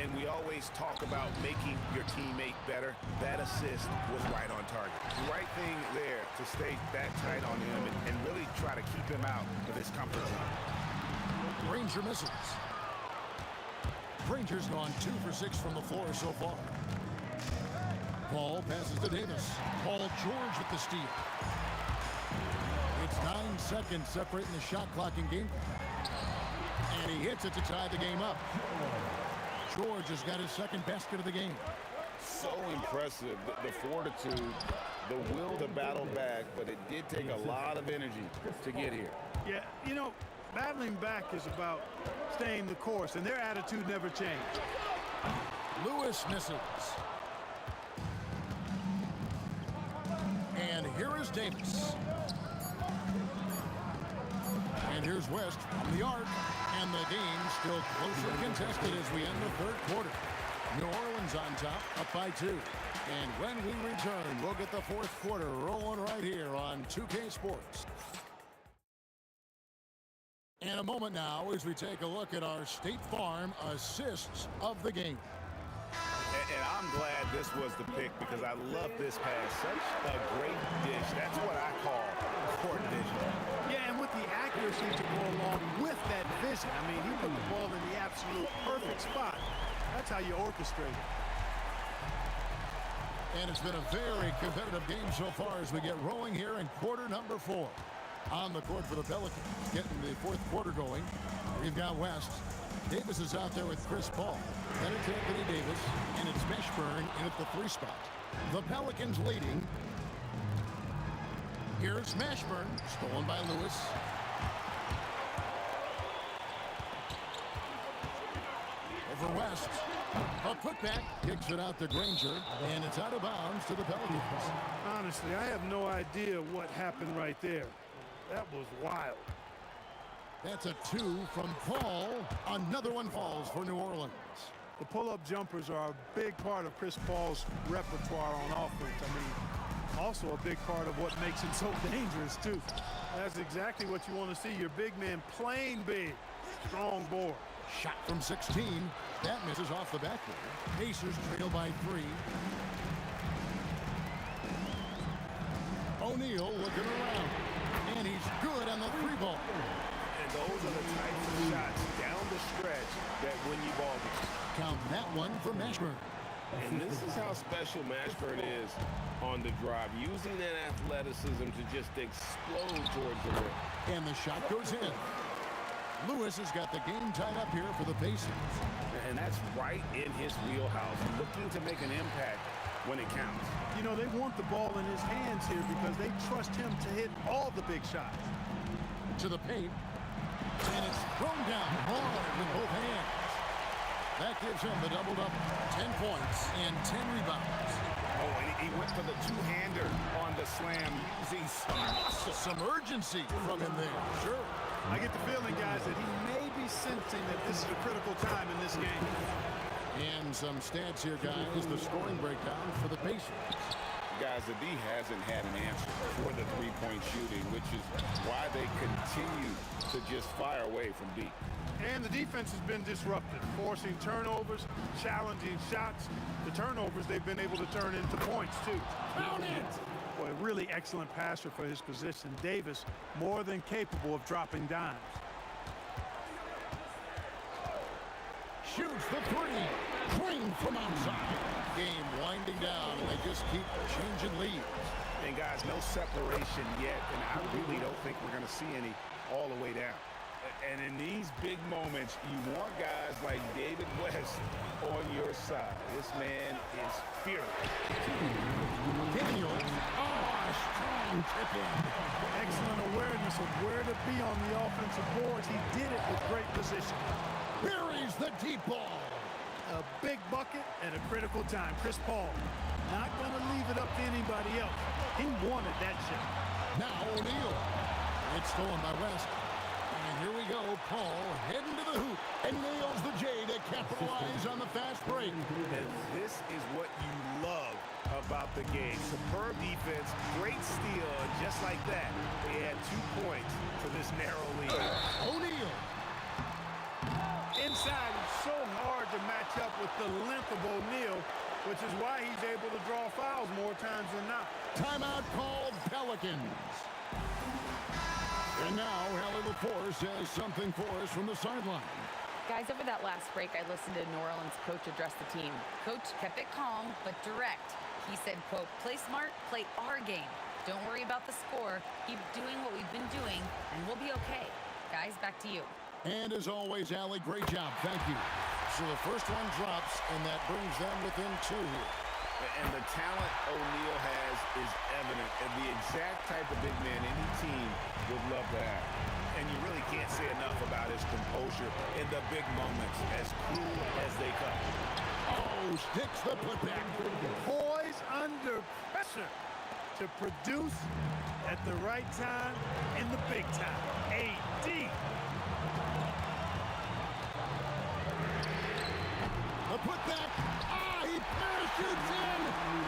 And we always talk about making your teammate better. That assist was right on target. The right thing there to stay that tight on him and really try to keep him out of his comfort zone. Ranger misses. Ranger's gone 2 for 6 from the floor so far. Paul passes to Davis. Paul George with the steal. It's 9 seconds separating the shot clock in game. And he hits it to tie the game up. George has got his second basket of the game. so impressive, the fortitude, the will to battle back, but it did take a lot of energy to get here. Yeah, you know, battling back is about staying the course, and their attitude never changed. Lewis misses. And here is Davis. And here's West from the arc. And the game still closely contested as we end the third quarter. New Orleans on top, up by 2. And when we return, we'll get the fourth quarter rolling right here on 2K Sports. In a moment now as we take a look at our State Farm assists of the game. And I'm glad this was the pick because I love this pass. Such a great dish. That's what I call court vision. Yeah, and with the accuracy to go along with that vision. I mean, he put the ball in the absolute perfect spot. That's how you orchestrate it. And it's been a very competitive game so far as we get rolling here in quarter number 4. On the court for the Pelicans, getting the fourth quarter going. We've got West. Davis is out there with Chris Paul. Then it's Anthony Davis, and it's Mashburn in at the 3 spot. The Pelicans leading. Here's Mashburn, stolen by Lewis. Over West. A putback, kicks it out to Granger, and it's out of bounds to the Pelicans. Honestly, I have no idea what happened right there. That was wild. That's a 2 from Paul. Another one falls for New Orleans. The pull-up jumpers are a big part of Chris Paul's repertoire on offense. I mean, also a big part of what makes him so dangerous, too. That's exactly what you want to see. Your big man playing big. Strong board. Shot from 16. That misses off the backboard. Pacers trail by 3. O'Neal looking around. And he's good on the 3-ball. And those are the types of shots down the stretch that win you ball games. Count that one for Mashburn. And this is how special Mashburn is on the drive, using that athleticism to just explode towards the rim. And the shot goes in. Lewis has got the game tied up here for the Pacers. And that's right in his wheelhouse, looking to make an impact when it counts. You know, they want the ball in his hands here because they trust him to hit all the big shots. To the paint. And it's thrown down hard with both hands. That gives him the doubled up 10 points and 10 rebounds. Oh, and he went for the two-hander on the slam using some urgency from him there. Sure. I get the feeling, guys, that he may be sensing that this is a critical time in this game. And some stats here, guys. The scoring breakdown for the Pacers. Guys, the D hasn't had an answer for the three-point shooting, which is why they continue to just fire away from deep. And the defense has been disruptive, forcing turnovers, challenging shots. The turnovers they've been able to turn into points, too. Count it! Boy, a really excellent passer for his position. Davis, more than capable of dropping dimes. Shoots the three. Clean from outside. Game winding down, and they just keep changing leads. And, guys, no separation yet, and I really don't think we're going to see any all the way down. And in these big moments, you want guys like David West on your side. This man is fearless. Daniel. Oh, strong tip in. Excellent awareness of where to be on the offensive boards. He did it with great position. Buries the deep ball. A big bucket at a critical time. Chris Paul not going to leave it up to anybody else. He wanted that shot. Now O'Neal. It's stolen by West. And here we go. Paul heading to the hoop and nails the J to capitalize on the fast break. And this is what you love about the game. Superb defense, great steal, and just like that, they had 2 points for this narrow lead. O'Neal. Inside, it's so hard to match up with the length of O'Neal, which is why he's able to draw fouls more times than not. Timeout called Pelicans. And now Hallie LaForce has something for us from the sideline. Guys, over that last break, I listened to New Orleans coach address the team. Coach kept it calm, but direct. He said, quote, play smart, play our game. Don't worry about the score. Keep doing what we've been doing, and we'll be okay. Guys, back to you. And as always, Allie, great job. Thank you. So the first one drops, and that brings them within 2 here. And the talent O'Neal has is evident, and the exact type of big man any team would love to have. And you really can't say enough about his composure in the big moments, as cool as they come. Oh, sticks the putback. Poise under pressure to produce at the right time in the big time. AD. The putback. Ah, he parachutes in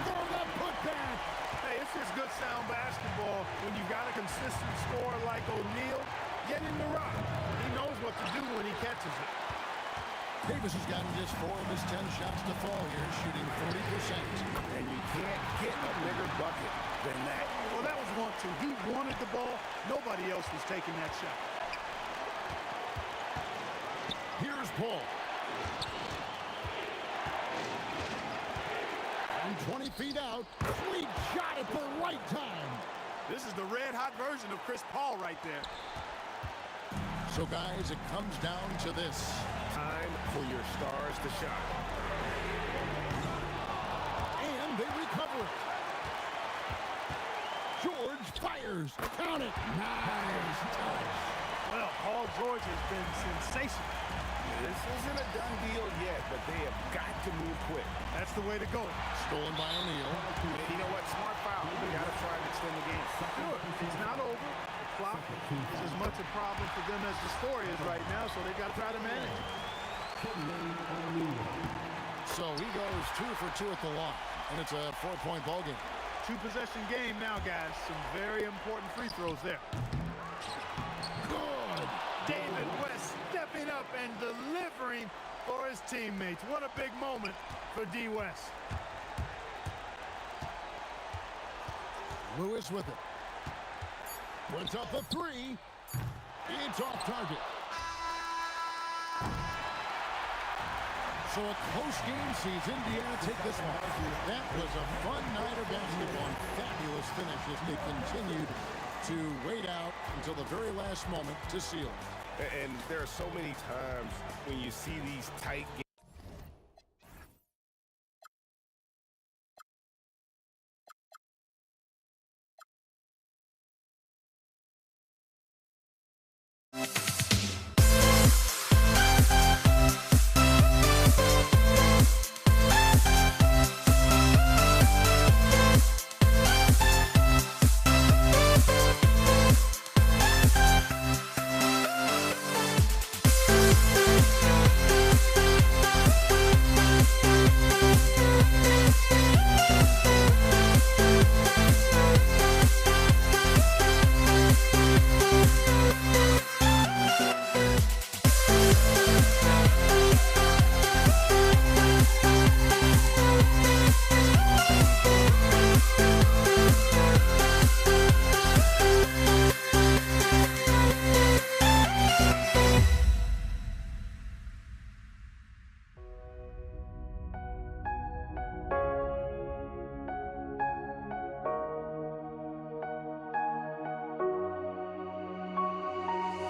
for the putback. Hey, it's just good sound basketball when you got a consistent scorer like O'Neal. Get in the rock. He knows what to do when he catches it. Davis has gotten just 4 of his 10 shots to fall here, shooting 40%. And you can't get a bigger bucket than that. Well, that was want to. He wanted the ball. Nobody else was taking that shot. Here's Paul. From 20 feet out, sweet shot at the right time. This is the red-hot version of Chris Paul right there. So, guys, it comes down to this. Time for your stars to shine. And they recover it. George fires. Count it. Nice touch. Well, Paul George has been sensational. This isn't a done deal yet, but they have got to move quick. That's the way to go. Stolen by O'Neal. And you know what? Smart foul. We got to try and extend the game. Sure. It's not over. The clock is as much a problem for them as the score is right now, so they got to try to manage it. So he goes 2 for 2 at the line, and it's a 4-point ball game. 2-possession game now, guys. Some very important free throws there. Good. David West stepping up and delivering for his teammates. What a big moment for D. West. Lewis with it. Puts up the 3. It's off target. So a close game sees Indiana take this one. That was a fun night of basketball and fabulous finish as they continued to wait out until the very last moment to seal it. And there are so many times when you see these tight games.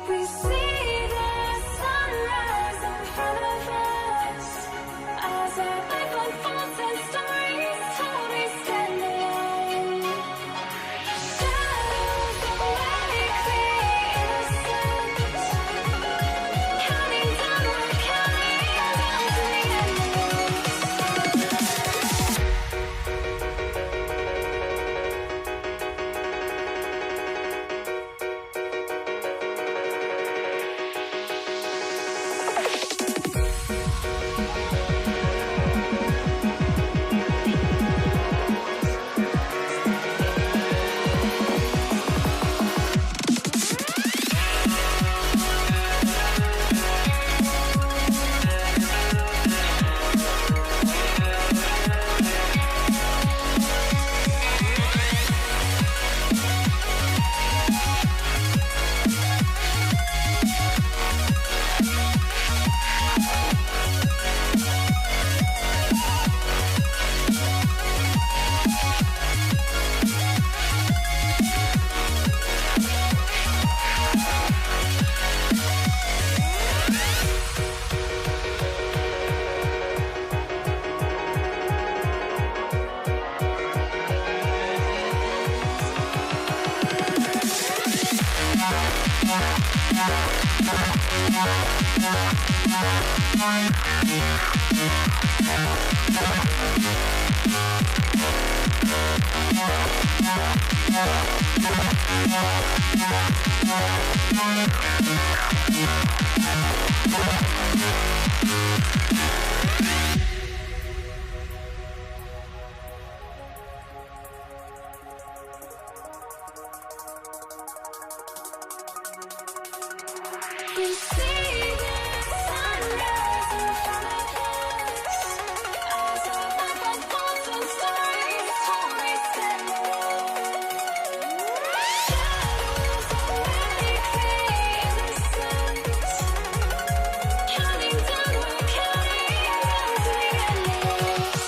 We see the sunrise in front of us as our life unfolds and stories told. We stand alone. Shadows awake the innocent, counting down, we're counting down to the We see the sunrise in front of us as our life unfolds and stories told. We stand alone. Shadows awake the innocent, counting down, we're counting down to the endless.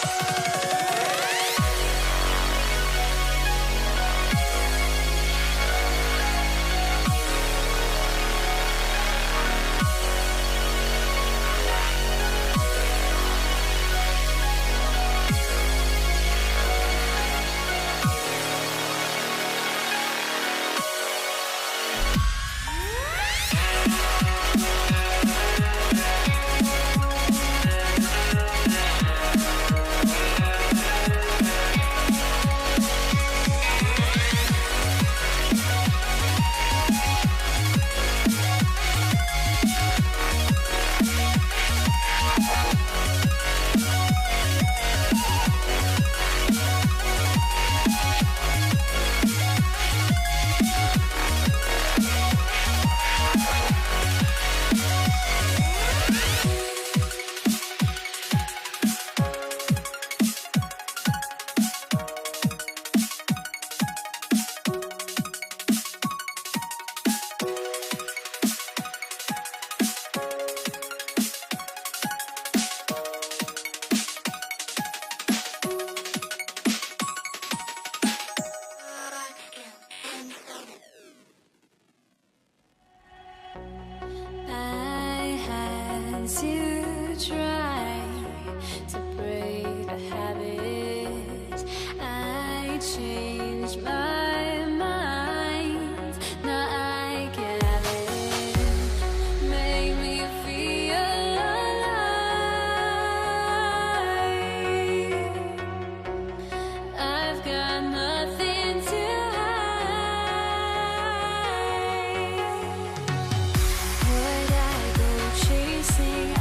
to try to break the habit. I changed my mind. Now I can have it. Make me feel alive. I've got nothing to hide. Would I go chasing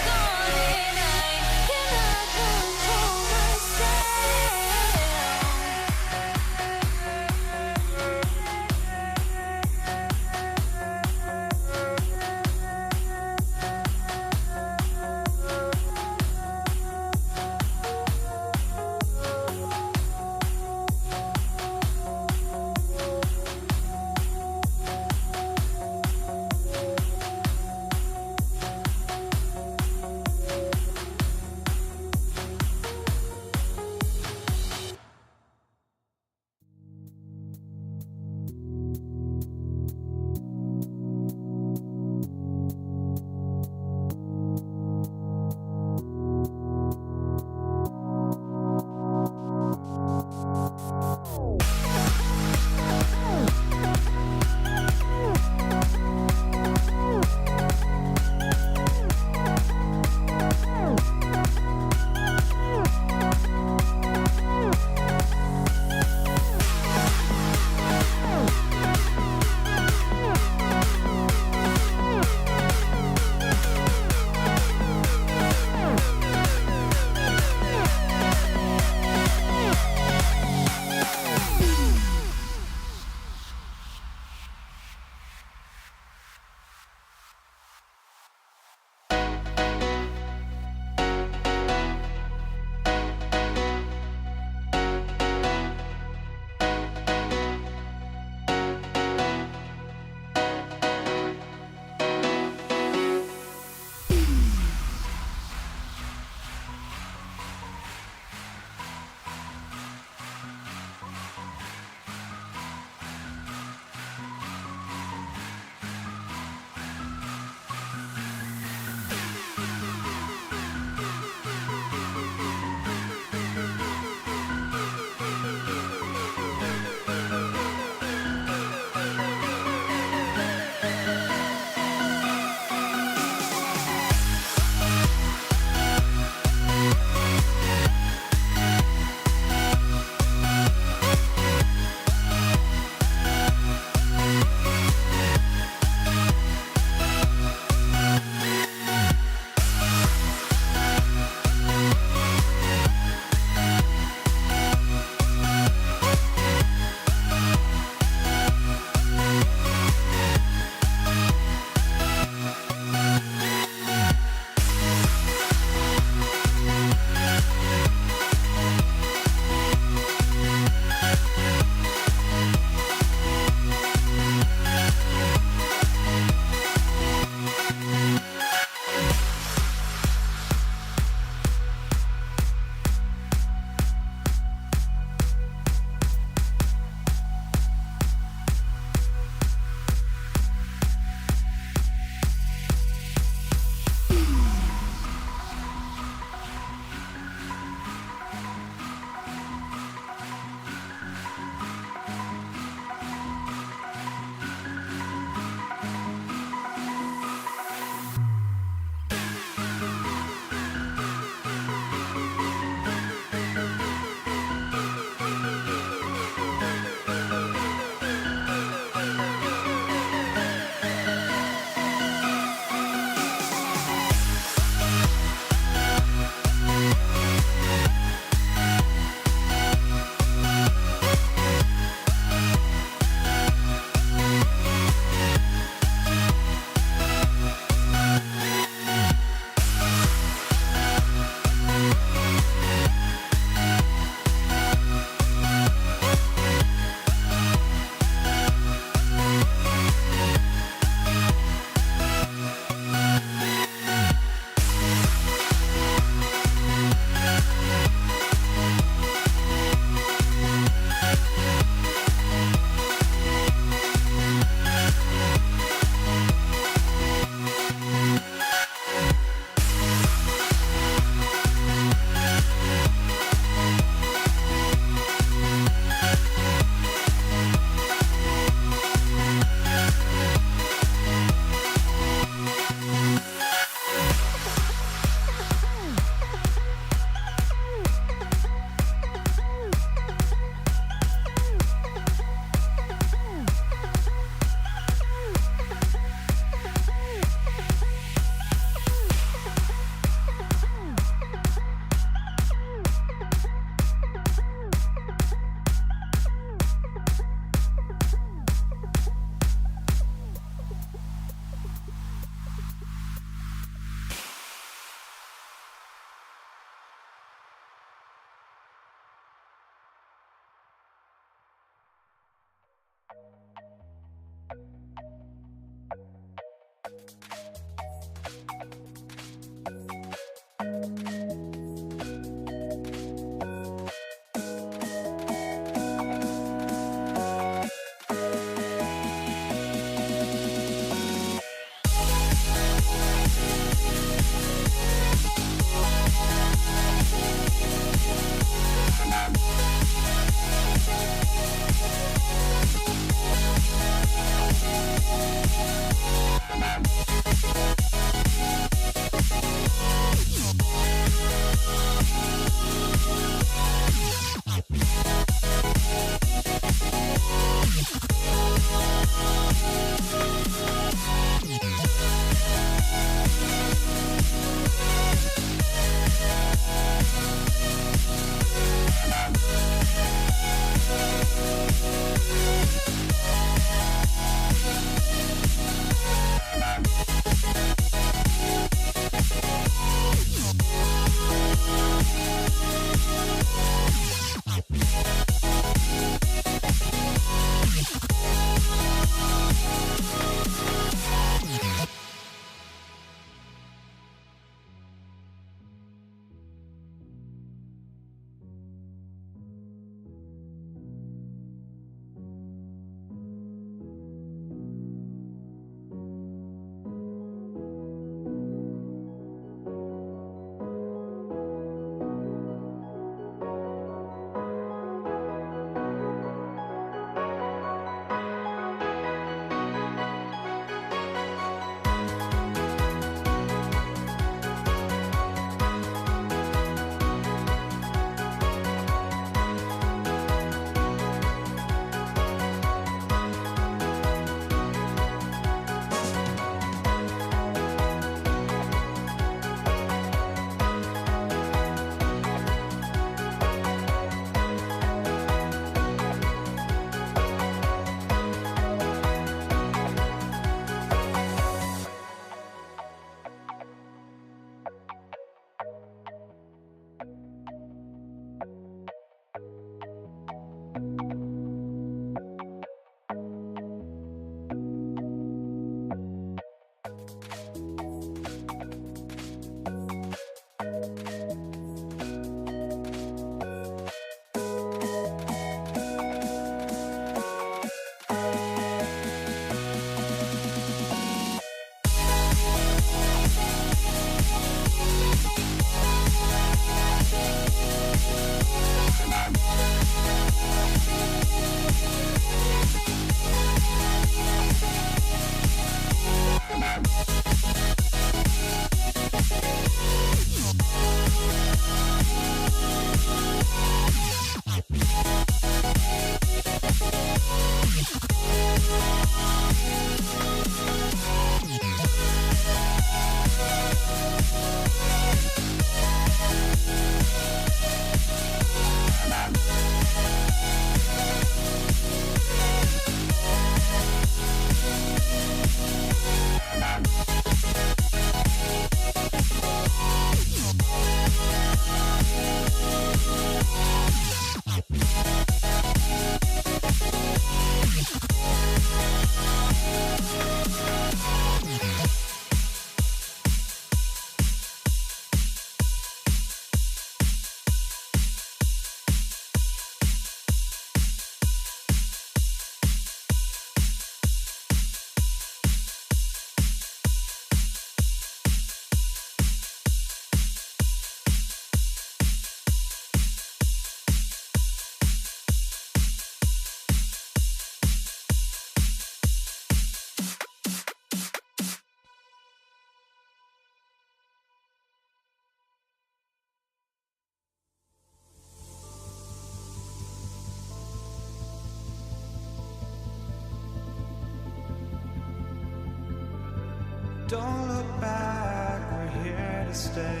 Don't look back, we're here to stay.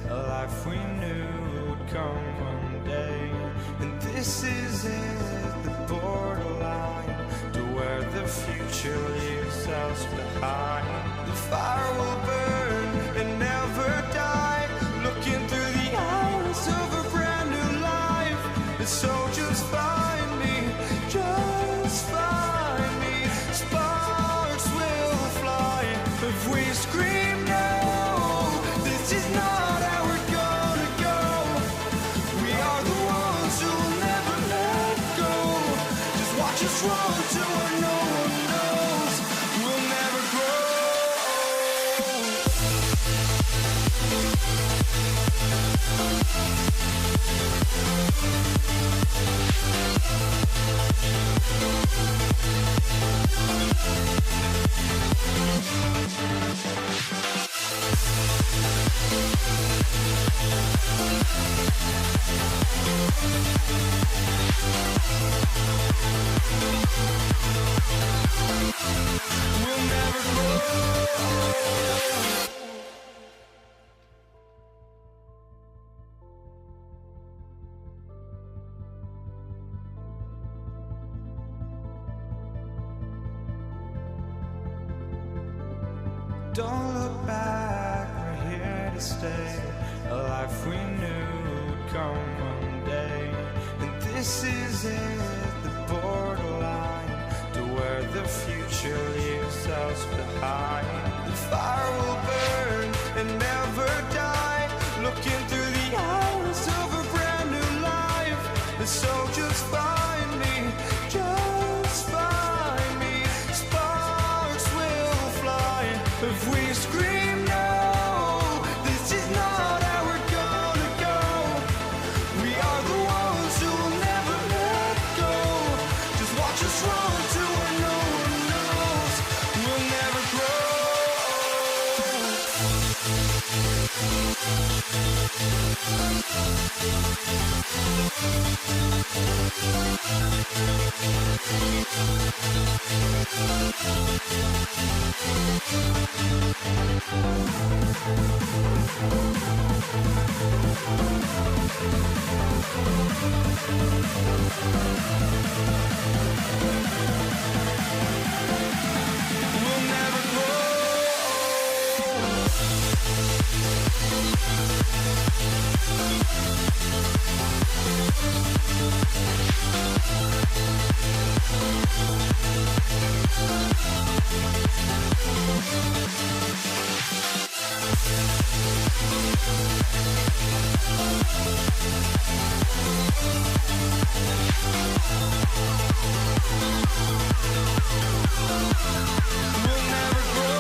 A life we knew would come one day. And this is it, the borderline to where the future leaves us behind. The fire will burn and never die, looking through the eyes of a brand new life. And so just find me, just find me. Sparks will fly if we scream no. This is not how we're gonna go. We are the ones who will never let go. Just watch us run to where no one knows. We'll never grow. We'll never grow. Don't look back, we're here to stay. A life we knew would come one day. And this is it, the borderline to where the future leaves us behind. The fire will burn and never die, looking through the eyes of a brand new life. And so just find me, just find me. Sparks will fly if we scream no. This is not how we're gonna go. We are the ones who will never let go. Just watch us run to where no one knows. We'll never grow. We'll never grow. We'll never grow.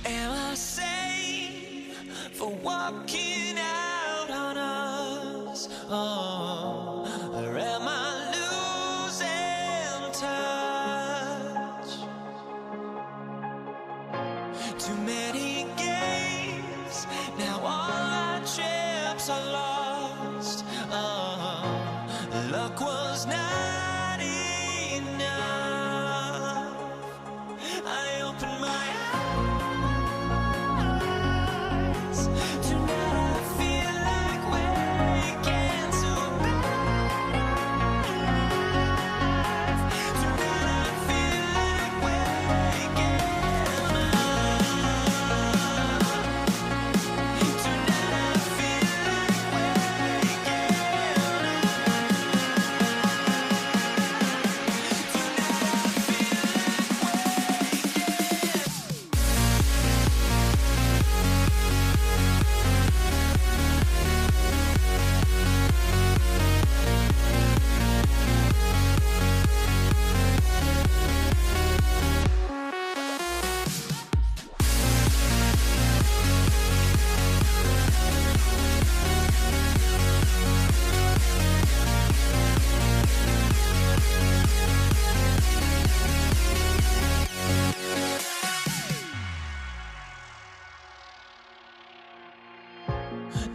Am I safe for walking out on us? Oh, or am I losing touch? Too many games, now all our chips are lost. Oh, luck was not enough. I opened my eyes. Tonight I feel like waking to life. Tonight I feel like waking up. Tonight I feel like waking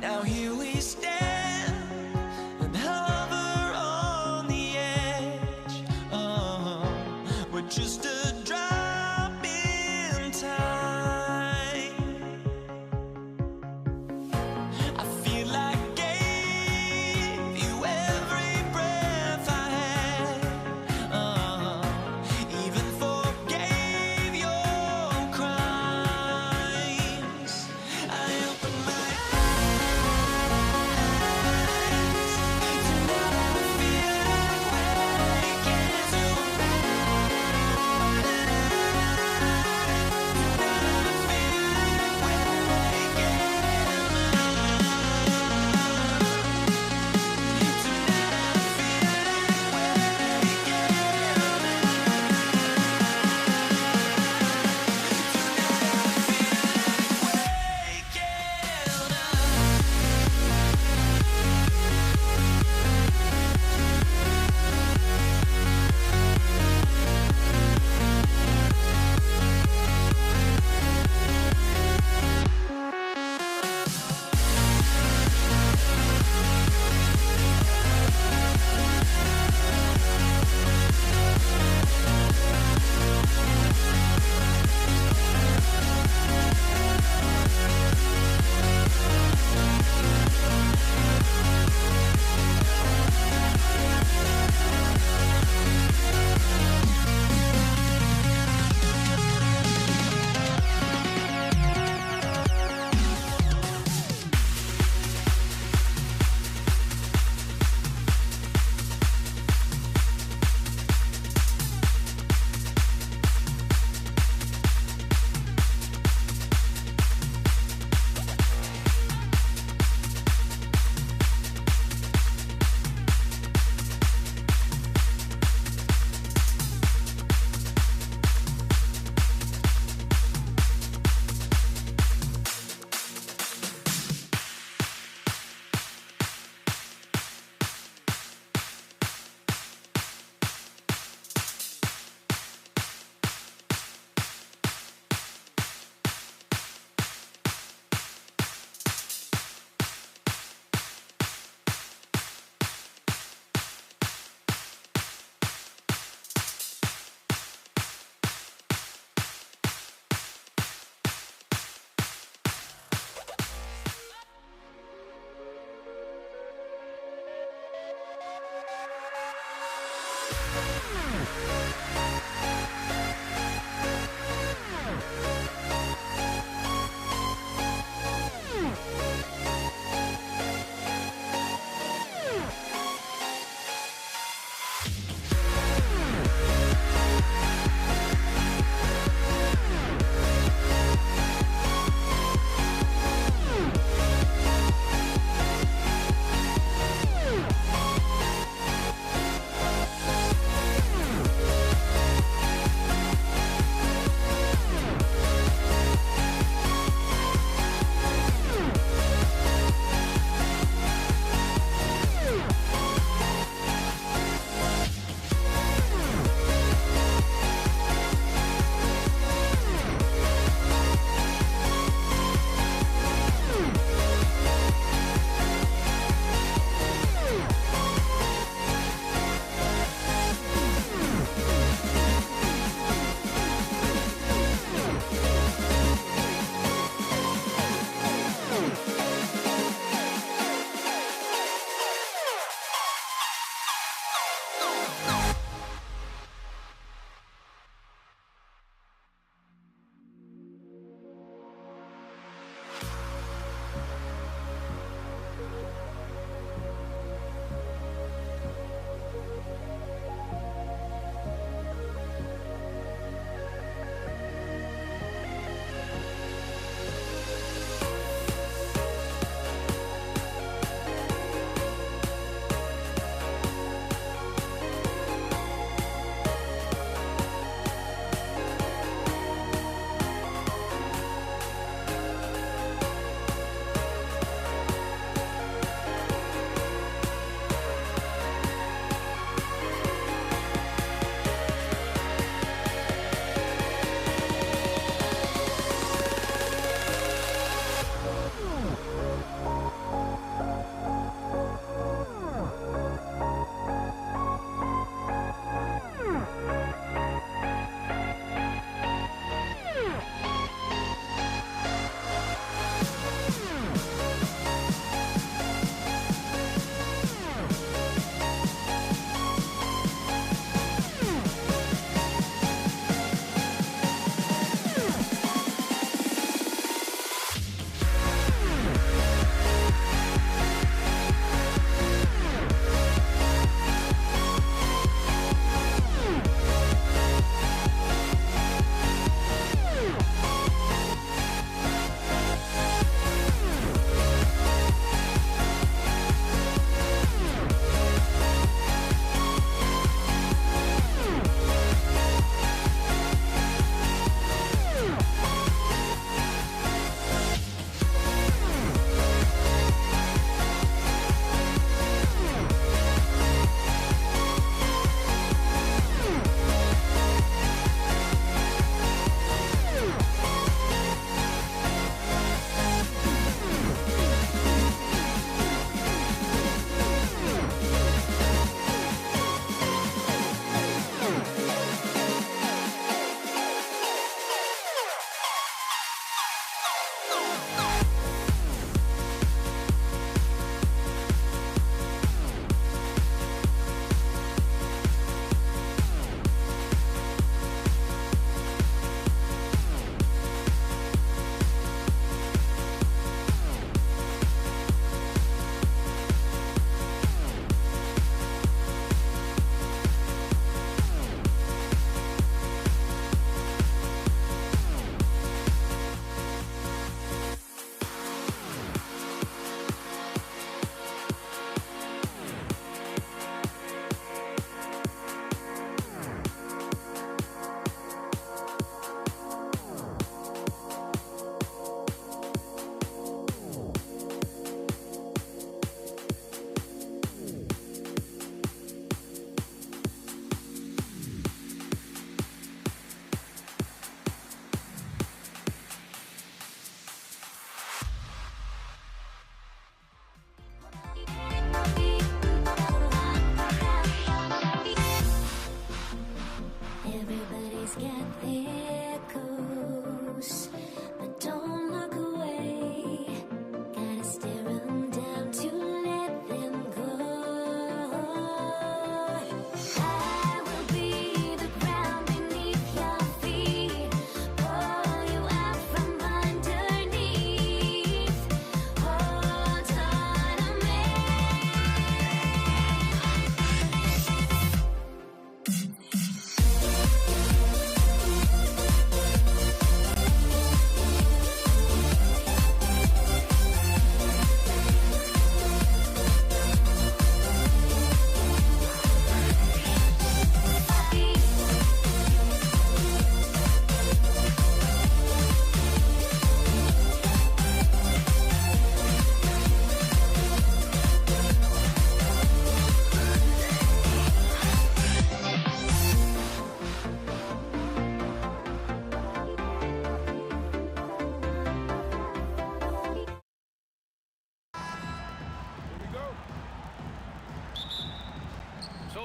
Now here we stand and hover on the edge. Oh, we're just a drop in time. I feel like I gave you every breath I had. Even forgave your crimes. I opened my eyes.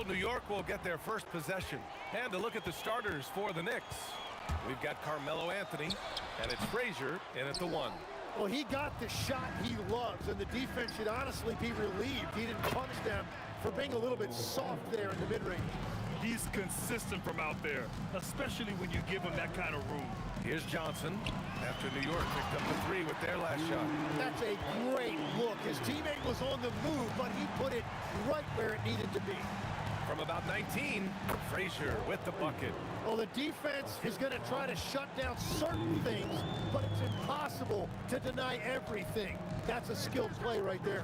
New York will get their first possession. And to look at the starters for the Knicks. We've got Carmelo Anthony, and it's Frazier in at the 1. Well, he got the shot he loves, and the defense should honestly be relieved he didn't punish them for being a little bit soft there in the mid-range. He's consistent from out there, especially when you give him that kind of room. Here's Johnson after New York picked up the 3 with their last shot. That's a great look. His teammate was on the move, but he put it right where it needed to be. From about 19, Frazier with the bucket. Well, the defense is going to try to shut down certain things, but it's impossible to deny everything. That's a skilled play right there.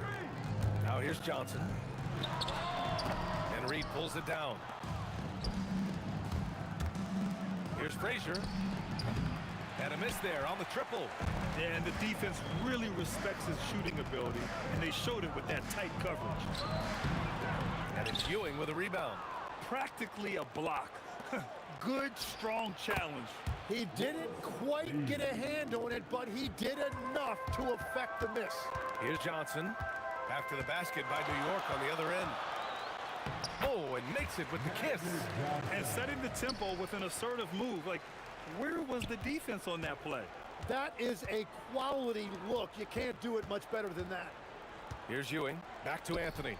Now here's Johnson. And Reed pulls it down. Here's Frazier. And a miss there on the triple. And the defense really respects his shooting ability, and they showed it with that tight coverage. And it's Ewing with a rebound. Practically a block. Good, strong challenge. He didn't quite get a hand on it, but he did enough to affect the miss. Here's Johnson after the basket by New York on the other end. Oh, and makes it with the kiss. And setting the tempo with an assertive move. Like, where was the defense on that play? That is a quality look. You can't do it much better than that. Here's Ewing. Back to Anthony.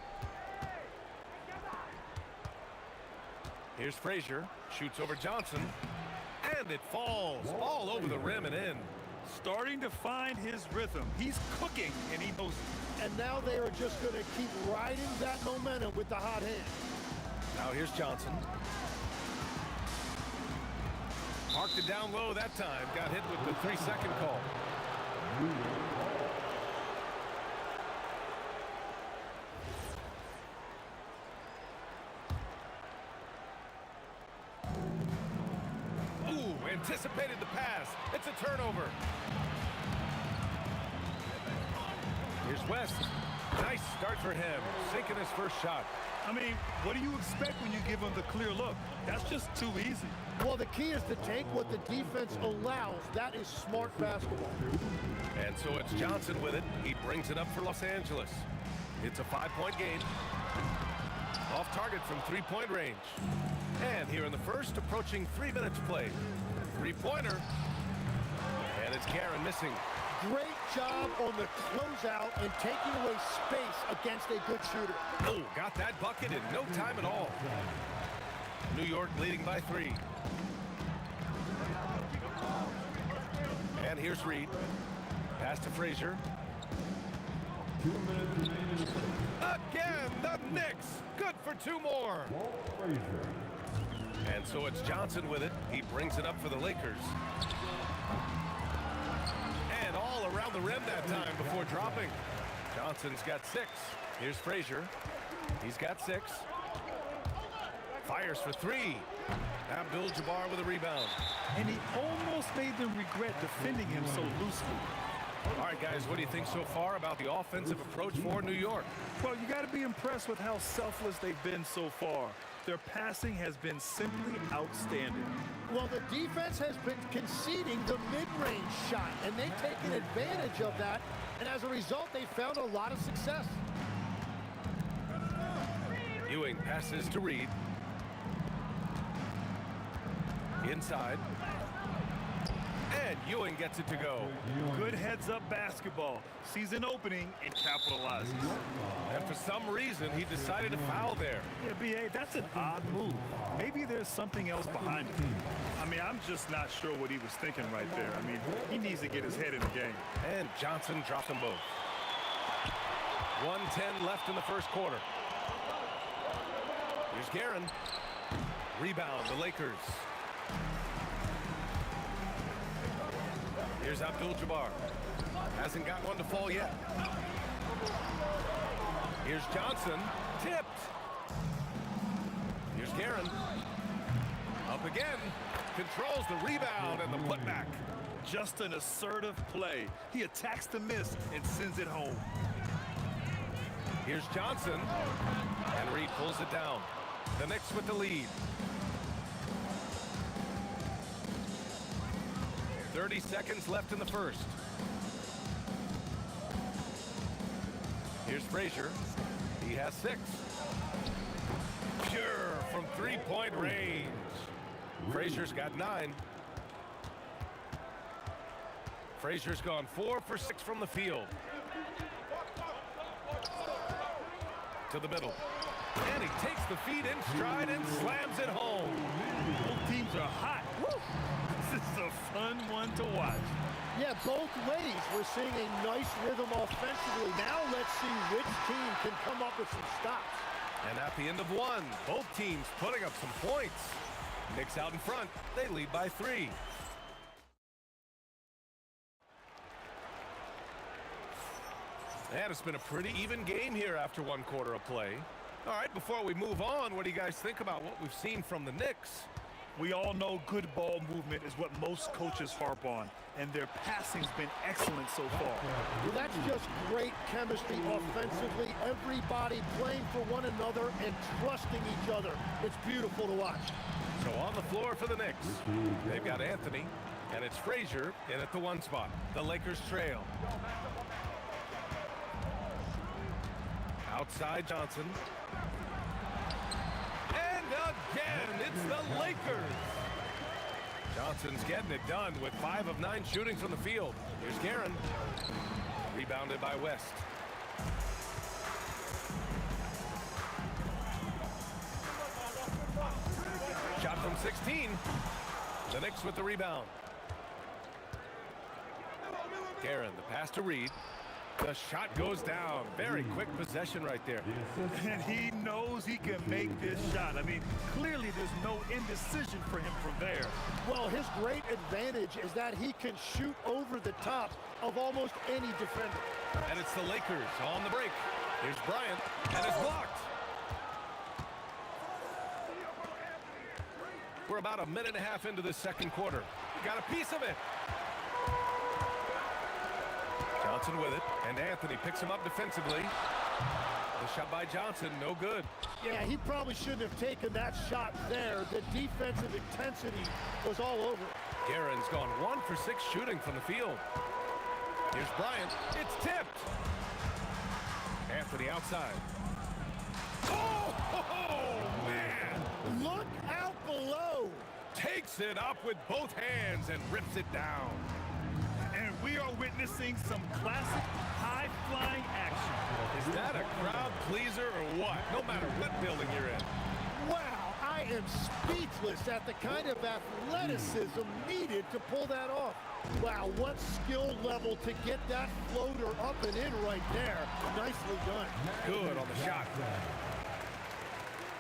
Here's Frazier. Shoots over Johnson. And it falls all over the rim and in. Starting to find his rhythm. He's cooking, and he knows it. And now they are just going to keep riding that momentum with the hot hand. Now here's Johnson. Marked it down low that time. Got hit with the 3-second call. Ooh, anticipated the pass. It's a turnover. Here's West. Nice start for him. Sinking his first shot. I mean, what do you expect when you give him the clear look? That's just too easy. Well, the key is to take what the defense allows. That is smart basketball. And so it's Johnson with it. He brings it up for Los Angeles. It's a 5-point game. Off target from 3-point range. And here in the first, approaching 3 minutes played. 3-pointer. And it's Karen missing. Great job on the closeout and taking away space against a good shooter. Oh, got that bucket in no time at all. New York leading by 3. And here's Reed. Pass to Frazier. Again, the Knicks. Good for 2 more. And so it's Johnson with it. He brings it up for the Lakers. And all around the rim that time before dropping. Johnson's got 6. Here's Frazier. He's got 6. Fires for 3. Abdul-Jabbar with a rebound. And he almost made them regret defending him so loosely. All right, guys, what do you think so far about the offensive approach for New York? Well, you got to be impressed with how selfless they've been so far. Their passing has been simply outstanding. Well, the defense has been conceding the mid-range shot, and they've taken advantage of that, and as a result, they found a lot of success. Ewing passes to Reed. Inside. And Ewing gets it to go. Good heads-up basketball. Sees an opening and capitalizes. And for some reason, he decided to foul there. Yeah, B.A., that's an odd move. Maybe there's something else behind it. I mean, I'm just not sure what he was thinking right there. I mean, he needs to get his head in the game. And Johnson drops them both. 1:10 left in the first quarter. Here's Guerin. Rebound, the Lakers. Here's Abdul-Jabbar. Hasn't got one to fall yet. Here's Johnson. Tipped. Here's Guerin. Up again. Controls the rebound and the putback. Just an assertive play. He attacks the miss and sends it home. Here's Johnson. And Reed pulls it down. The Knicks with the lead. 30 seconds left in the first. Here's Frazier. He has 6. Frazier from three-point range. Frazier's got 9. Frazier's gone 4 for 6 from the field. To the middle. And he takes the feed in stride and slams it home. Both teams are hot. Woo! This is a fun one to watch. Yeah, both ways. We're seeing a nice rhythm offensively. Now let's see which team can come up with some stops. And at the end of one, both teams putting up some points. Knicks out in front. They lead by 3. And it's been a pretty even game here after one quarter of play. All right, before we move on, what do you guys think about what we've seen from the Knicks? We all know good ball movement is what most coaches harp on, and their passing's been excellent so far. Well, that's just great chemistry offensively. Everybody playing for one another and trusting each other. It's beautiful to watch. So on the floor for the Knicks, they've got Anthony, and it's Frazier in at the 1 spot. The Lakers trail. Outside Johnson. And again, it's the Lakers. Johnson's getting it done with 5 of 9 shooting from the field. Here's Guerin. Rebounded by West. Shot from 16. The Knicks with the rebound. Guerin, the pass to Reed. The shot goes down. Very quick possession right there. And he knows he can make this shot. I mean, clearly there's no indecision for him from there. Well, his great advantage is that he can shoot over the top of almost any defender. And it's the Lakers on the break. Here's Bryant, and it's blocked. We're about a minute and a half into the second quarter. Got a piece of it. Johnson with it, and Anthony picks him up defensively. The shot by Johnson, no good. Yeah, he probably shouldn't have taken that shot there. The defensive intensity was all over. Guerin's gone 1 for 6 shooting from the field. Here's Bryant. It's tipped. Anthony outside. Oh, man. Look out below. Takes it up with both hands and rips it down. And we are witnessing some classic high-flying action. Is that a crowd pleaser or what? No matter what building you're in. Wow, I am speechless at the kind of athleticism needed to pull that off. Wow, what skill level to get that floater up and in right there. Nicely done. Good on the shot.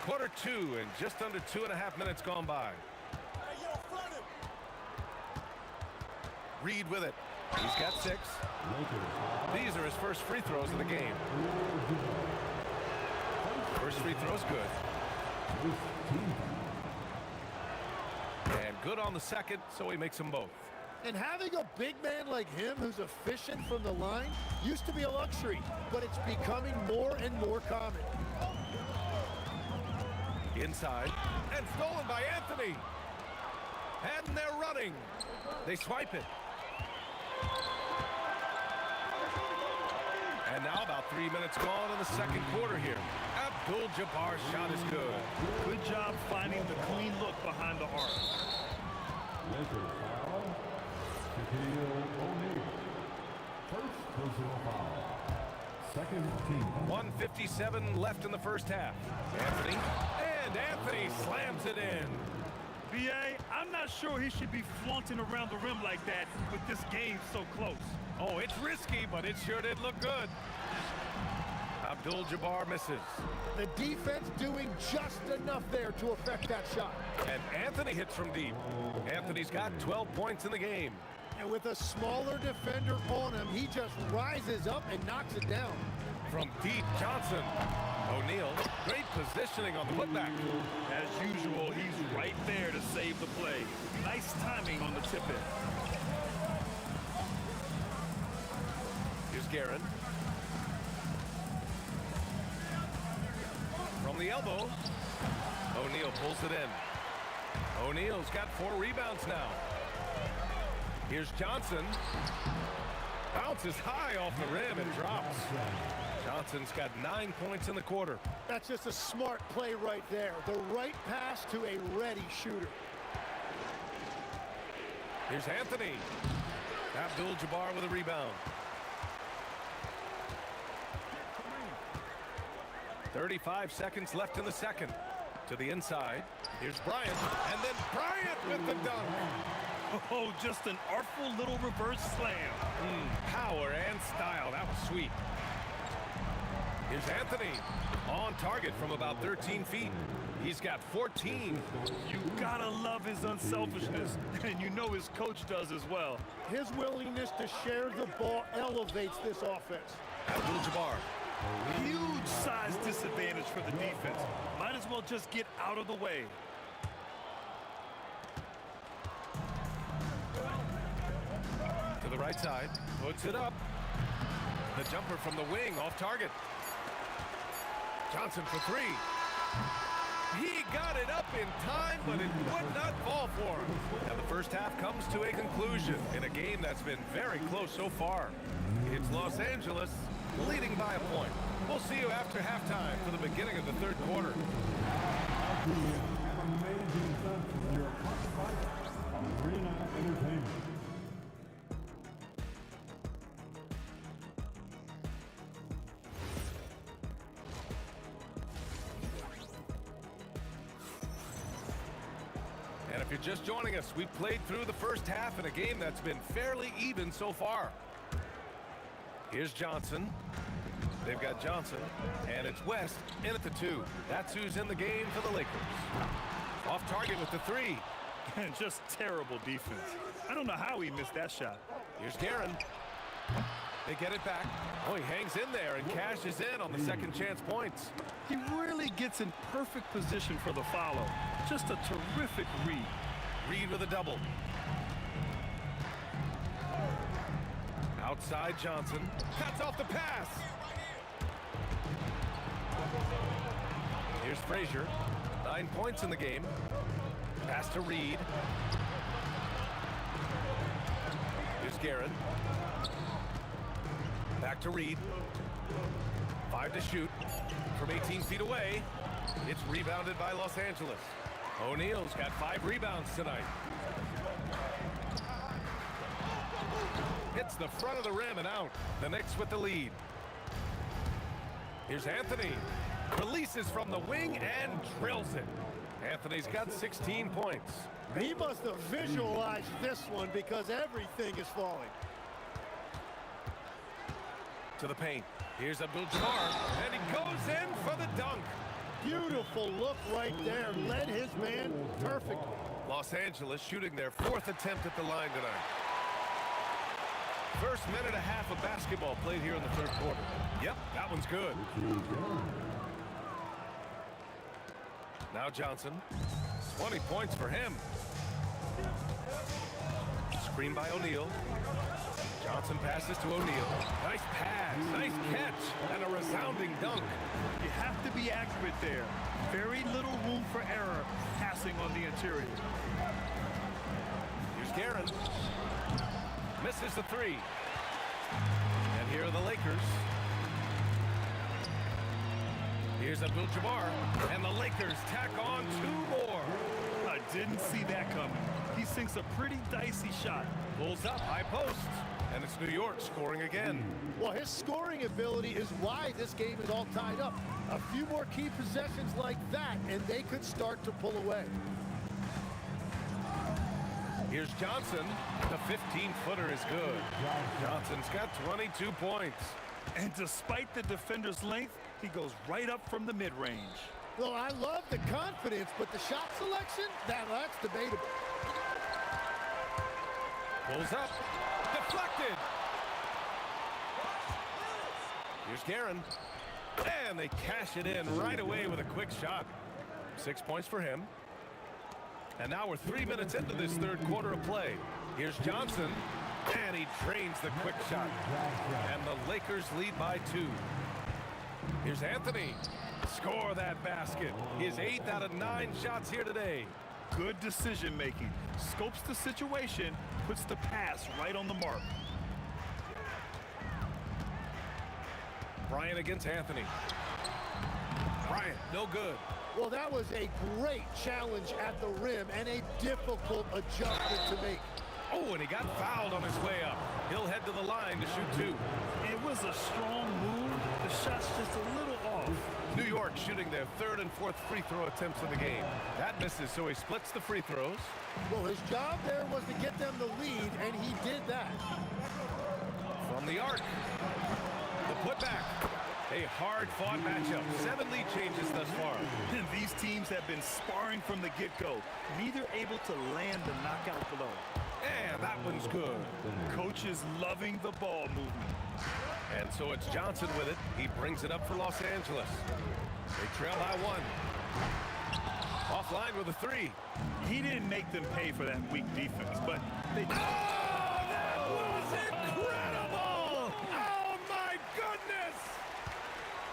Quarter 2 and just under 2.5 minutes gone by. Reed with it. He's got 6. These are his first free throws of the game. First free throw's good. And good on the second, so he makes them both. And having a big man like him who's efficient from the line used to be a luxury, but it's becoming more and more common. Inside, and stolen by Anthony. And they're running. They swipe it. And now about 3 minutes gone in the second quarter here. Abdul-Jabbar's shot is good. Good job finding the clean look behind the arc. 1:57 left in the first half. Anthony, and Anthony slams it in. B.A., I'm not sure he should be flaunting around the rim like that with this game so close. Oh, it's risky, but it sure did look good. Abdul-Jabbar misses. The defense doing just enough there to affect that shot. And Anthony hits from deep. Anthony's got 12 points in the game. And with a smaller defender on him, he just rises up and knocks it down. From deep, Johnson. O'Neal, great positioning on the putback. As usual, he's right there to save the play. Nice timing on the tip-in. Here's Guerin. From the elbow, O'Neal pulls it in. O'Neal's got 4 rebounds now. Here's Johnson. Bounces high off the rim and drops. Johnson's got 9 points in the quarter. That's just a smart play right there. The right pass to a ready shooter. Here's Anthony. Abdul-Jabbar with a rebound. 35 seconds left in the second. To the inside. Here's Bryant. And then Bryant with the dunk. Oh, just an artful little reverse slam. Power and style. That was sweet. Here's Anthony. On target from about 13 feet. He's got 14. You gotta love his unselfishness, and you know his coach does as well. His willingness to share the ball elevates this offense. Abdul-Jabbar. Huge size disadvantage for the defense. Might as well just get out of the way. To the right side. Puts it up. The jumper from the wing off target. Johnson for three. He got it up in time, but it would not fall for him. And the first half comes to a conclusion in a game that's been very close so far. It's Los Angeles leading by a point. We'll see you after halftime for the beginning of the third quarter. Arena Entertainment. And if you're just joining us, we've played through the first half in a game that's been fairly even so far. Here's Johnson. They've got Johnson, and it's West in at the 2. That's who's in the game for the Lakers. Off target with the 3. And just terrible defense. I don't know how he missed that shot. Here's Guerin. They get it back. Oh, he hangs in there and cashes in on the second chance points. He really gets in perfect position for the follow. Just a terrific read. Reed with a double. Outside Johnson. Cuts off the pass. Here's Frazier. 9 points in the game. Pass to Reed. Here's Guerin. Back to Reed. 5 to shoot. From 18 feet away. It's rebounded by Los Angeles. O'Neal's got 5 rebounds tonight. Hits the front of the rim and out. The Knicks with the lead. Here's Anthony. Releases from the wing and drills it. Anthony's got 16 points. He must have visualized this one because everything is falling. To the paint. Here's Abdul-Jabbar, and he goes in for the dunk. Beautiful look right there. Led his man perfectly. Los Angeles shooting their 4th attempt at the line tonight. First minute and a half of basketball played here in the third quarter. Yep, that one's good. Now Johnson. 20 points for him. Screen by O'Neal. Johnson passes to O'Neal. Nice pass, nice catch, and a resounding dunk. You have to be accurate there. Very little room for error passing on the interior. Here's Guerin. Misses the 3. And here are the Lakers. Here's Abdul-Jabbar, and the Lakers tack on 2 more. I didn't see that coming. He sinks a pretty dicey shot. Pulls up, high post. And it's New York scoring again. Well, his scoring ability is why this game is all tied up. A few more key possessions like that, and they could start to pull away. Here's Johnson. The 15-footer is good. Johnson's got 22 points. And despite the defender's length, he goes right up from the mid-range. Well, I love the confidence, but the shot selection, that's debatable. Pulls up. Deflected. Here's Guerin. And they cash it in right away with a quick shot. 6 points for him. And now we're 3 minutes into this third quarter of play. Here's Johnson. And he drains the quick shot. And the Lakers lead by 2. Here's Anthony. Score that basket. His 8th out of 9 shots here today. Good decision making. Scopes the situation, puts the pass right on the mark. Bryant against Anthony. Bryant, no good. Well, that was a great challenge at the rim and a difficult adjustment to make. Oh, and he got fouled on his way up. He'll head to the line to shoot 2. It was a strong move. The shot's just a little off. New York shooting their 3rd and 4th free throw attempts of the game. That misses, so he splits the free throws. Well, his job there was to get them the lead, and he did that. From the arc. The putback. A hard-fought matchup. 7 lead changes thus far. These teams have been sparring from the get-go. Neither able to land the knockout blow. And that one's good. Coach is loving the ball movement. And so it's Johnson with it. He brings it up for Los Angeles. They trail by 1. Offline with a 3. He didn't make them pay for that weak defense, but they... Oh, that was incredible! Oh, my goodness!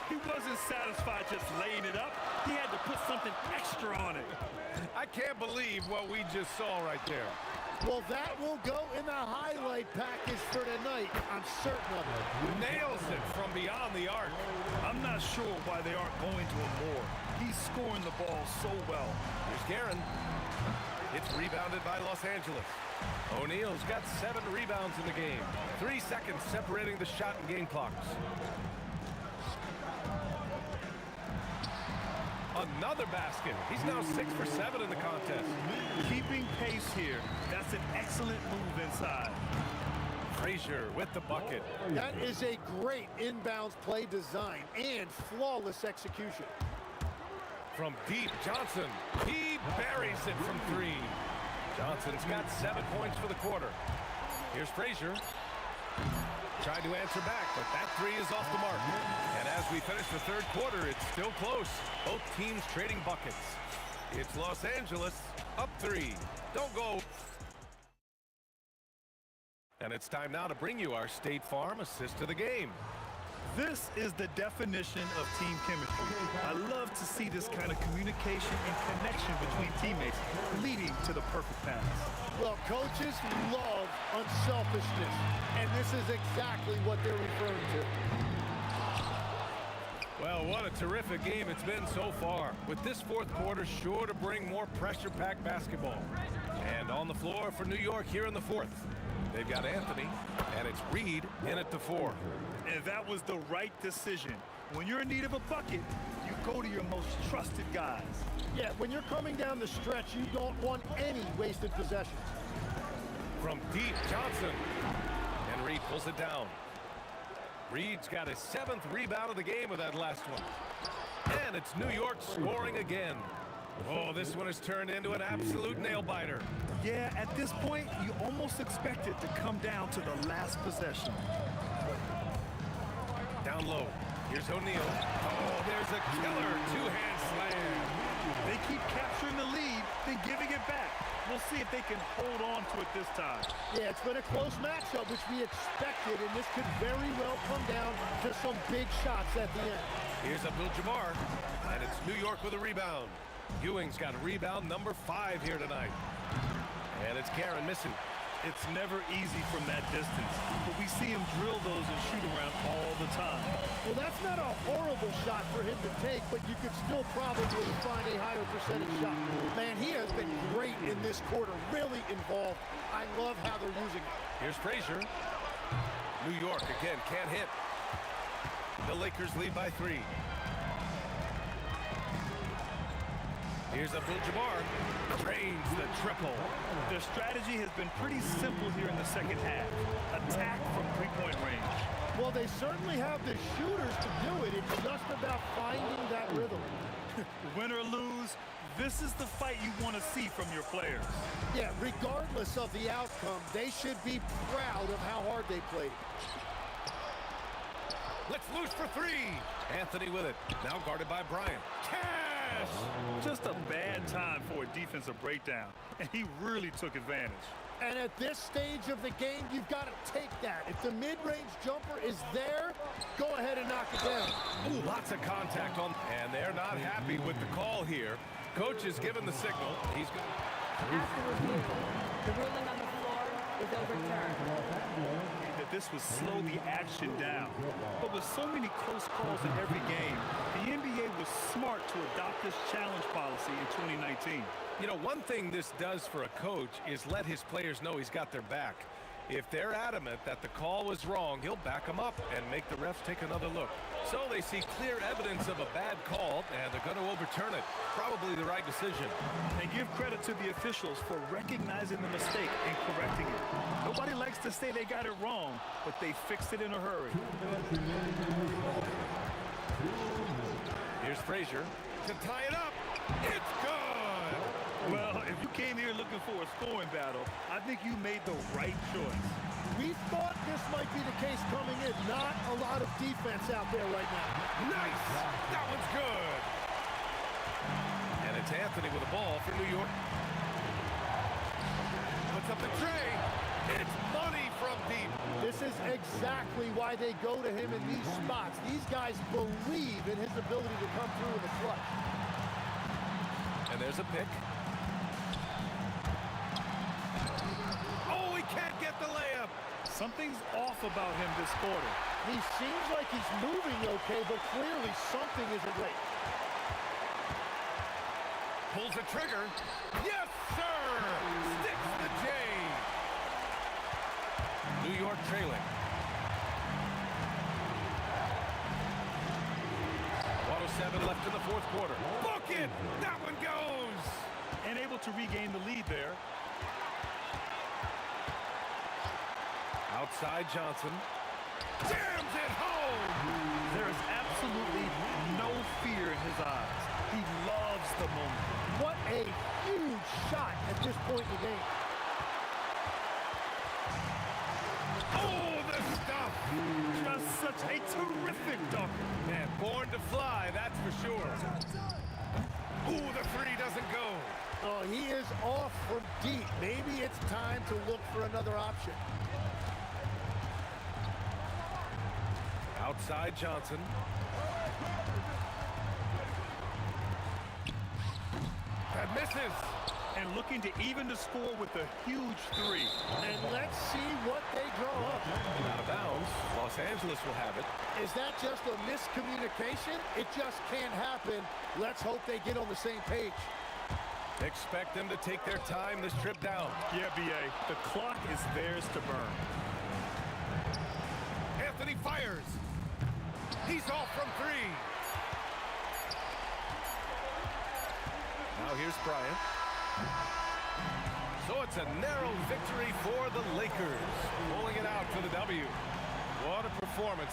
He wasn't satisfied just laying it up. He had to put something extra on it. I can't believe what we just saw right there. Well, that will go in the highlight package for tonight. I'm certain of it. Nails it from beyond the arc. I'm not sure why they aren't going to him more. He's scoring the ball so well. Here's Guerin. It's rebounded by Los Angeles. O'Neal's got 7 rebounds in the game. 3 seconds separating the shot and game clocks. Another basket. He's now 6 for 7 in the contest. Keeping pace here. That's an excellent move inside. Frazier with the bucket. That is a great inbounds play design and flawless execution. From deep, Johnson. He buries it from 3. Johnson's got 7 points for the quarter. Here's Frazier. Trying to answer back, but that 3 is off the mark. And as we finish the 3rd quarter, it's still close. Both teams trading buckets. It's Los Angeles up 3. Don't go. And it's time now to bring you our State Farm assist of the game. This is the definition of team chemistry. I love to see this kind of communication and connection between teammates leading to the perfect pass. Well, coaches love unselfishness, and this is exactly what they're referring to. Well, what a terrific game it's been so far. With this 4th quarter sure to bring more pressure-packed basketball. And on the floor for New York here in the 4th. They've got Anthony, and it's Reed in at the 4. And that was the right decision. When you're in need of a bucket, you go to your most trusted guys. Yeah, when you're coming down the stretch, you don't want any wasted possessions. From deep, Johnson. And Reed pulls it down. Reed's got his 7th rebound of the game with that last one. And it's New York scoring again. Oh, this one has turned into an absolute nail-biter. Yeah, at this point, you almost expect it to come down to the last possession. Down low. Here's O'Neal. Oh, there's a killer 2-hand slam. They keep capturing the lead, then giving it back. We'll see if they can hold on to it this time. Yeah, it's been a close matchup, which we expected, and this could very well come down to some big shots at the end. Here's Abdul-Jabbar, and it's New York with a rebound. Ewing's got rebound number 5 here tonight. And it's Guerin missing. It's never easy from that distance, but we see him drill those and shoot around all the time. Well, that's not a horrible shot for him to take, but you could still probably find a higher percentage shot. Man, he has been great in this quarter, really involved. I love how they're using it. Here's Frazier. New York again can't hit. The Lakers lead by 3. Here's Abdul-Jabbar. Drains the triple. Their strategy has been pretty simple here in the second half. Attack from 3-point range. Well, they certainly have the shooters to do it. It's just about finding that rhythm. Win or lose, this is the fight you want to see from your players. Yeah, regardless of the outcome, they should be proud of how hard they played. Let's loose for 3. Anthony with it. Now guarded by Bryant. Cash! Just a bad time for a defensive breakdown, and he really took advantage. And at this stage of the game, you've got to take that. If the mid-range jumper is there, go ahead and knock it down. Ooh, lots of contact on, and they're not happy with the call here. Coach is given the signal. He's After review, the ruling on the floor is overturned. That this would slow the action down. But with so many close calls in every game, the NBA was smart to adopt this challenge policy in 2019. You know, one thing this does for a coach is let his players know he's got their back. If they're adamant that the call was wrong, he'll back them up and make the refs take another look. So they see clear evidence of a bad call, and they're going to overturn it. Probably the right decision. And give credit to the officials for recognizing the mistake and correcting it. Nobody likes to say they got it wrong, but they fixed it in a hurry. Here's Frazier to tie it up. It's good! Well, if you came here looking for a scoring battle, I think you made the right choice. We thought this might be the case coming in. Not a lot of defense out there right now. Nice! That one's good! And it's Anthony with the ball for New York. Puts up the tray. It's money from deep. This is exactly why they go to him in these spots. These guys believe in his ability to come through in the clutch. And there's a pick. Oh, he can't get the layup. Something's off about him this quarter. He seems like he's moving okay, but clearly something isn't right. Pulls the trigger. Yes, sir! Sticks the J. New York trailing. 1:07 left in the fourth quarter. Book it! That one goes! And able to regain the lead there. Outside Johnson. Jams it home! There is absolutely no fear in his eyes. He loves the moment. What a huge shot at this point in the game. Oh, the stuff! Just such a terrific dunker. Man, born to fly, that's for sure. Ooh, the three doesn't go. Oh, he is off from deep. Maybe it's time to look for another option. Outside Johnson. That misses. And looking to even the score with a huge three. And let's see what they draw up. Out of bounds. Los Angeles will have it. Is that just a miscommunication? It just can't happen. Let's hope they get on the same page. Expect them to take their time this trip down. Yeah, B.A. The clock is theirs to burn. Anthony fires. He's off from three. Now here's Bryant. So it's a narrow victory for the Lakers. Pulling it out for the W. What a performance.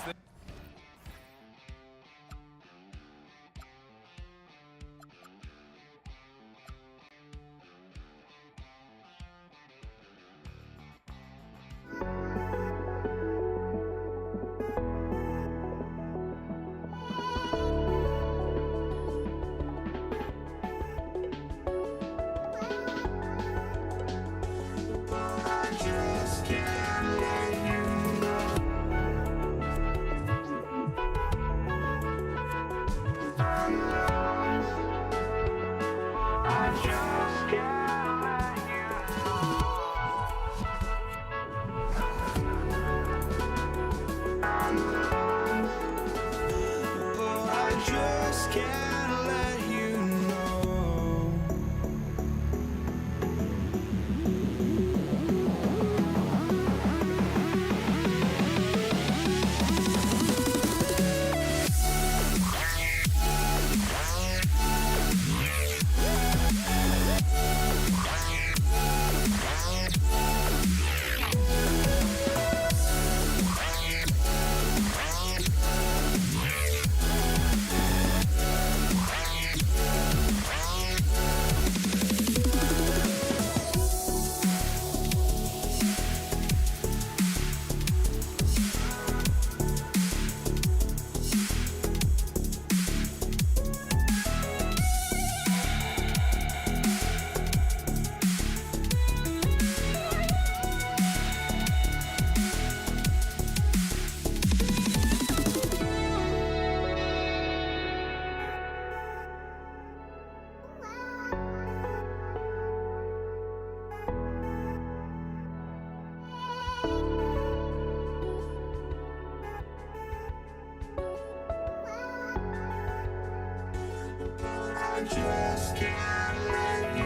I just can't let you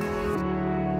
go.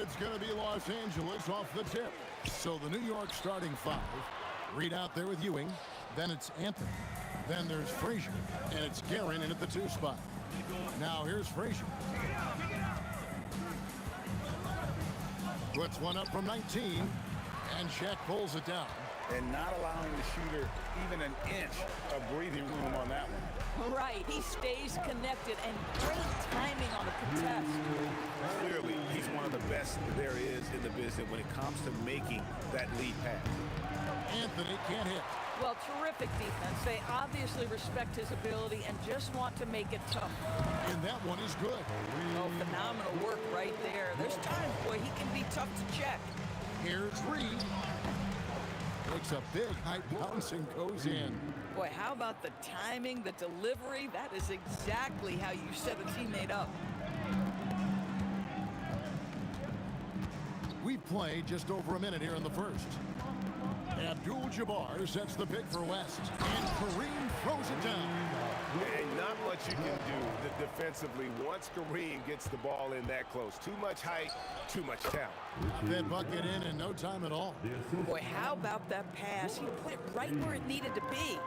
It's going to be Los Angeles off the tip. So the New York starting five. Reed out there with Ewing. Then it's Anthony. Then there's Frazier. And it's Guerin in at the 2 spot. Now here's Frazier. Puts one up from 19. And Shaq pulls it down. And not allowing the shooter even an inch of breathing room on that one. Right, he stays connected and great timing on the contest. Clearly, he's one of the best there is in the business when it comes to making that lead pass. Anthony can't hit. Well, terrific defense. They obviously respect his ability and just want to make it tough. And that one is good. Oh, phenomenal work right there. There's times where he can be tough to check. Here's Reed. Takes a big high bounce and goes in. Boy, how about the timing, the delivery? That is exactly how you set a teammate up. We've played just over a minute here in the first. Abdul-Jabbar sets the pick for West. And Kareem throws it down. And not much you can do defensively once Kareem gets the ball in that close. Too much height, too much talent. That bucket in no time at all. Boy, how about that pass? He put it right where it needed to be.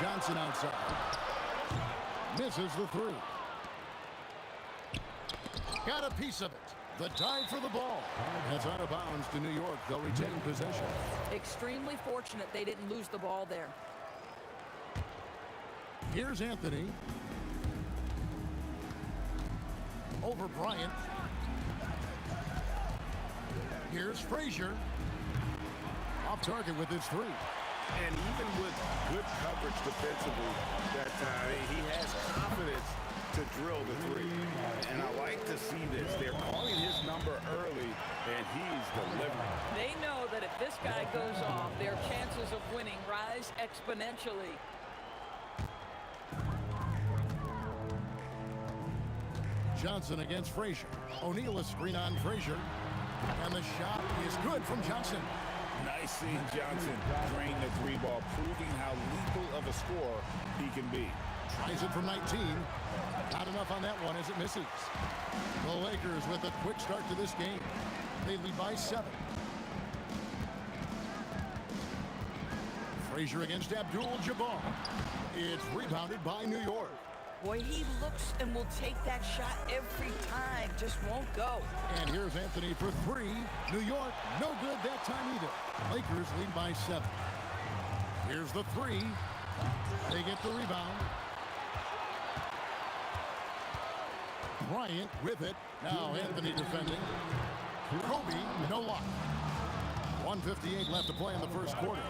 Johnson outside. Misses the 3. Got a piece of it. The dive for the ball. That's out of bounds to New York. They'll retain possession. Extremely fortunate they didn't lose the ball there. Here's Anthony. Over Bryant. Here's Frazier. Off target with his 3. And even with good coverage defensively that time, he has confidence to drill the 3. And I like to see this. They're calling his number early, and he's delivering. They know that if this guy goes off, their chances of winning rise exponentially. Johnson against Frazier. O'Neal a screen on Frazier. And the shot is good from Johnson. Nice seeing Johnson drain the 3 ball, proving how lethal of a scorer he can be. Tries it from 19. Not enough on that one as it misses. The Lakers with a quick start to this game. They lead by 7. Frazier against Abdul-Jabbar. It's rebounded by New York. Boy, he looks and will take that shot every time. Just won't go. And here's Anthony for 3. New York, no good that time either. Lakers lead by 7. Here's the 3. They get the rebound. Bryant with it. Now Anthony defending. Kobe, no luck. 1:58 left to play in the first quarter.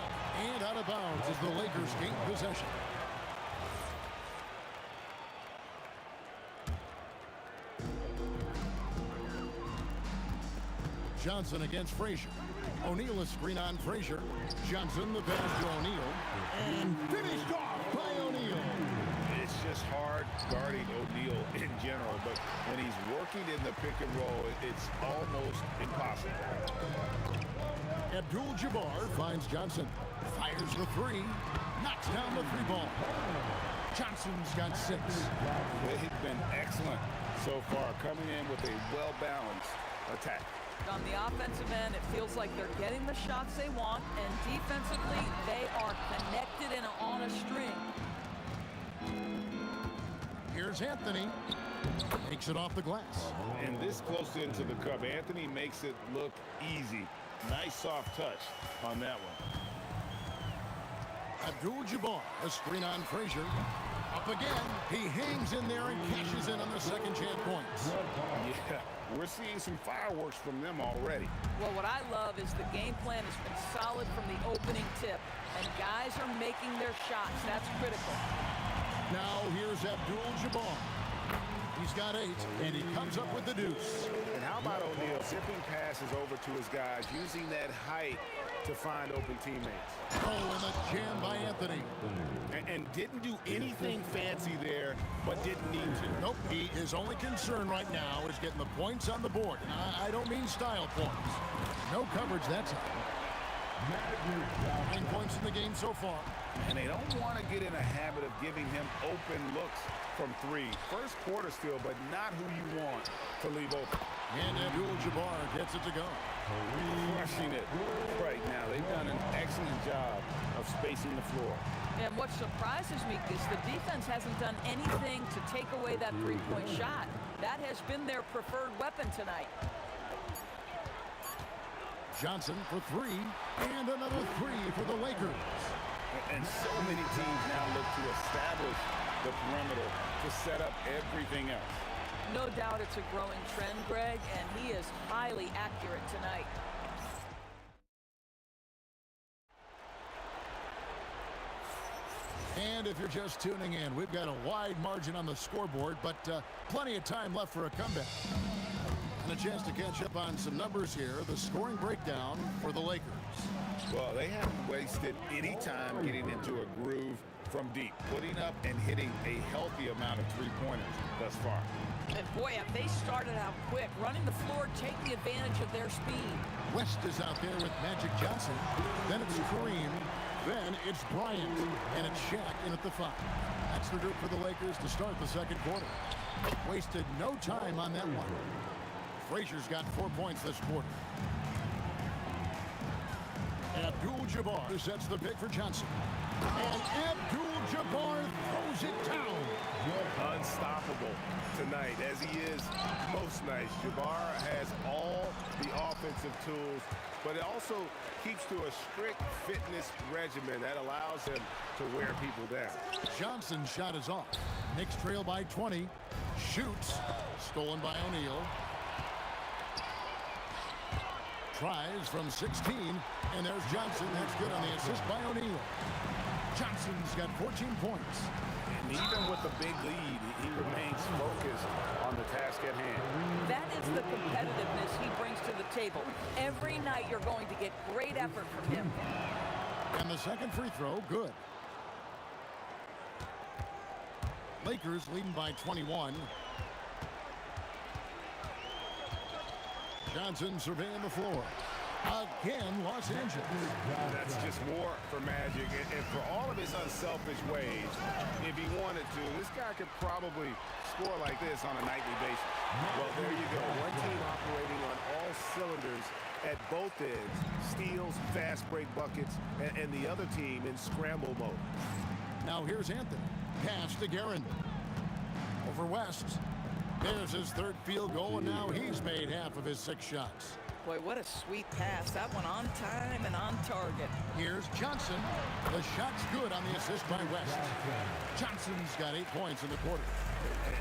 And out of bounds as the Lakers gain possession. Johnson against Frazier. O'Neal a screen on Frazier. Johnson the pass to O'Neal. And finished off by O'Neal. It's just hard guarding O'Neal in general, but when he's working in the pick and roll, it's almost impossible. Abdul-Jabbar finds Johnson. Fires the 3. Knocks down the 3 ball. Johnson's got 6. They've been excellent so far, coming in with a well-balanced attack. On the offensive end, it feels like they're getting the shots they want, and defensively, they are connected and on a string. Here's Anthony. Takes it off the glass. And this close into the cup, Anthony makes it look easy. Nice soft touch on that one. Abdul-Jabbar, a screen on Frazier. Up again. He hangs in there and cashes in on the second chance points. Yeah, we're seeing some fireworks from them already. Well, what I love is the game plan has been solid from the opening tip, and guys are making their shots. That's critical. Now here's Abdul-Jabbar. He's got 8, and he comes up with the deuce. And how about O'Neal zipping passes over to his guys, using that height to find open teammates. Oh, and a jam by Anthony. And didn't do anything fancy there, but didn't need to. Nope, his only concern right now is getting the points on the board. I don't mean style points. No coverage that time. 9 points in the game so far. And they don't want to get in a habit of giving him open looks from three. First quarter still, but not who you want to leave open. And Abdul-Jabbar gets it to go. Crushing it right now. They've done an excellent job of spacing the floor. And what surprises me is the defense hasn't done anything to take away that three-point shot. That has been their preferred weapon tonight. Johnson for three, and another three for the Lakers. And so many teams now look to establish the perimeter to set up everything else. No doubt it's a growing trend, Greg, and he is highly accurate tonight. And if you're just tuning in, we've got a wide margin on the scoreboard, but plenty of time left for a comeback. And a chance to catch up on some numbers here. The scoring breakdown for the Lakers. Well, they haven't wasted any time getting into a groove from deep, putting up and hitting a healthy amount of three-pointers thus far. And boy, if they started out quick, running the floor, taking advantage of their speed. West is out there with Magic Johnson. Then it's Kareem. Then it's Bryant. And it's Shaq in at the 5. That's the group for the Lakers to start the second quarter. Wasted no time on that one. Frazier's got 4 points this quarter. Abdul-Jabbar sets the pick for Johnson. And Abdul-Jabbar throws it down. Unstoppable tonight, as he is most nights. Jabbar has all the offensive tools, but it also keeps to a strict fitness regimen that allows him to wear people down. Johnson's shot is off. Knicks trail by 20. Shoots. Stolen by O'Neal. Tries from 16, and there's Johnson. That's good on the assist by O'Neal. Johnson's got 14 points. And even with the big lead, he remains focused on the task at hand. That is the competitiveness he brings to the table. Every night you're going to get great effort from him. And the second free throw, good. Lakers leading by 21. Johnson surveying the floor. Again, Los Angeles. That's just more for Magic. And for all of his unselfish ways, if he wanted to, this guy could probably score like this on a nightly basis. Well, there you go. One team operating on all cylinders at both ends. Steals, fast break buckets, and the other team in scramble mode. Now here's Anthony. Pass to Guerin. Over West. There's his third field goal, and now he's made half of his 6 shots. Boy, what a sweet pass. That one on time and on target. Here's Johnson. The shot's good on the assist by West. Johnson's got 8 points in the quarter.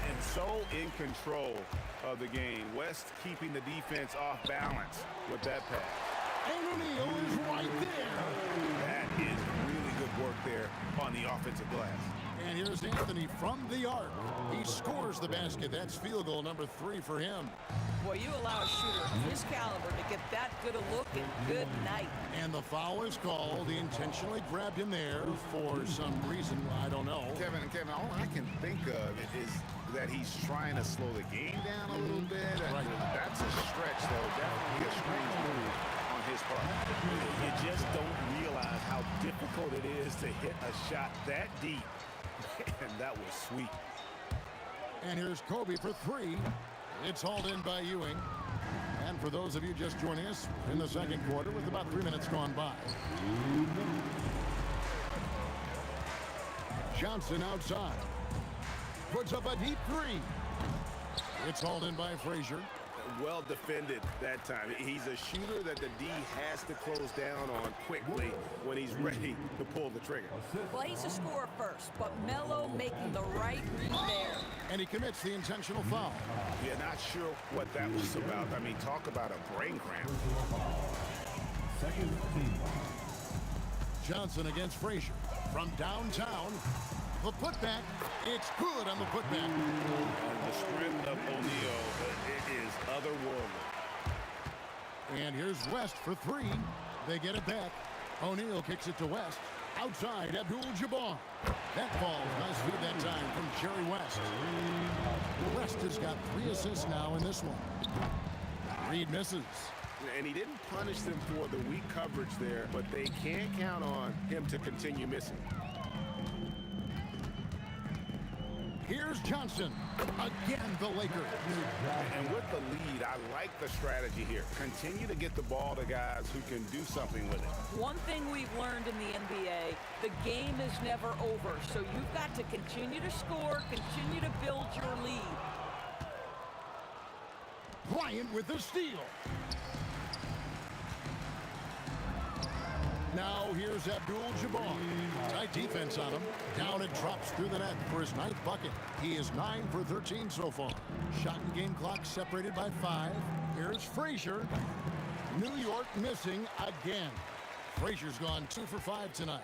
And so in control of the game. West keeping the defense off balance with that pass. And O'Neal is right there. That is really good work there on the offensive glass. And here's Anthony from the arc. He scores the basket. That's field goal number 3 for him. Boy, you allow a shooter of his caliber to get that good a look and good night. And the foul is called. He intentionally grabbed him there for some reason. I don't know. Kevin, all I can think of is that he's trying to slow the game down a little bit. Right. That's a stretch, though. Definitely a strange move on his part. You just don't realize how difficult it is to hit a shot that deep. And that was sweet. And here's Kobe for 3. It's hauled in by Ewing. And for those of you just joining us in the second quarter with about 3 minutes gone by. Johnson outside. Puts up a deep 3. It's hauled in by Frazier. Well defended that time. He's a shooter that the D has to close down on quickly when he's ready to pull the trigger. Well, he's a scorer first, but Melo making the right read there. And he commits the intentional foul. Yeah, not sure what that was about. I mean, talk about a brain cramp. Second team. Johnson against Frazier. From downtown, the putback. It's good on the putback. The strength of O'Neal, it is otherworldly. And here's West for 3. They get it back. O'Neal kicks it to West. Outside, Abdul-Jabbar. That ball nice feed that time from Jerry West. West has got 3 assists now in this one. Reed misses. And he didn't punish them for the weak coverage there, but they can't count on him to continue missing. Here's Johnson. Again, the Lakers. And with the lead, I like the strategy here. Continue to get the ball to guys who can do something with it. One thing we've learned in the NBA, the game is never over. So you've got to continue to score, continue to build your lead. Bryant with the steal. Now here's Abdul-Jabbar. Tight defense on him. Down and drops through the net for his 9th bucket. He is 9 for 13 so far. Shot and game clock separated by 5. Here's Frazier. New York missing again. Frazier's gone 2 for 5 tonight.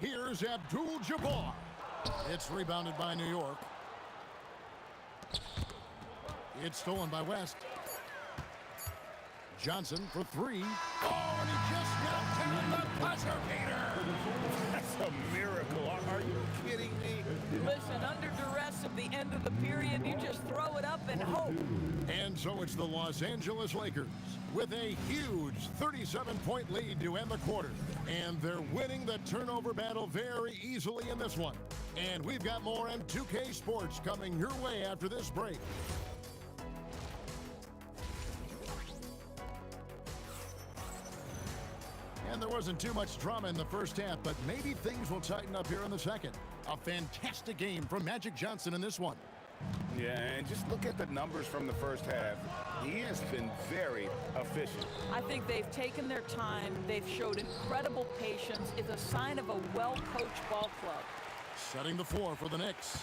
Here's Abdul-Jabbar. It's rebounded by New York. It's stolen by West. Johnson for 3. Oh, and he just got down the buzzer beater. That's a miracle. Are you kidding me? Listen, under duress at the end of the period, you just throw it up and hope. And so it's the Los Angeles Lakers with a huge 37-point lead to end the quarter. And they're winning the turnover battle very easily in this one. And we've got more on 2K Sports coming your way after this break. And there wasn't too much drama in the first half, but maybe things will tighten up here in the second. A fantastic game from Magic Johnson in this one. Yeah, and just look at the numbers from the first half. He has been very efficient. I think they've taken their time. They've showed incredible patience. It's a sign of a well-coached ball club. Setting the floor for the Knicks.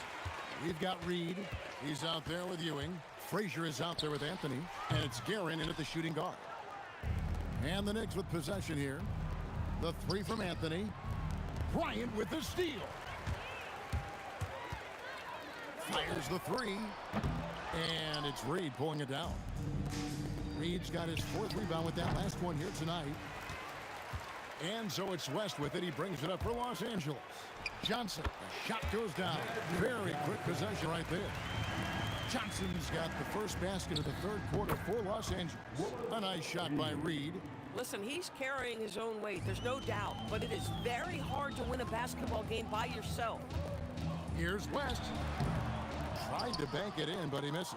We've got Reed. He's out there with Ewing. Frazier is out there with Anthony. And it's Guerin in at the shooting guard. And the Knicks with possession here. The 3 from Anthony. Bryant with the steal. Fires the 3. And it's Reed pulling it down. Reed's got his 4th rebound with that last one here tonight. And so it's West with it. He brings it up for Los Angeles. Johnson, the shot goes down. Very quick possession right there. Johnson's got the first basket of the 3rd quarter for Los Angeles. A nice shot by Reed. Listen, he's carrying his own weight, there's no doubt, but it is very hard to win a basketball game by yourself. Here's West. Tried to bank it in, but he misses.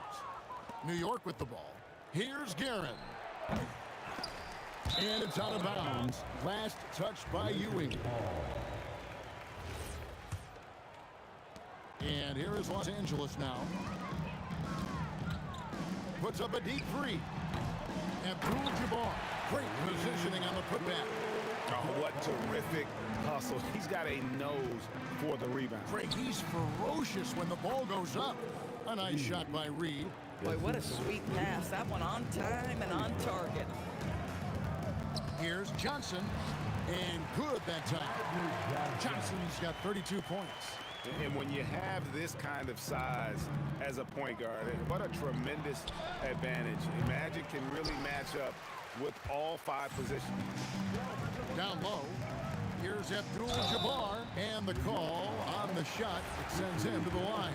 New York with the ball. Here's Guerin. And it's out of bounds. Last touch by Ewing. And here is Los Angeles now. Puts up a deep 3. Abdul-Jabbar. Great positioning on the putback. Oh, what terrific hustle. He's got a nose for the rebound. Greg, he's ferocious when the ball goes up. A nice shot by Reed. Boy, what a sweet pass. That one on time and on target. Here's Johnson. And good that time. Johnson's got 32 points. And when you have this kind of size as a point guard, what a tremendous advantage. Magic can really match up with all 5 positions. Down low, here's Abdul-Jabbar, and the call on the shot. It sends him to the line.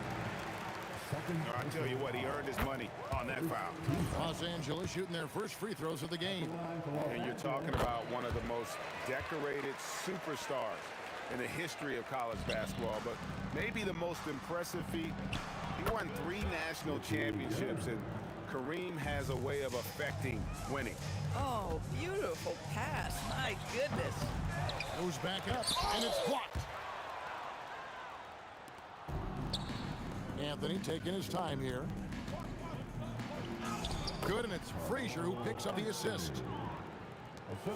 I tell you what, he earned his money on that foul. Los Angeles shooting their first free throws of the game. And you're talking about one of the most decorated superstars in the history of college basketball, but maybe the most impressive feat. He won 3 national championships, and Kareem has a way of affecting winning. Oh, beautiful pass. My goodness. Goes back up, and it's blocked. Anthony taking his time here. Good, and it's Frazier who picks up the assist.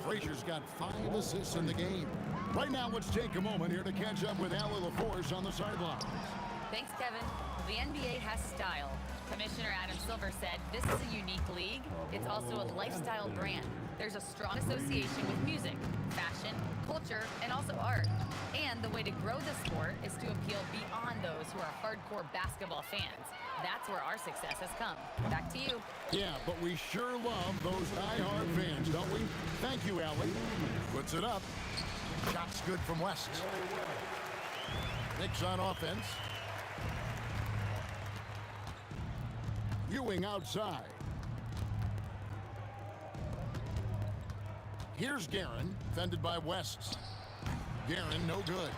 Frazier's got 5 assists in the game. Right now, let's take a moment here to catch up with Allie LaForce on the sidelines. Thanks, Kevin. The NBA has style. Commissioner Adam Silver said this is a unique league. It's also a lifestyle brand. There's a strong association with music, fashion, culture, and also art. And the way to grow the sport is to appeal beyond those who are hardcore basketball fans. That's where our success has come. Back to you. Yeah, but we sure love those die-hard fans, don't we? Thank you, Allie. Puts it up. Shot's good from West. Knicks on offense. Ewing outside. Here's Guerin, fended by West. Guerin, no good.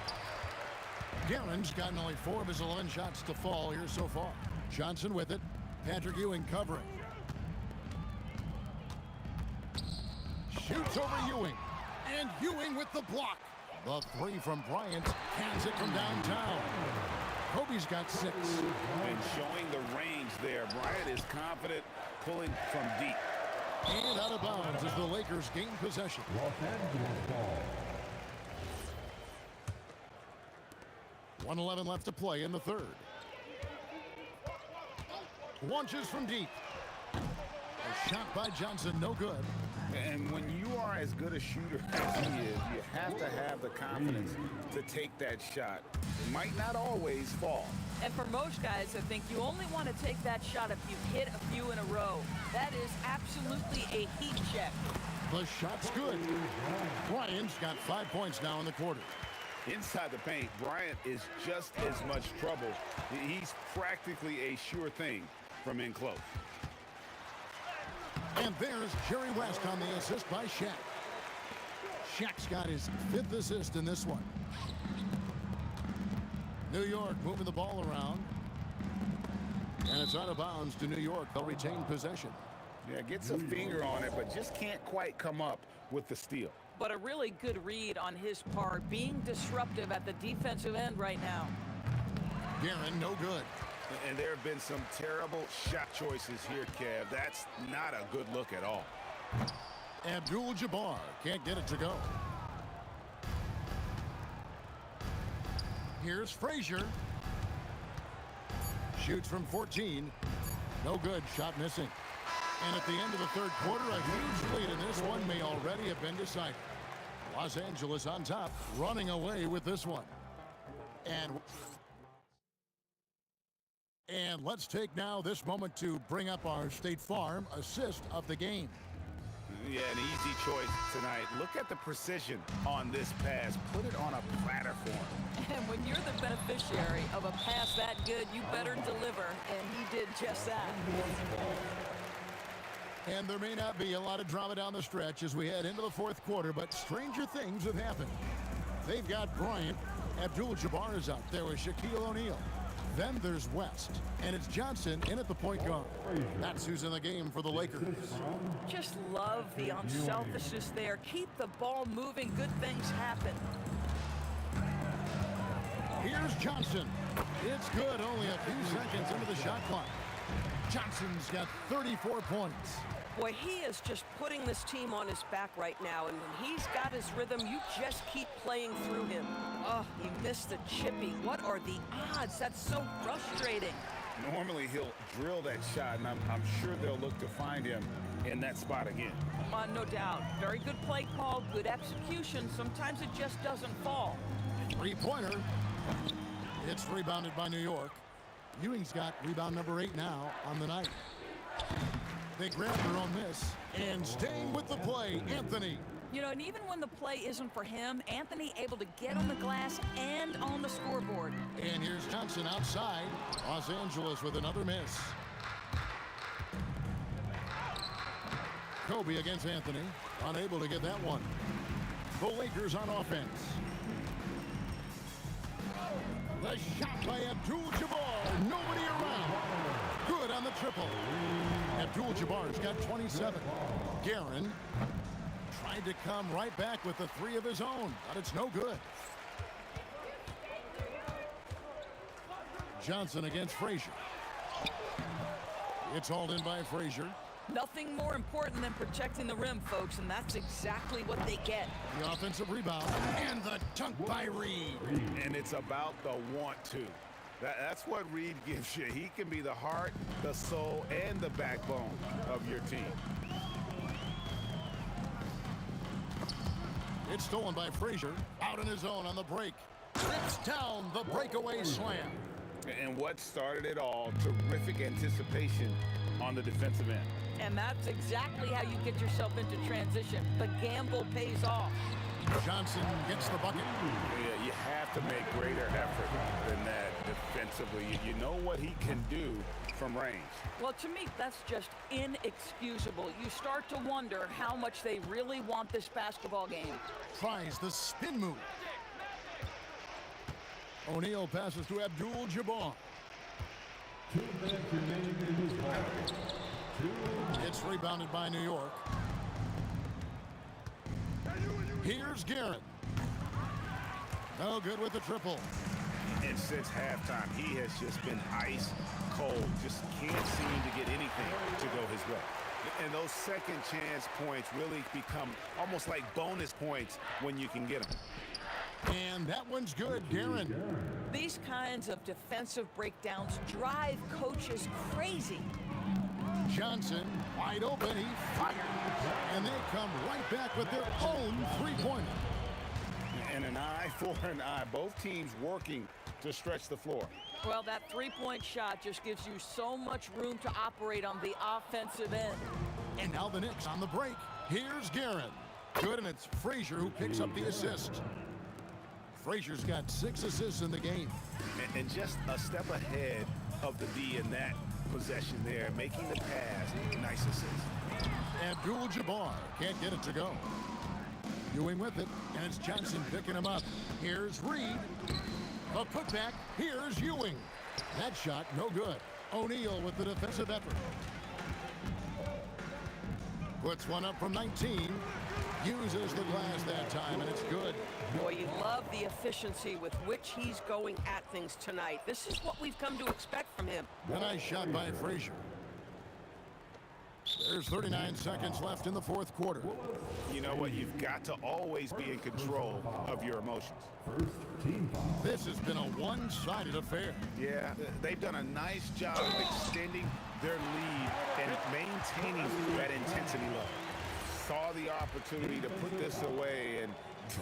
Guerin's gotten only 4 of his 11 shots to fall here so far. Johnson with it. Patrick Ewing covering. Shoots over Ewing. And Ewing with the block. The 3 from Bryant. Hands it from downtown. Kobe's got 6. And showing the range there. Bryant is confident pulling from deep. And out of bounds as the Lakers gain possession. 1:11 left to play in the third. Launches from deep. A shot by Johnson, no good. And when you are as good a shooter as he is, you have to have the confidence to take that shot. It might not always fall. And for most guys, I think you only want to take that shot if you hit a few in a row. That is absolutely a heat check. The shot's good. Bryant's got 5 points now in the quarter. Inside the paint, Bryant is just as much trouble. He's practically a sure thing from in close. And there's Jerry West on the assist by Shaq. Shaq's got his 5th assist in this one. New York moving the ball around. And it's out of bounds to New York. They'll retain possession. Yeah, gets a finger on it, but just can't quite come up with the steal. But a really good read on his part, being disruptive at the defensive end right now. Guerin, no good. And there have been some terrible shot choices here, Kev. That's not a good look at all. Abdul-Jabbar can't get it to go. Here's Frazier. Shoots from 14. No good. Shot missing. And at the end of the third quarter, a huge lead, and this one may already have been decided. Los Angeles on top, running away with this one. And let's take now this moment to bring up our State Farm assist of the game. Yeah, an easy choice tonight. Look at the precision on this pass. Put it on a platter for him. And when you're the beneficiary of a pass that good, you better deliver, and he did just that. And there may not be a lot of drama down the stretch as we head into the fourth quarter, but stranger things have happened. They've got Bryant. Abdul-Jabbar is out there with Shaquille O'Neal. Then there's West, and it's Johnson in at the point guard. That's who's in the game for the Lakers. Just love the unselfishness there. Keep the ball moving. Good things happen. Here's Johnson. It's good, only a few seconds into the shot clock. Johnson's got 34 points. Boy, he is just putting this team on his back right now, and when he's got his rhythm, you just keep playing through him. Oh, he missed the chippy. What are the odds? That's so frustrating. Normally, he'll drill that shot, and I'm sure they'll look to find him in that spot again. No doubt. Very good play call, good execution. Sometimes it just doesn't fall. Three-pointer. It's rebounded by New York. Ewing's got rebound number 8 now on the night. They grab their own miss, and staying with the play, Anthony. You know, and even when the play isn't for him, Anthony able to get on the glass and on the scoreboard. And here's Johnson outside. Los Angeles with another miss. Kobe against Anthony, unable to get that one. The Lakers on offense. The shot by Abdul-Jabbar. Nobody around. Good on the triple. Abdul-Jabbar's got 27. Guerin tried to come right back with the 3 of his own, but it's no good. Johnson against Frazier. It's hauled in by Frazier. Nothing more important than protecting the rim, folks, and that's exactly what they get. The offensive rebound and the dunk by Reed. And it's about the want to. That's what Reed gives you. He can be the heart, the soul, and the backbone of your team. It's stolen by Frazier. Out on his own on the break. Rips down the breakaway slam. And what started it all, terrific anticipation on the defensive end. And that's exactly how you get yourself into transition. The gamble pays off. Johnson gets the bucket. Yeah, you have to make greater effort than that defensively. You know what he can do from range. Well, to me, that's just inexcusable. You start to wonder how much they really want this basketball game. Tries the spin move. O'Neal passes to Abdul-Jabbar. 2 minutes remaining in this quarter. It's rebounded by New York. Here's Garrett. No good with the triple. And since halftime, he has just been ice cold. Just can't seem to get anything to go his way. And those second chance points really become almost like bonus points when you can get them. And that one's good, Guerin. These kinds of defensive breakdowns drive coaches crazy. Johnson, wide open, he fires. And they come right back with their own three-pointer. And an eye for an eye. Both teams working to stretch the floor. Well, that three-point shot just gives you so much room to operate on the offensive end. And now the Knicks on the break. Here's Guerin. Good, and it's Frazier who picks up the assist. Frazier's got 6 assists in the game. And just a step ahead of the D in that possession there, making the pass. Nice assist. Abdul-Jabbar can't get it to go. Ewing with it, and it's Johnson picking him up. Here's Reed. A putback. Here's Ewing. That shot, no good. O'Neal with the defensive effort. Puts one up from 19. Uses the glass that time, and it's good. Boy, you love the efficiency with which he's going at things tonight. This is what we've come to expect from him. A nice shot by Frazier. There's 39 seconds left in the fourth quarter. You know what? You've got to always be in control of your emotions. This has been a one-sided affair. Yeah, they've done a nice job of extending their lead and maintaining that intensity level. Saw the opportunity to put this away and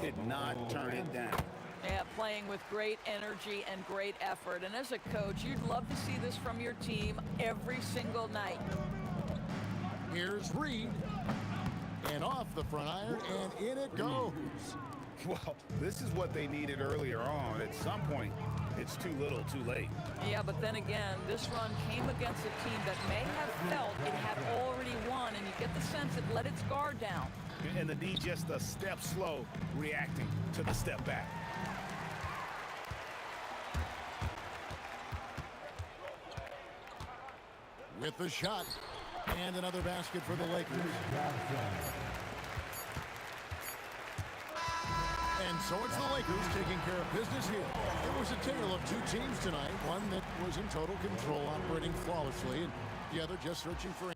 did not turn it down. Yeah, playing with great energy and great effort. And as a coach, you'd love to see this from your team every single night. Here's Reed. And off the front iron, and in it goes. Well, this is what they needed earlier on. At some point, it's too little, too late. Yeah, but then again, this run came against a team that may have felt it had already won, and you get the sense it let its guard down. And the D just a step slow, reacting to the step back. With the shot. And another basket for the Lakers. And so it's the Lakers taking care of business here. It was a tale of 2 teams tonight. One that was in total control, operating flawlessly, and the other just searching for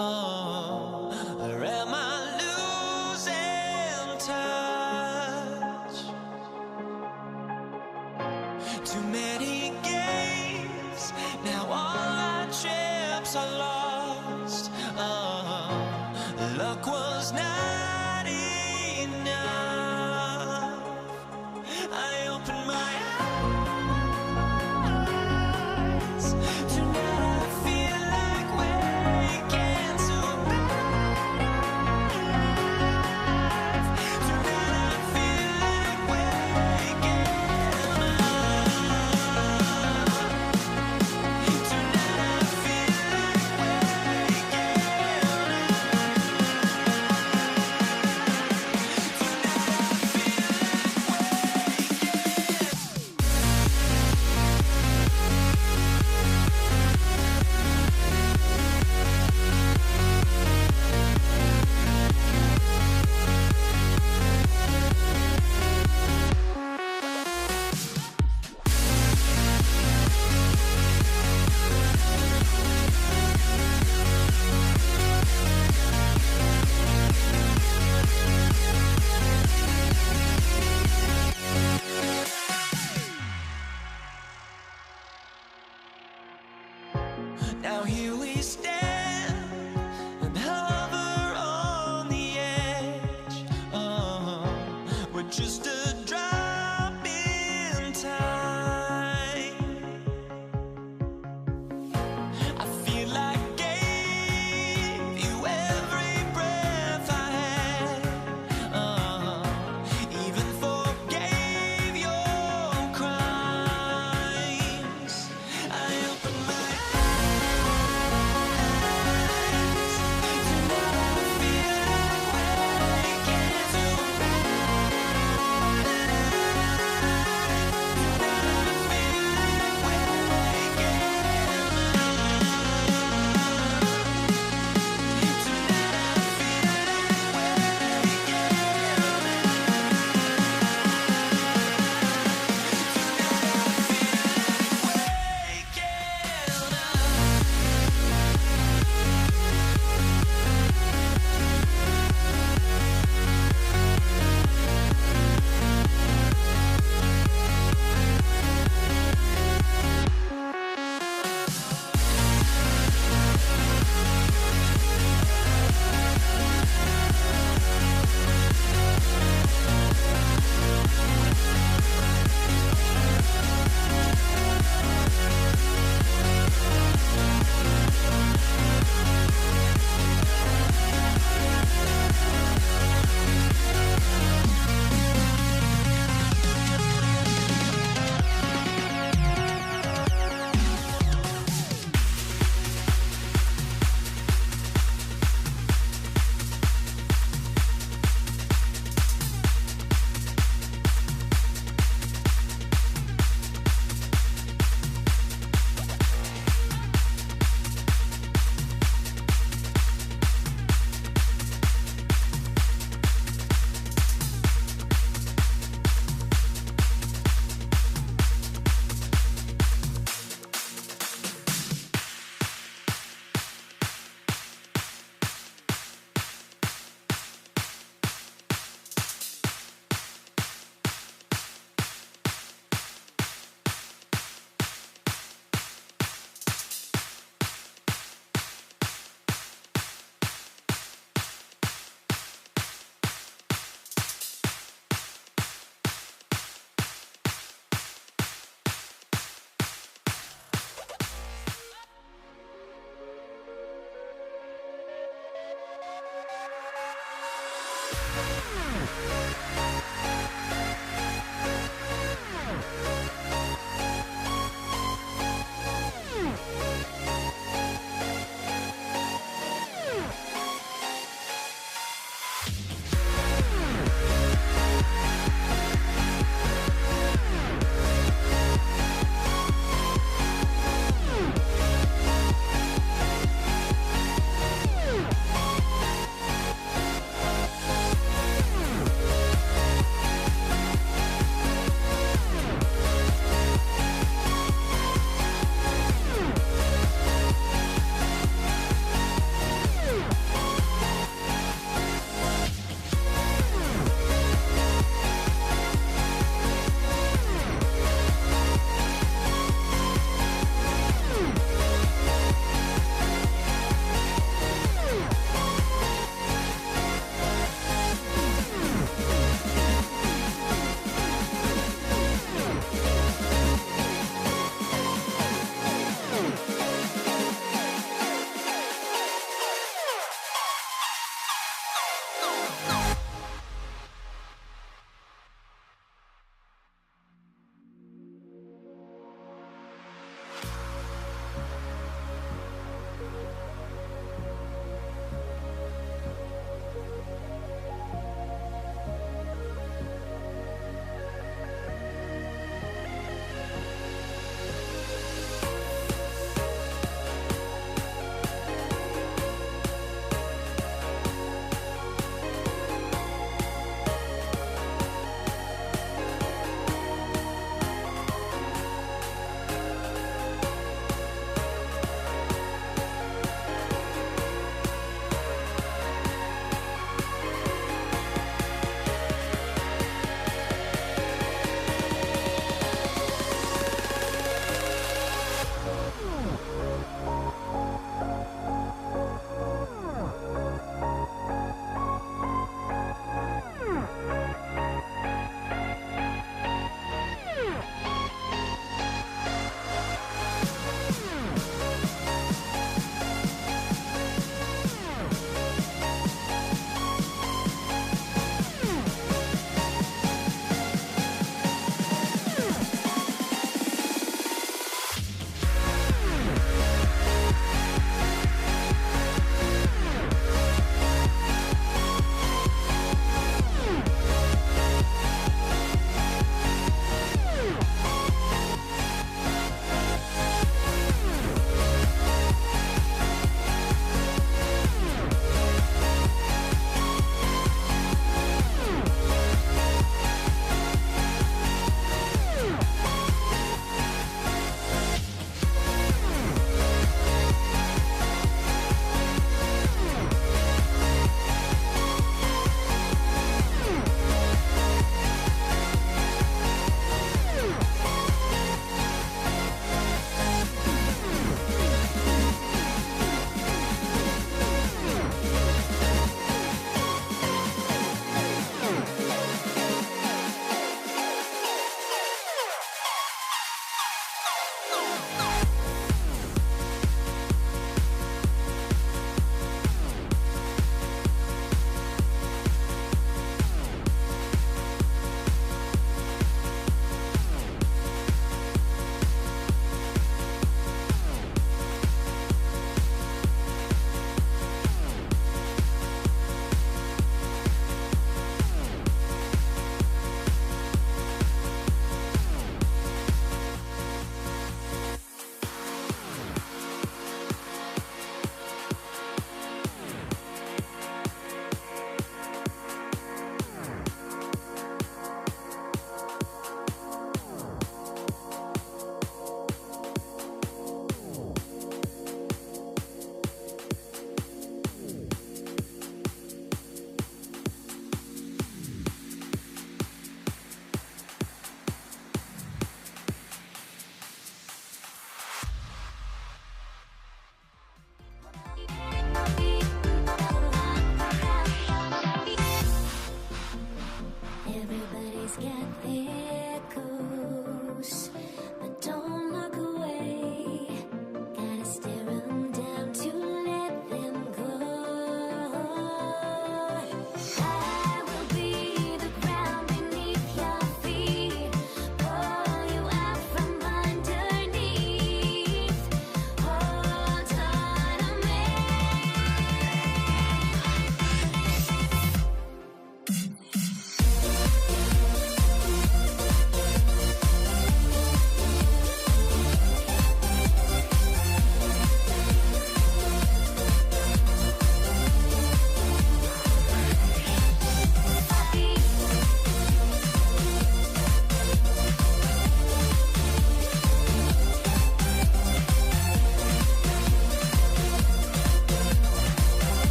Or am I losing touch? Too many games, now all our chips are lost. Luck was not enough. I opened my eyes. Tonight I feel like waking to a better life. Tonight I feel like waking up. Tonight I feel like waking Now here we stand and hover on the edge. We're just a drop in time. I feel like gave you every breath I had. Even forgave your crimes. I opened my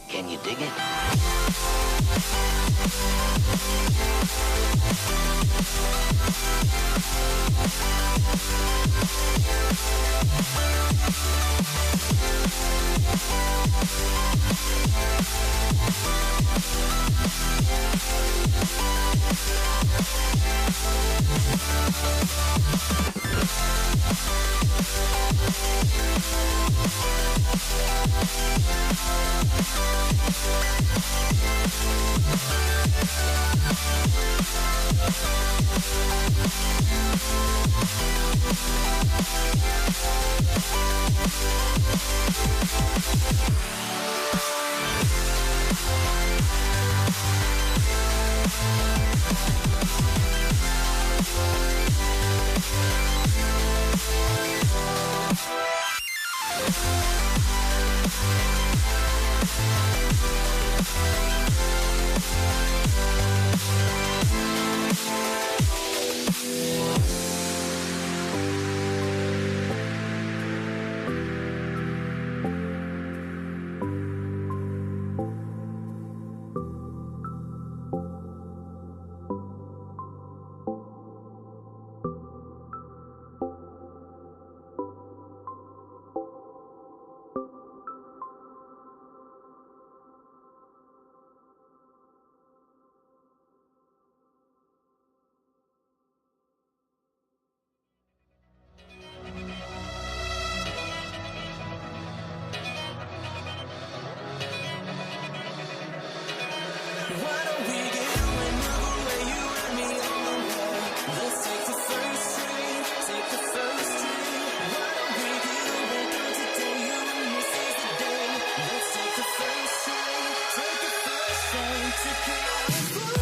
Can you dig it? Why don't we get away, move away, you and me on the way. Let's take the first train, take the first train. Why don't we get away, go today, you and me seize the day. Let's take the first train, take the first train to California.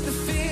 The fear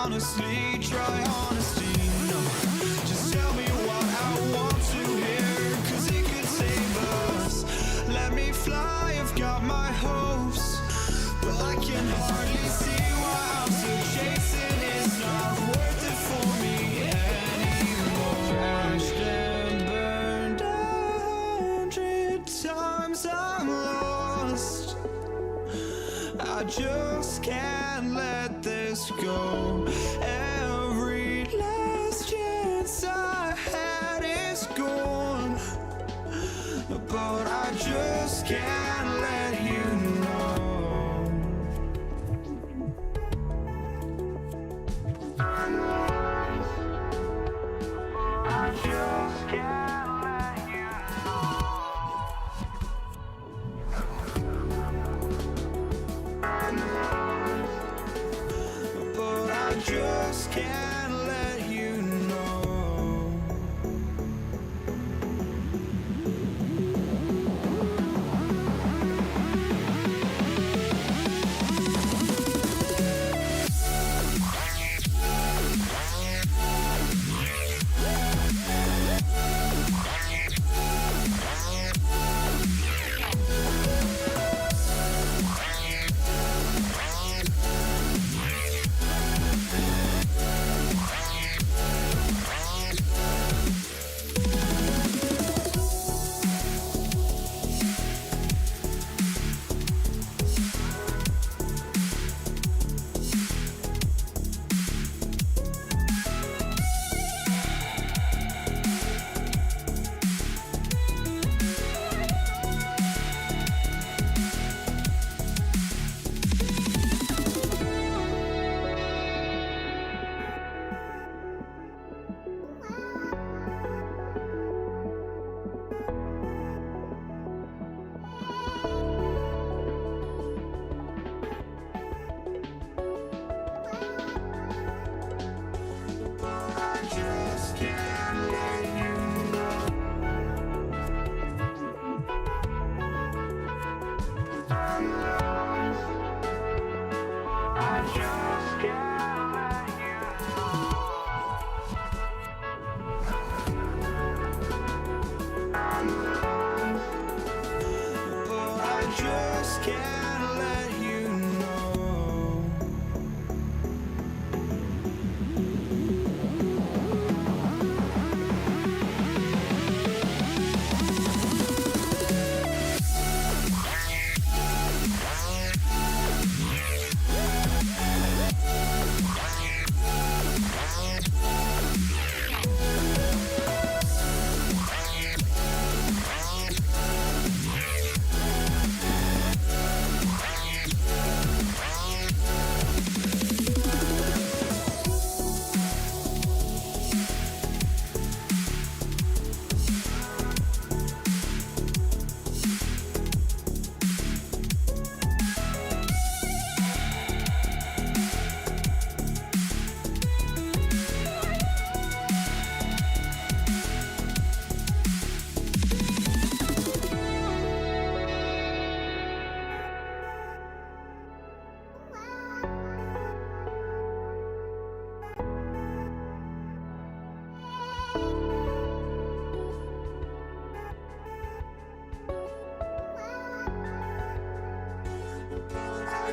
honestly, try honesty. No, just tell me what I want to hear, 'cause it could save us. Let me fly, I've got my hopes, but I can hardly see why I'm still chasing. It's not worth it for me anymore. Crashed and burned 100 times, I'm lost. I just can't let this go. Every last chance I had is gone, but I just can't let you know. I just can't let you know. But I just can't let you know.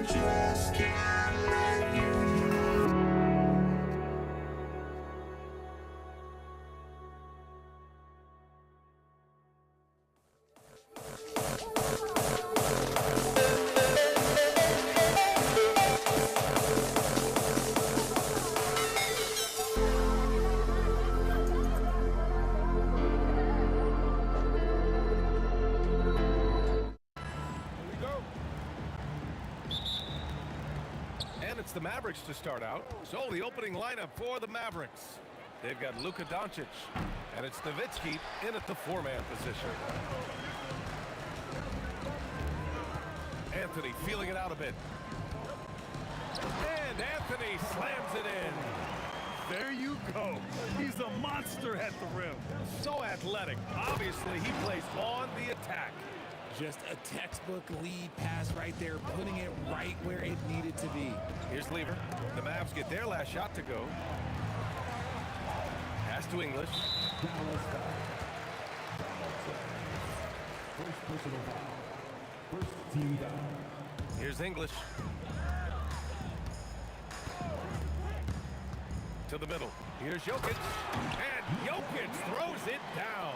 Just can't let you know. It's the Mavericks to start out. So the opening lineup for the Mavericks. They've got Luka Doncic, and it's Nowitzki in at the four-man position. Anthony feeling it out a bit. And Anthony slams it in. There you go. He's a monster at the rim. So athletic. Obviously, he plays on the attack. Just a textbook lead pass right there, putting it right where it needed to be. Here's Lever. The Mavs get their last shot to go. Pass to English. First personal foul. First team down. Here's English. To the middle. Here's Jokic. And Jokic throws it down.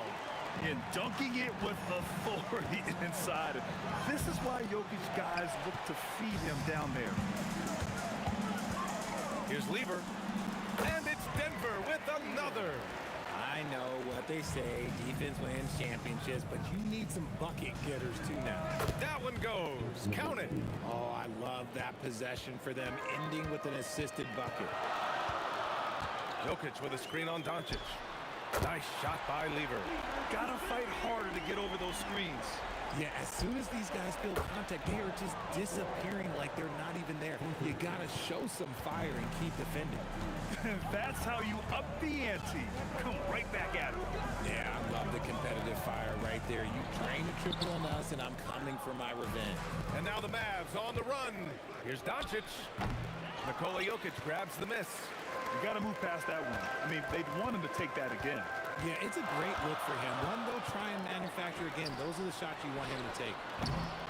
And dunking it with authority inside. This is why Jokic guys look to feed him down there. Here's Lever. And it's Denver with another. I know what they say, defense wins championships, but you need some bucket getters too now. That one goes. Count it. Oh, I love that possession for them, ending with an assisted bucket. Jokic with a screen on Doncic. Nice shot by Lever. Gotta fight harder to get over those screens. Yeah, as soon as these guys feel contact, they are just disappearing like they're not even there. You gotta show some fire and keep defending. That's how you up the ante. Come right back at it. Yeah, I love the competitive fire right there. You drain the triple on us, and I'm coming for my revenge. And now the Mavs on the run. Here's Doncic. Nikola Jokic grabs the miss. You got to move past that one. I mean, they'd want him to take that again. Yeah, it's a great look for him. One they'll try and manufacture again. Those are the shots you want him to take.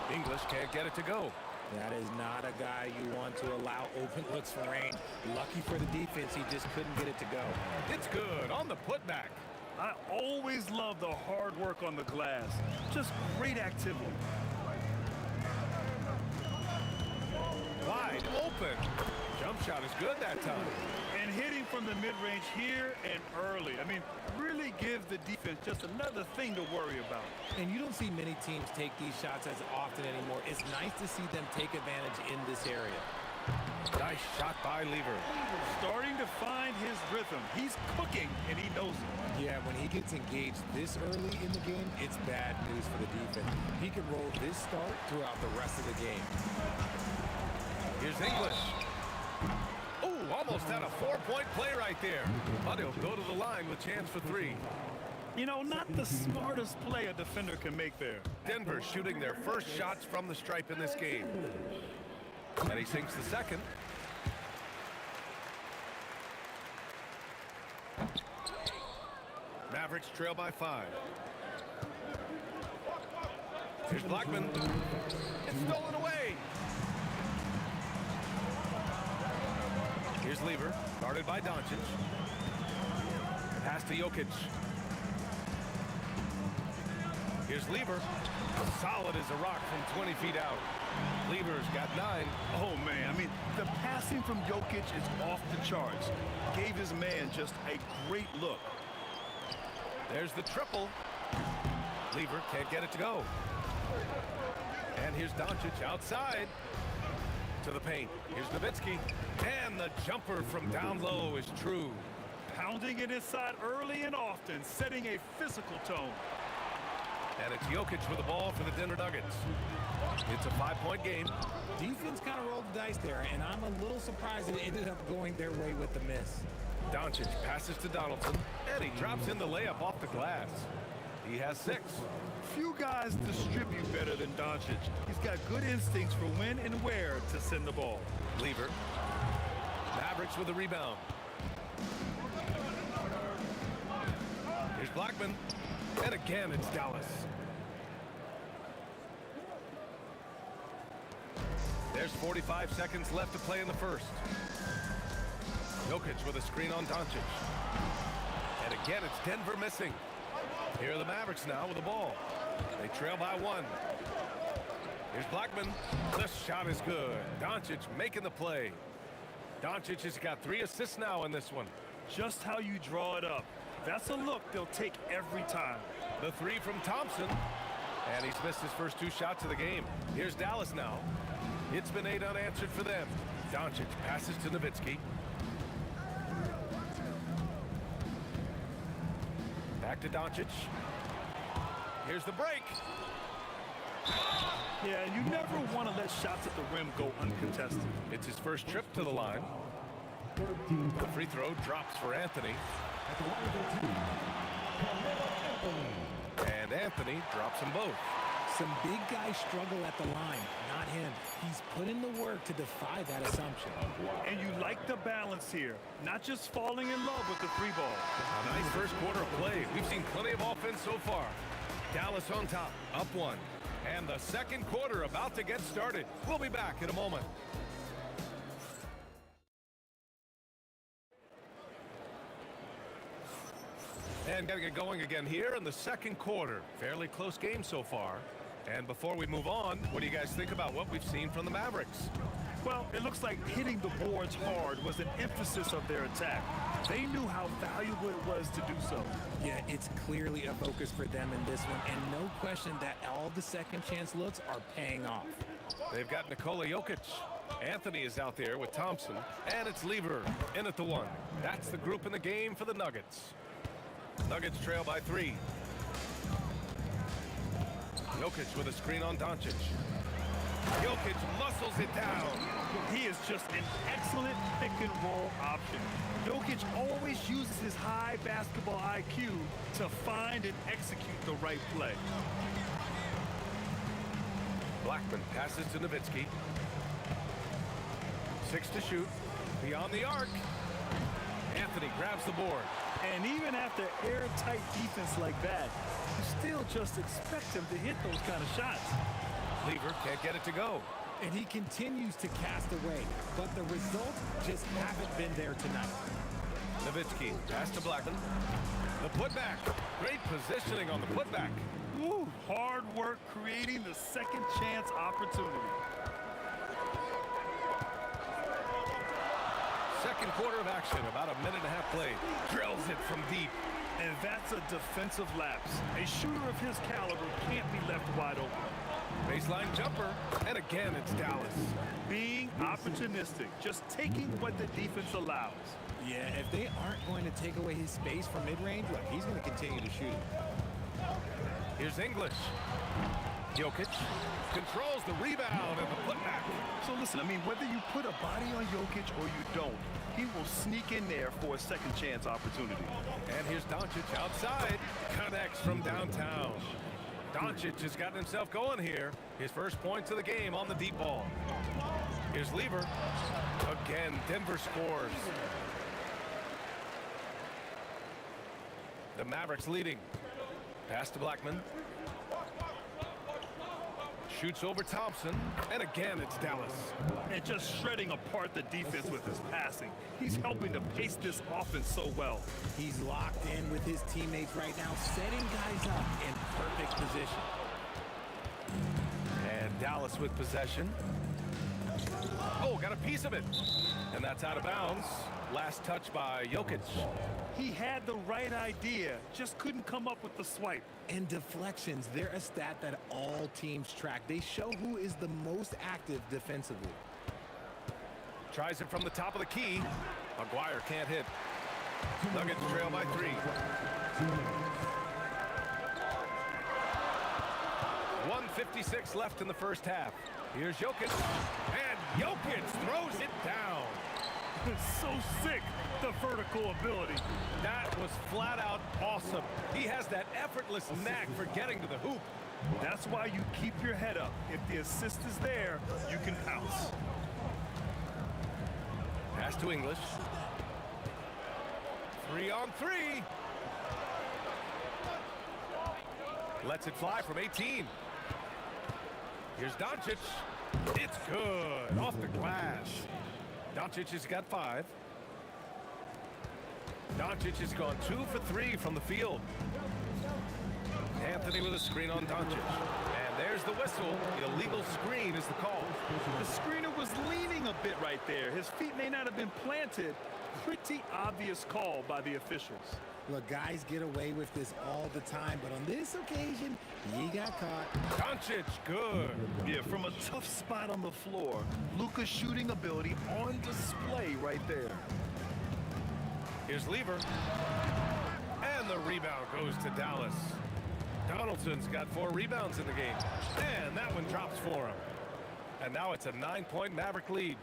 English can't get it to go. That is not a guy you want to allow open looks for rain. Lucky for the defense, he just couldn't get it to go. It's good on the putback. I always love the hard work on the glass. Just great activity. Wide open. Jump shot is good that time. And hitting from the mid-range here and early. I mean, really gives the defense just another thing to worry about. And you don't see many teams take these shots as often anymore. It's nice to see them take advantage in this area. Nice shot by Lever. Starting to find his rhythm. He's cooking, and he knows it. Yeah, when he gets engaged this early in the game, it's bad news for the defense. He can roll this start throughout the rest of the game. Here's English. Ooh, almost had a 4-point play right there. But he'll go to the line with chance for three. You know, not the smartest play a defender can make there. Denver shooting their first shots from the stripe in this game. And he sinks the second. Mavericks trail by 5. Here's Blackman. It's stolen away. Here's Lever, guarded by Doncic. Pass to Jokic. Here's Lever. Solid as a rock from 20 feet out. Lever's got 9. Oh, man. I mean, the passing from Jokic is off the charts. Gave his man just a great look. There's the triple. Lever can't get it to go. And here's Doncic outside to the paint. Here's Nowitzki. And the jumper from down low is true. Pounding it inside early and often, setting a physical tone. And it's Jokic with the ball for the Denver Nuggets. It's a 5-point game. Defense kind of rolled the dice there, and I'm a little surprised it ended up going their way with the miss. Doncic passes to Donaldson, and he drops in the layup off the glass. He has 6. Few guys distribute better than Doncic. He's got good instincts for when and where to send the ball. Lever. Mavericks with the rebound. Here's Blackman. And again, it's Dallas. There's 45 seconds left to play in the first. Jokic with a screen on Doncic. And again, it's Denver missing. Here are the Mavericks now with the ball. They trail by 1. Here's Blackman. The shot is good. Doncic making the play. Doncic has got 3 assists now in this one. Just how you draw it up. That's a look they'll take every time. The 3 from Thompson. And he's missed his first 2 shots of the game. Here's Dallas now. It's been 8 unanswered for them. Doncic passes to Nowitzki. Back to Doncic. Here's the break. Yeah, and you never want to let shots at the rim go uncontested. It's his first trip to the line. The free throw drops for Anthony. And Anthony drops them both. Some big guys struggle at the line, not him. He's put in the work to defy that assumption. And you like the balance here, not just falling in love with the three ball. A nice first quarter of play. We've seen plenty of offense so far. Dallas on top, up 1. And the second quarter about to get started. We'll be back in a moment. And gotta get going again here in the second quarter. Fairly close game so far. And before we move on, what do you guys think about what we've seen from the Mavericks? Well, it looks like hitting the boards hard was an emphasis of their attack. They knew how valuable it was to do so. Yeah, it's clearly a focus for them in this one, and no question that all the second chance looks are paying off. They've got Nikola Jokic. Anthony is out there with Thompson, and it's Lever in at the 1. That's the group in the game for the Nuggets. Nuggets trail by 3. Jokic with a screen on Doncic. Jokic muscles it down. He is just an excellent pick-and-roll option. Jokic always uses his high basketball IQ to find and execute the right play. Blackman passes to Nowitzki. 6 to shoot. Beyond the arc. Anthony grabs the board. And even after airtight defense like that, you still just expect him to hit those kind of shots. Lever can't get it to go. And he continues to cast away, but the results just haven't been there tonight. Nowitzki pass to Blackman. The putback. Great positioning on the putback. Woo, hard work creating the second chance opportunity. Second quarter of action, about a minute and a half play. Drills it from deep. And that's a defensive lapse. A shooter of his caliber can't be left wide open. Baseline jumper, and again it's Dallas. Being opportunistic, just taking what the defense allows. Yeah, if they aren't going to take away his space from mid-range, look, he's going to continue to shoot. Here's English. Jokic controls the rebound and the putback. So listen, I mean, whether you put a body on Jokic or you don't, he will sneak in there for a second chance opportunity. And here's Doncic outside. Connects from downtown. Doncic has gotten himself going here. His first points of the game on the deep ball. Here's Lever. Again, Denver scores. The Mavericks leading. Pass to Blackman. Shoots over Thompson, and again it's Dallas. And just shredding apart the defense with his passing. He's helping to pace this offense so well. He's locked in with his teammates right now, setting guys up in perfect position. And Dallas with possession. Oh, got a piece of it. And that's out of bounds. Last touch by Jokic. He had the right idea, just couldn't come up with the swipe. And deflections, they're a stat that all teams track. They show who is the most active defensively. Tries it from the top of the key. Maguire can't hit. Nuggets trail by 3. 1:56 left in the first half. Here's Jokic. And Jokic throws it down. It's so sick, the vertical ability. That was flat out awesome. He has that effortless knack for getting to the hoop. That's why you keep your head up. If the assist is there, you can pounce. Pass to English. 3-on-3. Lets it fly from 18. Here's Doncic. It's good. Off the glass. Doncic has got 5. Doncic has gone 2 for 3 from the field. Anthony with a screen on Doncic. And there's the whistle. The illegal screen is the call. The screener was leaning a bit right there. His feet may not have been planted. Pretty obvious call by the officials. Look, guys get away with this all the time, but on this occasion, he got caught. Doncic, good. Yeah, from a tough spot on the floor. Luka's shooting ability on display right there. Here's Lever. And the rebound goes to Dallas. Donaldson's got 4 rebounds in the game. And that one drops for him. And now it's a 9-point Maverick lead.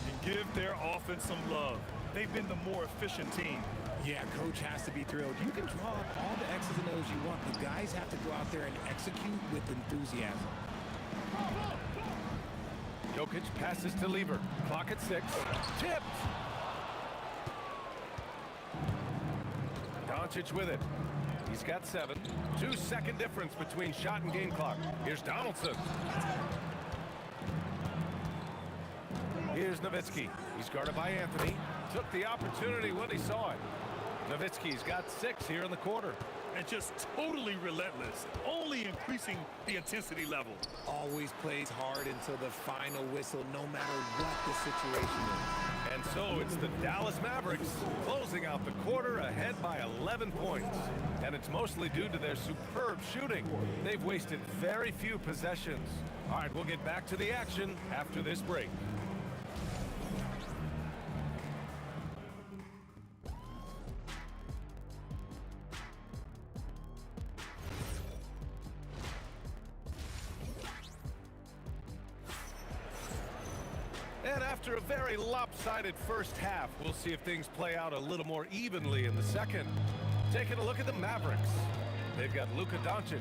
And give their offense some love. They've been the more efficient team. Yeah, coach has to be thrilled. You can draw up all the X's and O's you want. The guys have to go out there and execute with enthusiasm. Jokic passes to Lever. Clock at 6. Tipped. Doncic with it. He's got 7. 2-second difference between shot and game clock. Here's Donaldson. Here's Nowitzki. He's guarded by Anthony. Took the opportunity when he saw it. Nowitzki's got 6 here in the quarter. And just totally relentless, only increasing the intensity level. Always plays hard until the final whistle, no matter what the situation is. And so it's the Dallas Mavericks closing out the quarter ahead by 11 points. And it's mostly due to their superb shooting. They've wasted very few possessions. All right, we'll get back to the action after this break. And after a very lopsided first half, we'll see if things play out a little more evenly in the second. Taking a look at the Mavericks. They've got Luka Doncic,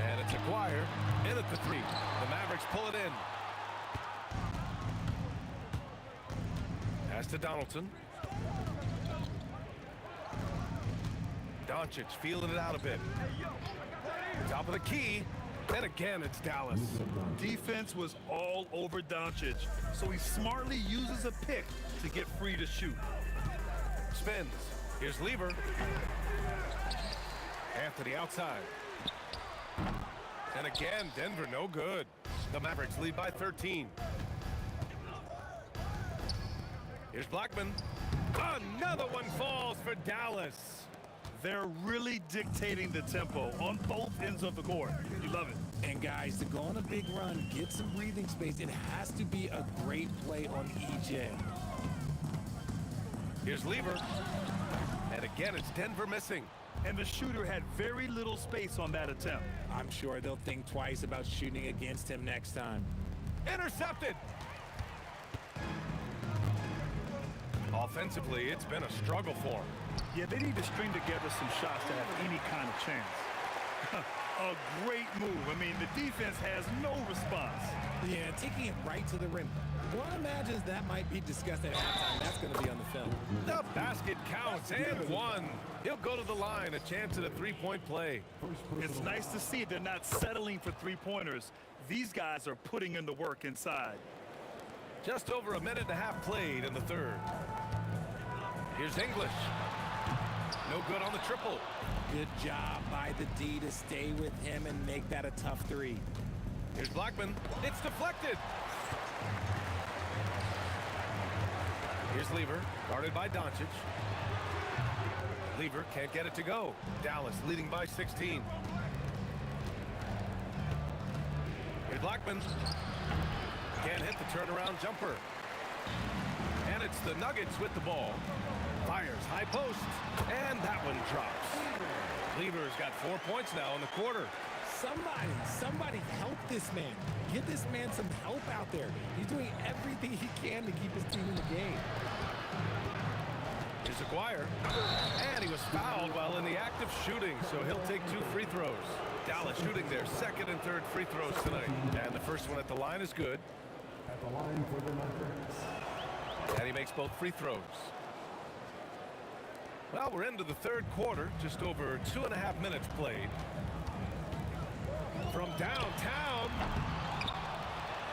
and it's Aguirre in at the 3. The Mavericks pull it in. Pass to Donaldson. Doncic feeling it out a bit. Top of the key. And again, it's Dallas. Defense was all over Doncic, so he smartly uses a pick to get free to shoot. Spins. Here's Lever. Anthony outside. And again, Denver no good. The Mavericks lead by 13. Here's Blackman. Another one falls for Dallas. They're really dictating the tempo on both ends of the court. You love it. And guys, to go on a big run, get some breathing space, it has to be a great play on each end. Here's Lever. And again, it's Denver missing. And the shooter had very little space on that attempt. I'm sure they'll think twice about shooting against him next time. Intercepted. Offensively, it's been a struggle for him. Yeah, they need to string together some shots to have any kind of chance. A great move. I mean, the defense has no response. Yeah, taking it right to the rim. One imagines that might be discussed at halftime. That's going to be on the film. The basket counts and 1. He'll go to the line, a chance at a 3-point play. It's nice to see they're not settling for 3-pointers. These guys are putting in the work inside. Just over a minute and a half played in the third. Here's English. No good on the triple. Good job by the D to stay with him and make that a tough 3. Here's Blackman. It's deflected. Here's Lever, guarded by Doncic. Lever can't get it to go. Dallas leading by 16. Here's Blackman. Can't hit the turnaround jumper. And it's the Nuggets with the ball. Fires high post, and that one drops. Lever's got 4 points now in the quarter. Somebody help this man. Get this man some help out there. He's doing everything he can to keep his team in the game. Here's Aguirre. And he was fouled while in the act of shooting, so he'll take 2 free throws. Dallas shooting their second and third free throws tonight. And the first one at the line is good. At the line for the Mavericks. And he makes both free throws. Well, we're into the third quarter, just over 2.5 minutes played. From downtown,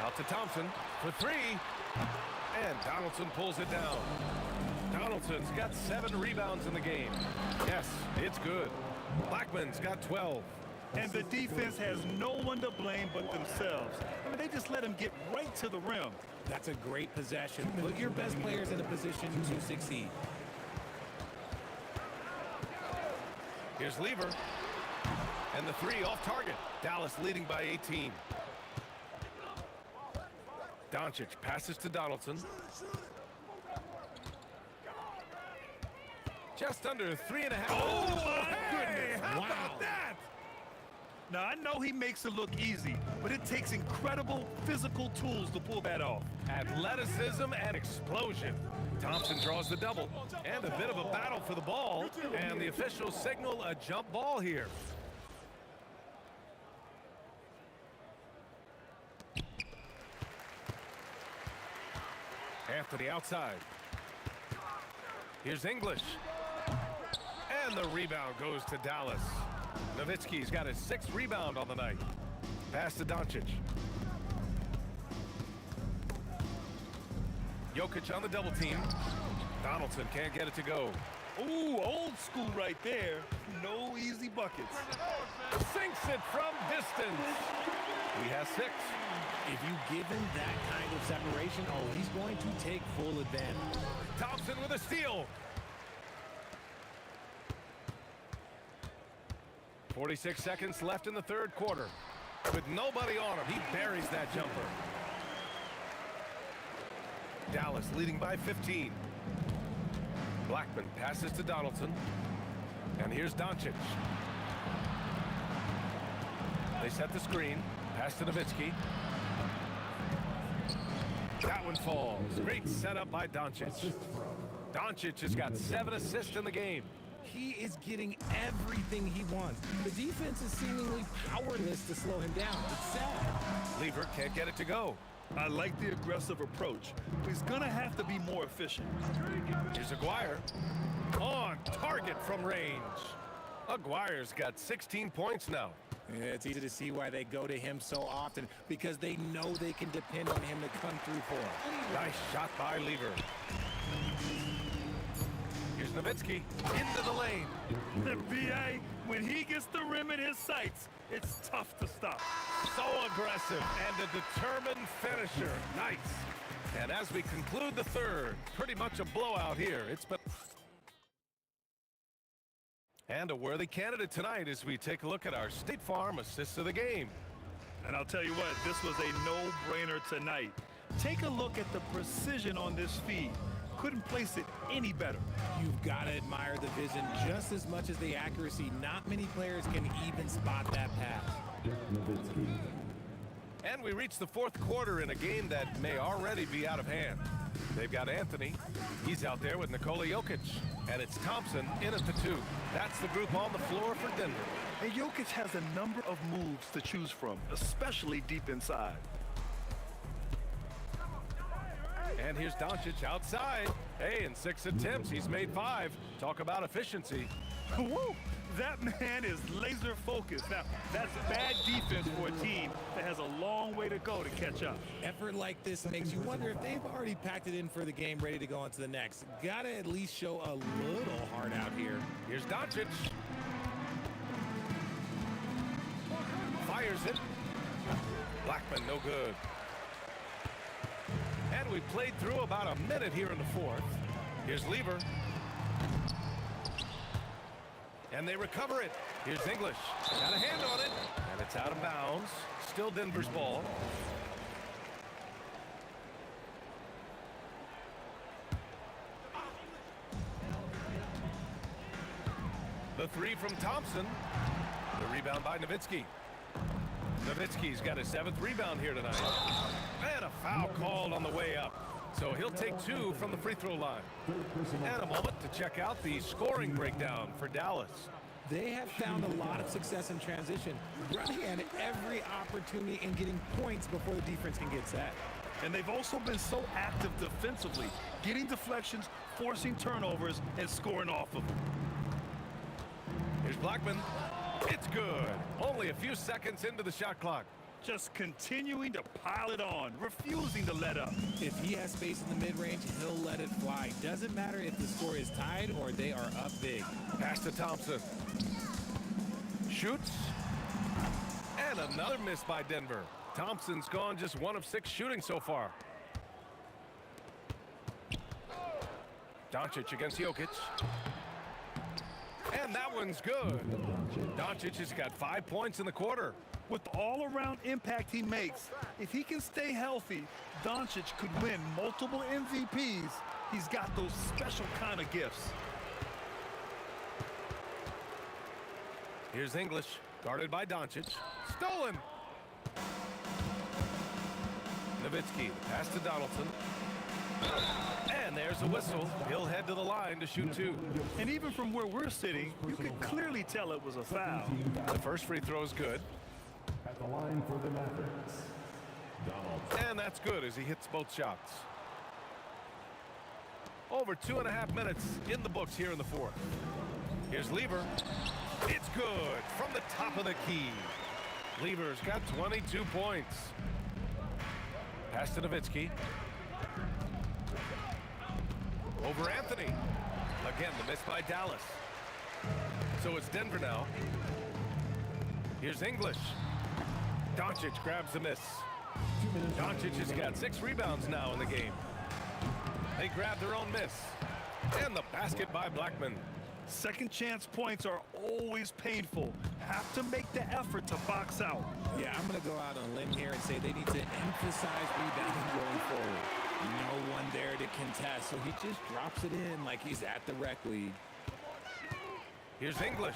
out to Thompson for 3, and Donaldson pulls it down. Donaldson's got 7 rebounds in the game. Yes, it's good. Blackman's got 12. And the defense has no one to blame but themselves. I mean, they just let him get right to the rim. That's a great possession. Put your best players in a position to succeed. Here's Lever. And the 3 off target. Dallas leading by 18. Doncic passes to Donaldson. Just under 3.5. Oh, my goodness. How about that? Now, I know he makes it look easy, but it takes incredible physical tools to pull that off. Athleticism and explosion. Thompson draws the double, and a bit of a battle for the ball, and the officials signal a jump ball here. Anthony outside. Here's English. And the rebound goes to Dallas. Nowitzki's got his 6th rebound on the night. Pass to Doncic. Jokic on the double team. Donaldson can't get it to go. Ooh, old school right there. No easy buckets. Sinks it from distance. He has 6. If you give him that kind of separation, oh, he's going to take full advantage. Thompson with a steal. 46 seconds left in the 3rd quarter. With nobody on him, he buries that jumper. Dallas leading by 15. Blackman passes to Donaldson. And here's Doncic. They set the screen. Pass to Nowitzki. That one falls. Great setup by Doncic. Doncic has got 7 assists in the game. He is getting everything he wants. The defense is seemingly powerless to slow him down. It's sad. Lever can't get it to go. I like the aggressive approach. He's going to have to be more efficient. Here's Aguirre. On target from range. Aguirre's got 16 points now. Yeah, it's easy to see why they go to him so often, because they know they can depend on him to come through for them. Nice shot by Lever. Here's Nowitzki into the lane. The BA, when he gets the rim in his sights, it's tough to stop. So aggressive and a determined finisher. Nice. And as we conclude the 3rd, pretty much a blowout here. It's been... And a worthy candidate tonight as we take a look at our State Farm assists of the game. And I'll tell you what, this was a no-brainer tonight. Take a look at the precision on this feed. Couldn't place it any better. You've got to admire the vision just as much as the accuracy. Not many players can even spot that pass. And we reach the 4th quarter in a game that may already be out of hand. They've got Anthony. He's out there with Nikola Jokic. And it's Thompson in at the 2. That's the group on the floor for Denver. And Jokic has a number of moves to choose from, especially deep inside. And here's Doncic outside. Hey, in 6 attempts, he's made 5. Talk about efficiency. Woo! That man is laser focused. Now, that's bad defense for a team that has a long way to go to catch up. Effort like this makes you wonder if they've already packed it in for the game, ready to go on to the next. Gotta at least show a little heart out here. Here's Doncic. Fires it. Blackman, no good. And we played through about a minute here in the 4th. Here's Lever. And they recover it. Here's English. Got a hand on it. And it's out of bounds. Still Denver's ball. The 3 from Thompson. The rebound by Nowitzki. Nowitzki's got his 7th rebound here tonight. And a foul called on the way up. So he'll take 2 from the free throw line. And a moment to check out the scoring breakdown for Dallas. They have found a lot of success in transition, running at every opportunity and getting points before the defense can get set. And they've also been so active defensively, getting deflections, forcing turnovers, and scoring off of them. Here's Blackman. It's good. Only a few seconds into the shot clock. Just continuing to pile it on, refusing to let up. If he has space in the mid-range, he'll let it fly. Doesn't matter if the score is tied or they are up big. Pass to Thompson. Shoots. And another miss by Denver. Thompson's gone just 1 of 6 shooting so far. Doncic against Jokic. And that one's good. Doncic has got 5 points in the quarter. With the all-around impact he makes, if he can stay healthy, Doncic could win multiple MVPs. He's got those special kind of gifts. Here's English. Guarded by Doncic. Stolen. Nowitzki, pass to Donaldson. And there's a whistle. He'll head to the line to shoot two. And even from where we're sitting, you can clearly tell it was a foul. The first free throw is good. At the line for the Mavericks, Donald. And that's good as he hits both shots. Over 2.5 minutes in the books here in the fourth. Here's Lever. It's good from the top of the key. Lever's got 22 points. Pass to Nowitzki. Over Anthony. Again, the miss by Dallas. So it's Denver now. Here's English. Doncic grabs the miss. Doncic has got 6 rebounds now in the game. They grab their own miss. And the basket by Blackman. Second chance points are always painful. Have to make the effort to box out. Yeah, I'm going to go out on a limb here and say they need to emphasize rebounding going forward. No one there to contest, so he just drops it in like he's at the rec league. Here's English.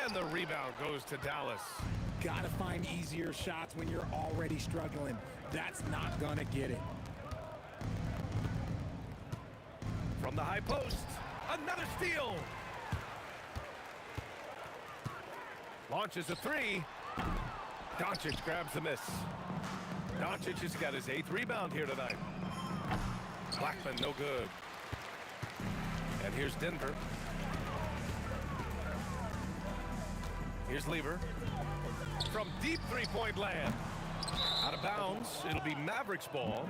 And the rebound goes to Dallas. Got to find easier shots when you're already struggling. That's not going to get it. From the high post, another steal. Launches a three. Doncic grabs the miss. Doncic has got his 8th rebound here tonight. Blackman, no good. And here's Denver. Here's Lever. From deep three-point land. Out of bounds. It'll be Mavericks ball.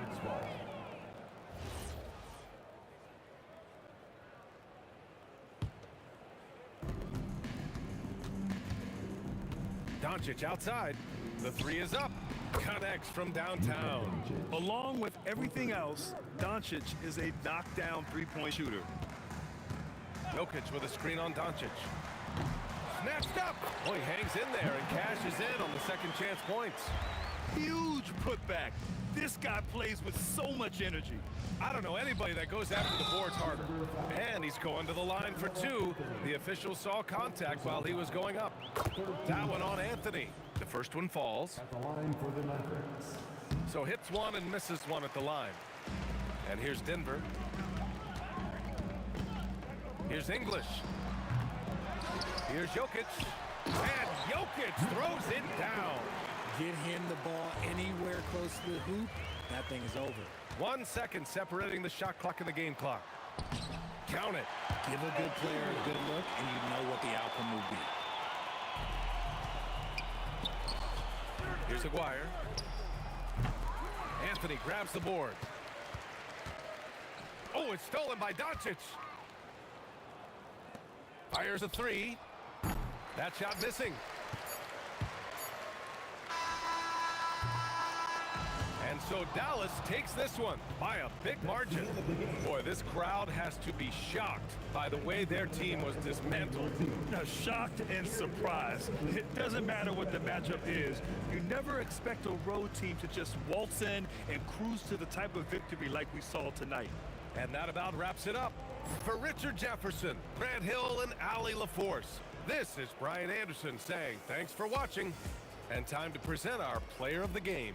Doncic outside. The three is up. Connects from downtown. Along with everything else, Doncic is a knockdown three-point shooter. Jokic with a screen on Doncic. Snatched up. Oh, he hangs in there and cashes in on the second chance points. Huge putback. This guy plays with so much energy. I don't know anybody that goes after the boards harder. And he's going to the line for two. The official saw contact while he was going up. That one on Anthony. The first one falls. At the line for the Mavericks, So hits one and misses one at the line. And here's Denver. Here's English. Here's Jokic. And Jokic throws it down. Get him the ball anywhere close to the hoop, that thing is over. 1 second separating the shot clock and the game clock. Count it. Give a good player a good look, and you know what the outcome will be. Here's Aguirre. Anthony grabs the board. Oh, it's stolen by Doncic. Fires a three. That shot missing. And so Dallas takes this one by a big margin. Boy, this crowd has to be shocked by the way their team was dismantled. Now, shocked and surprised. It doesn't matter what the matchup is. You never expect a road team to just waltz in and cruise to the type of victory like we saw tonight. And that about wraps it up. For Richard Jefferson, Grant Hill, and Allie LaForce, this is Brian Anderson saying thanks for watching, and time to present our player of the game.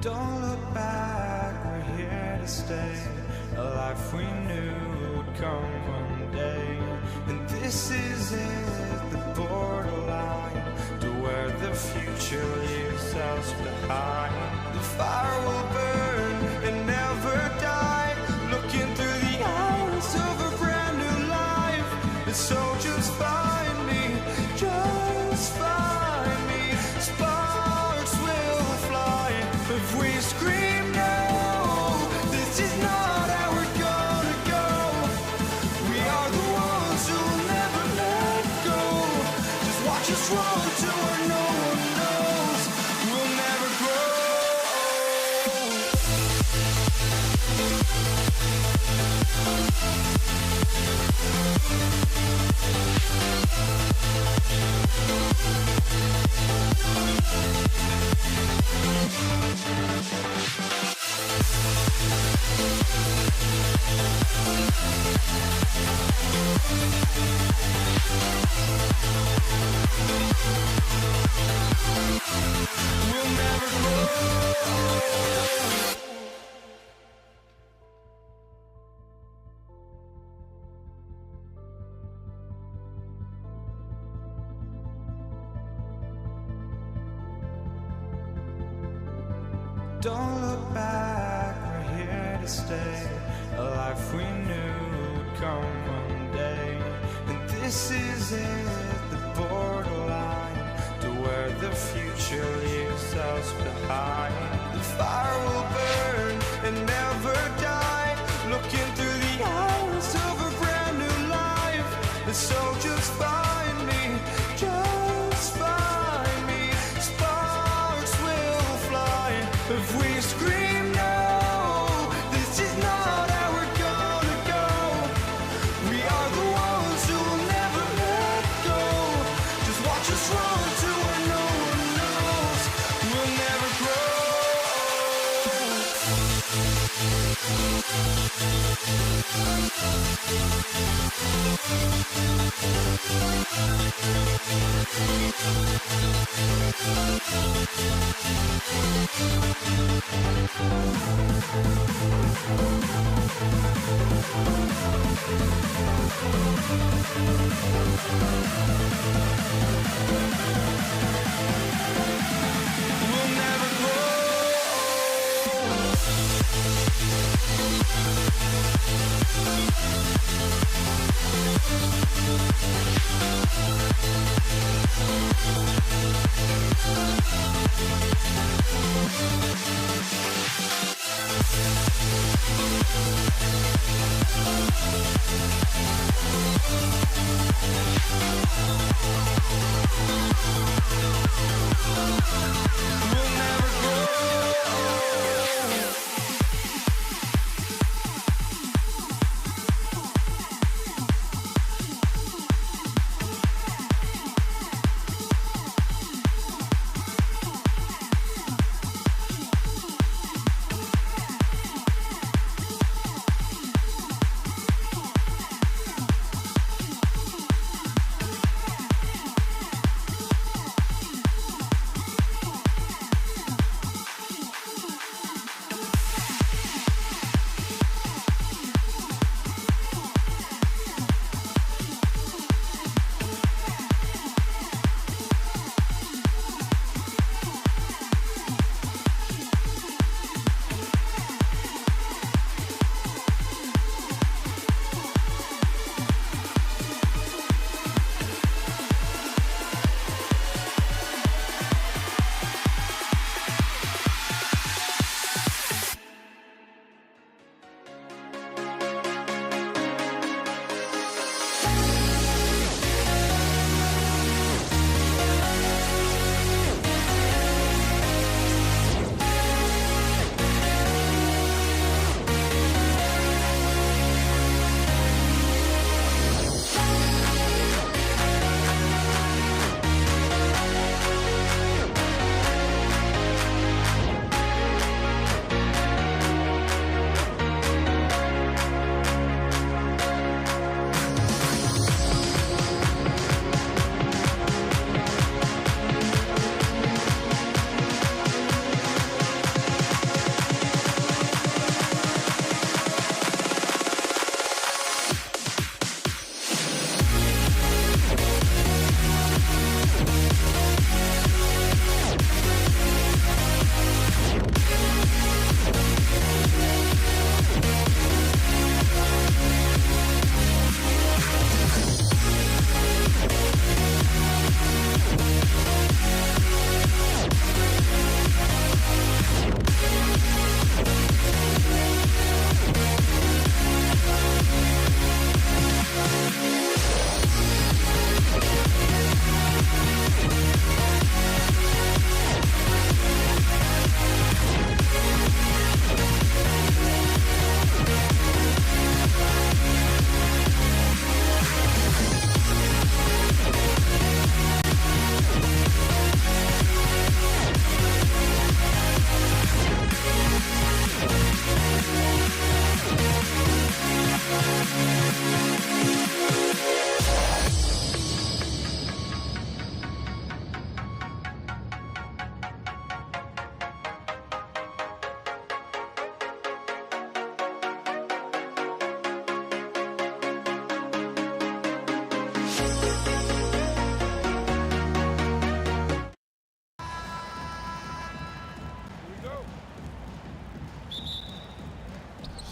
Don't look back, we're here to stay. A life we knew would come one day. And this is it, the borderline to where the future leaves us behind. The fire will burn and never die. Looking through the eyes of a brand new life. And so just find me, just find me. Sparks will fly if we scream no. This is not how we're gonna go. We are the ones who will never let go. Just watch us run to where no one knows. We'll never grow. We'll never grow. Don't look back, we're here to stay. A life we knew would come one day. And this is it, the borderline to where the future leaves us behind. The fire will burn and never die. Looking through the eyes of a brand new life. And so just find me, just find me. Sparks will fly if we scream no. This is not how we're gonna go. We are the ones who will never let go. Just watch us run to where no one knows. We'll never grow. We'll never grow. We'll never grow.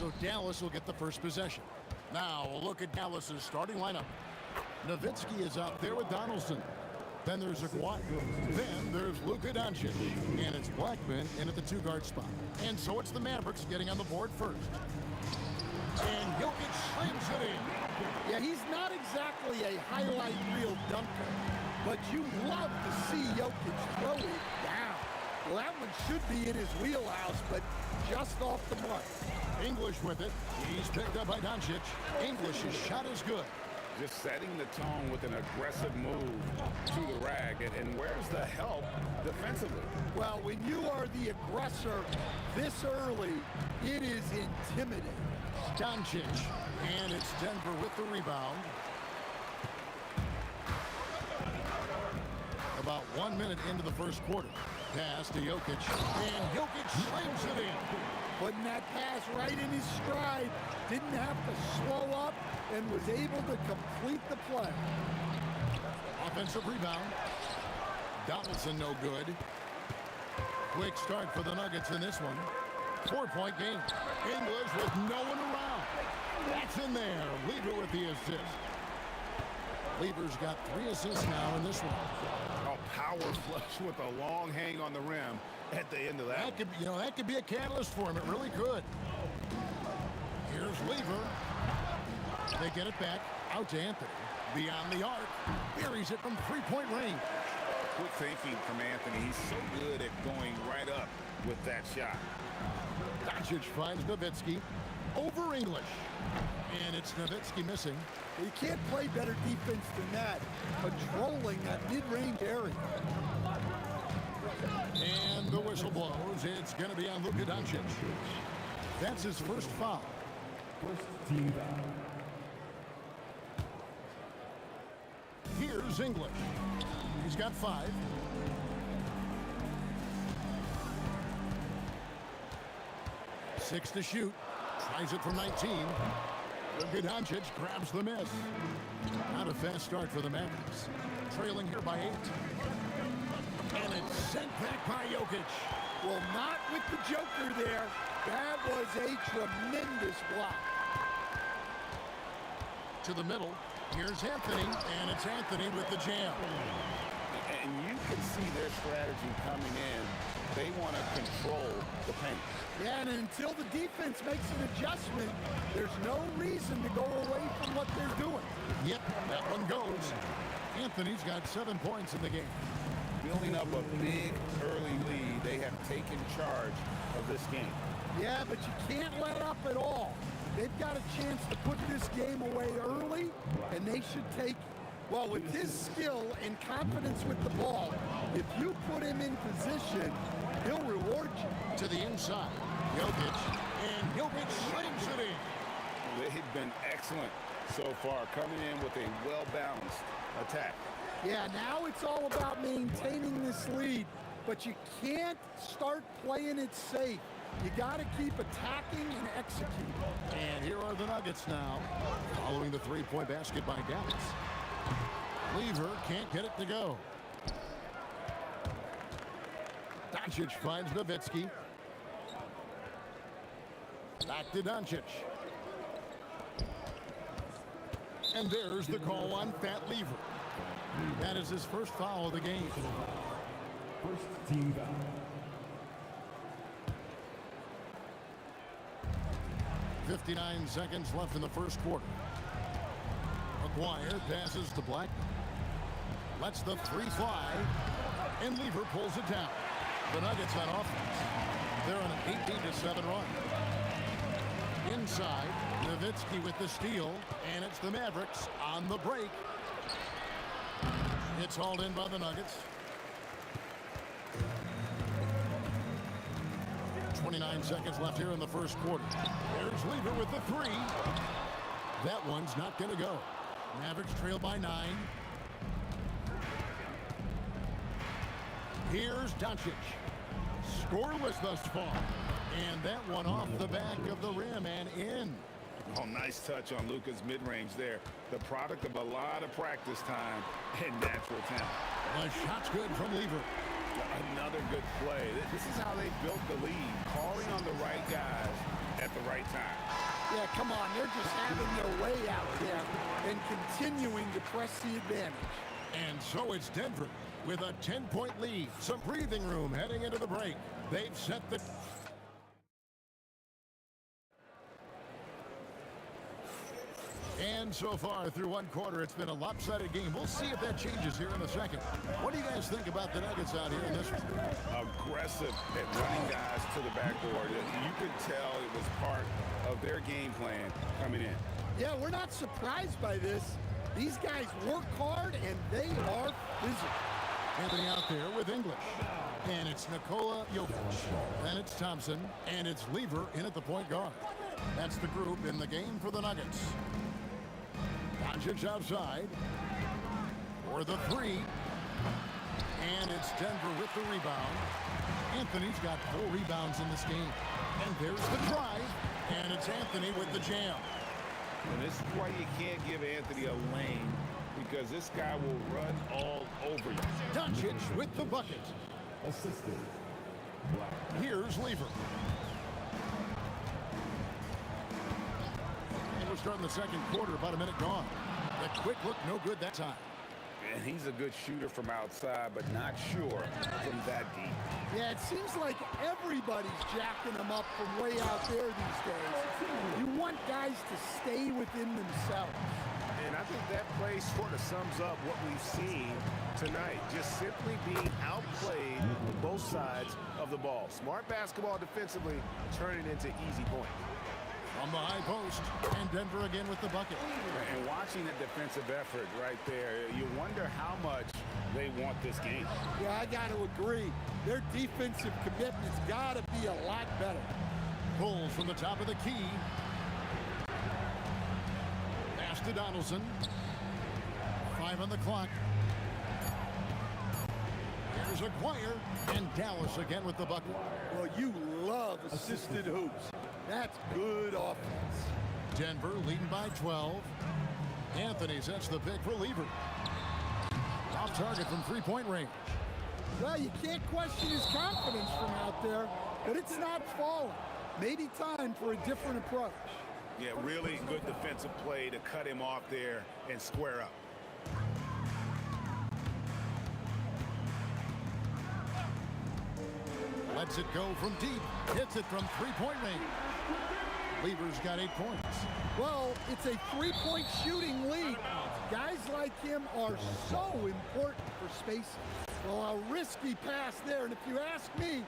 So Dallas will get the first possession. Now a look at Dallas's starting lineup. Nowitzki is out there with Donaldson. Then there's Aguayo. Then there's Luka Doncic. And it's Blackman in at the two-guard spot. And so it's the Mavericks getting on the board first. And Jokic slams it in. Yeah, he's not exactly a highlight reel dunker, but you love to see Jokic throw it down. Well, that one should be in his wheelhouse, but just off the mark. English with it. He's picked up by Doncic. English's shot is good. Just setting the tone with an aggressive move to the rag. And where's the help defensively? Well, when you are the aggressor this early, it is intimidating. Doncic, and it's Denver with the rebound. About 1 minute into the first quarter. Pass to Jokic, and Jokic slams it in. Putting that pass right in his stride. Didn't have to slow up and was able to complete the play. Offensive rebound. Donaldson no good. Quick start for the Nuggets in this one. 4-point game. English with no one around. That's in there. Lever with the assist. Lever's got 3 assists now in this one. Oh, power flush with a long hang on the rim at the end of that. That could, that could be a catalyst for him. It really could. Here's Lever. They get it back out to Anthony. Beyond the arc. Buries it from 3-point range. Quick thinking from Anthony. He's so good at going right up with that shot. Doncic finds Nowitzki over English. And it's Nowitzki missing. You can't play better defense than that. Controlling that mid-range area. And the whistle blows. It's going to be on Luka Doncic. That's his first foul. Here's English. He's got 5. Six to shoot. Tries it from 19. Luka Doncic grabs the miss. Not a fast start for the Mavericks. Trailing here by 8. And it's sent back by Jokic. Well, not with the Joker there. That was a tremendous block. To the middle. Here's Anthony. And it's Anthony with the jam. And you can see their strategy coming in. They want to control the paint. Yeah, and until the defense makes an adjustment, there's no reason to go away from what they're doing. Yep, that one goes. Anthony's got 7 points in the game. Building up a big early lead, they have taken charge of this game. Yeah, but you can't let up at all. They've got a chance to put this game away early, and they should take it. Well, with his skill and confidence with the ball, if you put him in position, he'll reward you. To the inside, Jokic, and Jokic slams it in. They've been excellent so far, coming in with a well-balanced attack. Yeah, now it's all about maintaining this lead, but you can't start playing it safe. You got to keep attacking and executing. And here are the Nuggets now, following the 3-point basket by Dallas. Lever can't get it to go. Doncic finds Nowitzki. Back to Doncic. And there's the call on Fat Lever. That is his first foul of the game. First team foul. 59 seconds left in the first quarter. Aguayo passes to Black. Lets the 3 fly. And Lever pulls it down. The Nuggets on offense. They're on an 18-7 run. Inside, Nowitzki with the steal. And it's the Mavericks on the break. It's hauled in by the Nuggets. 29 seconds left here in the first quarter. There's Lever with the 3. That one's not going to go. Mavericks trail by 9. Here's Doncic. Scoreless thus far. And that one off the back of the rim and in. Oh, nice touch on Luka's mid-range there. The product of a lot of practice time and natural talent. The shot's good from Lever. Another good play. This is how they built the lead, calling on the right guys at the right time. Yeah, come on. They're just having their way out there and continuing to press the advantage. And so it's Denver with a 10-point lead. Some breathing room heading into the break. They've set the... And so far through one quarter, it's been a lopsided game. We'll see if that changes here in a second. What do you guys think about the Nuggets out here in this one? Aggressive at running guys to the backboard. You could tell it was part of their game plan coming in. Yeah, we're not surprised by this. These guys work hard, and they are physical. Anthony out there with English. And it's Nikola Jokic. And it's Thompson. And it's Lever in at the point guard. That's the group in the game for the Nuggets. Doncic outside for the three. And it's Denver with the rebound. Anthony's got 4 rebounds in this game. And there's the drive. And it's Anthony with the jam. And this is why you can't give Anthony a lane, because this guy will run all over you. Doncic with the bucket. Assisted. Here's Lever. And we're starting the second quarter, about a minute gone. The quick look, no good that time. And he's a good shooter from outside, but not sure from that deep. Yeah, it seems like everybody's jacking them up from way out there these days. You want guys to stay within themselves. And I think that play sort of sums up what we've seen tonight. Just simply being outplayed on both sides of the ball. Smart basketball defensively, turning into easy points. From the high post, and Denver again with the bucket. And watching the defensive effort right there, you wonder how much they want this game. Yeah, I got to agree. Their defensive commitment's got to be a lot better. Pulls from the top of the key. Pass to Donaldson. 5 on the clock. Here's Aguirre, and Dallas again with the bucket. Well, you love assisted hoops. That's good offense. Denver leading by 12. Anthony sets the pick for Lever. Off target from three-point range. Well, you can't question his confidence from out there, but it's not falling. Maybe time for a different approach. Yeah, really good defensive play to cut him off there and square up. Lets it go from deep. Hits it from three-point range. Lever's got 8 points. Well, it's a three-point shooting lead. Guys like him are so important for spacing. Well, a risky pass there, and if you ask me,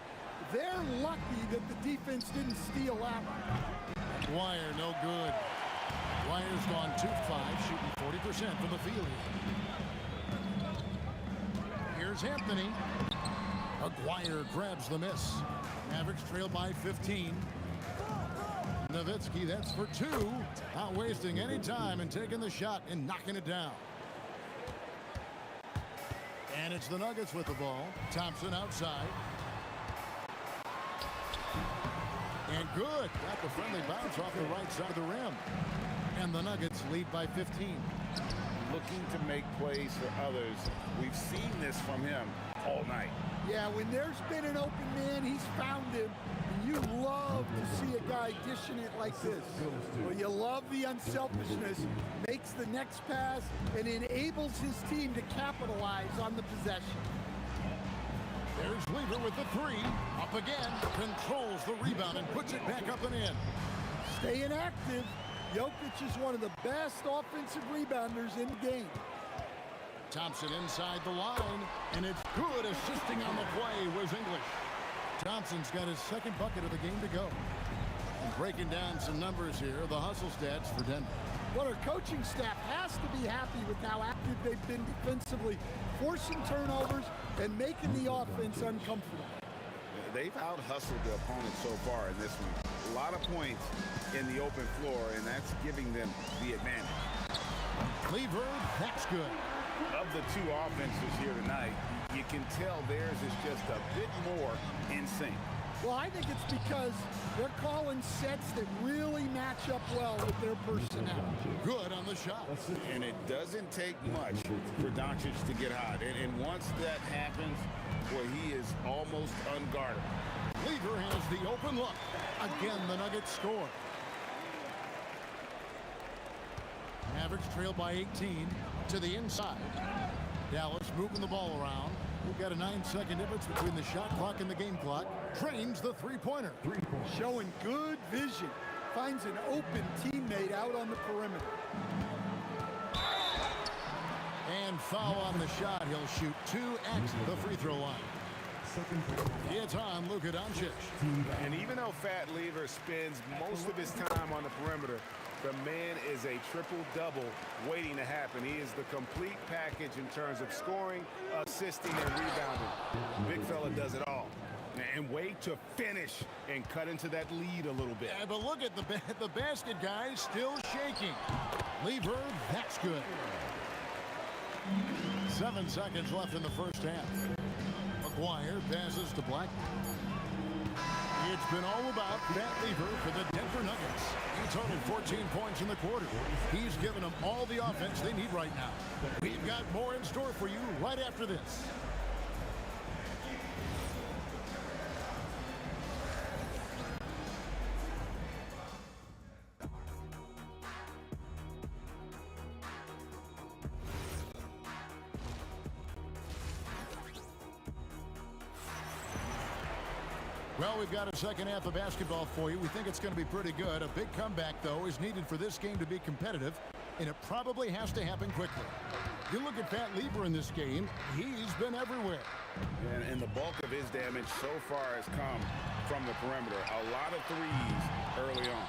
they're lucky that the defense didn't steal that one. Dwyer, no good. Dwyer's gone 2-5, shooting 40% from the field. Here's Anthony. Aguirre grabs the miss. Mavericks trail by 15. Nowitzki, that's for 2. Not wasting any time and taking the shot and knocking it down. And it's the Nuggets with the ball. Thompson outside. And good. Got the friendly bounce off the right side of the rim. And the Nuggets lead by 15. Looking to make plays for others. We've seen this from him all night. Yeah, when there's been an open man, he's found him. And you love to see a guy dishing it like this. Well, you love the unselfishness, makes the next pass, and enables his team to capitalize on the possession. There's Lever with the 3. Up again. Controls the rebound and puts it back up and in. Staying active. Jokic is one of the best offensive rebounders in the game. Thompson inside the line, and it's good. Assisting on the play was English. Thompson's got his second bucket of the game to go. And breaking down some numbers here, the hustle stats for Denver. Well, our coaching staff has to be happy with how active they've been defensively, forcing turnovers and making the offense uncomfortable. They've out-hustled the opponent so far in this one. A lot of points in the open floor, and that's giving them the advantage. Lever, that's good. Of the 2 offenses here tonight, you can tell theirs is just a bit more in sync. Well, I think it's because they're calling sets that really match up well with their personnel. Good on the shot. And it doesn't take much for Doncic to get hot. And once that happens, where he is almost unguardable. Lever has the open look. Again, the Nuggets score. Mavericks trail by 18 to the inside. Dallas moving the ball around. We've got a 9-second difference between the shot clock and the game clock. Trains the three-pointer. Showing good vision. Finds an open teammate out on the perimeter. And foul on the shot. He'll shoot 2 at the free throw line. It's on Luka Doncic. And even though Fat Lever spends most of his time on the perimeter, the man is a triple-double waiting to happen. He is the complete package in terms of scoring, assisting, and rebounding. Big fella does it all. And wait to finish and cut into that lead a little bit. Yeah, but look at the basket, guys, still shaking. Lever, that's good. 7 seconds left in the first half. McGuire passes to Black. It's been all about Fat Lever for the Denver Nuggets. He totaled 14 points in the quarter. He's given them all the offense they need right now. We've got more in store for you right after this. Well, we've got a second half of basketball for you. We think it's going to be pretty good. A big comeback, though, is needed for this game to be competitive, and it probably has to happen quickly. You look at Fat Lever in this game, he's been everywhere. And the bulk of his damage so far has come from the perimeter. A lot of threes early on.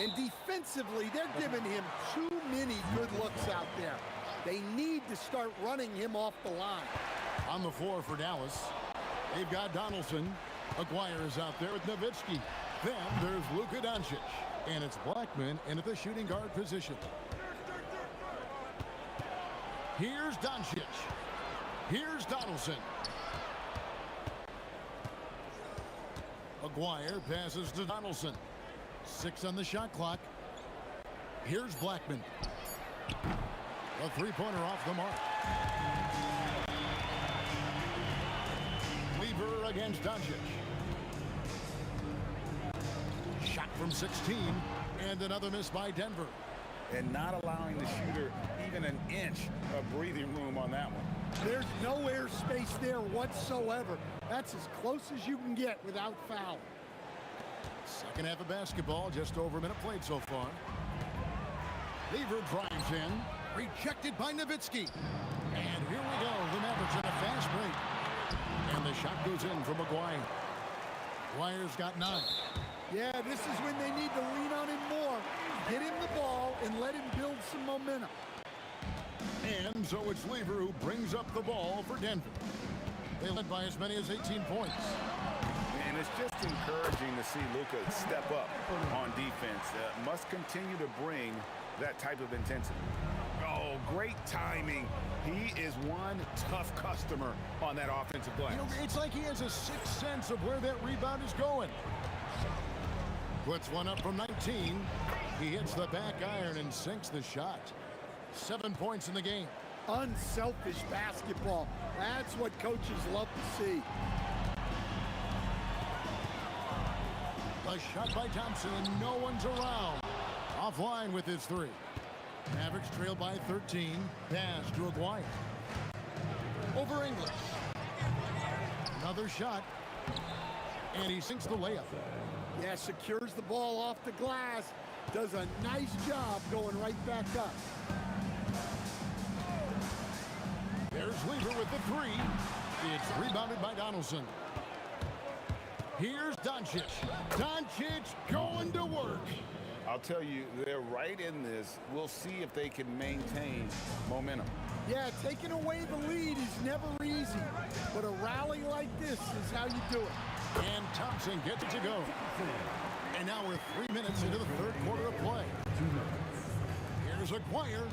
And defensively, they're giving him too many good looks out there. They need to start running him off the line. On the floor for Dallas, they've got Donaldson. McGuire is out there with Nowitzki. Then there's Luka Doncic. And it's Blackman in at the shooting guard position. Here's Doncic. Here's Donaldson. McGuire passes to Donaldson. 6 on the shot clock. Here's Blackman. A three-pointer off the mark. Lever against Doncic. Shot from 16, and another miss by Denver. And not allowing the shooter even an inch of breathing room on that one. There's no air space there whatsoever. That's as close as you can get without foul. Second half of basketball, just over a minute played so far. Lever drives in, rejected by Nowitzki. And here we go, the Mavericks in a fast break. And the shot goes in for McGuire. McGuire's got 9. Yeah, this is when they need to lean on him more. Get him the ball and let him build some momentum. And so it's Lever who brings up the ball for Denver. They led by as many as 18 points. And it's just encouraging to see Luka step up on defense. Must continue to bring that type of intensity. Oh, great timing. He is one tough customer on that offensive glass. You know, it's like he has a sixth sense of where that rebound is going. Puts one up from 19. He hits the back iron and sinks the shot. 7 points in the game. Unselfish basketball. That's what coaches love to see. A shot by Thompson, and no one's around. Offline with his 3. Mavericks trail by 13. Pass to Aguirre. Over English. Another shot. And he sinks the layup. Yeah, secures the ball off the glass. Does a nice job going right back up. There's Lever with the 3. It's rebounded by Donaldson. Here's Doncic. Doncic going to work. I'll tell you, they're right in this. We'll see if they can maintain momentum. Yeah, taking away the lead is never easy. But a rally like this is how you do it. And Thompson gets it to go. And now we're 3 minutes into the third quarter of play. Here's Aguirre.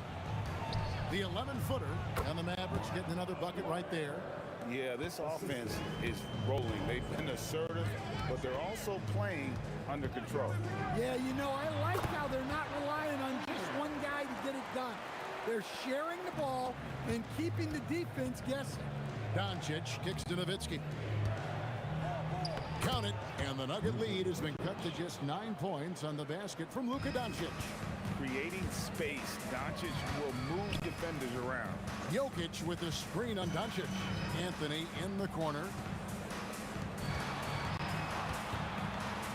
The 11-footer. And the Mavericks getting another bucket right there. Yeah, this offense is rolling. They've been assertive, but they're also playing under control. Yeah, you know, I like how they're not relying on just one guy to get it done. They're sharing the ball and keeping the defense guessing. Doncic kicks to Nowitzki. Count it, and the Nugget lead has been cut to just 9 points on the basket from Luka Doncic. Creating space, Doncic will move defenders around. Jokic with the screen on Doncic. Anthony in the corner.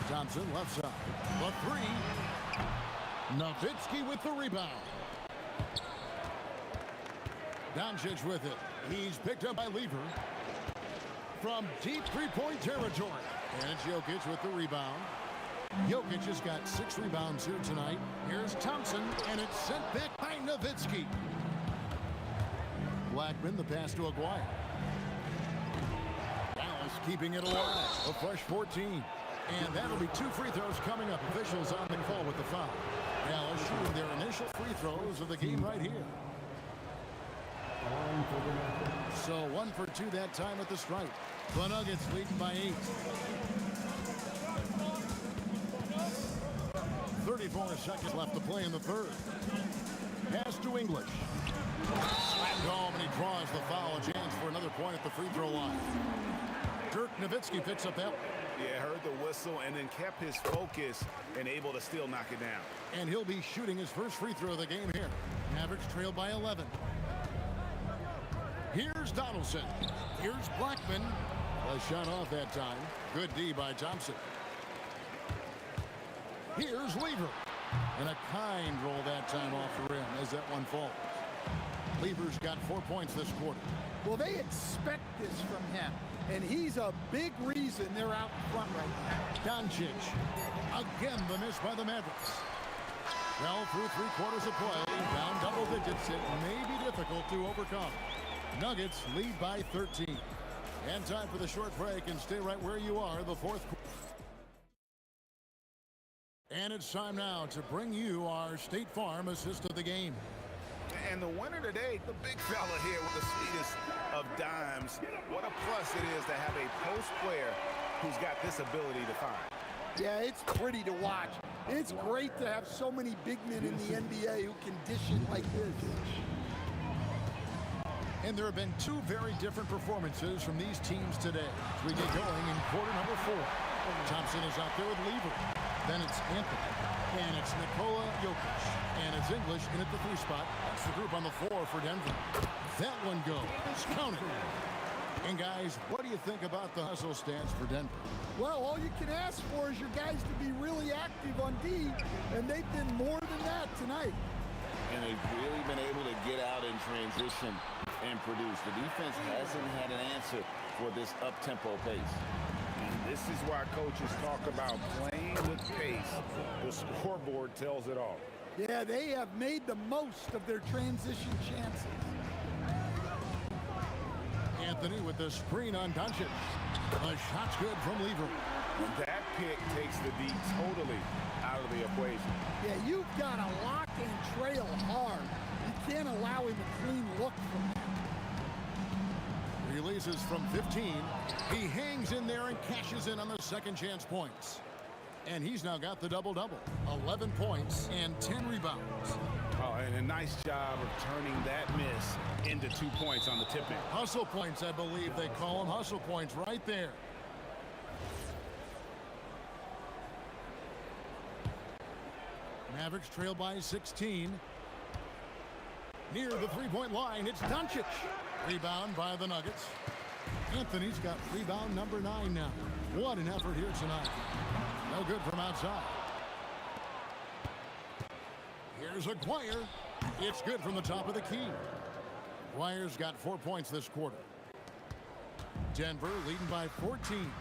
Thompson left side. The three. Nowitzki with the rebound. Doncic with it. He's picked up by Lever. From deep three-point territory. And it's Jokic with the rebound. Jokic has got 6 rebounds here tonight. Here's Thompson, and it's sent back by Nowitzki. Blackman, the pass to Aguirre. Dallas keeping it alive. A fresh 14. And that'll be 2 free throws coming up. Officials on the call with the foul. Dallas shooting their initial free throws of the game right here. So 1 for 2 that time at the stripe. The Nuggets leading by 8. 34 seconds left to play in the third. Pass to English. Slammed home, and he draws the foul. A chance for another point at the free throw line. Dirk Nowitzki picks up that one. Yeah, heard the whistle and then kept his focus and able to still knock it down. And he'll be shooting his first free throw of the game here. Mavericks trail by 11. Here's Donaldson. Here's Blackman. A shot off that time. Good D by Thompson. Here's Lever. And a kind roll that time off the rim as that one falls. Lever's got 4 points this quarter. Well, they expect this from him, and he's a big reason they're out in front right now. Doncic. Again, the miss by the Mavericks. Well, through 3 quarters of play, down double digits, it may be difficult to overcome. Nuggets lead by 13. And time for the short break, and stay right where you are, the fourth quarter. And it's time now to bring you our State Farm assist of the game. And the winner today, the big fella here with the sweetest of dimes. What a plus it is to have a post player who's got this ability to find. Yeah, it's pretty to watch. It's great to have so many big men in the NBA who can dish it like this. And there have been 2 very different performances from these teams today. As we get going in quarter number 4. Thompson is out there with Lever. Then it's Anthony. And it's Nikola Jokic. And it's English in at the 3 spot. That's the group on the floor for Denver. That one goes. Count it. And guys, what do you think about the hustle stats for Denver? Well, all you can ask for is your guys to be really active on D, and they've been more than that tonight. And they've really been able to get out in transition and produce. The defense hasn't had an answer for this up-tempo pace. And this is why coaches talk about playing with pace. The scoreboard tells it all. Yeah, they have made the most of their transition chances. Anthony with the screen on Doncic. The shot's good from Lever. That pick takes the D totally out of the equation. Yeah, you've got to lock and trail hard. You can't allow him a clean look from him. Releases from 15. He hangs in there and cashes in on the second chance points. And he's now got the double-double. 11 points and 10 rebounds. Oh, and a nice job of turning that miss into 2 points on the tip-in. Hustle points, I believe they call them. Hustle points right there. Mavericks trail by 16. Near the three-point line, it's Doncic. Rebound by the Nuggets. Anthony's got rebound number 9 now. What an effort here tonight. No good from outside. Here's Aguirre. It's good from the top of the key. Aguirre's got 4 points this quarter. Denver leading by 14.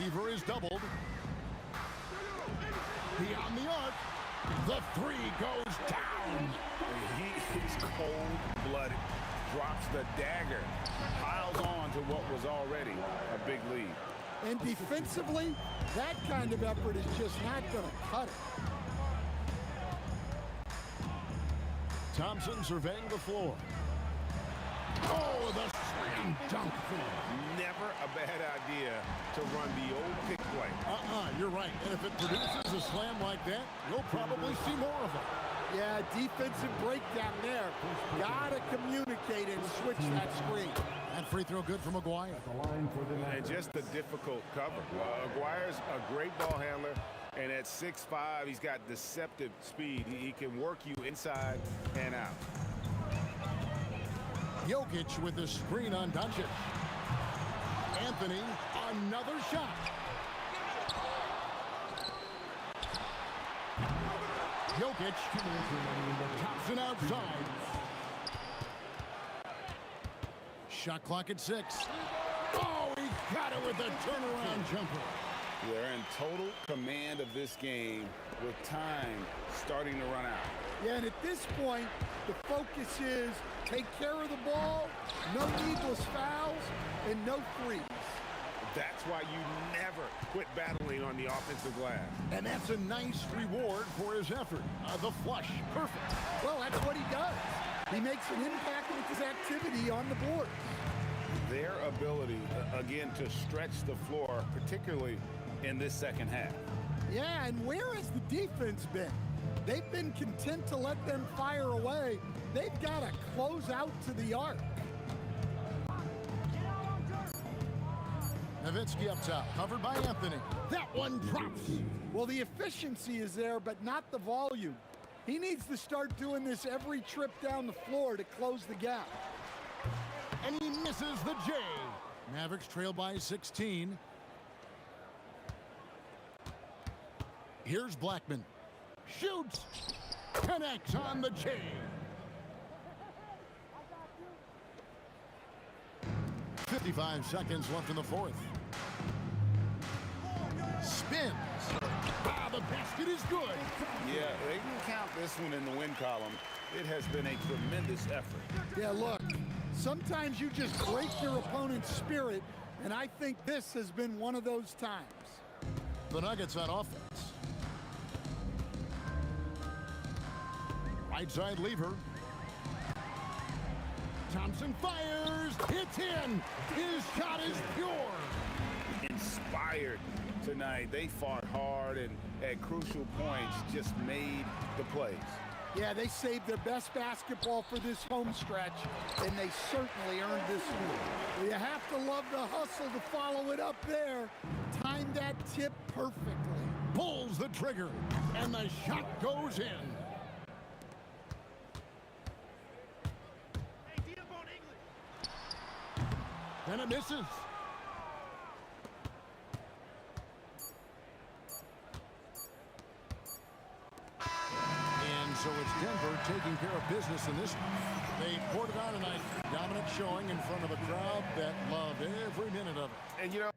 Lever is doubled. Beyond the arc. The 3 goes down. He is cold-blooded. Drops the dagger. Piles on to what was already a big lead. And defensively, that kind of effort is just not going to cut it. Thompson surveying the floor. Oh, the slam dunk. Never a bad idea to run the old pick play. You're right. And if it produces a slam like that, you'll probably see more of it. Yeah, defensive breakdown there. Gotta communicate and switch that screen. And free throw good for McGuire. And just a difficult cover. McGuire's a great ball handler, and at 6'5", he's got deceptive speed. He can work you inside and out. Jokic with the screen on Doncic. Anthony, another shot. Jokic, Thompson outside. Shot clock at 6. Oh, he got it with a turnaround jumper. They're in total command of this game with time starting to run out. Yeah, and at this point, the focus is take care of the ball, no needless fouls, and no threes. That's why you never quit battling on the offensive glass. And that's a nice reward for his effort. The flush, perfect. Well, that's what he does. He makes an impact with his activity on the board. Their ability, again, to stretch the floor, particularly in this second half. Yeah, and where has the defense been? They've been content to let them fire away. They've got to close out to the arc. Nowitzki up top, covered by Anthony. That one drops. Well, the efficiency is there, but not the volume. He needs to start doing this every trip down the floor to close the gap. And he misses the J. Mavericks trail by 16. Here's Blackman. Shoots. Connects on the J. .55 seconds left in the fourth. Spins. Ah, the basket is good. Yeah, they can count this one in the win column. It has been a tremendous effort. Yeah, look, sometimes you just break your opponent's spirit, and I think this has been one of those times. The Nuggets on offense. Right side lever. Thompson fires. It's in. His shot is pure. Inspired tonight. They fought hard and at crucial points just made the plays. Yeah, they saved their best basketball for this home stretch, and they certainly earned this win. You have to love the hustle to follow it up there. Timed that tip perfectly. Pulls the trigger, and the shot goes in. And it misses. And so it's Denver taking care of business in this one. They poured it on tonight. Dominant showing in front of a crowd that loved every minute of it. And you know,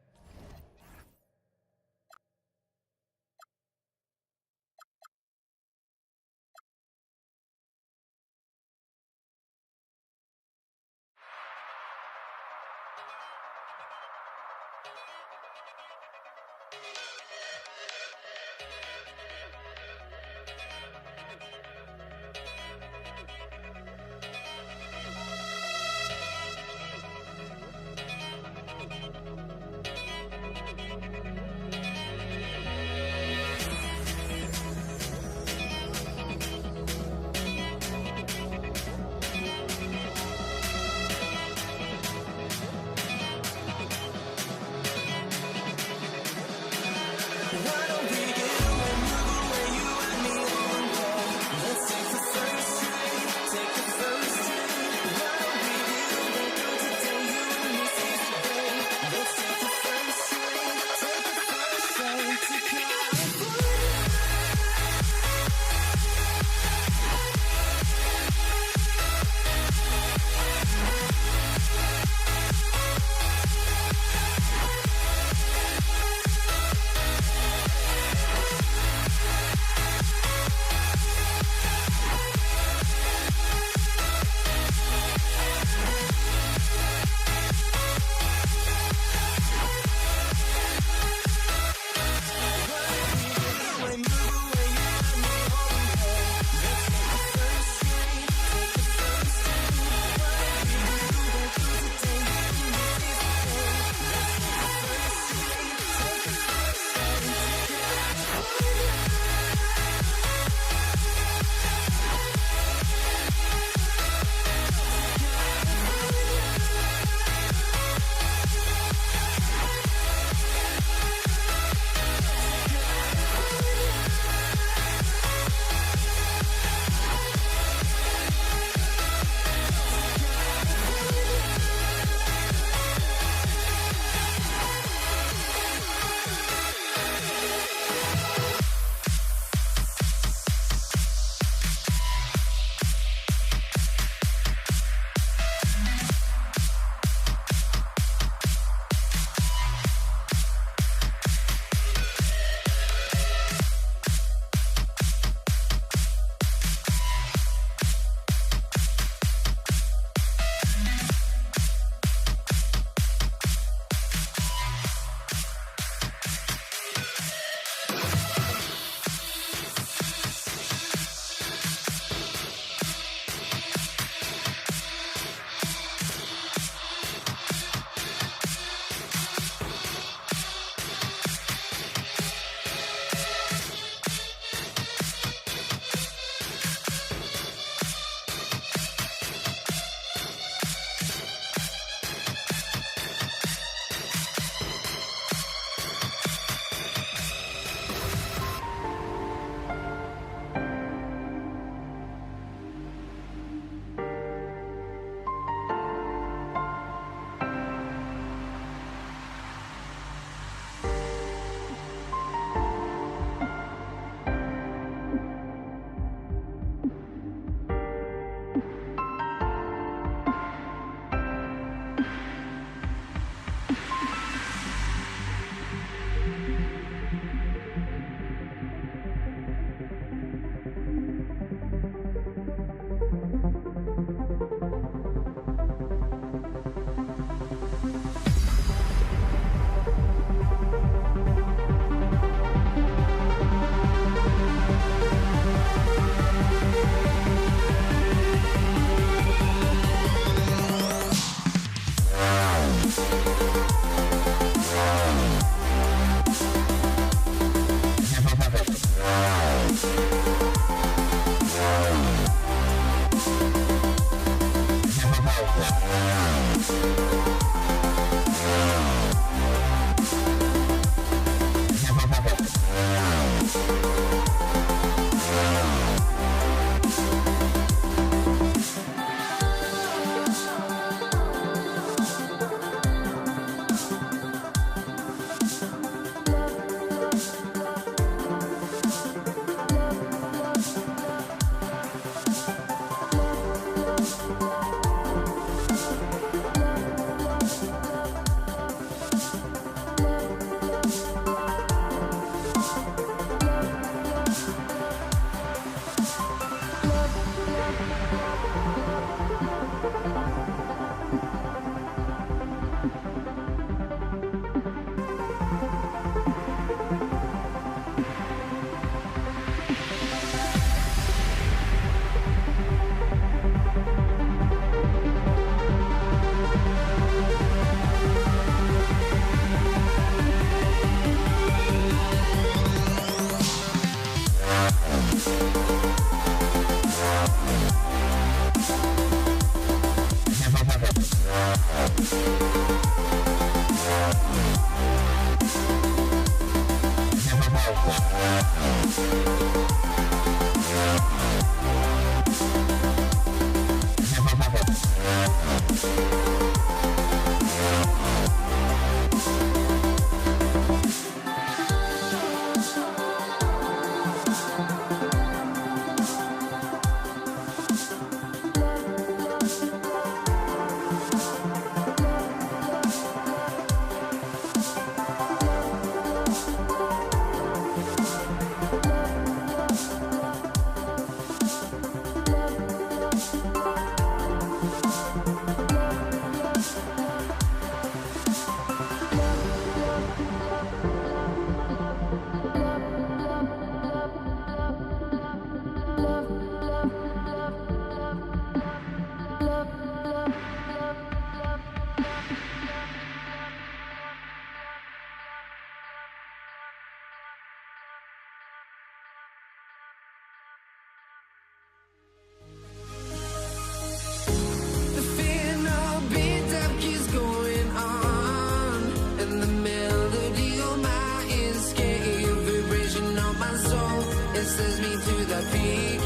sends me to the peak.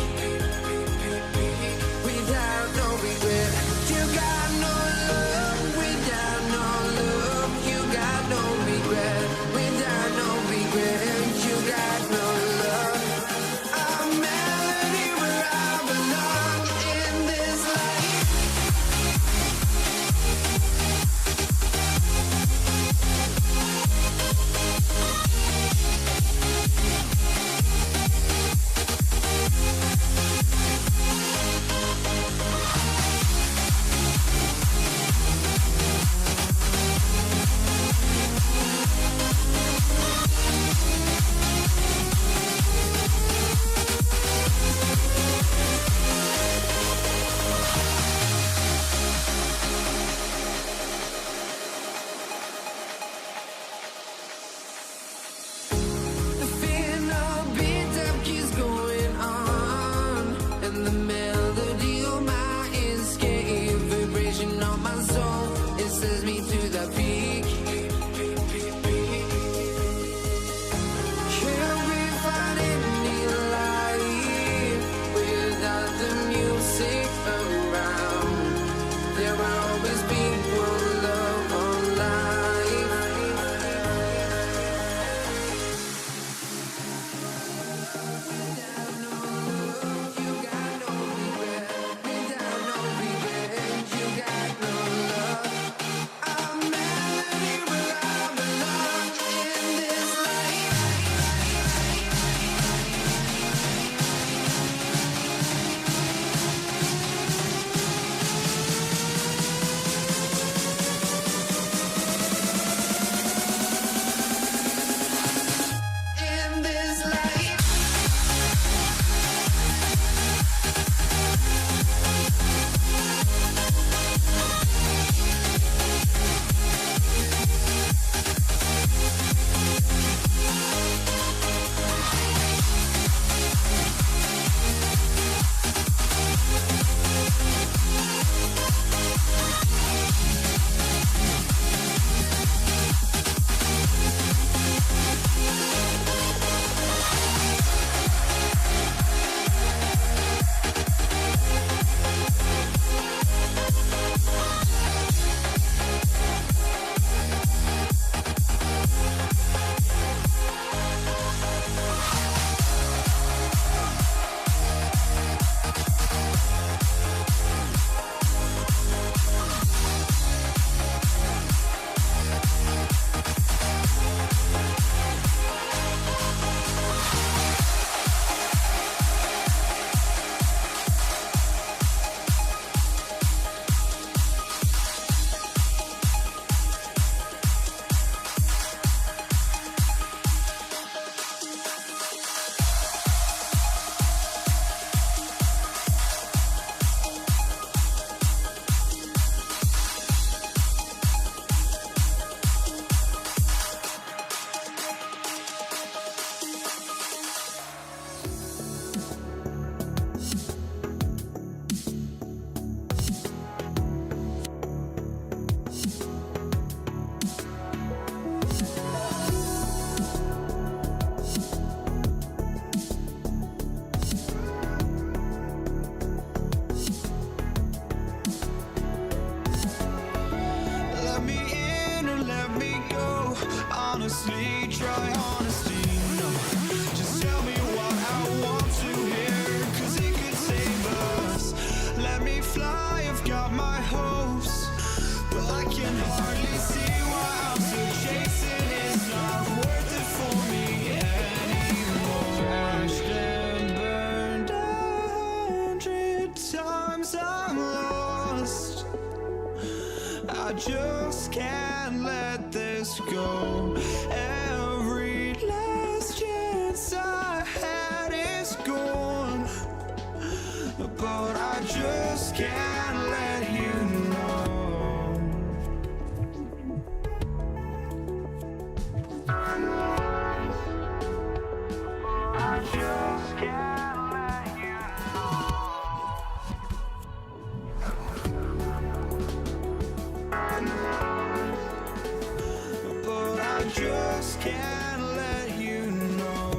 Without no regret, you got no love. Without no love, you got no regret. Without no regret, you got no love. A melody where I belong in this life. The final beat up keeps going on, and the melody of my escape, vibration on my soul, it sends me to the peak. Can't we find any light without the music around? There will always be one love on life. In this life. Let me in or let me go. Honestly, try honesty. No, just tell me what I want to hear, 'cause it could save us. Let me fly, I've got my hopes, but I can hardly see why I'm still chasing. It's not worth it for me anymore. Crashed and burned 100 times, I'm lost. I just can't let this go. Every last chance I had is gone, but I just can't let you know. I just can't let you but I just can't let you know.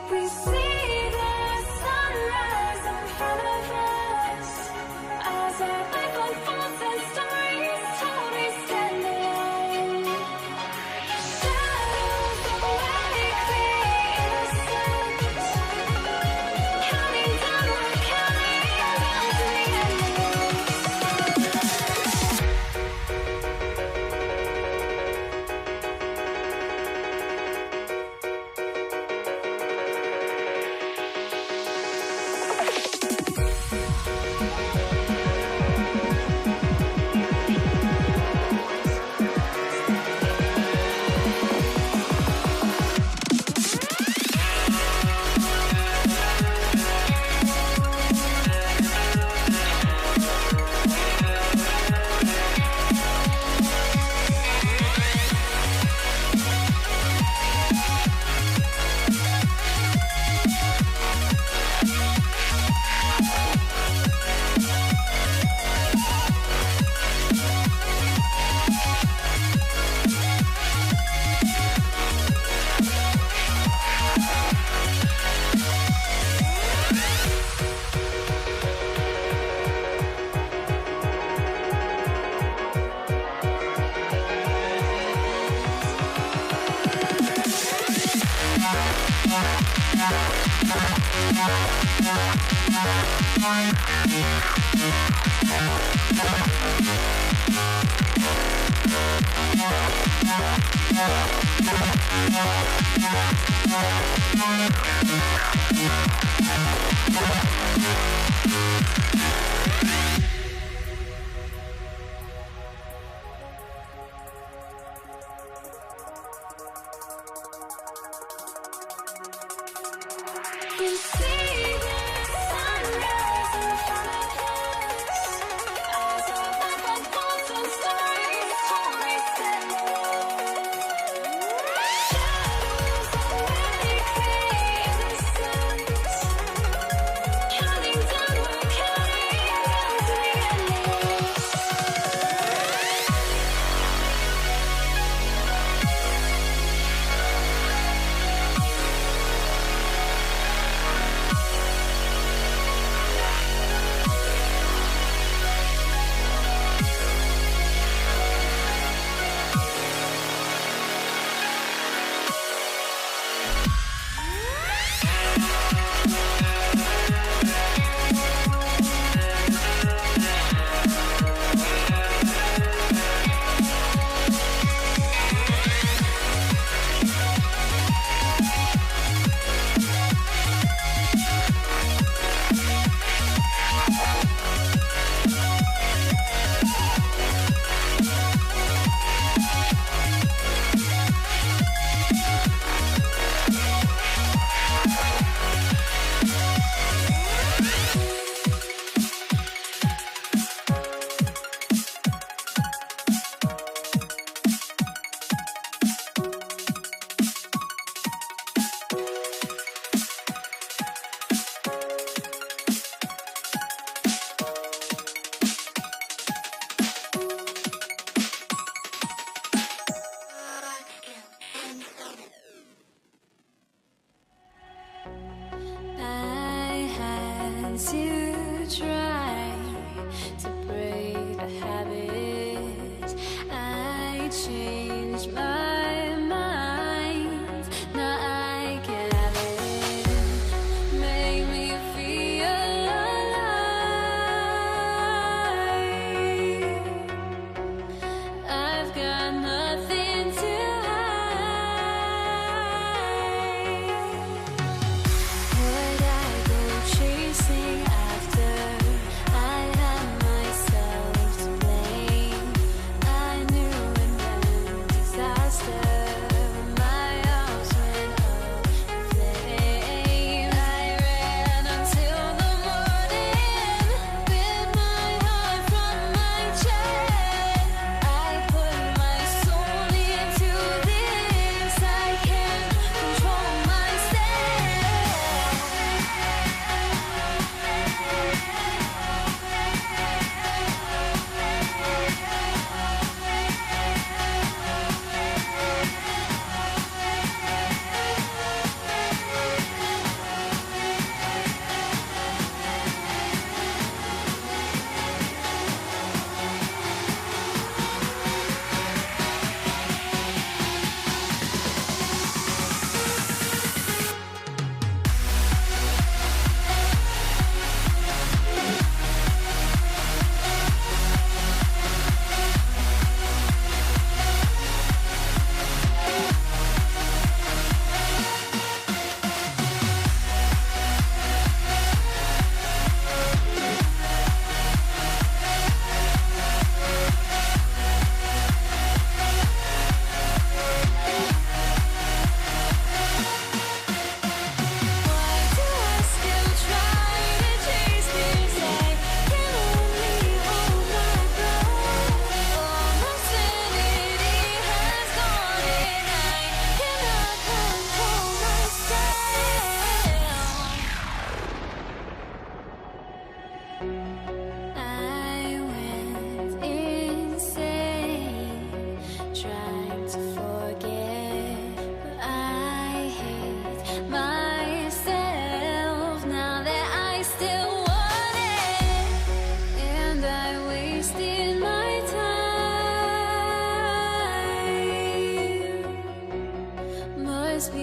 We see the sunrise in front of us as our life unfolds and stories told. We stand alone. Shadows awake the innocent, counting down, we're counting down to the We see the sunrise in front of us as our life unfolds and stories told. We stand alone. Shadows awake the innocent, counting down, we're counting down to the endless.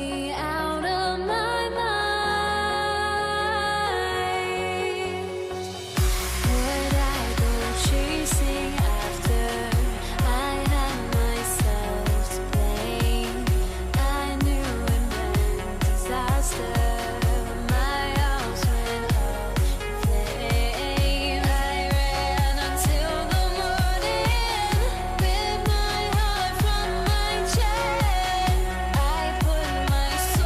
me out of my mind. Would I go chasing after? I had myself to blame. I knew it meant disaster. My house went up in flames. I ran until the morning, with my heart from my chest. I put my soul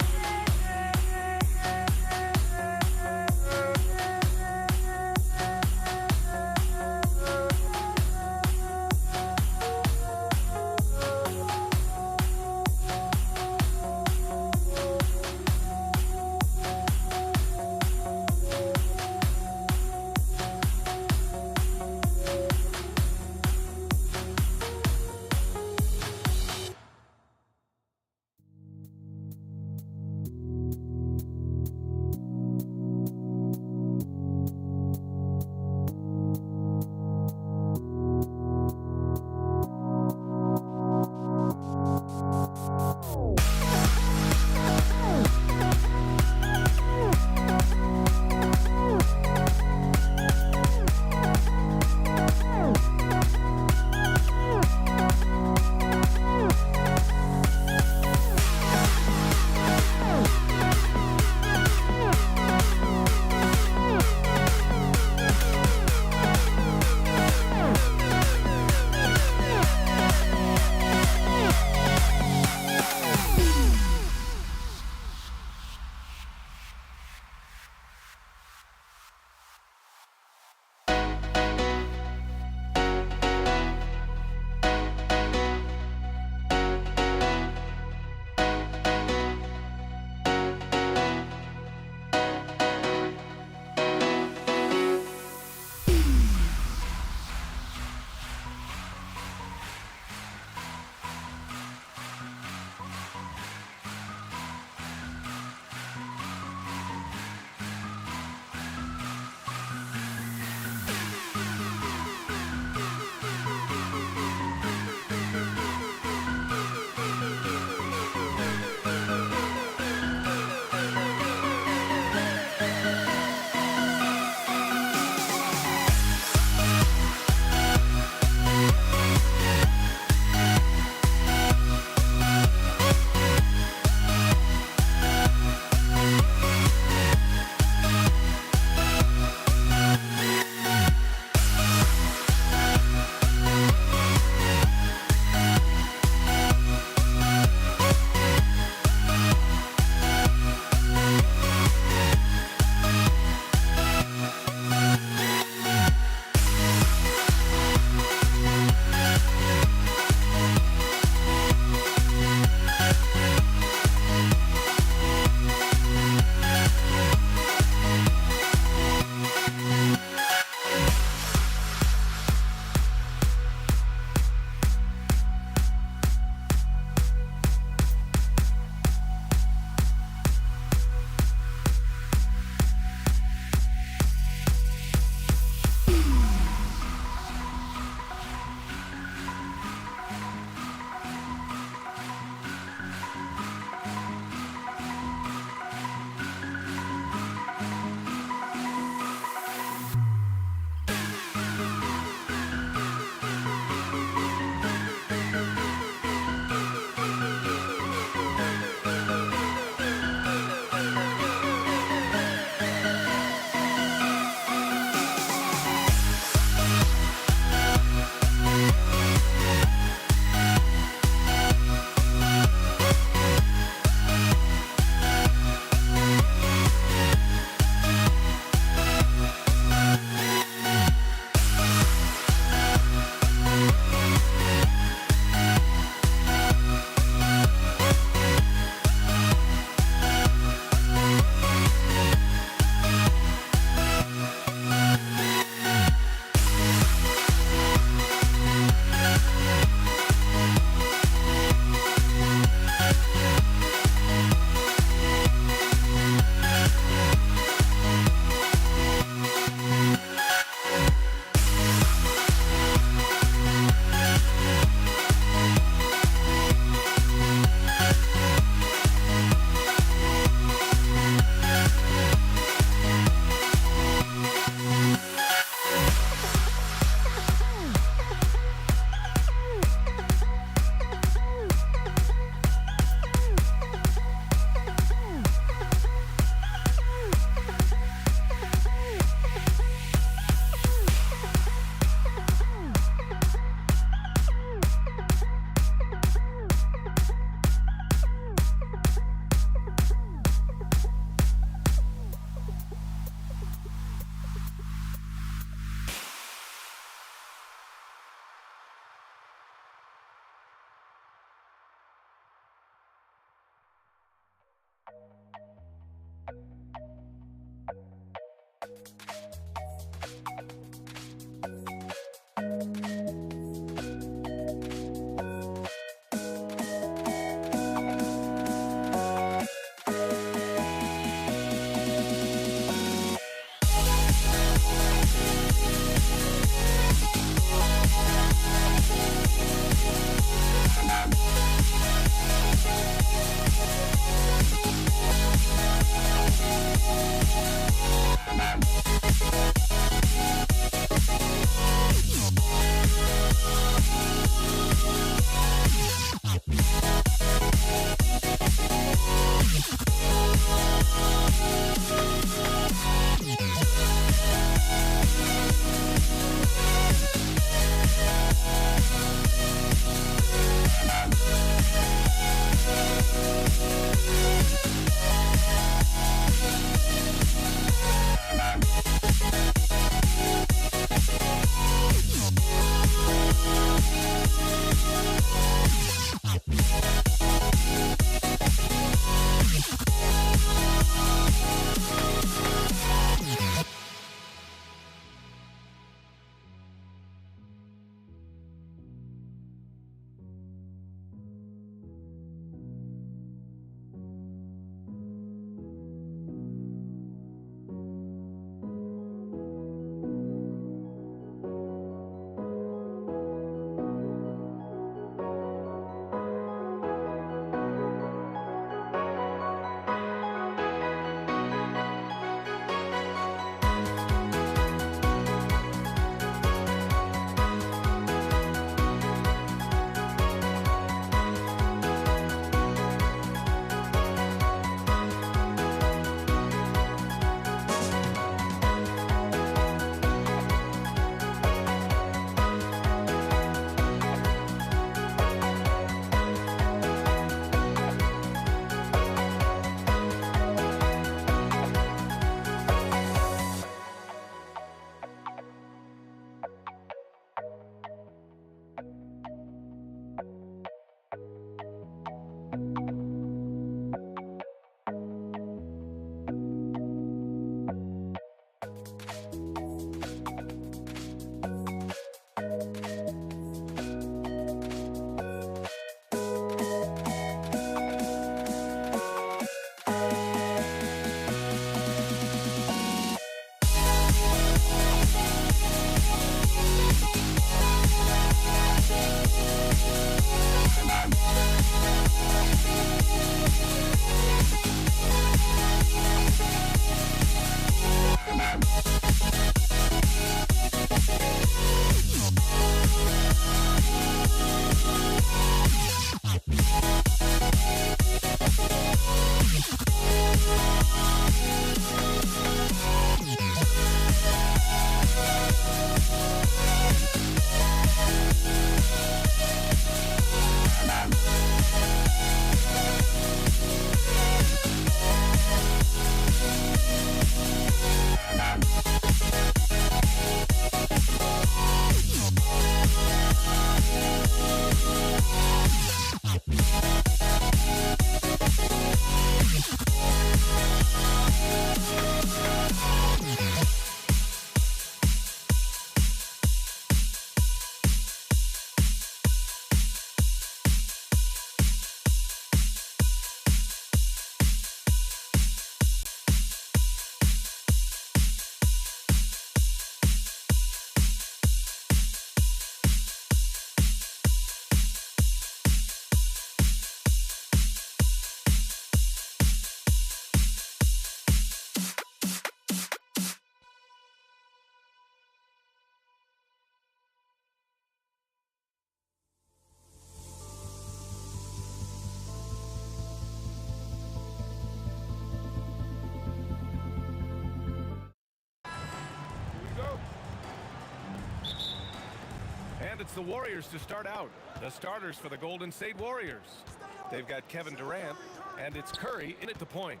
And it's the Warriors to start out. The starters for the Golden State Warriors. They've got Kevin Durant, and it's Curry in at the point.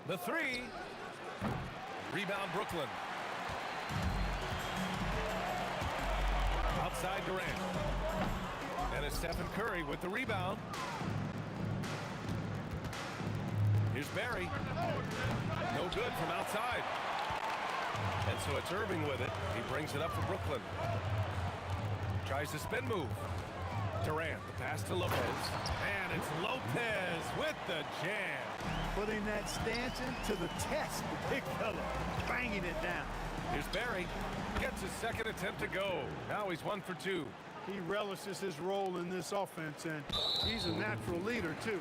The three. Rebound Brooklyn. Outside Durant. And it's Stephen Curry with the rebound. Here's Barry. No good from outside. And so it's Irving with it. He brings it up for Brooklyn. Tries the spin move. Durant, the pass to Lopez. And it's Lopez with the jam. Putting that stanchion to the test, the big fella, banging it down. Here's Barry. Gets his second attempt to go. Now he's 1 for 2. He relishes his role in this offense, and he's a natural leader, too.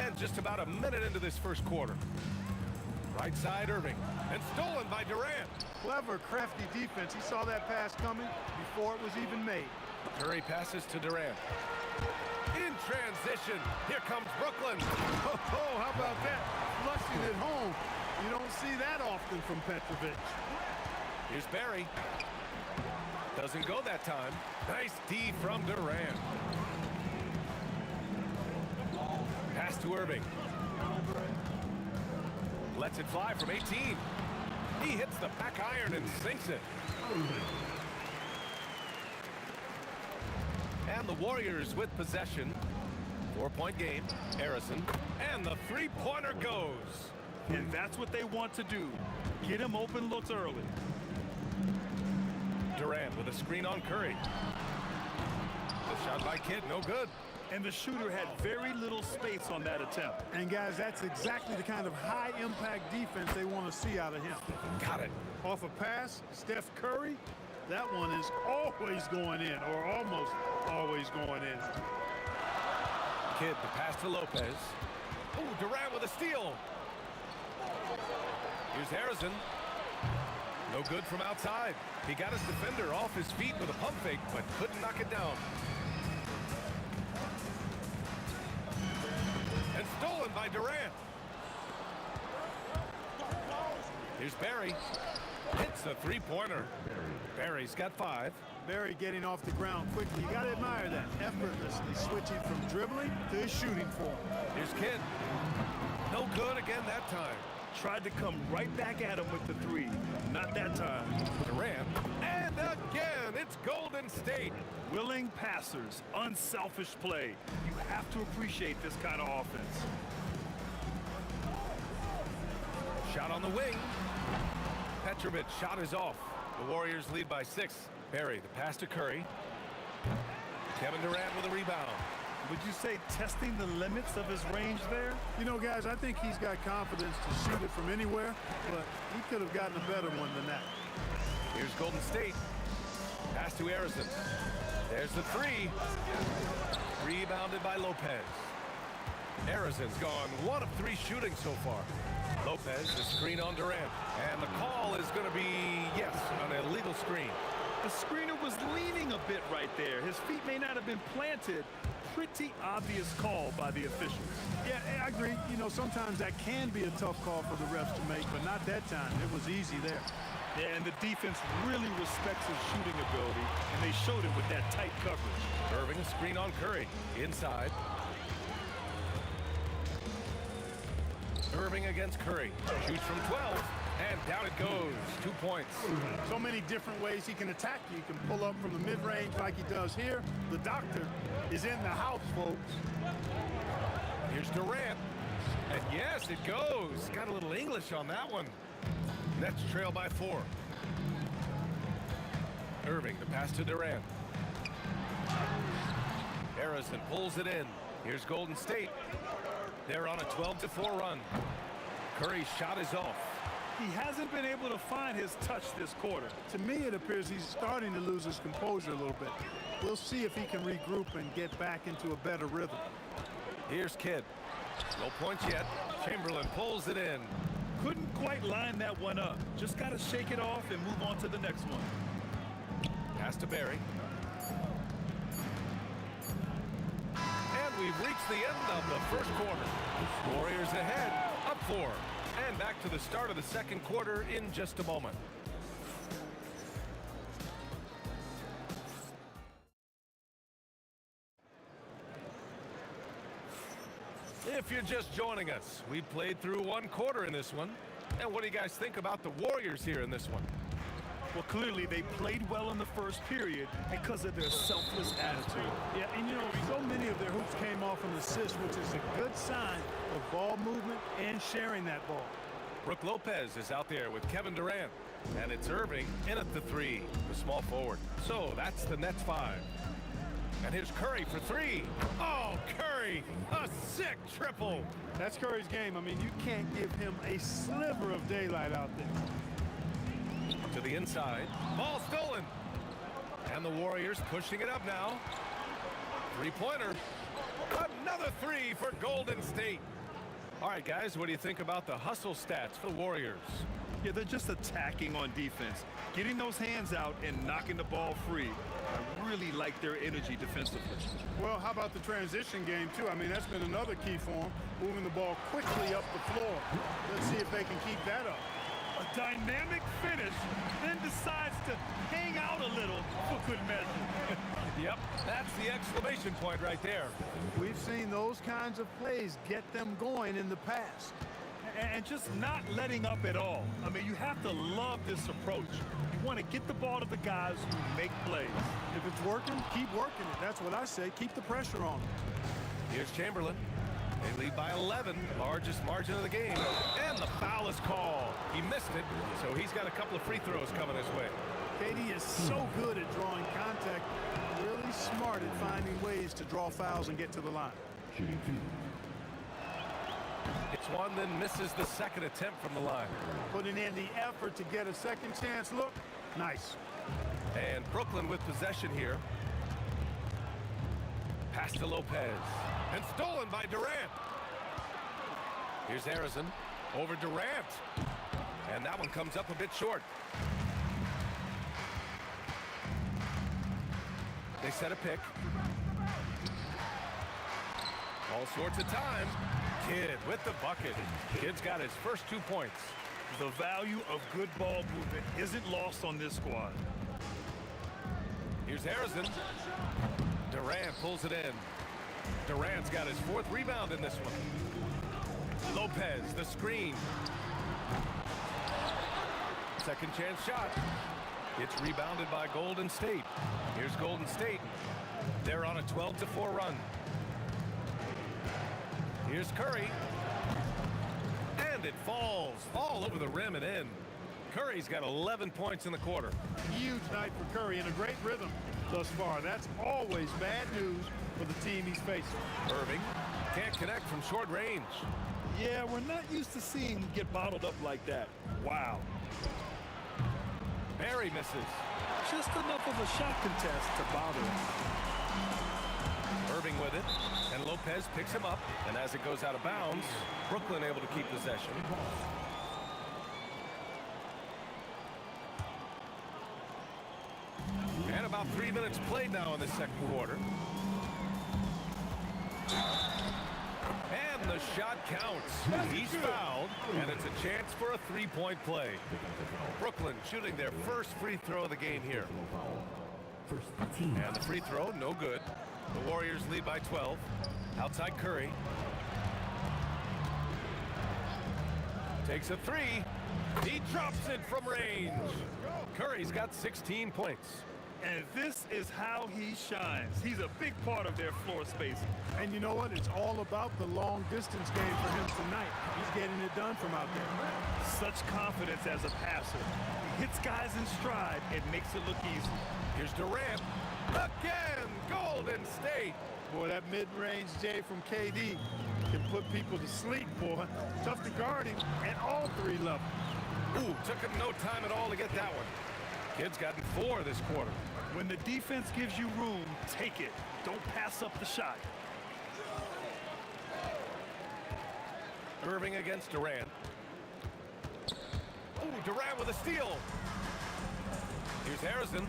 And just about a minute into this first quarter. Right side Irving. And stolen by Durant. Clever, crafty defense. He saw that pass coming before it was even made. Curry passes to Durant. In transition, here comes Brooklyn. Oh, how about that? Flushing it home. You don't see that often from Petrovic. Here's Barry. Doesn't go that time. Nice D from Durant. Pass to Irving. Lets it fly from 18. He hits the back iron and sinks it. And the Warriors with possession. 4-point game. Harrison. And the three-pointer goes. And that's what they want to do. Get him open looks early. Durant with a screen on Curry. The shot by Kidd, no good. And the shooter had very little space on that attempt. And, guys, that's exactly the kind of high-impact defense they want to see out of him. Got it. Off a pass, Steph Curry, that one is always going in, or almost always going in. Kidd, the pass to Lopez. Oh, Durant with a steal. Here's Harrison. No good from outside. He got his defender off his feet with a pump fake, but couldn't knock it down. And stolen by Durant. Here's Barry. Hits a three-pointer. Barry's got 5. Barry getting off the ground quickly. You got to admire that. Effortlessly switching from dribbling to his shooting form. Here's Kidd. No good again that time. Tried to come right back at him with the 3. Not that time. Durant. And again, it's Golden State. Willing passers, unselfish play. You have to appreciate this kind of offense. Shot on the wing. Petrovic shot is off. The Warriors lead by 6. Barry, the pass to Curry. Kevin Durant with a rebound. Would you say testing the limits of his range there? You know, guys, I think he's got confidence to shoot it from anywhere, but he could have gotten a better one than that. Here's Golden State. Pass to Harrison. There's the 3. Rebounded by Lopez. Harrison's gone 1 of 3 shooting so far. Lopez, the screen on Durant. And the call is going to be, yes, an illegal screen. The screener was leaning a bit right there. His feet may not have been planted. Pretty obvious call by the officials. Yeah, I agree. You know, sometimes that can be a tough call for the refs to make, but not that time. It was easy there. Yeah, and the defense really respects his shooting ability, and they showed it with that tight coverage. Irving, a screen on Curry. Inside. Irving against Curry. Shoots from 12. And down it goes. 2 points. So many different ways he can attack you. He can pull up from the mid-range like he does here. The doctor is in the house, folks. Here's Durant. And yes, it goes. Got a little English on that one. Nets trail by 4. Irving, the pass to Durant. Harrison pulls it in. Here's Golden State. They're on a 12-4 run. Curry's shot is off. He hasn't been able to find his touch this quarter. To me, it appears he's starting to lose his composure a little bit. We'll see if he can regroup and get back into a better rhythm. Here's Kidd. No points yet. Chamberlain pulls it in. Couldn't quite line that one up. Just got to shake it off and move on to the next one. Pass to Barry. And we've reached It's the end of the first quarter. Warriors ahead, up 4. And back to the start of the second quarter in just a moment. If you're just joining us, we played through one quarter in this one. And what do you guys think about the Warriors here in this one? Well, clearly they played well in the first period because of their selfless attitude. Yeah, and you know, so many of their hoops came off an assist, which is a good sign of ball movement and sharing that ball. Brook Lopez is out there with Kevin Durant. And it's Irving in at the 3, the small forward. So that's the Nets 5. And here's Curry for 3. Oh, Curry, a sick triple. That's Curry's game. I mean, you can't give him a sliver of daylight out there. To the inside, ball stolen. And the Warriors pushing it up now. Three-pointer. Another 3 for Golden State. All right, guys, what do you think about the hustle stats for the Warriors? Yeah, they're just attacking on defense, getting those hands out and knocking the ball free. I really like their energy defensively. Well, how about the transition game, too? I mean, that's been another key for them, moving the ball quickly up the floor. Let's see if they can keep that up. A dynamic finish, then decides to hang out a little for good measure. Yep, that's the exclamation point right there. We've seen those kinds of plays get them going in the past. And just not letting up at all. I mean, you have to love this approach. You want to get the ball to the guys who make plays. If it's working, keep working it. That's what I say. Keep the pressure on them. Here's Chamberlain. They lead by 11, largest margin of the game. And the foul is called. He missed it, so he's got a couple of free throws coming his way. KD is so good at drawing contact, really smart at finding ways to draw fouls and get to the line. It's one, then misses the second attempt from the line. Putting in the effort to get a second chance look. Nice. And Brooklyn with possession here. Pass to Lopez. And stolen by Durant. Here's Harrison. Over Durant. And that one comes up a bit short. They set a pick. All sorts of time. Kidd with the bucket. Kidd's got his first 2 points. The value of good ball movement isn't lost on this squad. Here's Harrison. Durant pulls it in. Durant's got his 4th rebound in this one. Lopez, the screen. Second chance shot. It's rebounded by Golden State. Here's Golden State. They're on a 12-4 run. Here's Curry. And it falls all over the rim and in. Curry's got 11 points in the quarter. Huge night for Curry and a great rhythm thus far. That's always bad news for the team he's facing. Irving can't connect from short range. Yeah, we're not used to seeing him get bottled up like that. Wow. Barry misses. Just enough of a shot contest to bother him. Irving with it, and Lopez picks him up, and as it goes out of bounds, Brooklyn able to keep possession. And about 3 minutes played now in the second quarter. And the shot counts. He's fouled, and it's a chance for a three-point play. Brooklyn shooting their first free throw of the game here. And the free throw, no good. The Warriors lead by 12. Outside Curry. Takes a 3. He drops it from range. Curry's got 16 points. And this is how he shines. He's a big part of their floor spacing. And you know what? It's all about the long distance game for him tonight. He's getting it done from out there. Such confidence as a passer. He hits guys in stride and makes it look easy. Here's Durant. Again, Golden State. Boy, that mid-range J from KD can put people to sleep, boy. Tough to guard him at all 3 levels. Ooh, took him no time at all to get that one. Kid's gotten 4 this quarter. When the defense gives you room, take it. Don't pass up the shot. Irving against Durant. Ooh, Durant with a steal. Here's Harrison.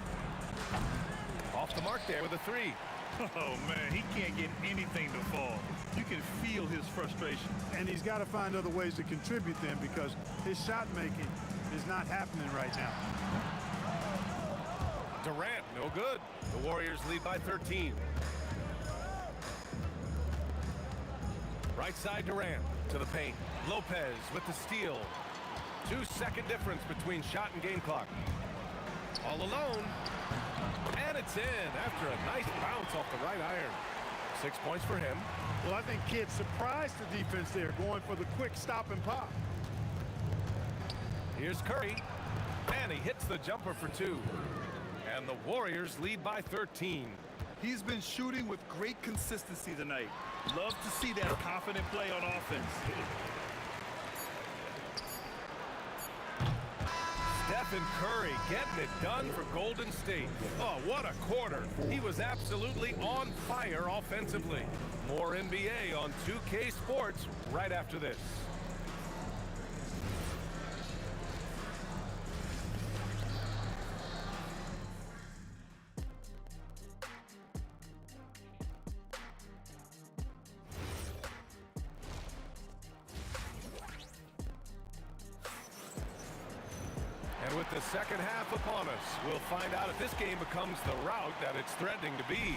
Off the mark there with a 3. Oh, man, he can't get anything to fall. You can feel his frustration. And he's got to find other ways to contribute then because his shot making is not happening right now. Durant, no good. The Warriors lead by 13. Right side Durant to the paint. Lopez with the steal. 2-second difference between shot and game clock. All alone. And it's in after a nice bounce off the right iron. 6 points for him. Well, I think Kidd surprised the defense there, going for the quick stop and pop. Here's Curry. And he hits the jumper for 2. And the Warriors lead by 13. He's been shooting with great consistency tonight. Love to see that confident play on offense. Stephen Curry getting it done for Golden State. Oh, what a quarter. He was absolutely on fire offensively. More NBA on 2K Sports right after this. And with the second half upon us, we'll find out if this game becomes the route that it's threatening to be.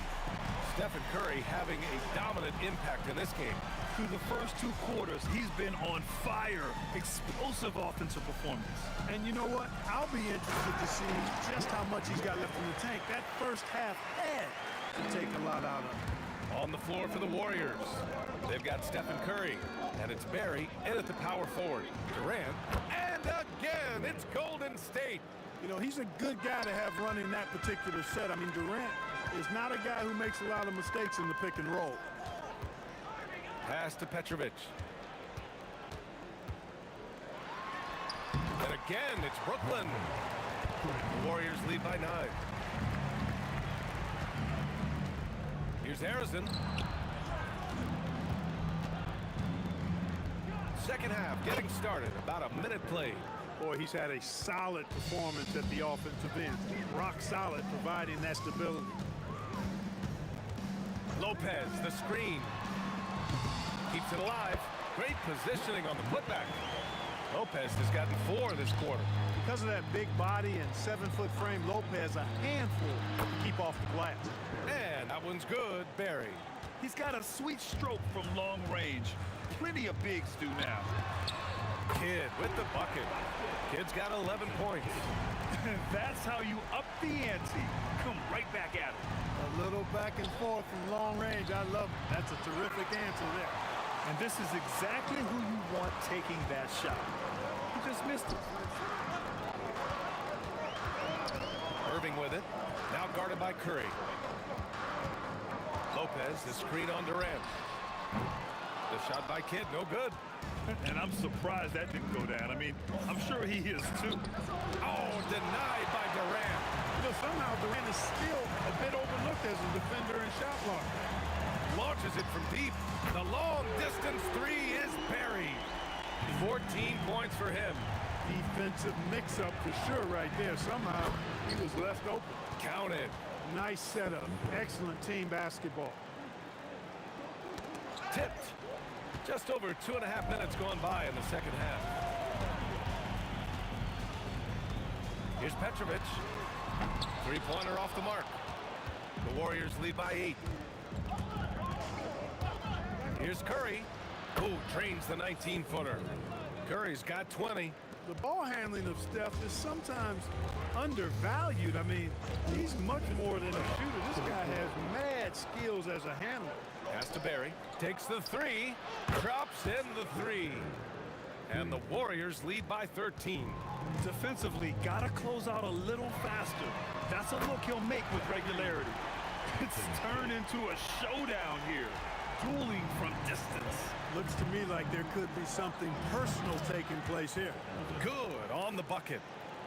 Stephen Curry having a dominant impact in this game. Through the first 2 quarters, he's been on fire. Explosive offensive performance. And you know what? I'll be interested to see just how much he's got left in the tank. That first half had to take a lot out of him. On the floor for the Warriors, they've got Stephen Curry, and it's Barry in at the power forward. Durant, and again, it's Golden State. You know, he's a good guy to have running that particular set. I mean, Durant is not a guy who makes a lot of mistakes in the pick and roll. Pass to Petrovic. And again, it's Brooklyn. The Warriors lead by 9. Here's Harrison. Second half getting started. About a minute played. Boy, he's had a solid performance at the offensive end. Rock solid, providing that stability. Lopez, the screen. Keeps it alive. Great positioning on the putback. Lopez has gotten 4 this quarter. Because of that big body and 7-foot frame, Lopez a handful to keep off the glass. And that one's good, Barry. He's got a sweet stroke from long range. Plenty of bigs do now. Kidd with the bucket. Kidd's got 11 points. That's how you up the ante. Come right back at it. A little back and forth from long range. I love it. That's a terrific answer there. And this is exactly who you want taking that shot. He just missed it. Irving with it. Now guarded by Curry. Lopez, the screen on Durant. The shot by Kidd, no good. And I'm surprised that didn't go down. I mean, I'm sure he is too. Oh, denied by Durant. You know, somehow Durant is still a bit overlooked as a defender and shot blocker. Launches it from deep. The long distance 3 is buried. 14 points for him. Defensive mix-up for sure right there. Somehow he was left open. Counted. Nice setup. Excellent team basketball. Tipped. Just over 2.5 minutes gone by in the second half. Here's Petrovic. 3-pointer off the mark. The Warriors lead by 8. Here's Curry, who trains the 19-footer. Curry's got 20. The ball handling of Steph is sometimes undervalued. I mean, he's much more than a shooter. This guy has mad skills as a handler. Pass to Barry. Takes the 3. Drops in the 3. And the Warriors lead by 13. Defensively, gotta close out a little faster. That's a look he'll make with regularity. It's turned into a showdown here. Dueling from distance. Looks to me like there could be something personal taking place here. Good on the bucket.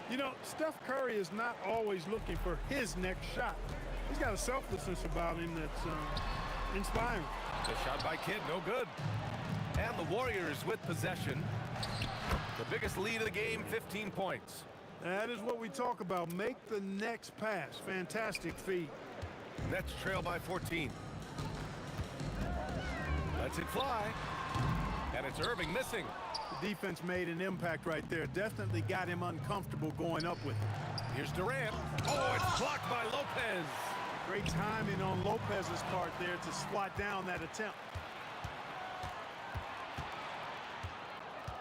You know, Steph Curry is not always looking for his next shot. He's got a selflessness about him that's inspiring. The shot by Kidd, no good. And the Warriors with possession. The biggest lead of the game, 15 points. That is what we talk about. Make the next pass. Fantastic feed. Nets trail by 14. Lets it fly. And it's Irving missing. The defense made an impact right there. Definitely got him uncomfortable going up with it. Here's Durant. Oh, it's blocked by Lopez. Great timing on Lopez's part there to swat down that attempt.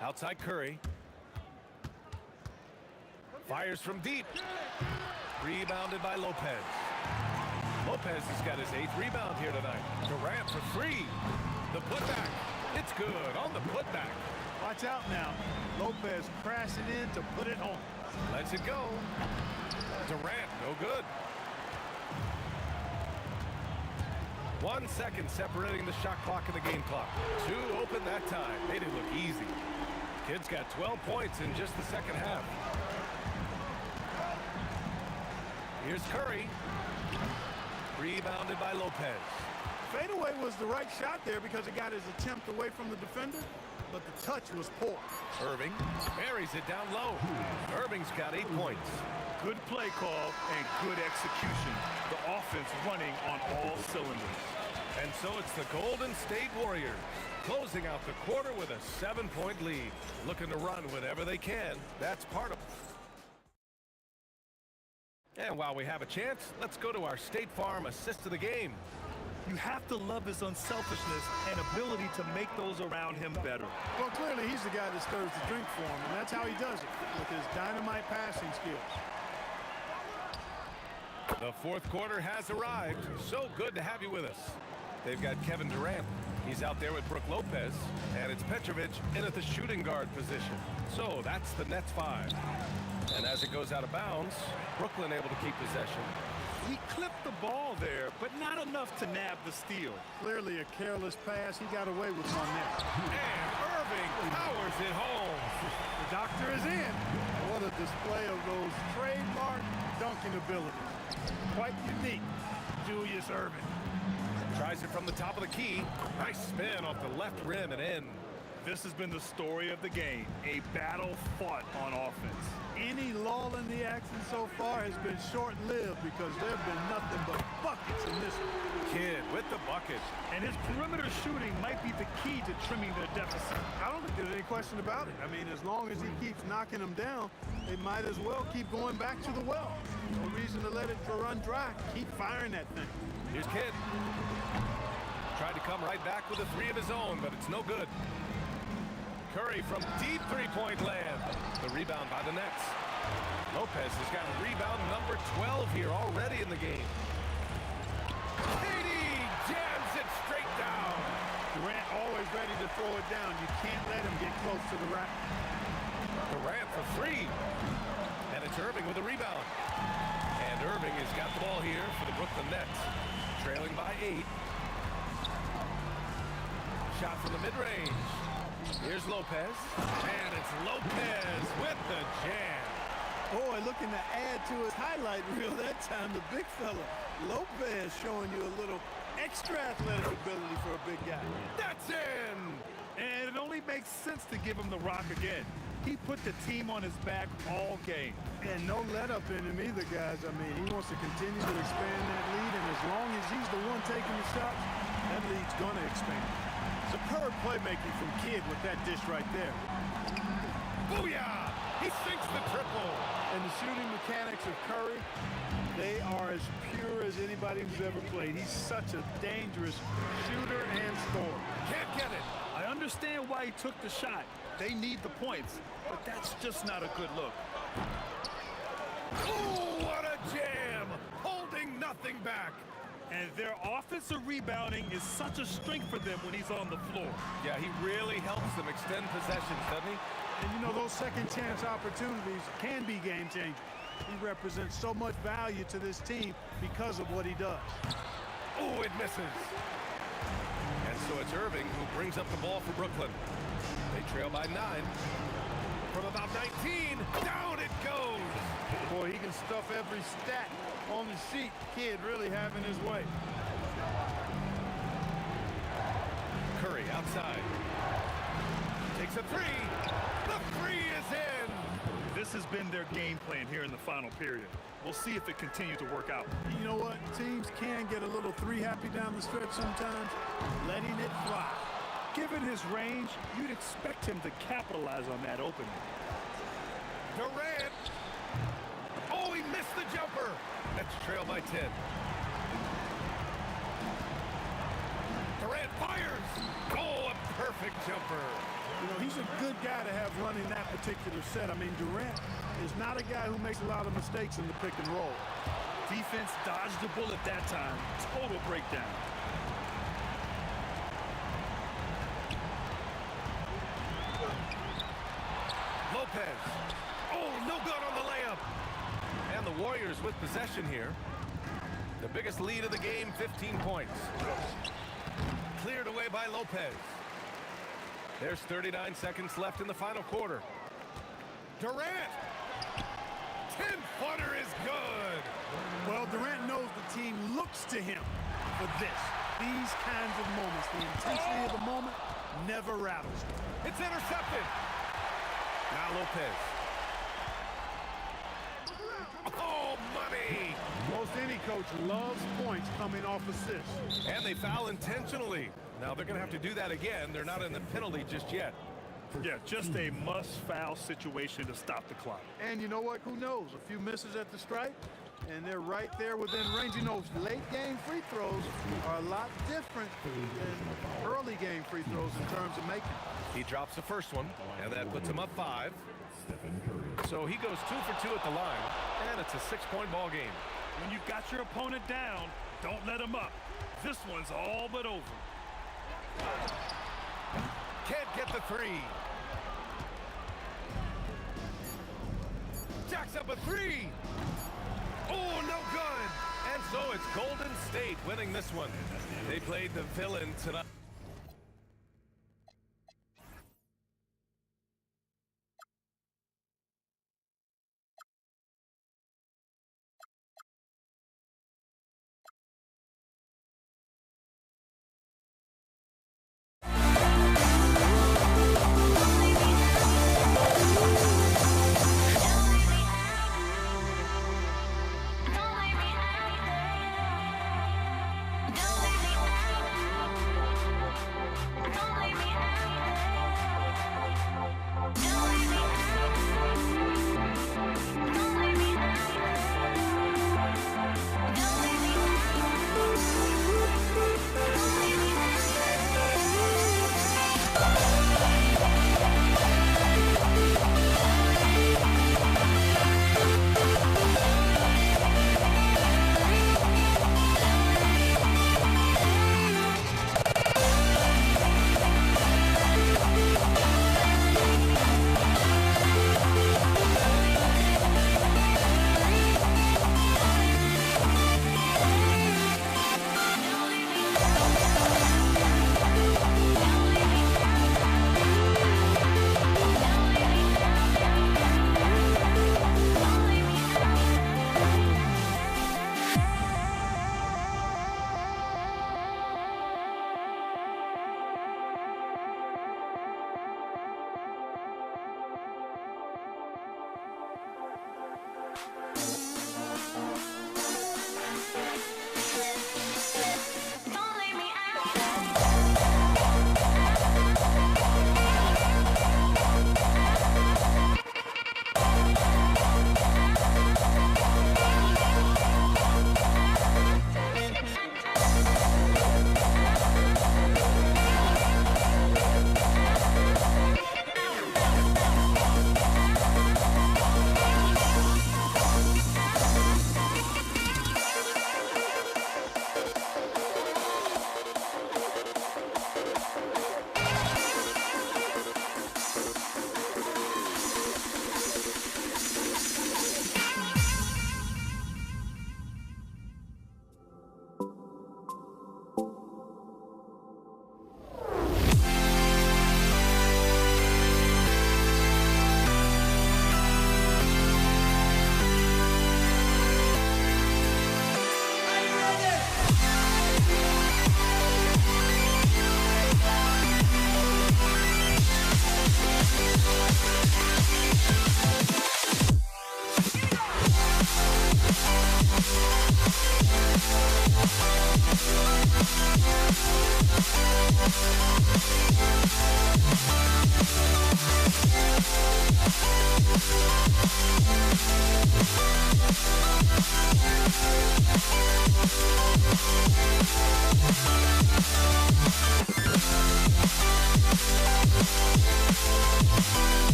Outside Curry. Fires from deep. Rebounded by Lopez. Lopez has got his 8th rebound here tonight. Durant for 3. The putback. It's good on the putback. Watch out now. Lopez crashing in to put it home. Lets it go. Durant, no good. 1 second separating the shot clock and the game clock. 2 open that time. Made it look easy. Kids got 12 points in just the second half. Here's Curry. Rebounded by Lopez. Fadeaway was the right shot there because it got his attempt away from the defender, but the touch was poor. Irving buries it down low. Irving's got 8 points. Good play call and good execution. The offense running on all cylinders. And so it's the Golden State Warriors closing out the quarter with a 7-point lead. Looking to run whenever they can. That's part of it. And while we have a chance, let's go to our State Farm assist of the game. You have to love his unselfishness and ability to make those around him better. Well, clearly he's the guy that stirs the drink for him, and that's how he does it, with his dynamite passing skills. The fourth quarter has arrived. So good to have you with us. They've got Kevin Durant. He's out there with Brook Lopez. And it's Petrovic in at the shooting guard position. So that's the Nets 5. And as it goes out of bounds, Brooklyn able to keep possession. He clipped the ball there, but not enough to nab the steal. Clearly a careless pass. He got away with one there. And Irving powers it home. The doctor is in. What a display of those trademark dunking abilities. Quite unique, Julius Irving. Tries it from the top of the key. Nice spin off the left rim and in. This has been the story of the game, a battle fought on offense. Any lull in the action so far has been short-lived because there have been nothing but buckets in this one. Kid with the bucket. And his perimeter shooting might be the key to trimming their deficit. I don't think there's any question about it. I mean, as long as he keeps knocking them down, they might as well keep going back to the well. No reason to let it run dry. Keep firing that thing. Here's Kidd. Tried to come right back with a 3 of his own, but it's no good. Curry from deep three-point land. The rebound by the Nets. Lopez has got rebound number 12 here already in the game. KD jams it straight down. Durant always ready to throw it down. You can't let him get close to the rack. Durant for 3. And it's Irving with a rebound. And Irving has got the ball here for the Brooklyn Nets. Trailing by 8. Shot from the mid-range. Here's Lopez. And it's Lopez with the jam. Boy, looking to add to his highlight reel that time, the big fella. Lopez showing you a little extra athletic ability for a big guy. That's in! And it only makes sense to give him the rock again. He put the team on his back all game. And no let-up in him either, guys. I mean, he wants to continue to expand that lead, and as long as he's the one taking the shots, that lead's going to expand. Superb playmaking from Kidd with that dish right there. Booyah! He sinks the triple. And the shooting mechanics of Curry, they are as pure as anybody who's ever played. He's such a dangerous shooter and scorer. Can't get it. I understand why he took the shot. They need the points, but that's just not a good look. Oh, what a jam! Holding nothing back. And their offensive rebounding is such a strength for them when he's on the floor. Yeah, he really helps them extend possessions, doesn't he? And you know, those second chance opportunities can be game changers. He represents so much value to this team because of what he does. Oh, it misses. And so it's Irving who brings up the ball for Brooklyn. They trail by 9. From about 19, down it goes. Boy, he can stuff every stat on the sheet. Kidd really having his way. Curry outside. Takes a 3. The 3 is in. This has been their game plan here in the final period. We'll see if it continues to work out. You know what? Teams can get a little three happy down the stretch sometimes, letting it fly. Given his range, you'd expect him to capitalize on that opening. Durant. Oh, he missed the jumper. That's trail by 10. Durant fires. Oh, a perfect jumper. You know, he's a good guy to have running that particular set. I mean, Durant is not a guy who makes a lot of mistakes in the pick and roll. Defense dodged the bullet that time. Total breakdown. Lopez. Oh, no good on the layup. And the Warriors with possession here. The biggest lead of the game, 15 points. Cleared away by Lopez. There's 39 seconds left in the final quarter. Durant. 10-footer is good. Well, Durant knows the team looks to him for this. These kinds of moments, the intensity of the moment never rattles him. It's intercepted. Now Lopez. Oh, money. Most any coach loves points coming off assists. And they foul intentionally. Now they're going to have to do that again. They're not in the penalty just yet. Yeah, just a must-foul situation to stop the clock. And you know what? Who knows? A few misses at the stripe, and they're right there within range. You know, late-game free throws are a lot different than early-game free throws in terms of making. He drops the first one, and that puts him up 5. So he goes 2 for 2 at the line, and it's a 6-point ball game. When you've got your opponent down, don't let him up. This one's all but over. Can't get the 3. Jacks up a 3. Oh, no good. And so it's Golden State winning this one. They played the villain tonight.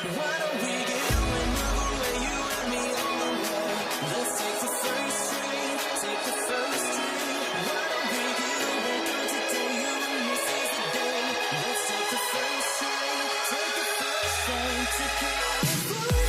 Why don't we get away, move away, you and me on the way? Let's take the first train, take the first train. Why don't we get away, girl, today, you and me seize the day. Let's take the first train, take the first train to California.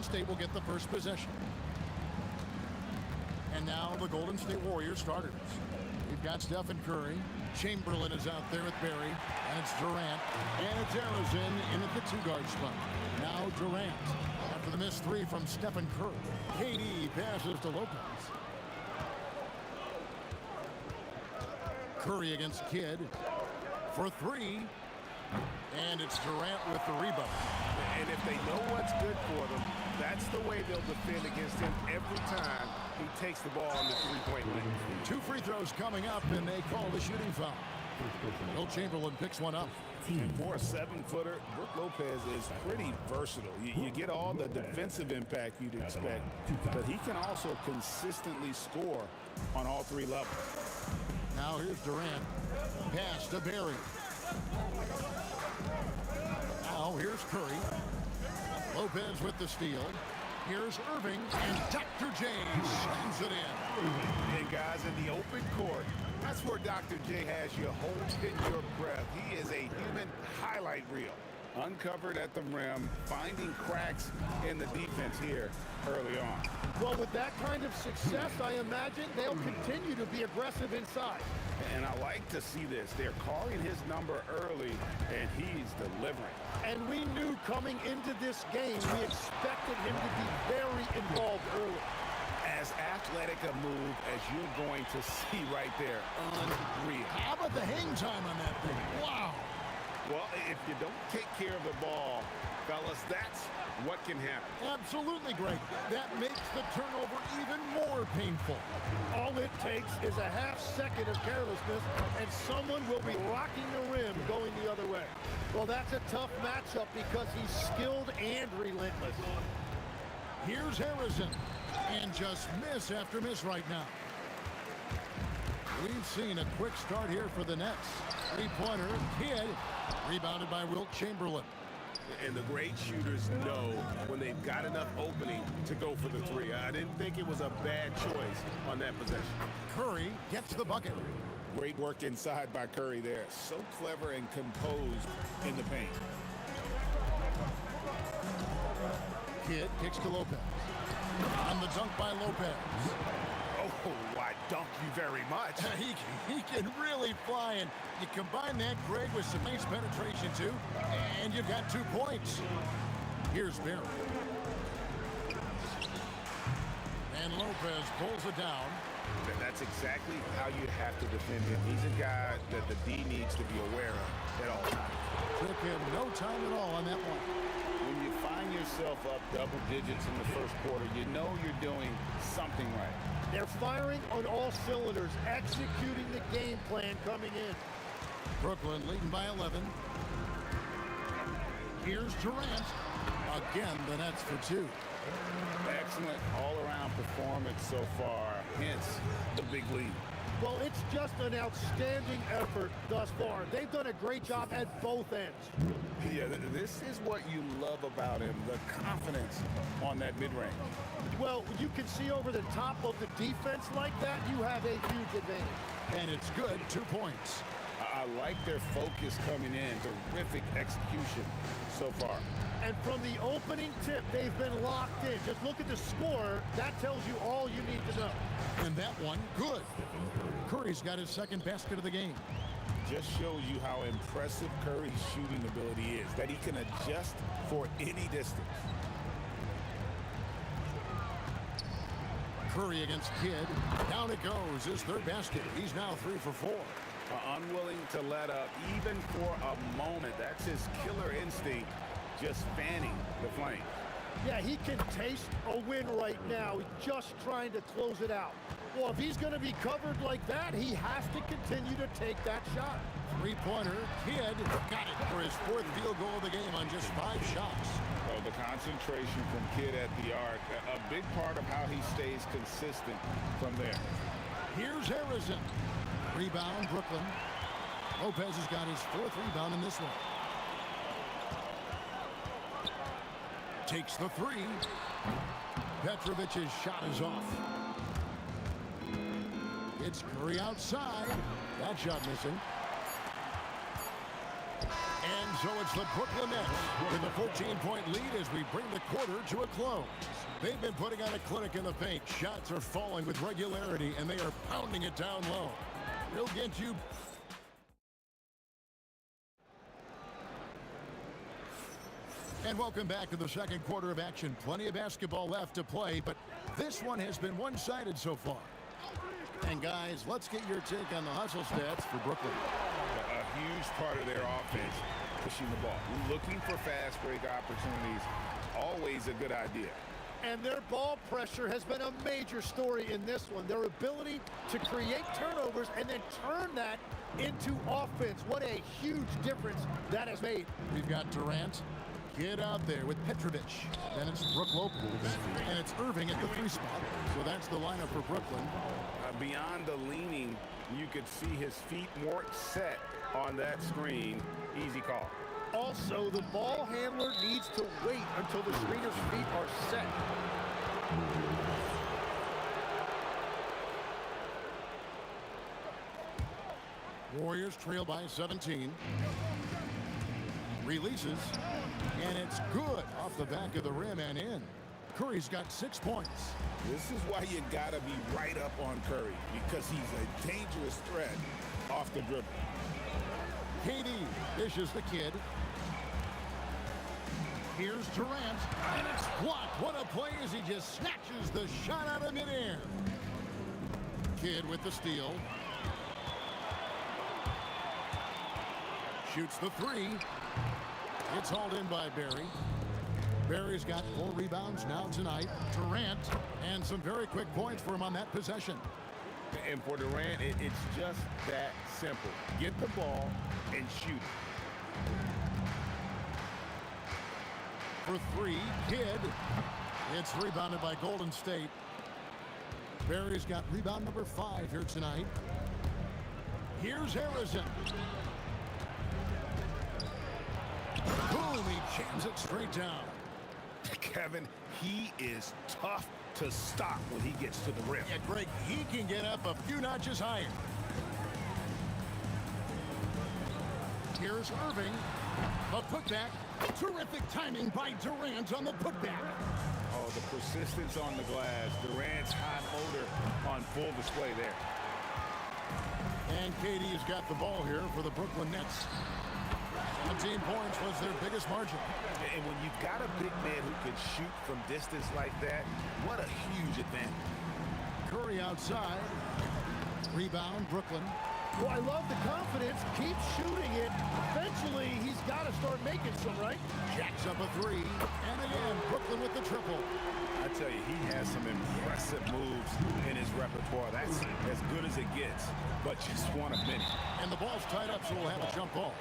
State will get the first possession. And now the Golden State Warriors starters. We've got Stephen Curry. Chamberlain is out there with Barry. And it's Durant. And it's Arizin in at the two-guard spot. Now Durant. After the missed three from Stephen Curry. KD passes to Lopez. Curry against Kidd for three. And it's Durant with the rebound. And if they know what's good for them, that's the way they'll defend against him every time he takes the ball on the three-point line. 2 free throws coming up, and they call the shooting foul. Will Chamberlain picks one up. And for a 7-footer, Brook Lopez is pretty versatile. You get all the defensive impact you'd expect, but he can also consistently score on all 3 levels. Now here's Durant. Pass to Barry. Now here's Curry. Lopez with the steal. Here's Irving, and Dr. J slams it in. And guys, in the open court, that's where Dr. J has you holding your breath. He is a human highlight reel. Uncovered at the rim, finding cracks in the defense here early on. Well, with that kind of success, I imagine they'll continue to be aggressive inside. And I like to see this. They're calling his number early, and he's delivering. And we knew coming into this game, we expected him to be very involved early. As athletic a move as you're going to see right there. Unreal. How about the hang time on that thing? Wow. Well, if you don't take care of the ball, fellas, that's what can happen. Absolutely great. That makes the turnover even more painful. All it takes is a half second of carelessness, and someone will be rocking the rim going the other way. Well, that's a tough matchup because he's skilled and relentless. Here's Harrison. And just miss after miss right now. We've seen a quick start here for the Nets. Three-pointer, Kidd, rebounded by Wilt Chamberlain. And the great shooters know when they've got enough opening to go for the three. I didn't think it was a bad choice on that possession. Curry gets the bucket. Great work inside by Curry there. So clever and composed in the paint. Kidd kicks to Lopez. On the dunk by Lopez. Oh, why dunk you very much. He can really fly, and you combine that, Greg, with some nice penetration, too, and you've got 2 points. Here's Barry. And Lopez pulls it down. That's exactly how you have to defend him. He's a guy that the D needs to be aware of at all times. Took him no time at all on that one. When you find yourself up double digits in the first quarter, you know you're doing something right. They're firing on all cylinders, executing the game plan coming in. Brooklyn leading by 11. Here's Durant. Again, the Nets for 2. Excellent all-around performance so far, hence the big lead. Well, it's just an outstanding effort thus far. They've done a great job at both ends. Yeah, this is what you love about him, the confidence on that mid-range. Well, you can see over the top of the defense like that, you have a huge advantage. And it's good, 2 points. I like their focus coming in. Terrific execution so far. And from the opening tip, they've been locked in. Just look at the score. That tells you all you need to know. And that one, good. Curry's got his second basket of the game. Just shows you how impressive Curry's shooting ability is, that he can adjust for any distance. Curry against Kidd. Down it goes. His third basket. He's now 3 for 4. Unwilling to let up even for a moment. That's his killer instinct, just fanning the flame. Yeah, he can taste a win right now. He's just trying to close it out. Well, if he's going to be covered like that, he has to continue to take that shot. Three-pointer, Kidd got it for his 4th field goal of the game on just 5 shots. Well, the concentration from Kidd at the arc, a big part of how he stays consistent from there. Here's Harrison. Rebound, Brooklyn. Lopez has got his 4th rebound in this one. Takes the 3. Petrovic's shot is off. It's Curry outside. That shot missing. And so it's the Brooklyn Nets with a 14-point lead as we bring the quarter to a close. They've been putting on a clinic in the paint. Shots are falling with regularity, and they are pounding it down low. They'll get you. And welcome back to the second quarter of action. Plenty of basketball left to play, but this one has been one-sided so far. And guys, let's get your take on the hustle stats for Brooklyn. A huge part of their offense, pushing the ball. Looking for fast break opportunities, always a good idea. And their ball pressure has been a major story in this one. Their ability to create turnovers and then turn that into offense. What a huge difference that has made. We've got Durant. Get out there with Petrovic. Then it's Brook Lopez. And it's Irving at the 3 spot. So that's the lineup for Brooklyn. Beyond the leaning, you could see his feet weren't set on that screen. Easy call. Also, the ball handler needs to wait until the screener's feet are set. Warriors trail by 17. Releases. And it's good off the back of the rim and in. Curry's got 6 points. This is why you gotta be right up on Curry, because he's a dangerous threat off the dribble. KD dishes the kid. Here's Durant, and it's blocked. What a play as he just snatches the shot out of midair. Kid with the steal. Shoots the 3. It's hauled in by Barry. Barry's got 4 rebounds now tonight. Durant, and some very quick points for him on that possession. And for Durant, it's just that simple. Get the ball and shoot. For 3, Kidd. It's rebounded by Golden State. Barry's got rebound number 5 here tonight. Here's Harrison. Boom, he jams it straight down. Kevin, he is tough to stop when he gets to the rim. Yeah, Greg, he can get up a few notches higher. Here's Irving. The putback. Terrific timing by Durant on the putback. Oh, the persistence on the glass. Durant's hot motor on full display there. And KD's got the ball here for the Brooklyn Nets. 17 points was their biggest margin. And when you've got a big man who can shoot from distance like that, what a huge advantage. Curry outside. Rebound, Brooklyn. Well, I love the confidence. Keep shooting it. Eventually, he's got to start making some, right? Jacks up a 3. And again, Brooklyn with the triple. I tell you, he has some impressive moves in his repertoire. That's as good as it gets, but just one of many. And the ball's tied up, so we'll have a jump ball.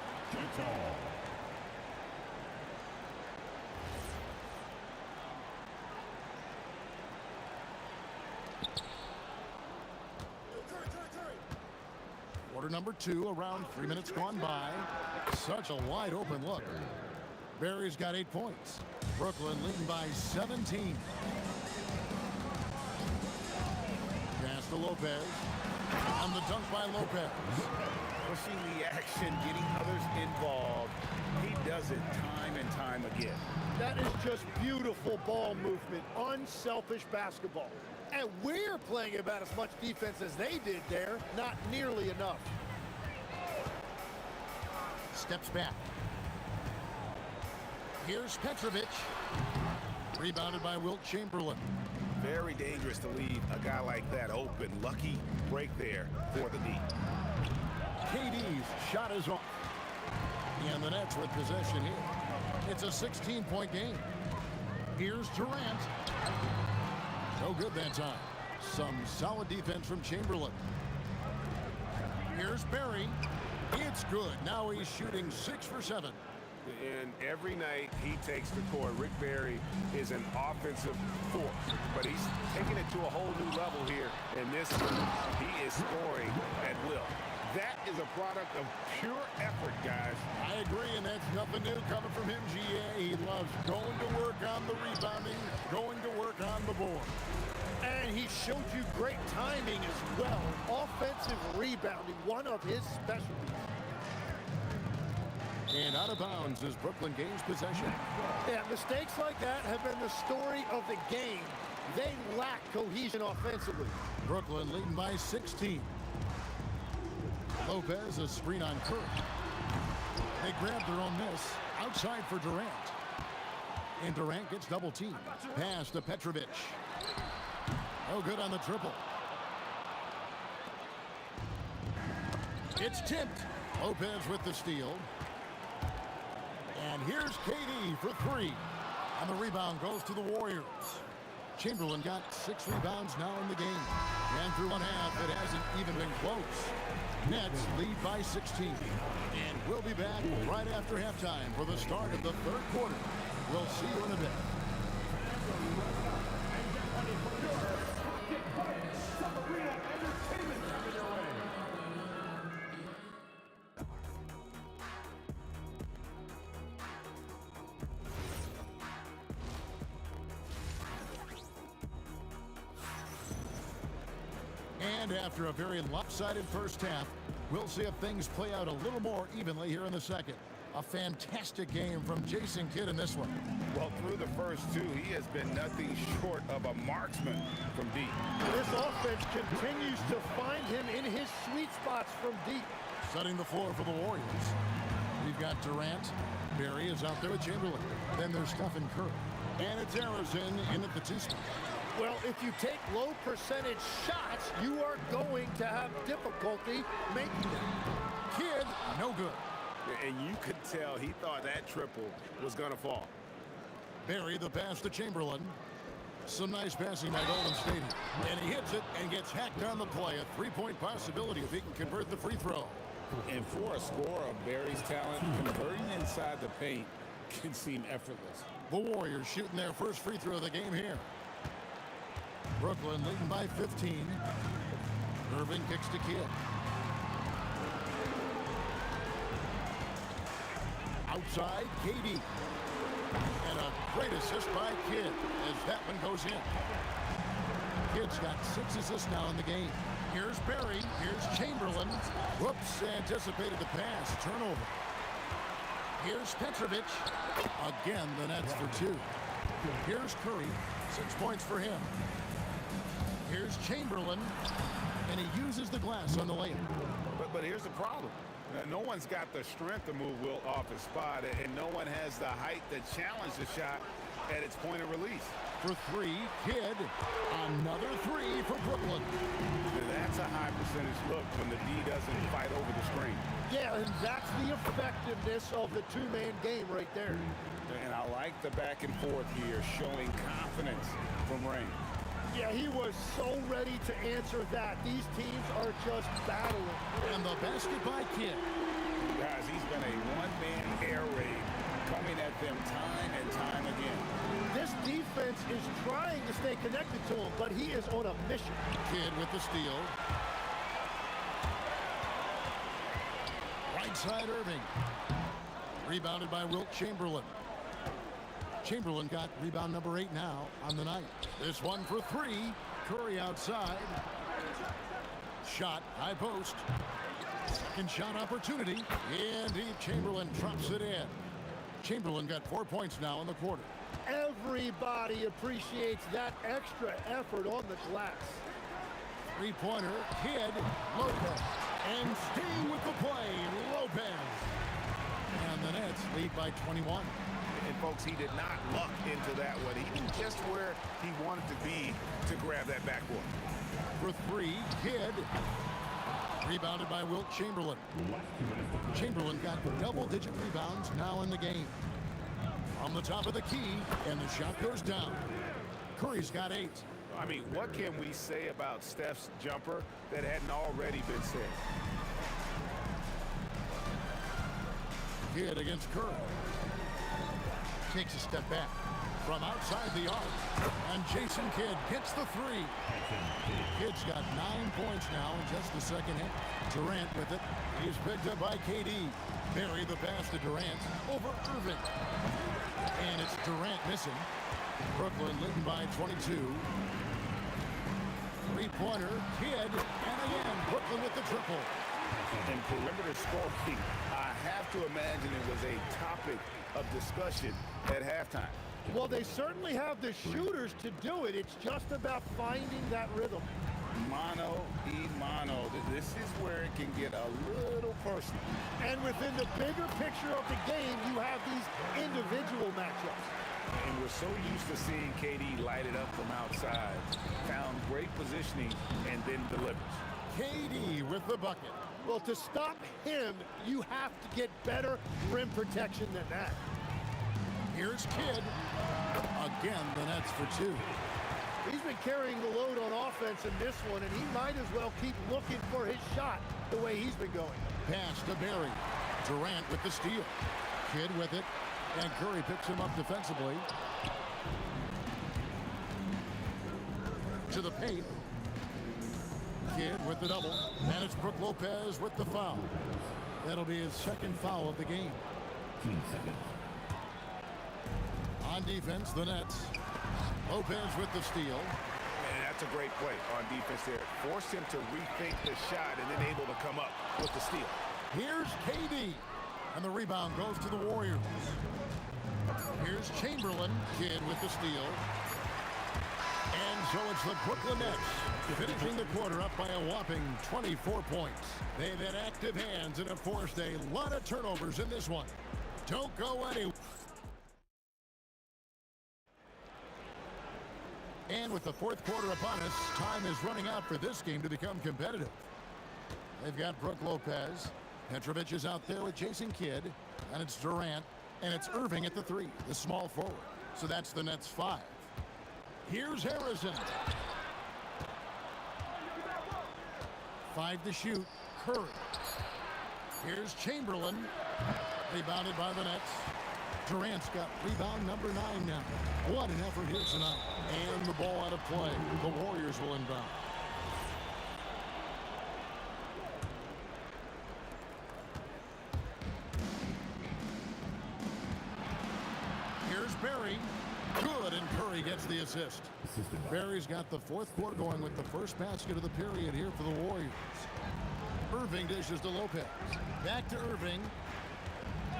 Quarter number 2, around 3 minutes gone by. Such a wide open look. Barry's got 8 points. Brooklyn leading by 17. Pass to Lopez. And the dunk by Lopez. Pushing the action, getting others involved. He does it time and time again. That is just beautiful ball movement, unselfish basketball. And we're playing about as much defense as they did there, not nearly enough. Steps back. Here's Petrovic. Rebounded by Wilt Chamberlain. Very dangerous to leave a guy like that open. Lucky break there for the D. KD's shot is off. And the Nets with possession here. It's a 16-point game. Here's Durant. No good that time. Some solid defense from Chamberlain. Here's Barry. It's good. Now he's shooting 6 for 7. And every night he takes the court. Rick Barry is an offensive force, but he's taking it to a whole new level here in this one. He is scoring at will. That is a product of pure effort, guys. I agree, and that's nothing new coming from him, GA. He loves going to work on the rebounding, going to work on the board. And he showed you great timing as well. Offensive rebounding, one of his specialties. And out of bounds as Brooklyn gains possession. Yeah, mistakes like that have been the story of the game. They lack cohesion offensively. Brooklyn leading by 16. Lopez, a screen on Curry. They grab their own miss. Outside for Durant. And Durant gets double teamed. Pass to Petrovic. No good on the triple. It's tipped. Lopez with the steal. And here's KD for three. And the rebound goes to the Warriors. Chamberlain got 6 rebounds now in the game. And through one half, it hasn't even been close. Nets lead by 16. And we'll be back right after halftime for the start of the third quarter. We'll see you in a bit. And after a very lopsided first half, we'll see if things play out a little more evenly here in the second. A fantastic game from Jason Kidd in this one. Well, through the first two, he has been nothing short of a marksman from deep. This offense continues to find him in his sweet spots from deep. Setting the floor for the Warriors. We've got Durant. Barry is out there with Chamberlain. Then there's Stephen Curry. And it's Harrison in at the 2 spot. Well, if you take low percentage shots, you are going to have difficulty making them. Kidd, no good. And you could tell he thought that triple was going to fall. Barry the pass to Chamberlain. Some nice passing by Golden State. And he hits it and gets hacked on the play. A 3-point possibility if he can convert the free throw. And for a scorer of Barry's talent, converting inside the paint can seem effortless. The Warriors shooting their first free throw of the game here. Brooklyn leading by 15. Irving kicks to Kidd. Outside, KD. And a great assist by Kidd as that one goes in. Kidd's got 6 assists now in the game. Here's Barry. Here's Chamberlain. Whoops, anticipated the pass. Turnover. Here's Petrovic. Again, the Nets for 2. Here's Curry. 6 points for him. Here's Chamberlain. And he uses the glass on the layup. But here's the problem. No one's got the strength to move Wilt off his spot, and no one has the height to challenge the shot at its point of release. For 3, Kidd. Another 3 for Brooklyn. That's a high percentage look when the D doesn't fight over the screen. Yeah, and that's the effectiveness of the two-man game right there. And I like the back and forth here, showing confidence from Rain. Yeah, he was so ready to answer that. These teams are just battling. And the basket by Kidd. Guys, he's been a one-man air raid coming at them time and time again. This defense is trying to stay connected to him, but he is on a mission. Kidd with the steal. Right side Irving. Rebounded by Wilt Chamberlain. Chamberlain got rebound number 8 now on the night. This one for 3. Curry outside. Shot, high post. Second shot opportunity. Indeed, Chamberlain drops it in. Chamberlain got 4 points now in the quarter. Everybody appreciates that extra effort on the glass. 3-pointer, Kidd, Lopez. And staying with the play, Lopez. And the Nets lead by 21. And folks, he did not luck into that one. He knew just where he wanted to be to grab that backboard. For 3, Kidd. Rebounded by Wilt Chamberlain. Chamberlain got double-digit rebounds now in the game. On the top of the key, and the shot goes down. Curry's got 8. I mean, what can we say about Steph's jumper that hadn't already been said? Kidd against Curry. Takes a step back from outside the arc. And Jason Kidd hits the 3. Kidd's got 9 points now in just the second half. Durant with it. He's picked up by KD. Barry the pass to Durant over Irving. And it's Durant missing. Brooklyn leading by 22. 3-pointer, Kidd, and again, Brooklyn with the triple. And perimeter scoring, a have to imagine it was a topic of discussion at halftime. Well, they certainly have the shooters to do it. It's just about finding that rhythm. Mano y mano. This is where it can get a little personal. And within the bigger picture of the game, you have these individual matchups. And we're so used to seeing KD light it up from outside. Found great positioning and then delivers. KD with the bucket. Well, to stop him, you have to get better rim protection than that. Here's Kidd. Again, the Nets for two. He's been carrying the load on offense in this one, and he might as well keep looking for his shot the way he's been going. Pass to Barry. Durant with the steal. Kidd with it. And Curry picks him up defensively. To the paint. Kidd with the double. And it's Brook Lopez with the foul. That'll be his second foul of the game. On defense, the Nets. Lopez with the steal. And that's a great play on defense there. Forced him to rethink the shot and then able to come up with the steal. Here's KD. And the rebound goes to the Warriors. Here's Chamberlain. Kidd with the steal. And so it's the Brooklyn Nets finishing the quarter up by a whopping 24 points. They've had active hands and have forced a lot of turnovers in this one. Don't go anywhere. And with the fourth quarter upon us, time is running out for this game to become competitive. They've got Brook Lopez. Petrovic is out there with Jason Kidd. And it's Durant. And it's Irving at the three, the small forward. So that's the Nets 5. Here's Harrison. 5 to shoot. Curry. Here's Chamberlain. Rebounded by the Nets. Durant's got rebound number 9 now. What an effort here tonight. And the ball out of play. The Warriors will inbound. Here's Barry. Good, and Curry gets the assist. Barry's got the fourth quarter going with the first basket of the period here for the Warriors. Irving dishes to Lopez. Back to Irving.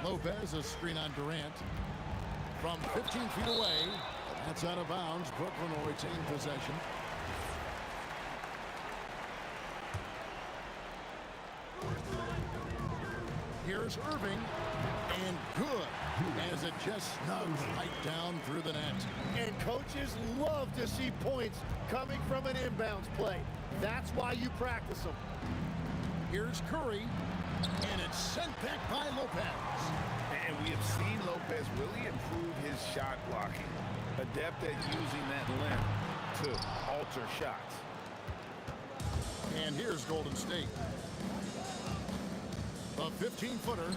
Lopez, a screen on Durant. From 15 feet away. That's out of bounds. Brooklyn will retain possession. Here's Irving. And good. As it just snugs right down through the net. And coaches love to see points coming from an inbounds play. That's why you practice them. Here's Curry. And it's sent back by Lopez. And we have seen Lopez really improve his shot blocking. Adept at using that length to alter shots. And here's Golden State. A 15-footer.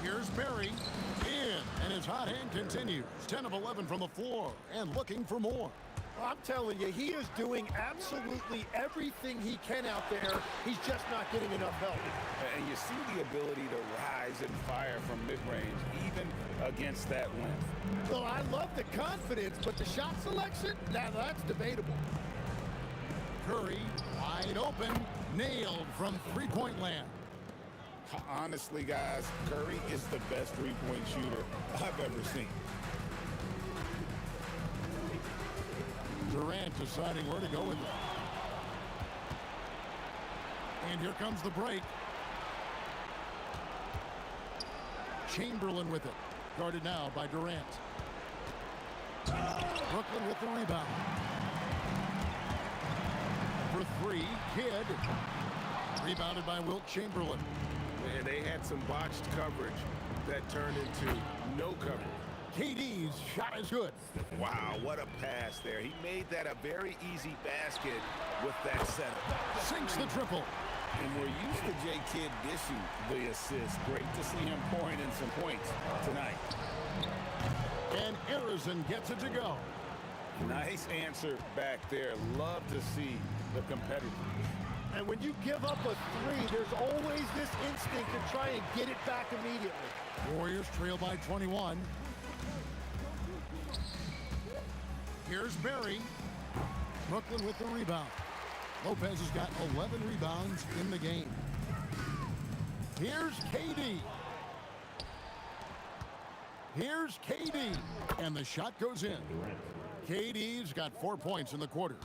Here's Barry. In. And his hot hand continues. 10 of 11 from the floor. And looking for more. I'm telling you, he is doing absolutely everything he can out there. He's just not getting enough help. And you see the ability to rise and fire from mid-range, even against that length. Well, I love the confidence, but the shot selection, now that's debatable. Curry, wide open, nailed from three-point land. Honestly, guys, Curry is the best three-point shooter I've ever seen. Durant deciding where to go with it. And here comes the break. Chamberlain with it. Guarded now by Durant. Brooklyn with the rebound. For three, Kidd. Rebounded by Wilt Chamberlain. And they had some botched coverage that turned into no coverage. KD's shot is good. Wow, what a pass there. He made that a very easy basket with that setup. Sinks the triple. And we're used to J. Kidd dishing the assist. Great to see him pouring in some points tonight. And Harrison gets it to go. Nice answer back there. Love to see the competitor. And when you give up a three, there's always this instinct to try and get it back immediately. Warriors trail by 21. Here's Barry. Brooklyn with the rebound. Lopez has got 11 rebounds in the game. Here's KD. Here's KD. And the shot goes in. KD's got 4 points in the quarter.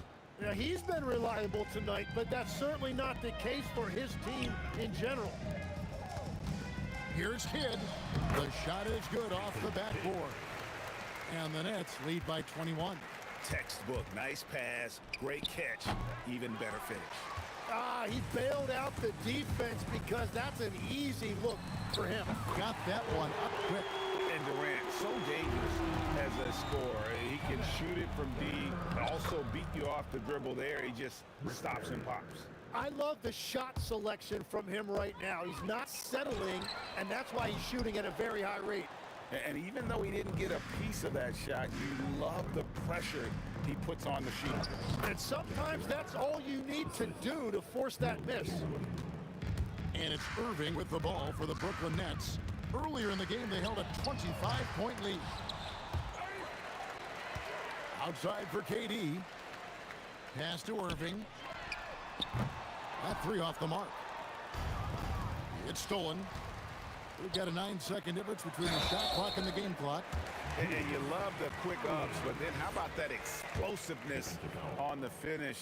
Now, he's been reliable tonight, but that's certainly not the case for his team in general. Here's Kidd. The shot is good off the backboard. And the Nets lead by 21. Textbook, nice pass, great catch, even better finish. He bailed out the defense because that's an easy look for him. Got that one up quick. And Durant, so dangerous as a scorer. He can shoot it from deep, but also beat you off the dribble there. He just stops and pops. I love the shot selection from him right now. He's not settling, and that's why he's shooting at a very high rate. And even though he didn't get a piece of that shot, you love the pressure he puts on the shooter. And sometimes that's all you need to do to force that miss. And it's Irving with the ball for the Brooklyn Nets. Earlier in the game, they held a 25-point lead. Outside for KD. Pass to Irving. That three off the mark. It's stolen. We've got a 9-second difference between the shot clock and the game clock. And you love the quick ups, but then how about that explosiveness on the finish?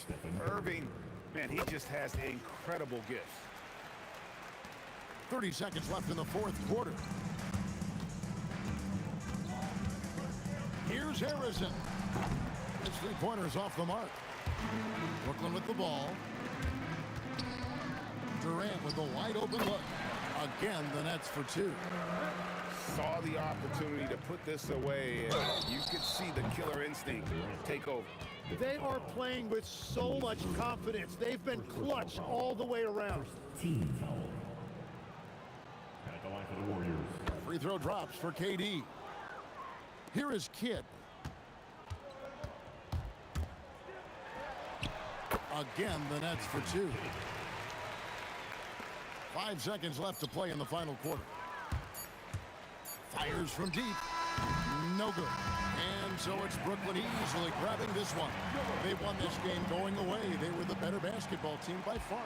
Irving, man, he just has incredible gifts. 30 seconds left in the fourth quarter. Here's Harrison. His three-pointers off the mark. Brooklyn with the ball. Durant with a wide-open look. Again, the Nets for two. Saw the opportunity to put this away, and you could see the killer instinct take over. They are playing with so much confidence. They've been clutch all the way around. Team foul. At the line for the Warriors. Free throw drops for KD. Here is Kidd. Again, the Nets for two. 5 seconds left to play in the final quarter. Fires from deep. No good. And so it's Brooklyn easily grabbing this one. They won this game going away. They were the better basketball team by far.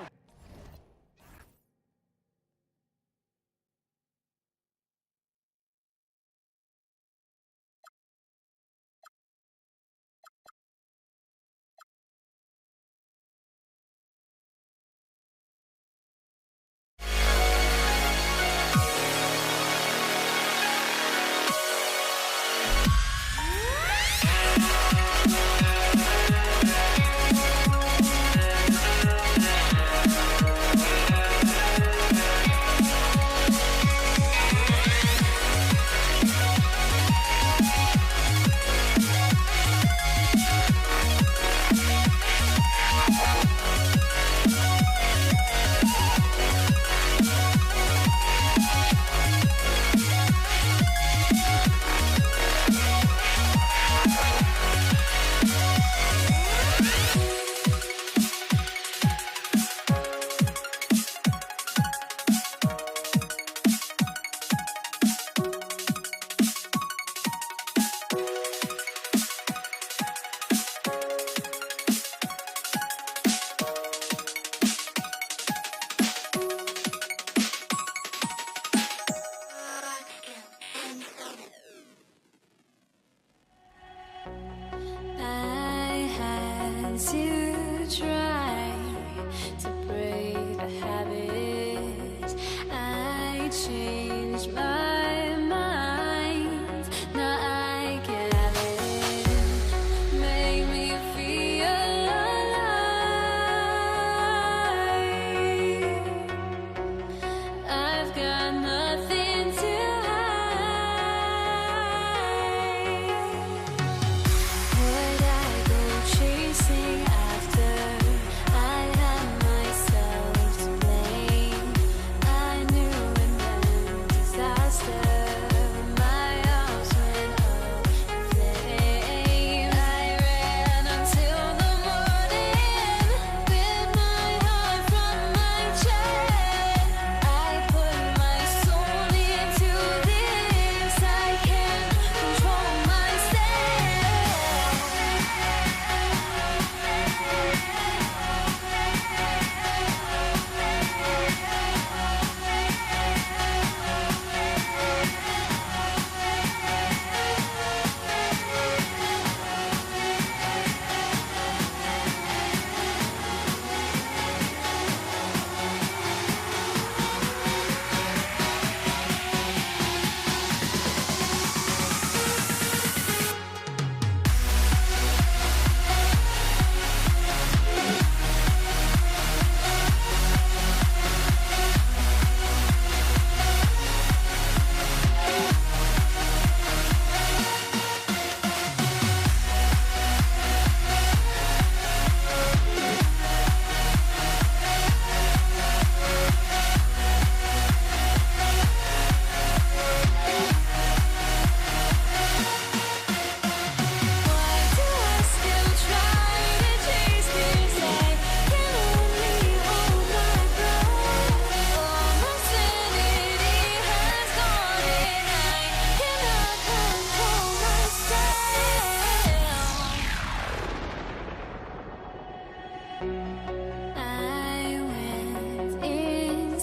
I went insane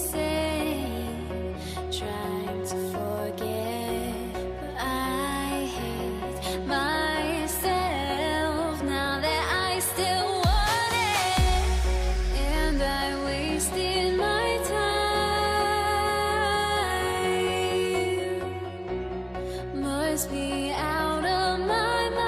trying to forget, but I hate myself now that I still want it, and I wasted my time. Must be out of my mind.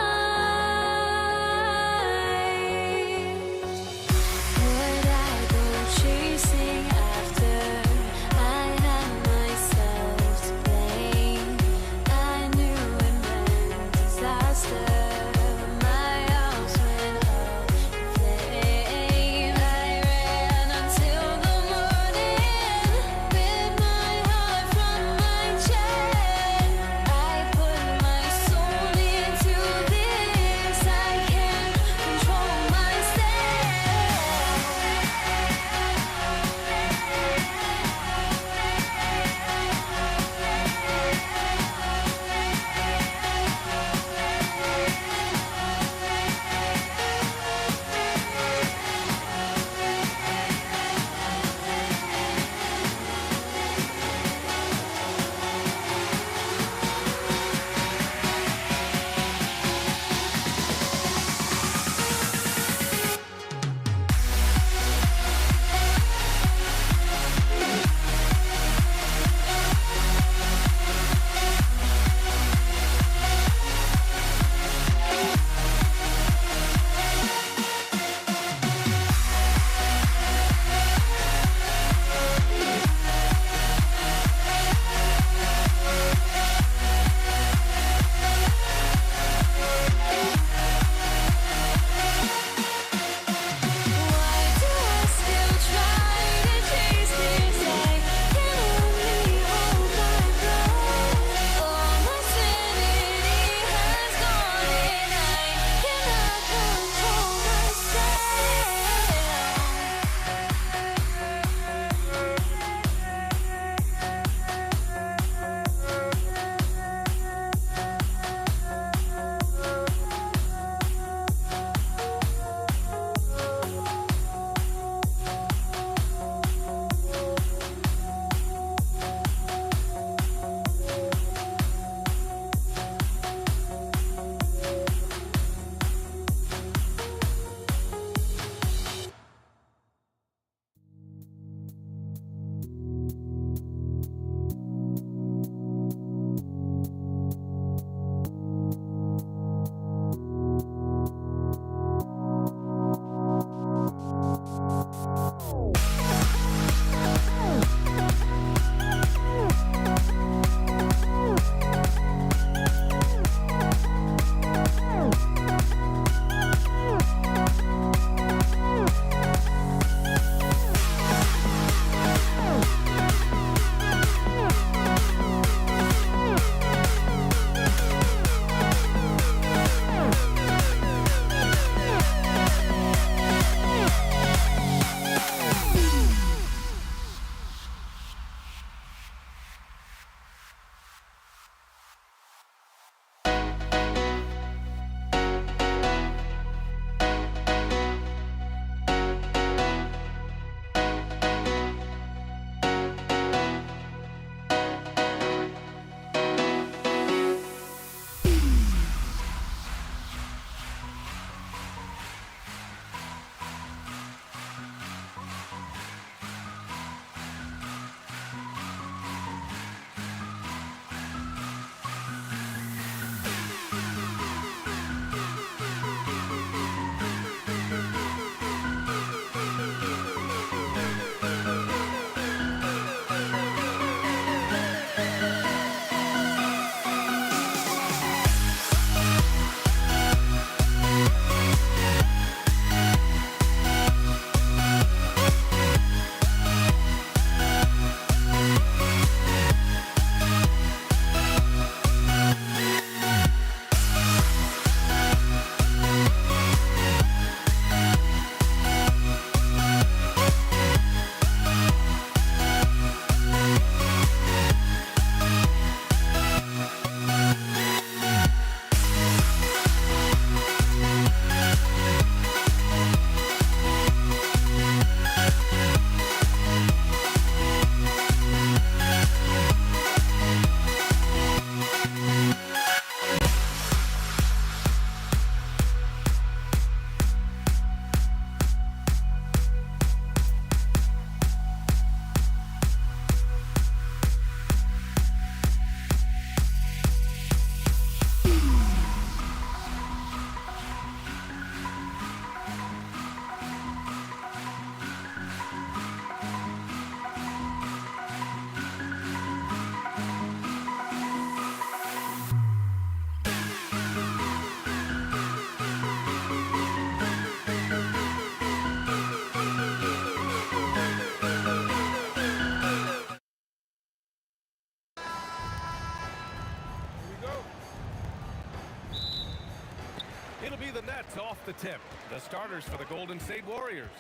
the Nets off the tip. The starters for the Golden State Warriors.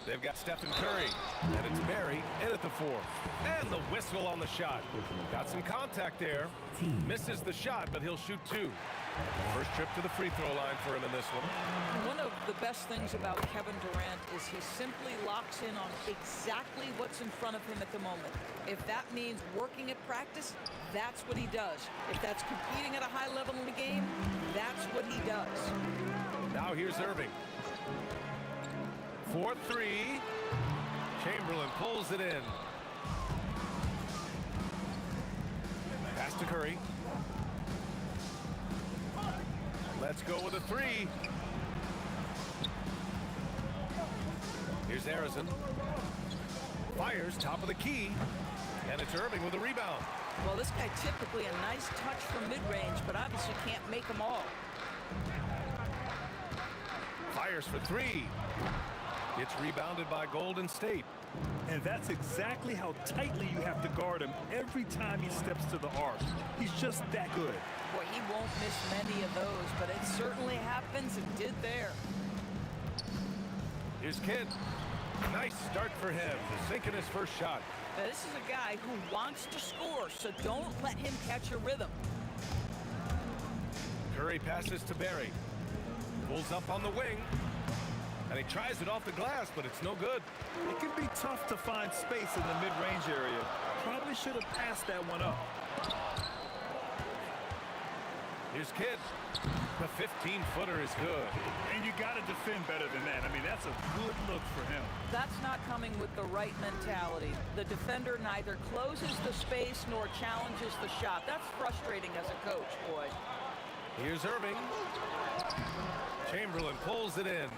They've got Stephen Curry, and it's Barry in at the 4th. And the whistle on the shot. Got some contact there. Misses the shot, but he'll shoot 2. First trip to the free throw line for him in this one. One of the best things about Kevin Durant is he simply locks in on exactly what's in front of him at the moment. If that means working at practice, that's what he does. If that's competing at a high level in the game, that's what he does. Now here's Irving. 4-3. Chamberlain pulls it in. Pass to Curry. Let's go with a 3. Here's Harrison. Fires top of the key. And it's Irving with a rebound. Well, this guy typically a nice touch from mid-range, but obviously can't make them all. Fires for 3. It's rebounded by Golden State. And that's exactly how tightly you have to guard him every time he steps to the arc. He's just that good. Boy, he won't miss many of those, but it certainly happens and did there. Here's Kidd. Nice start for him, sinking his first shot. Now, this is a guy who wants to score, so don't let him catch a rhythm. Curry passes to Barry. Pulls up on the wing. And he tries it off the glass, but it's no good. It can be tough to find space in the mid-range area. Probably should have passed that one up. Here's Kidd. The 15-footer is good. And you got to defend better than that. I mean, that's a good look for him. That's not coming with the right mentality. The defender neither closes the space nor challenges the shot. That's frustrating as a coach, boy. Here's Irving. Chamberlain pulls it in.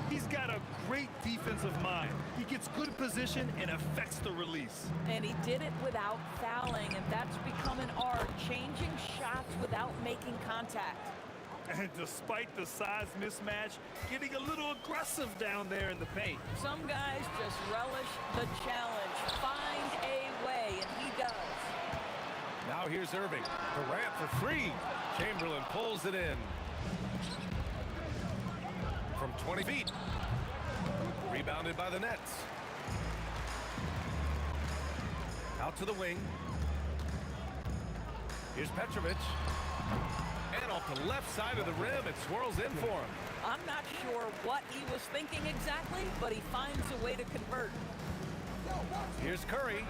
He's got a great defensive mind. He gets good position and affects the release. And he did it without fouling, and that's become an art, changing shots without making contact. And despite the size mismatch, getting a little aggressive down there in the paint. Some guys just relish the challenge, find a way, and he does. Now here's Irving. Durant for 3. Chamberlain pulls it in. From 20 feet. Rebounded by the Nets. Out to the wing. Here's Petrovic. And off the left side of the rim, it swirls in for him. I'm not sure what he was thinking exactly, but he finds a way to convert. Here's Curry.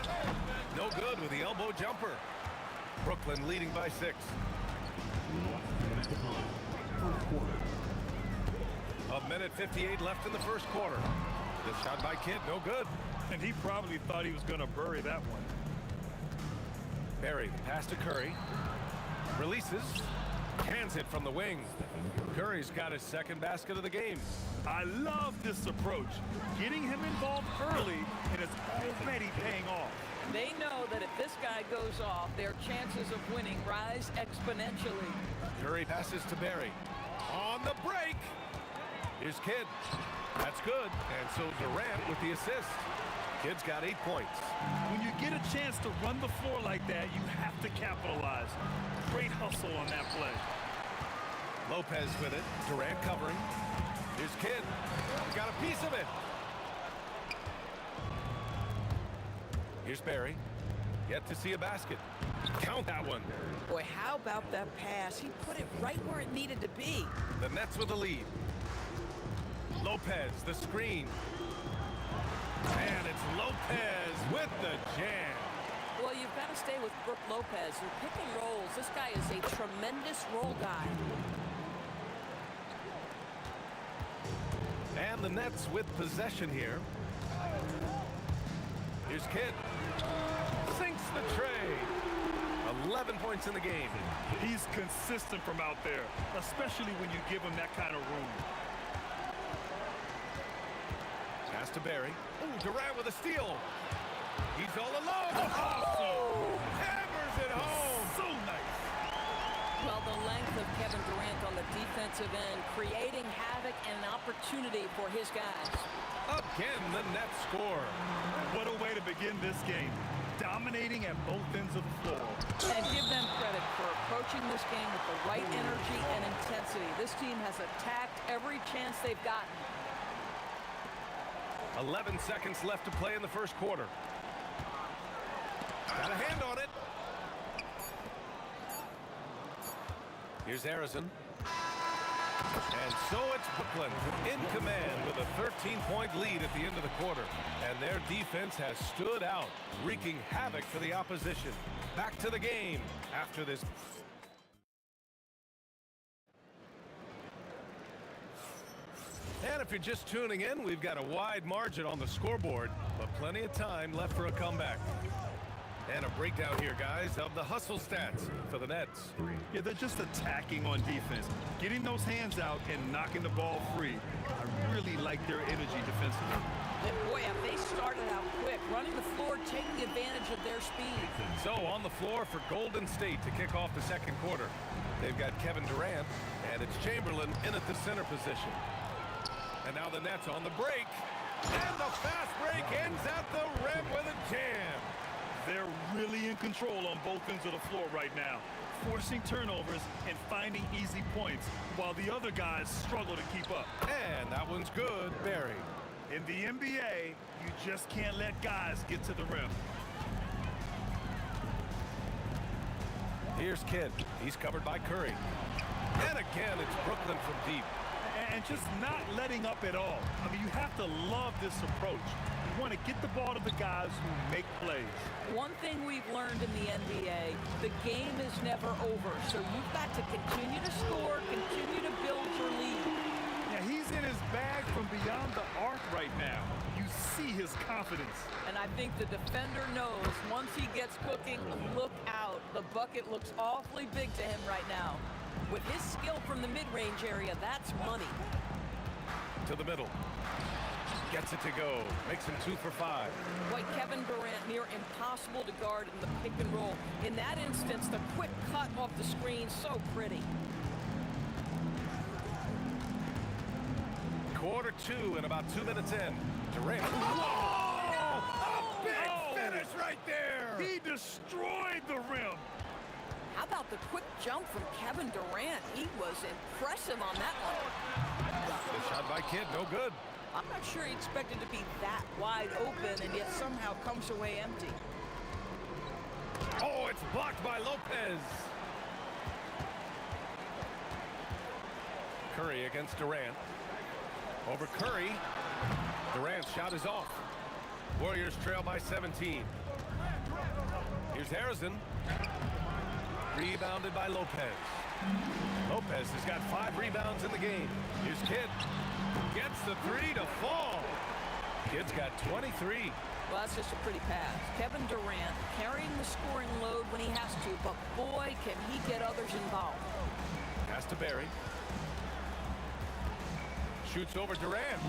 No good with the elbow jumper. Brooklyn leading by 6. A minute 58 left in the first quarter. This shot by Kidd, no good. And he probably thought he was going to bury that one. Barry, pass to Curry. Releases. Hands it from the wing. Curry's got his second basket of the game. I love this approach. Getting him involved early, and it's already paying off. They know that if this guy goes off, their chances of winning rise exponentially. Curry passes to Barry. On the break. Here's Kidd. That's good. And so Durant with the assist. Kidd's got 8 points. When you get a chance to run the floor like that, you have to capitalize. Great hustle on that play. Lopez with it. Durant covering. Here's Kidd. Got a piece of it. Here's Barry. Yet to see a basket. Count that one. Boy, how about that pass? He put it right where it needed to be. The Nets with the lead. Lopez, the screen. And it's Lopez with the jam. Well, you've got to stay with Brook Lopez. You're picking rolls. This guy is a tremendous roll guy. And the Nets with possession here. Here's Kidd. Sinks the tray. 11 points in the game. He's consistent from out there, especially when you give him that kind of room. Pass to Barry. Ooh, Durant with a steal. He's all alone. Oh! Hammers it home. So nice. Well, the length of Kevin Durant on the defensive end, creating havoc and an opportunity for his guys. Again, the Nets score. What a way to begin this game. dominating at both ends of the floor. And give them credit for approaching this game with the right energy and intensity. This team has attacked every chance they've gotten. 11 seconds left to play in the first quarter. Got a hand on it. Here's Harrison. And so it's Brooklyn in command with a 13-point lead at the end of the quarter. And their defense has stood out, wreaking havoc for the opposition. Back to the game after this. And if you're just tuning in, we've got a wide margin on the scoreboard, but plenty of time left for a comeback. And a breakdown here, guys, of the hustle stats for the Nets. Yeah, they're just attacking on defense, getting those hands out and knocking the ball free. I really like their energy defensively. And boy, have they started out quick, running the floor, taking advantage of their speed. So on the floor for Golden State to kick off the second quarter. They've got Kevin Durant, and it's Chamberlain in at the center position. And now the Nets on the break. And the fast break ends at the rim with a jam. They're really in control on both ends of the floor right now, forcing turnovers and finding easy points while the other guys struggle to keep up. And that one's good, Barry. In the NBA, you just can't let guys get to the rim. Here's Kidd. He's covered by Curry. And again, it's Brooklyn from deep. And just not letting up at all. I mean, you have to love this approach. You want to get the ball to the guys who make plays. One thing we've learned in the NBA, the game is never over. So you've got to continue to score, continue to build your lead. Yeah, he's in his bag from beyond the arc right now. You see his confidence. And I think the defender knows once he gets cooking, look out. The bucket looks awfully big to him right now. With his skill from the mid-range area, that's money. To the middle. Gets it to go. Makes him 2 for 5. Boy, Kevin Durant near impossible to guard in the pick and roll. In that instance, the quick cut off the screen, so pretty. Quarter 2 and about 2 minutes in. Durant. Whoa! A big finish right there! He destroyed the rim. How about the quick jump from Kevin Durant? He was impressive on that one. The shot by Kidd, no good. I'm not sure he expected to be that wide open and yet somehow comes away empty. Oh, it's blocked by Lopez. Curry against Durant. Over Curry. Durant's shot is off. Warriors trail by 17. Here's Harrison. Rebounded by Lopez. Lopez has got 5 rebounds in the game. Here's Kidd. Gets the 3 to fall. Kidd's got 23. Well, that's just a pretty pass. Kevin Durant carrying the scoring load when he has to, but boy, can he get others involved. Pass to Barry. Shoots over Durant.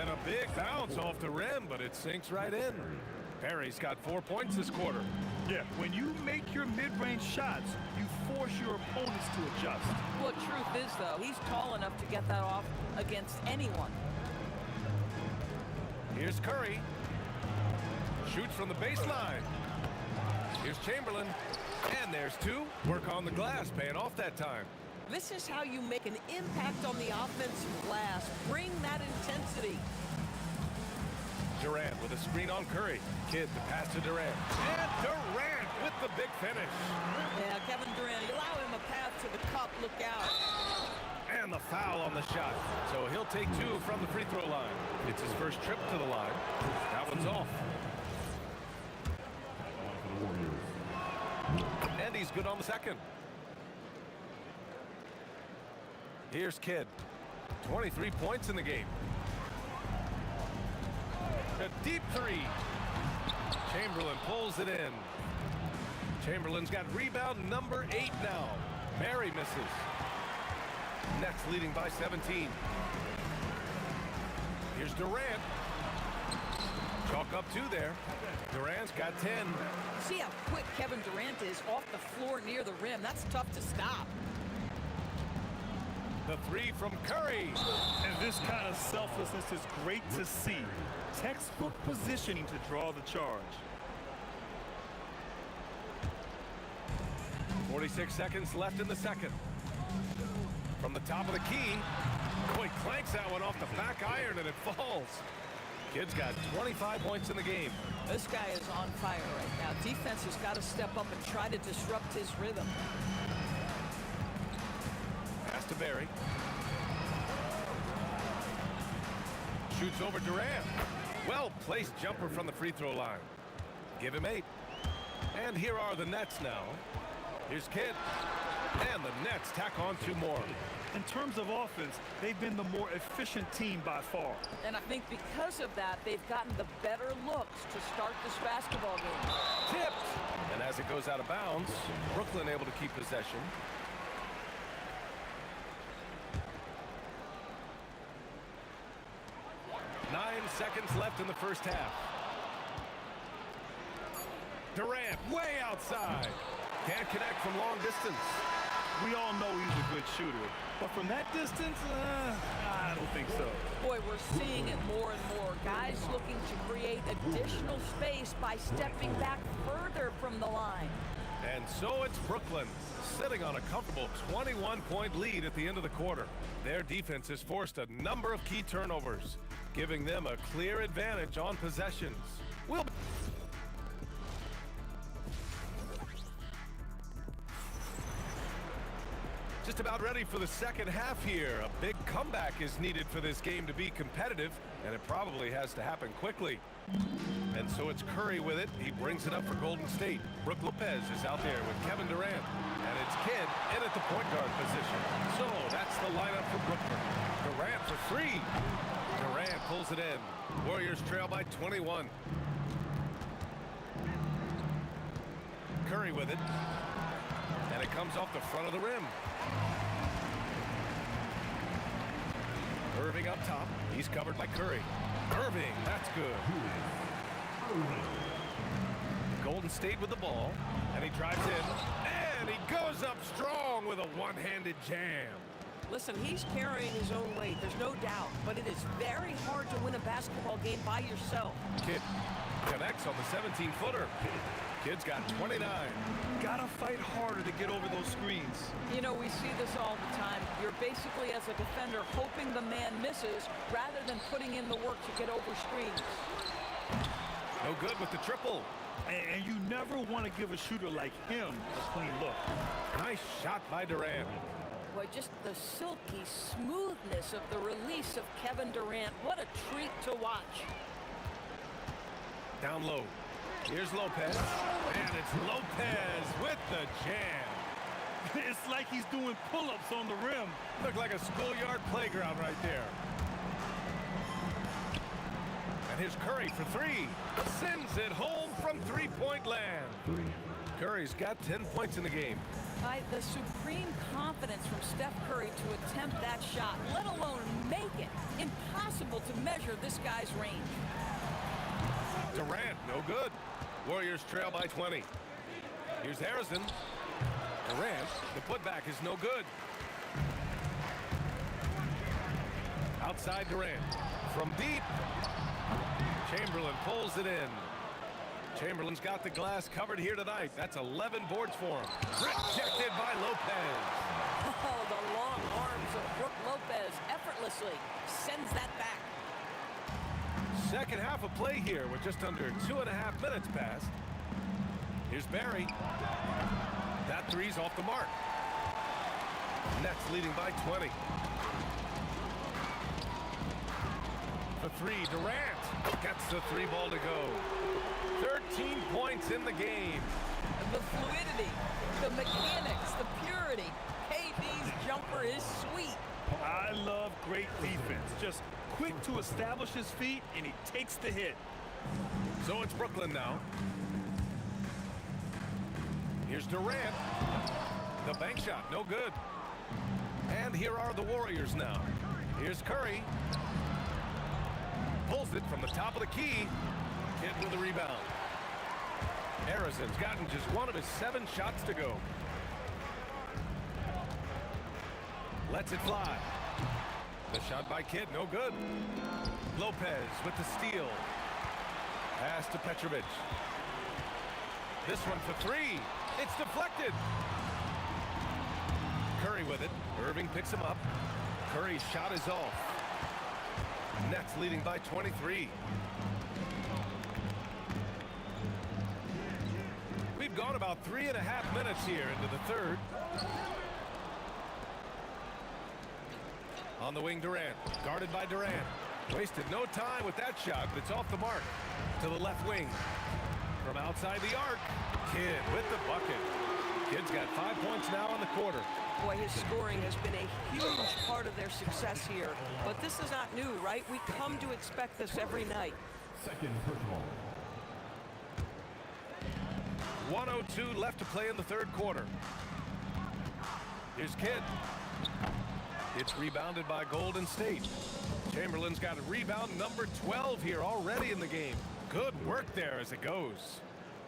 And a big bounce off the rim, but it sinks right in. Barry's got 4 points this quarter. Yeah, when you make your mid-range shots, you force your opponents to adjust. Well, truth is, though, he's tall enough to get that off against anyone. Here's Curry. Shoots from the baseline. Here's Chamberlain. And there's 2. Work on the glass, paying off that time. This is how you make an impact on the offensive glass. Bring that intensity. Durant with a screen on Curry. Kidd the pass to Durant. And Durant with the big finish. Yeah, Kevin Durant, you allow him a path to the cup. Look out. And the foul on the shot. So he'll take 2 from the free throw line. It's his first trip to the line. That one's off. And he's good on the second. Here's Kidd. 23 points in the game. A deep 3. Chamberlain pulls it in. Chamberlain's got rebound number 8 now. Barry misses. Nets leading by 17. Here's Durant. Chalk up 2 there. Durant's got 10. See how quick Kevin Durant is off the floor near the rim. That's tough to stop. The 3 from Curry. And this kind of selflessness is great to see. Textbook positioning to draw the charge. 46 seconds left in the second. From the top of the key. Boy, clanks that one off the back iron and it falls. Kid's got 25 points in the game. This guy is on fire right now. Defense has got to step up and try to disrupt his rhythm. Pass to Barry. Shoots over Durant. Well-placed jumper from the free throw line. Give him 8. And here are the Nets now. Here's Kidd. And the Nets tack on 2 more. In terms of offense, they've been the more efficient team by far. And I think because of that, they've gotten the better looks to start this basketball game. Tipped. And as it goes out of bounds, Brooklyn able to keep possession. Nine seconds left in the first half. Durant way outside. Can't connect from long distance. We all know he's a good shooter, but from that distance, I don't think so. Boy, we're seeing it more and more. Guys looking to create additional space by stepping back further from the line. And so it's Brooklyn, sitting on a comfortable 21-point lead at the end of the quarter. Their defense has forced a number of key turnovers, giving them a clear advantage on possessions. We'll just about ready for the second half here. A big comeback is needed for this game to be competitive, and it probably has to happen quickly. And so it's Curry with it. He brings it up for Golden State. Brook Lopez is out there with Kevin Durant. And it's Kidd in at the point guard position. So that's the lineup for Brooklyn. Durant for 3. Durant pulls it in. Warriors trail by 21. Curry with it. And it comes off the front of the rim. Irving up top. He's covered by Curry. Irving, that's good. Golden State with the ball. And he drives in. And he goes up strong with a one-handed jam. Listen, he's carrying his own weight, there's no doubt. But it is very hard to win a basketball game by yourself. Kidd connects on the 17-footer. Kidd's got 29. Gotta fight harder to get over those screens. You know, we see this all the time. You're basically, as a defender, hoping the man misses rather than putting in the work to get over screens. No good with the triple. And you never want to give a shooter like him a clean look. Nice shot by Durant. Boy, just the silky smoothness of the release of Kevin Durant. What a treat to watch. Down low. Here's Lopez. And it's Lopez with the jam. It's like he's doing pull-ups on the rim. Looked like a schoolyard playground right there. And here's Curry for 3. Sends it home from three-point land. Curry's got 10 points in the game. By the supreme confidence from Steph Curry to attempt that shot, let alone make it. Impossible to measure this guy's range. Durant, no good. Warriors trail by 20. Here's Harrison. Durant, the putback is no good. Outside Durant. From deep. Chamberlain pulls it in. Chamberlain's got the glass covered here tonight. That's 11 boards for him. Rejected by Lopez. Oh, the long arms of Brook Lopez effortlessly sends that back. Second half of play here with just under 2.5 minutes passed. Here's Barry. That three's off the mark. Nets leading by 20. For 3, Durant gets the 3 ball to go. 13 points in the game. The fluidity, the mechanics, the purity. KD's jumper is sweet. I love great defense. Just quick to establish his feet, and he takes the hit. So it's Brooklyn now. Here's Durant. The bank shot, no good. And here are the Warriors now. Here's Curry. Pulls it from the top of the key. Kidd with the rebound. Harrison's gotten just one of his 7 shots to go. Lets it fly. The shot by Kidd, no good. Lopez with the steal. Pass to Petrovic. This one for 3. It's deflected. Curry with it. Irving picks him up. Curry's shot is off. Nets leading by 23. We've gone about 3.5 minutes here into the third. On the wing, Durant. Guarded by Durant. Wasted no time with that shot, but it's off the mark. To the left wing. From outside the arc. Kidd with the bucket. Kidd's got 5 points now in the quarter. Boy, his scoring has been a huge part of their success here. But this is not new, right? We come to expect this every night. Second personal. 1:02 left to play in the third quarter. Here's Kidd. It's rebounded by Golden State. Chamberlain's got a rebound number 12 here already in the game. Good work there as it goes.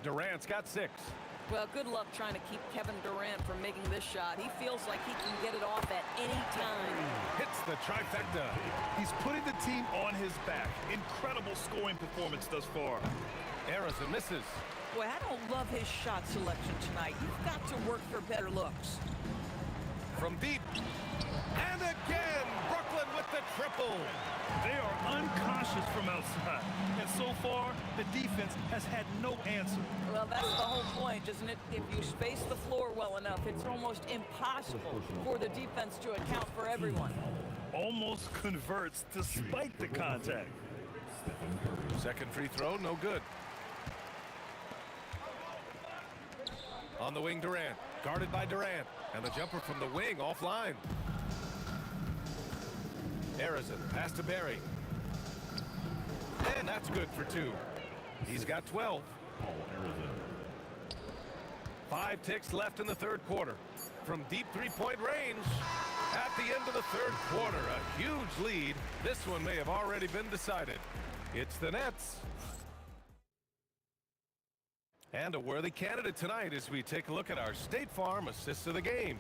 Durant's got 6. Well, good luck trying to keep Kevin Durant from making this shot. He feels like he can get it off at any time. Hits the trifecta. He's putting the team on his back. Incredible scoring performance thus far. Harrison misses. Boy, I don't love his shot selection tonight. You've got to work for better looks. From deep. And again, Brooklyn with the triple. They are unconscious from outside. And so far, the defense has had no answer. Well, that's the whole point, isn't it? If you space the floor well enough, it's almost impossible for the defense to account for everyone. Almost converts despite the contact. Second free throw, no good. On the wing, Durant. Guarded by Durant. And the jumper from the wing offline. Harrison, pass to Barry. And that's good for 2. He's got 12. 5 ticks left in the third quarter. From deep three-point range. At the end of the third quarter, a huge lead. This one may have already been decided. It's the Nets. And a worthy candidate tonight as we take a look at our State Farm assists of the game.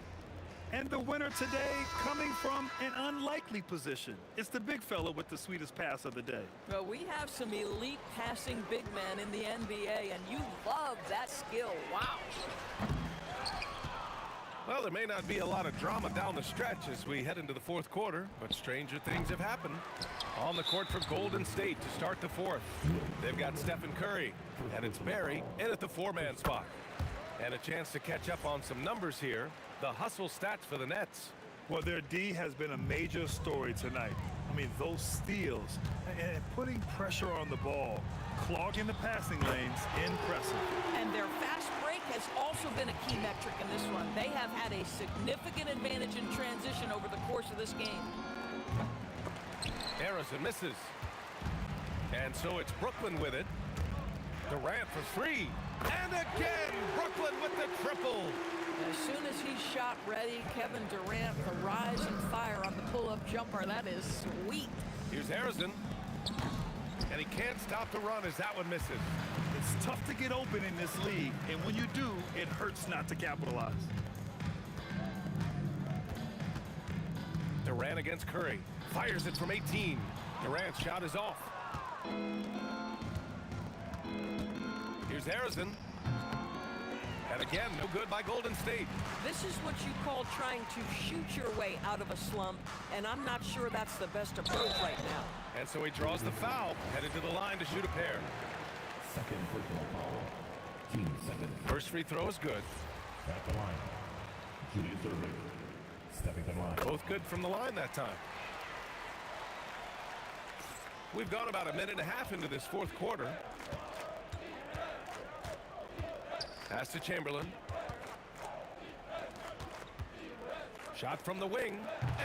And the winner today coming from an unlikely position. It's the big fella with the sweetest pass of the day. Well, we have some elite passing big men in the NBA, and you love that skill. Wow. Well, there may not be a lot of drama down the stretch as we head into the fourth quarter, but stranger things have happened. On the court for Golden State to start the fourth. They've got Stephen Curry, and it's Barry in at the 4-man spot. And a chance to catch up on some numbers here. The hustle stats for the Nets. Well, their D has been a major story tonight. I mean, those steals and putting pressure on the ball, clogging the passing lanes, impressive. And their fast break has also been a key metric in this one. They have had a significant advantage in transition over the course of this game. Harrison misses. And so it's Brooklyn with it. Durant for 3. And again, Brooklyn with the triple. As soon as he's shot ready, Kevin Durant, the rise and fire on the pull-up jumper. That is sweet. Here's Harrison. And he can't stop the run as that one misses. It's tough to get open in this league, and when you do, it hurts not to capitalize. Durant against Curry. Fires it from 18. Durant's shot is off. Here's Harrison. And again, no good by Golden State. This is what you call trying to shoot your way out of a slump, and I'm not sure that's the best approach right now. And so he draws the foul, headed to the line to shoot a pair. Second personal foul. Team second. First free throw is good. At the line. Julius Irving. Stepping to the line. Both good from the line that time. We've gone about a minute and a half into this fourth quarter. Pass to Chamberlain. Shot from the wing,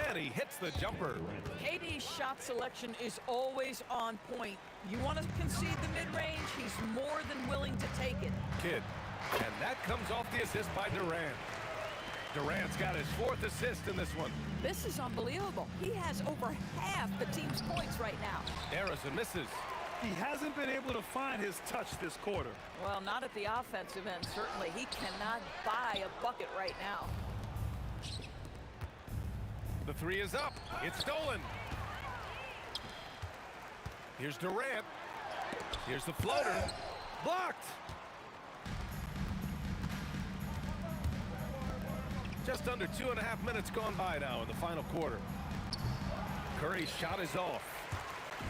and he hits the jumper. KD's shot selection is always on point. You want to concede the mid-range, he's more than willing to take it. Kidd, and that comes off the assist by Durant. Durant's got his 4th assist in this one. This is unbelievable. He has over half the team's points right now. Harrison misses. He hasn't been able to find his touch this quarter. Well, not at the offensive end, certainly. He cannot buy a bucket right now. The 3 is up. It's stolen. Here's Durant. Here's the floater. Blocked. Just under 2.5 minutes gone by now in the final quarter. Curry's shot is off.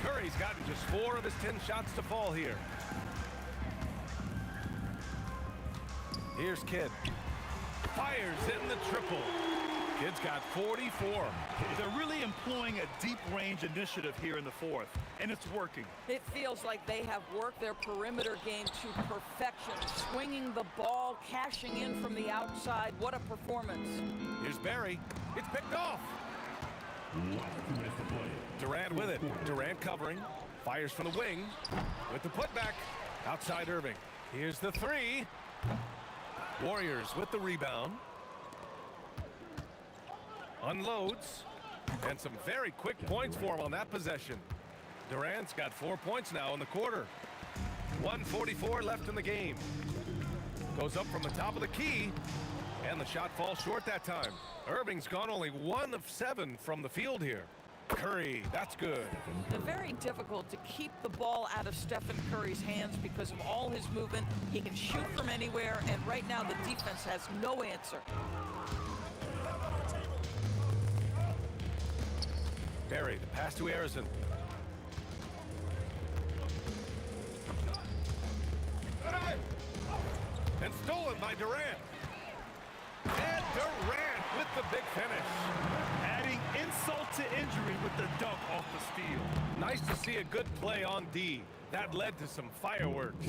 Curry's gotten just 4 of his 10 shots to fall here. Here's Kidd. Fires in the triple. Kidd's got 44. They're really employing a deep range initiative here in the fourth, and it's working. It feels like they have worked their perimeter game to perfection, swinging the ball, cashing in from the outside. What a performance. Here's Barry. It's picked off. Durant with it. Durant covering. Fires from the wing. With the putback. Outside Irving. Here's the 3. Warriors with the rebound. Unloads. And some very quick points for him on that possession. Durant's got 4 points now in the quarter. 1:44 left in the game. Goes up from the top of the key. And the shot falls short that time. Irving's gone only 1 of 7 from the field here. Curry, that's good. It's very difficult to keep the ball out of Stephen Curry's hands because of all his movement. He can shoot from anywhere, and right now the defense has no answer. Barry, the pass to Harrison. And stolen by Durant. And Durant with the big finish. Adding insult to injury with the dunk off the steal. Nice to see a good play on D. That led to some fireworks.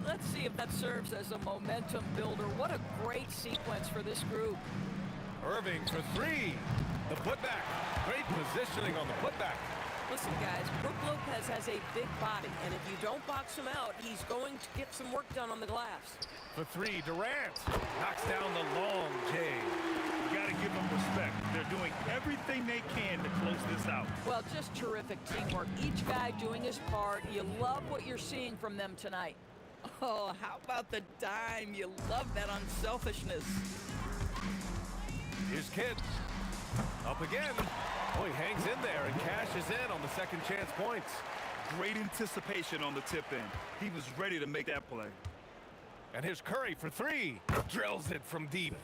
Let's see if that serves as a momentum builder. What a great sequence for this group. Irving for 3. The putback. Great positioning on the putback. Listen, guys, Brook Lopez has a big body, and if you don't box him out, he's going to get some work done on the glass. For 3, Durant knocks down the long J. You got to give them respect. They're doing everything they can to close this out. Well, just terrific teamwork. Each guy doing his part. You love what you're seeing from them tonight. Oh, how about the dime? You love that unselfishness. Here's Kidd. Up again. Oh, he hangs in there and cashes in on the second chance points. Great anticipation on the tip in. He was ready to make that play. And here's Curry for 3. Drills it from deep.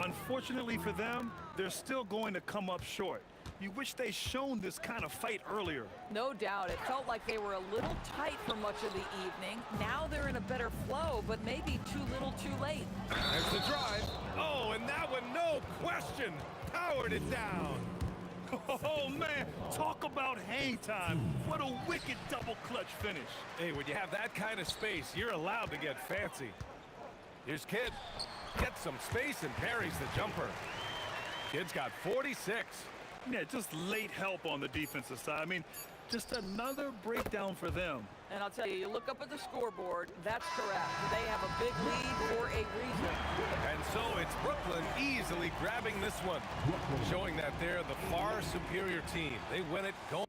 Unfortunately for them, they're still going to come up short. You wish they'd shown this kind of fight earlier. No doubt. It felt like they were a little tight for much of the evening. Now they're in a better flow, but maybe too little too late. There's the drive. Oh, and that one, no question, powered it down. Oh, man, talk about hang time. What a wicked double clutch finish. Hey, when you have that kind of space, you're allowed to get fancy. Here's Kidd. Gets some space and parries the jumper. Kidd's got 46. Yeah, just late help on the defensive side. I mean, just another breakdown for them. And I'll tell you, you look up at the scoreboard, that's correct. They have a big lead for a reason. And so it's Brooklyn easily grabbing this one, showing that they're the far superior team. They win it going.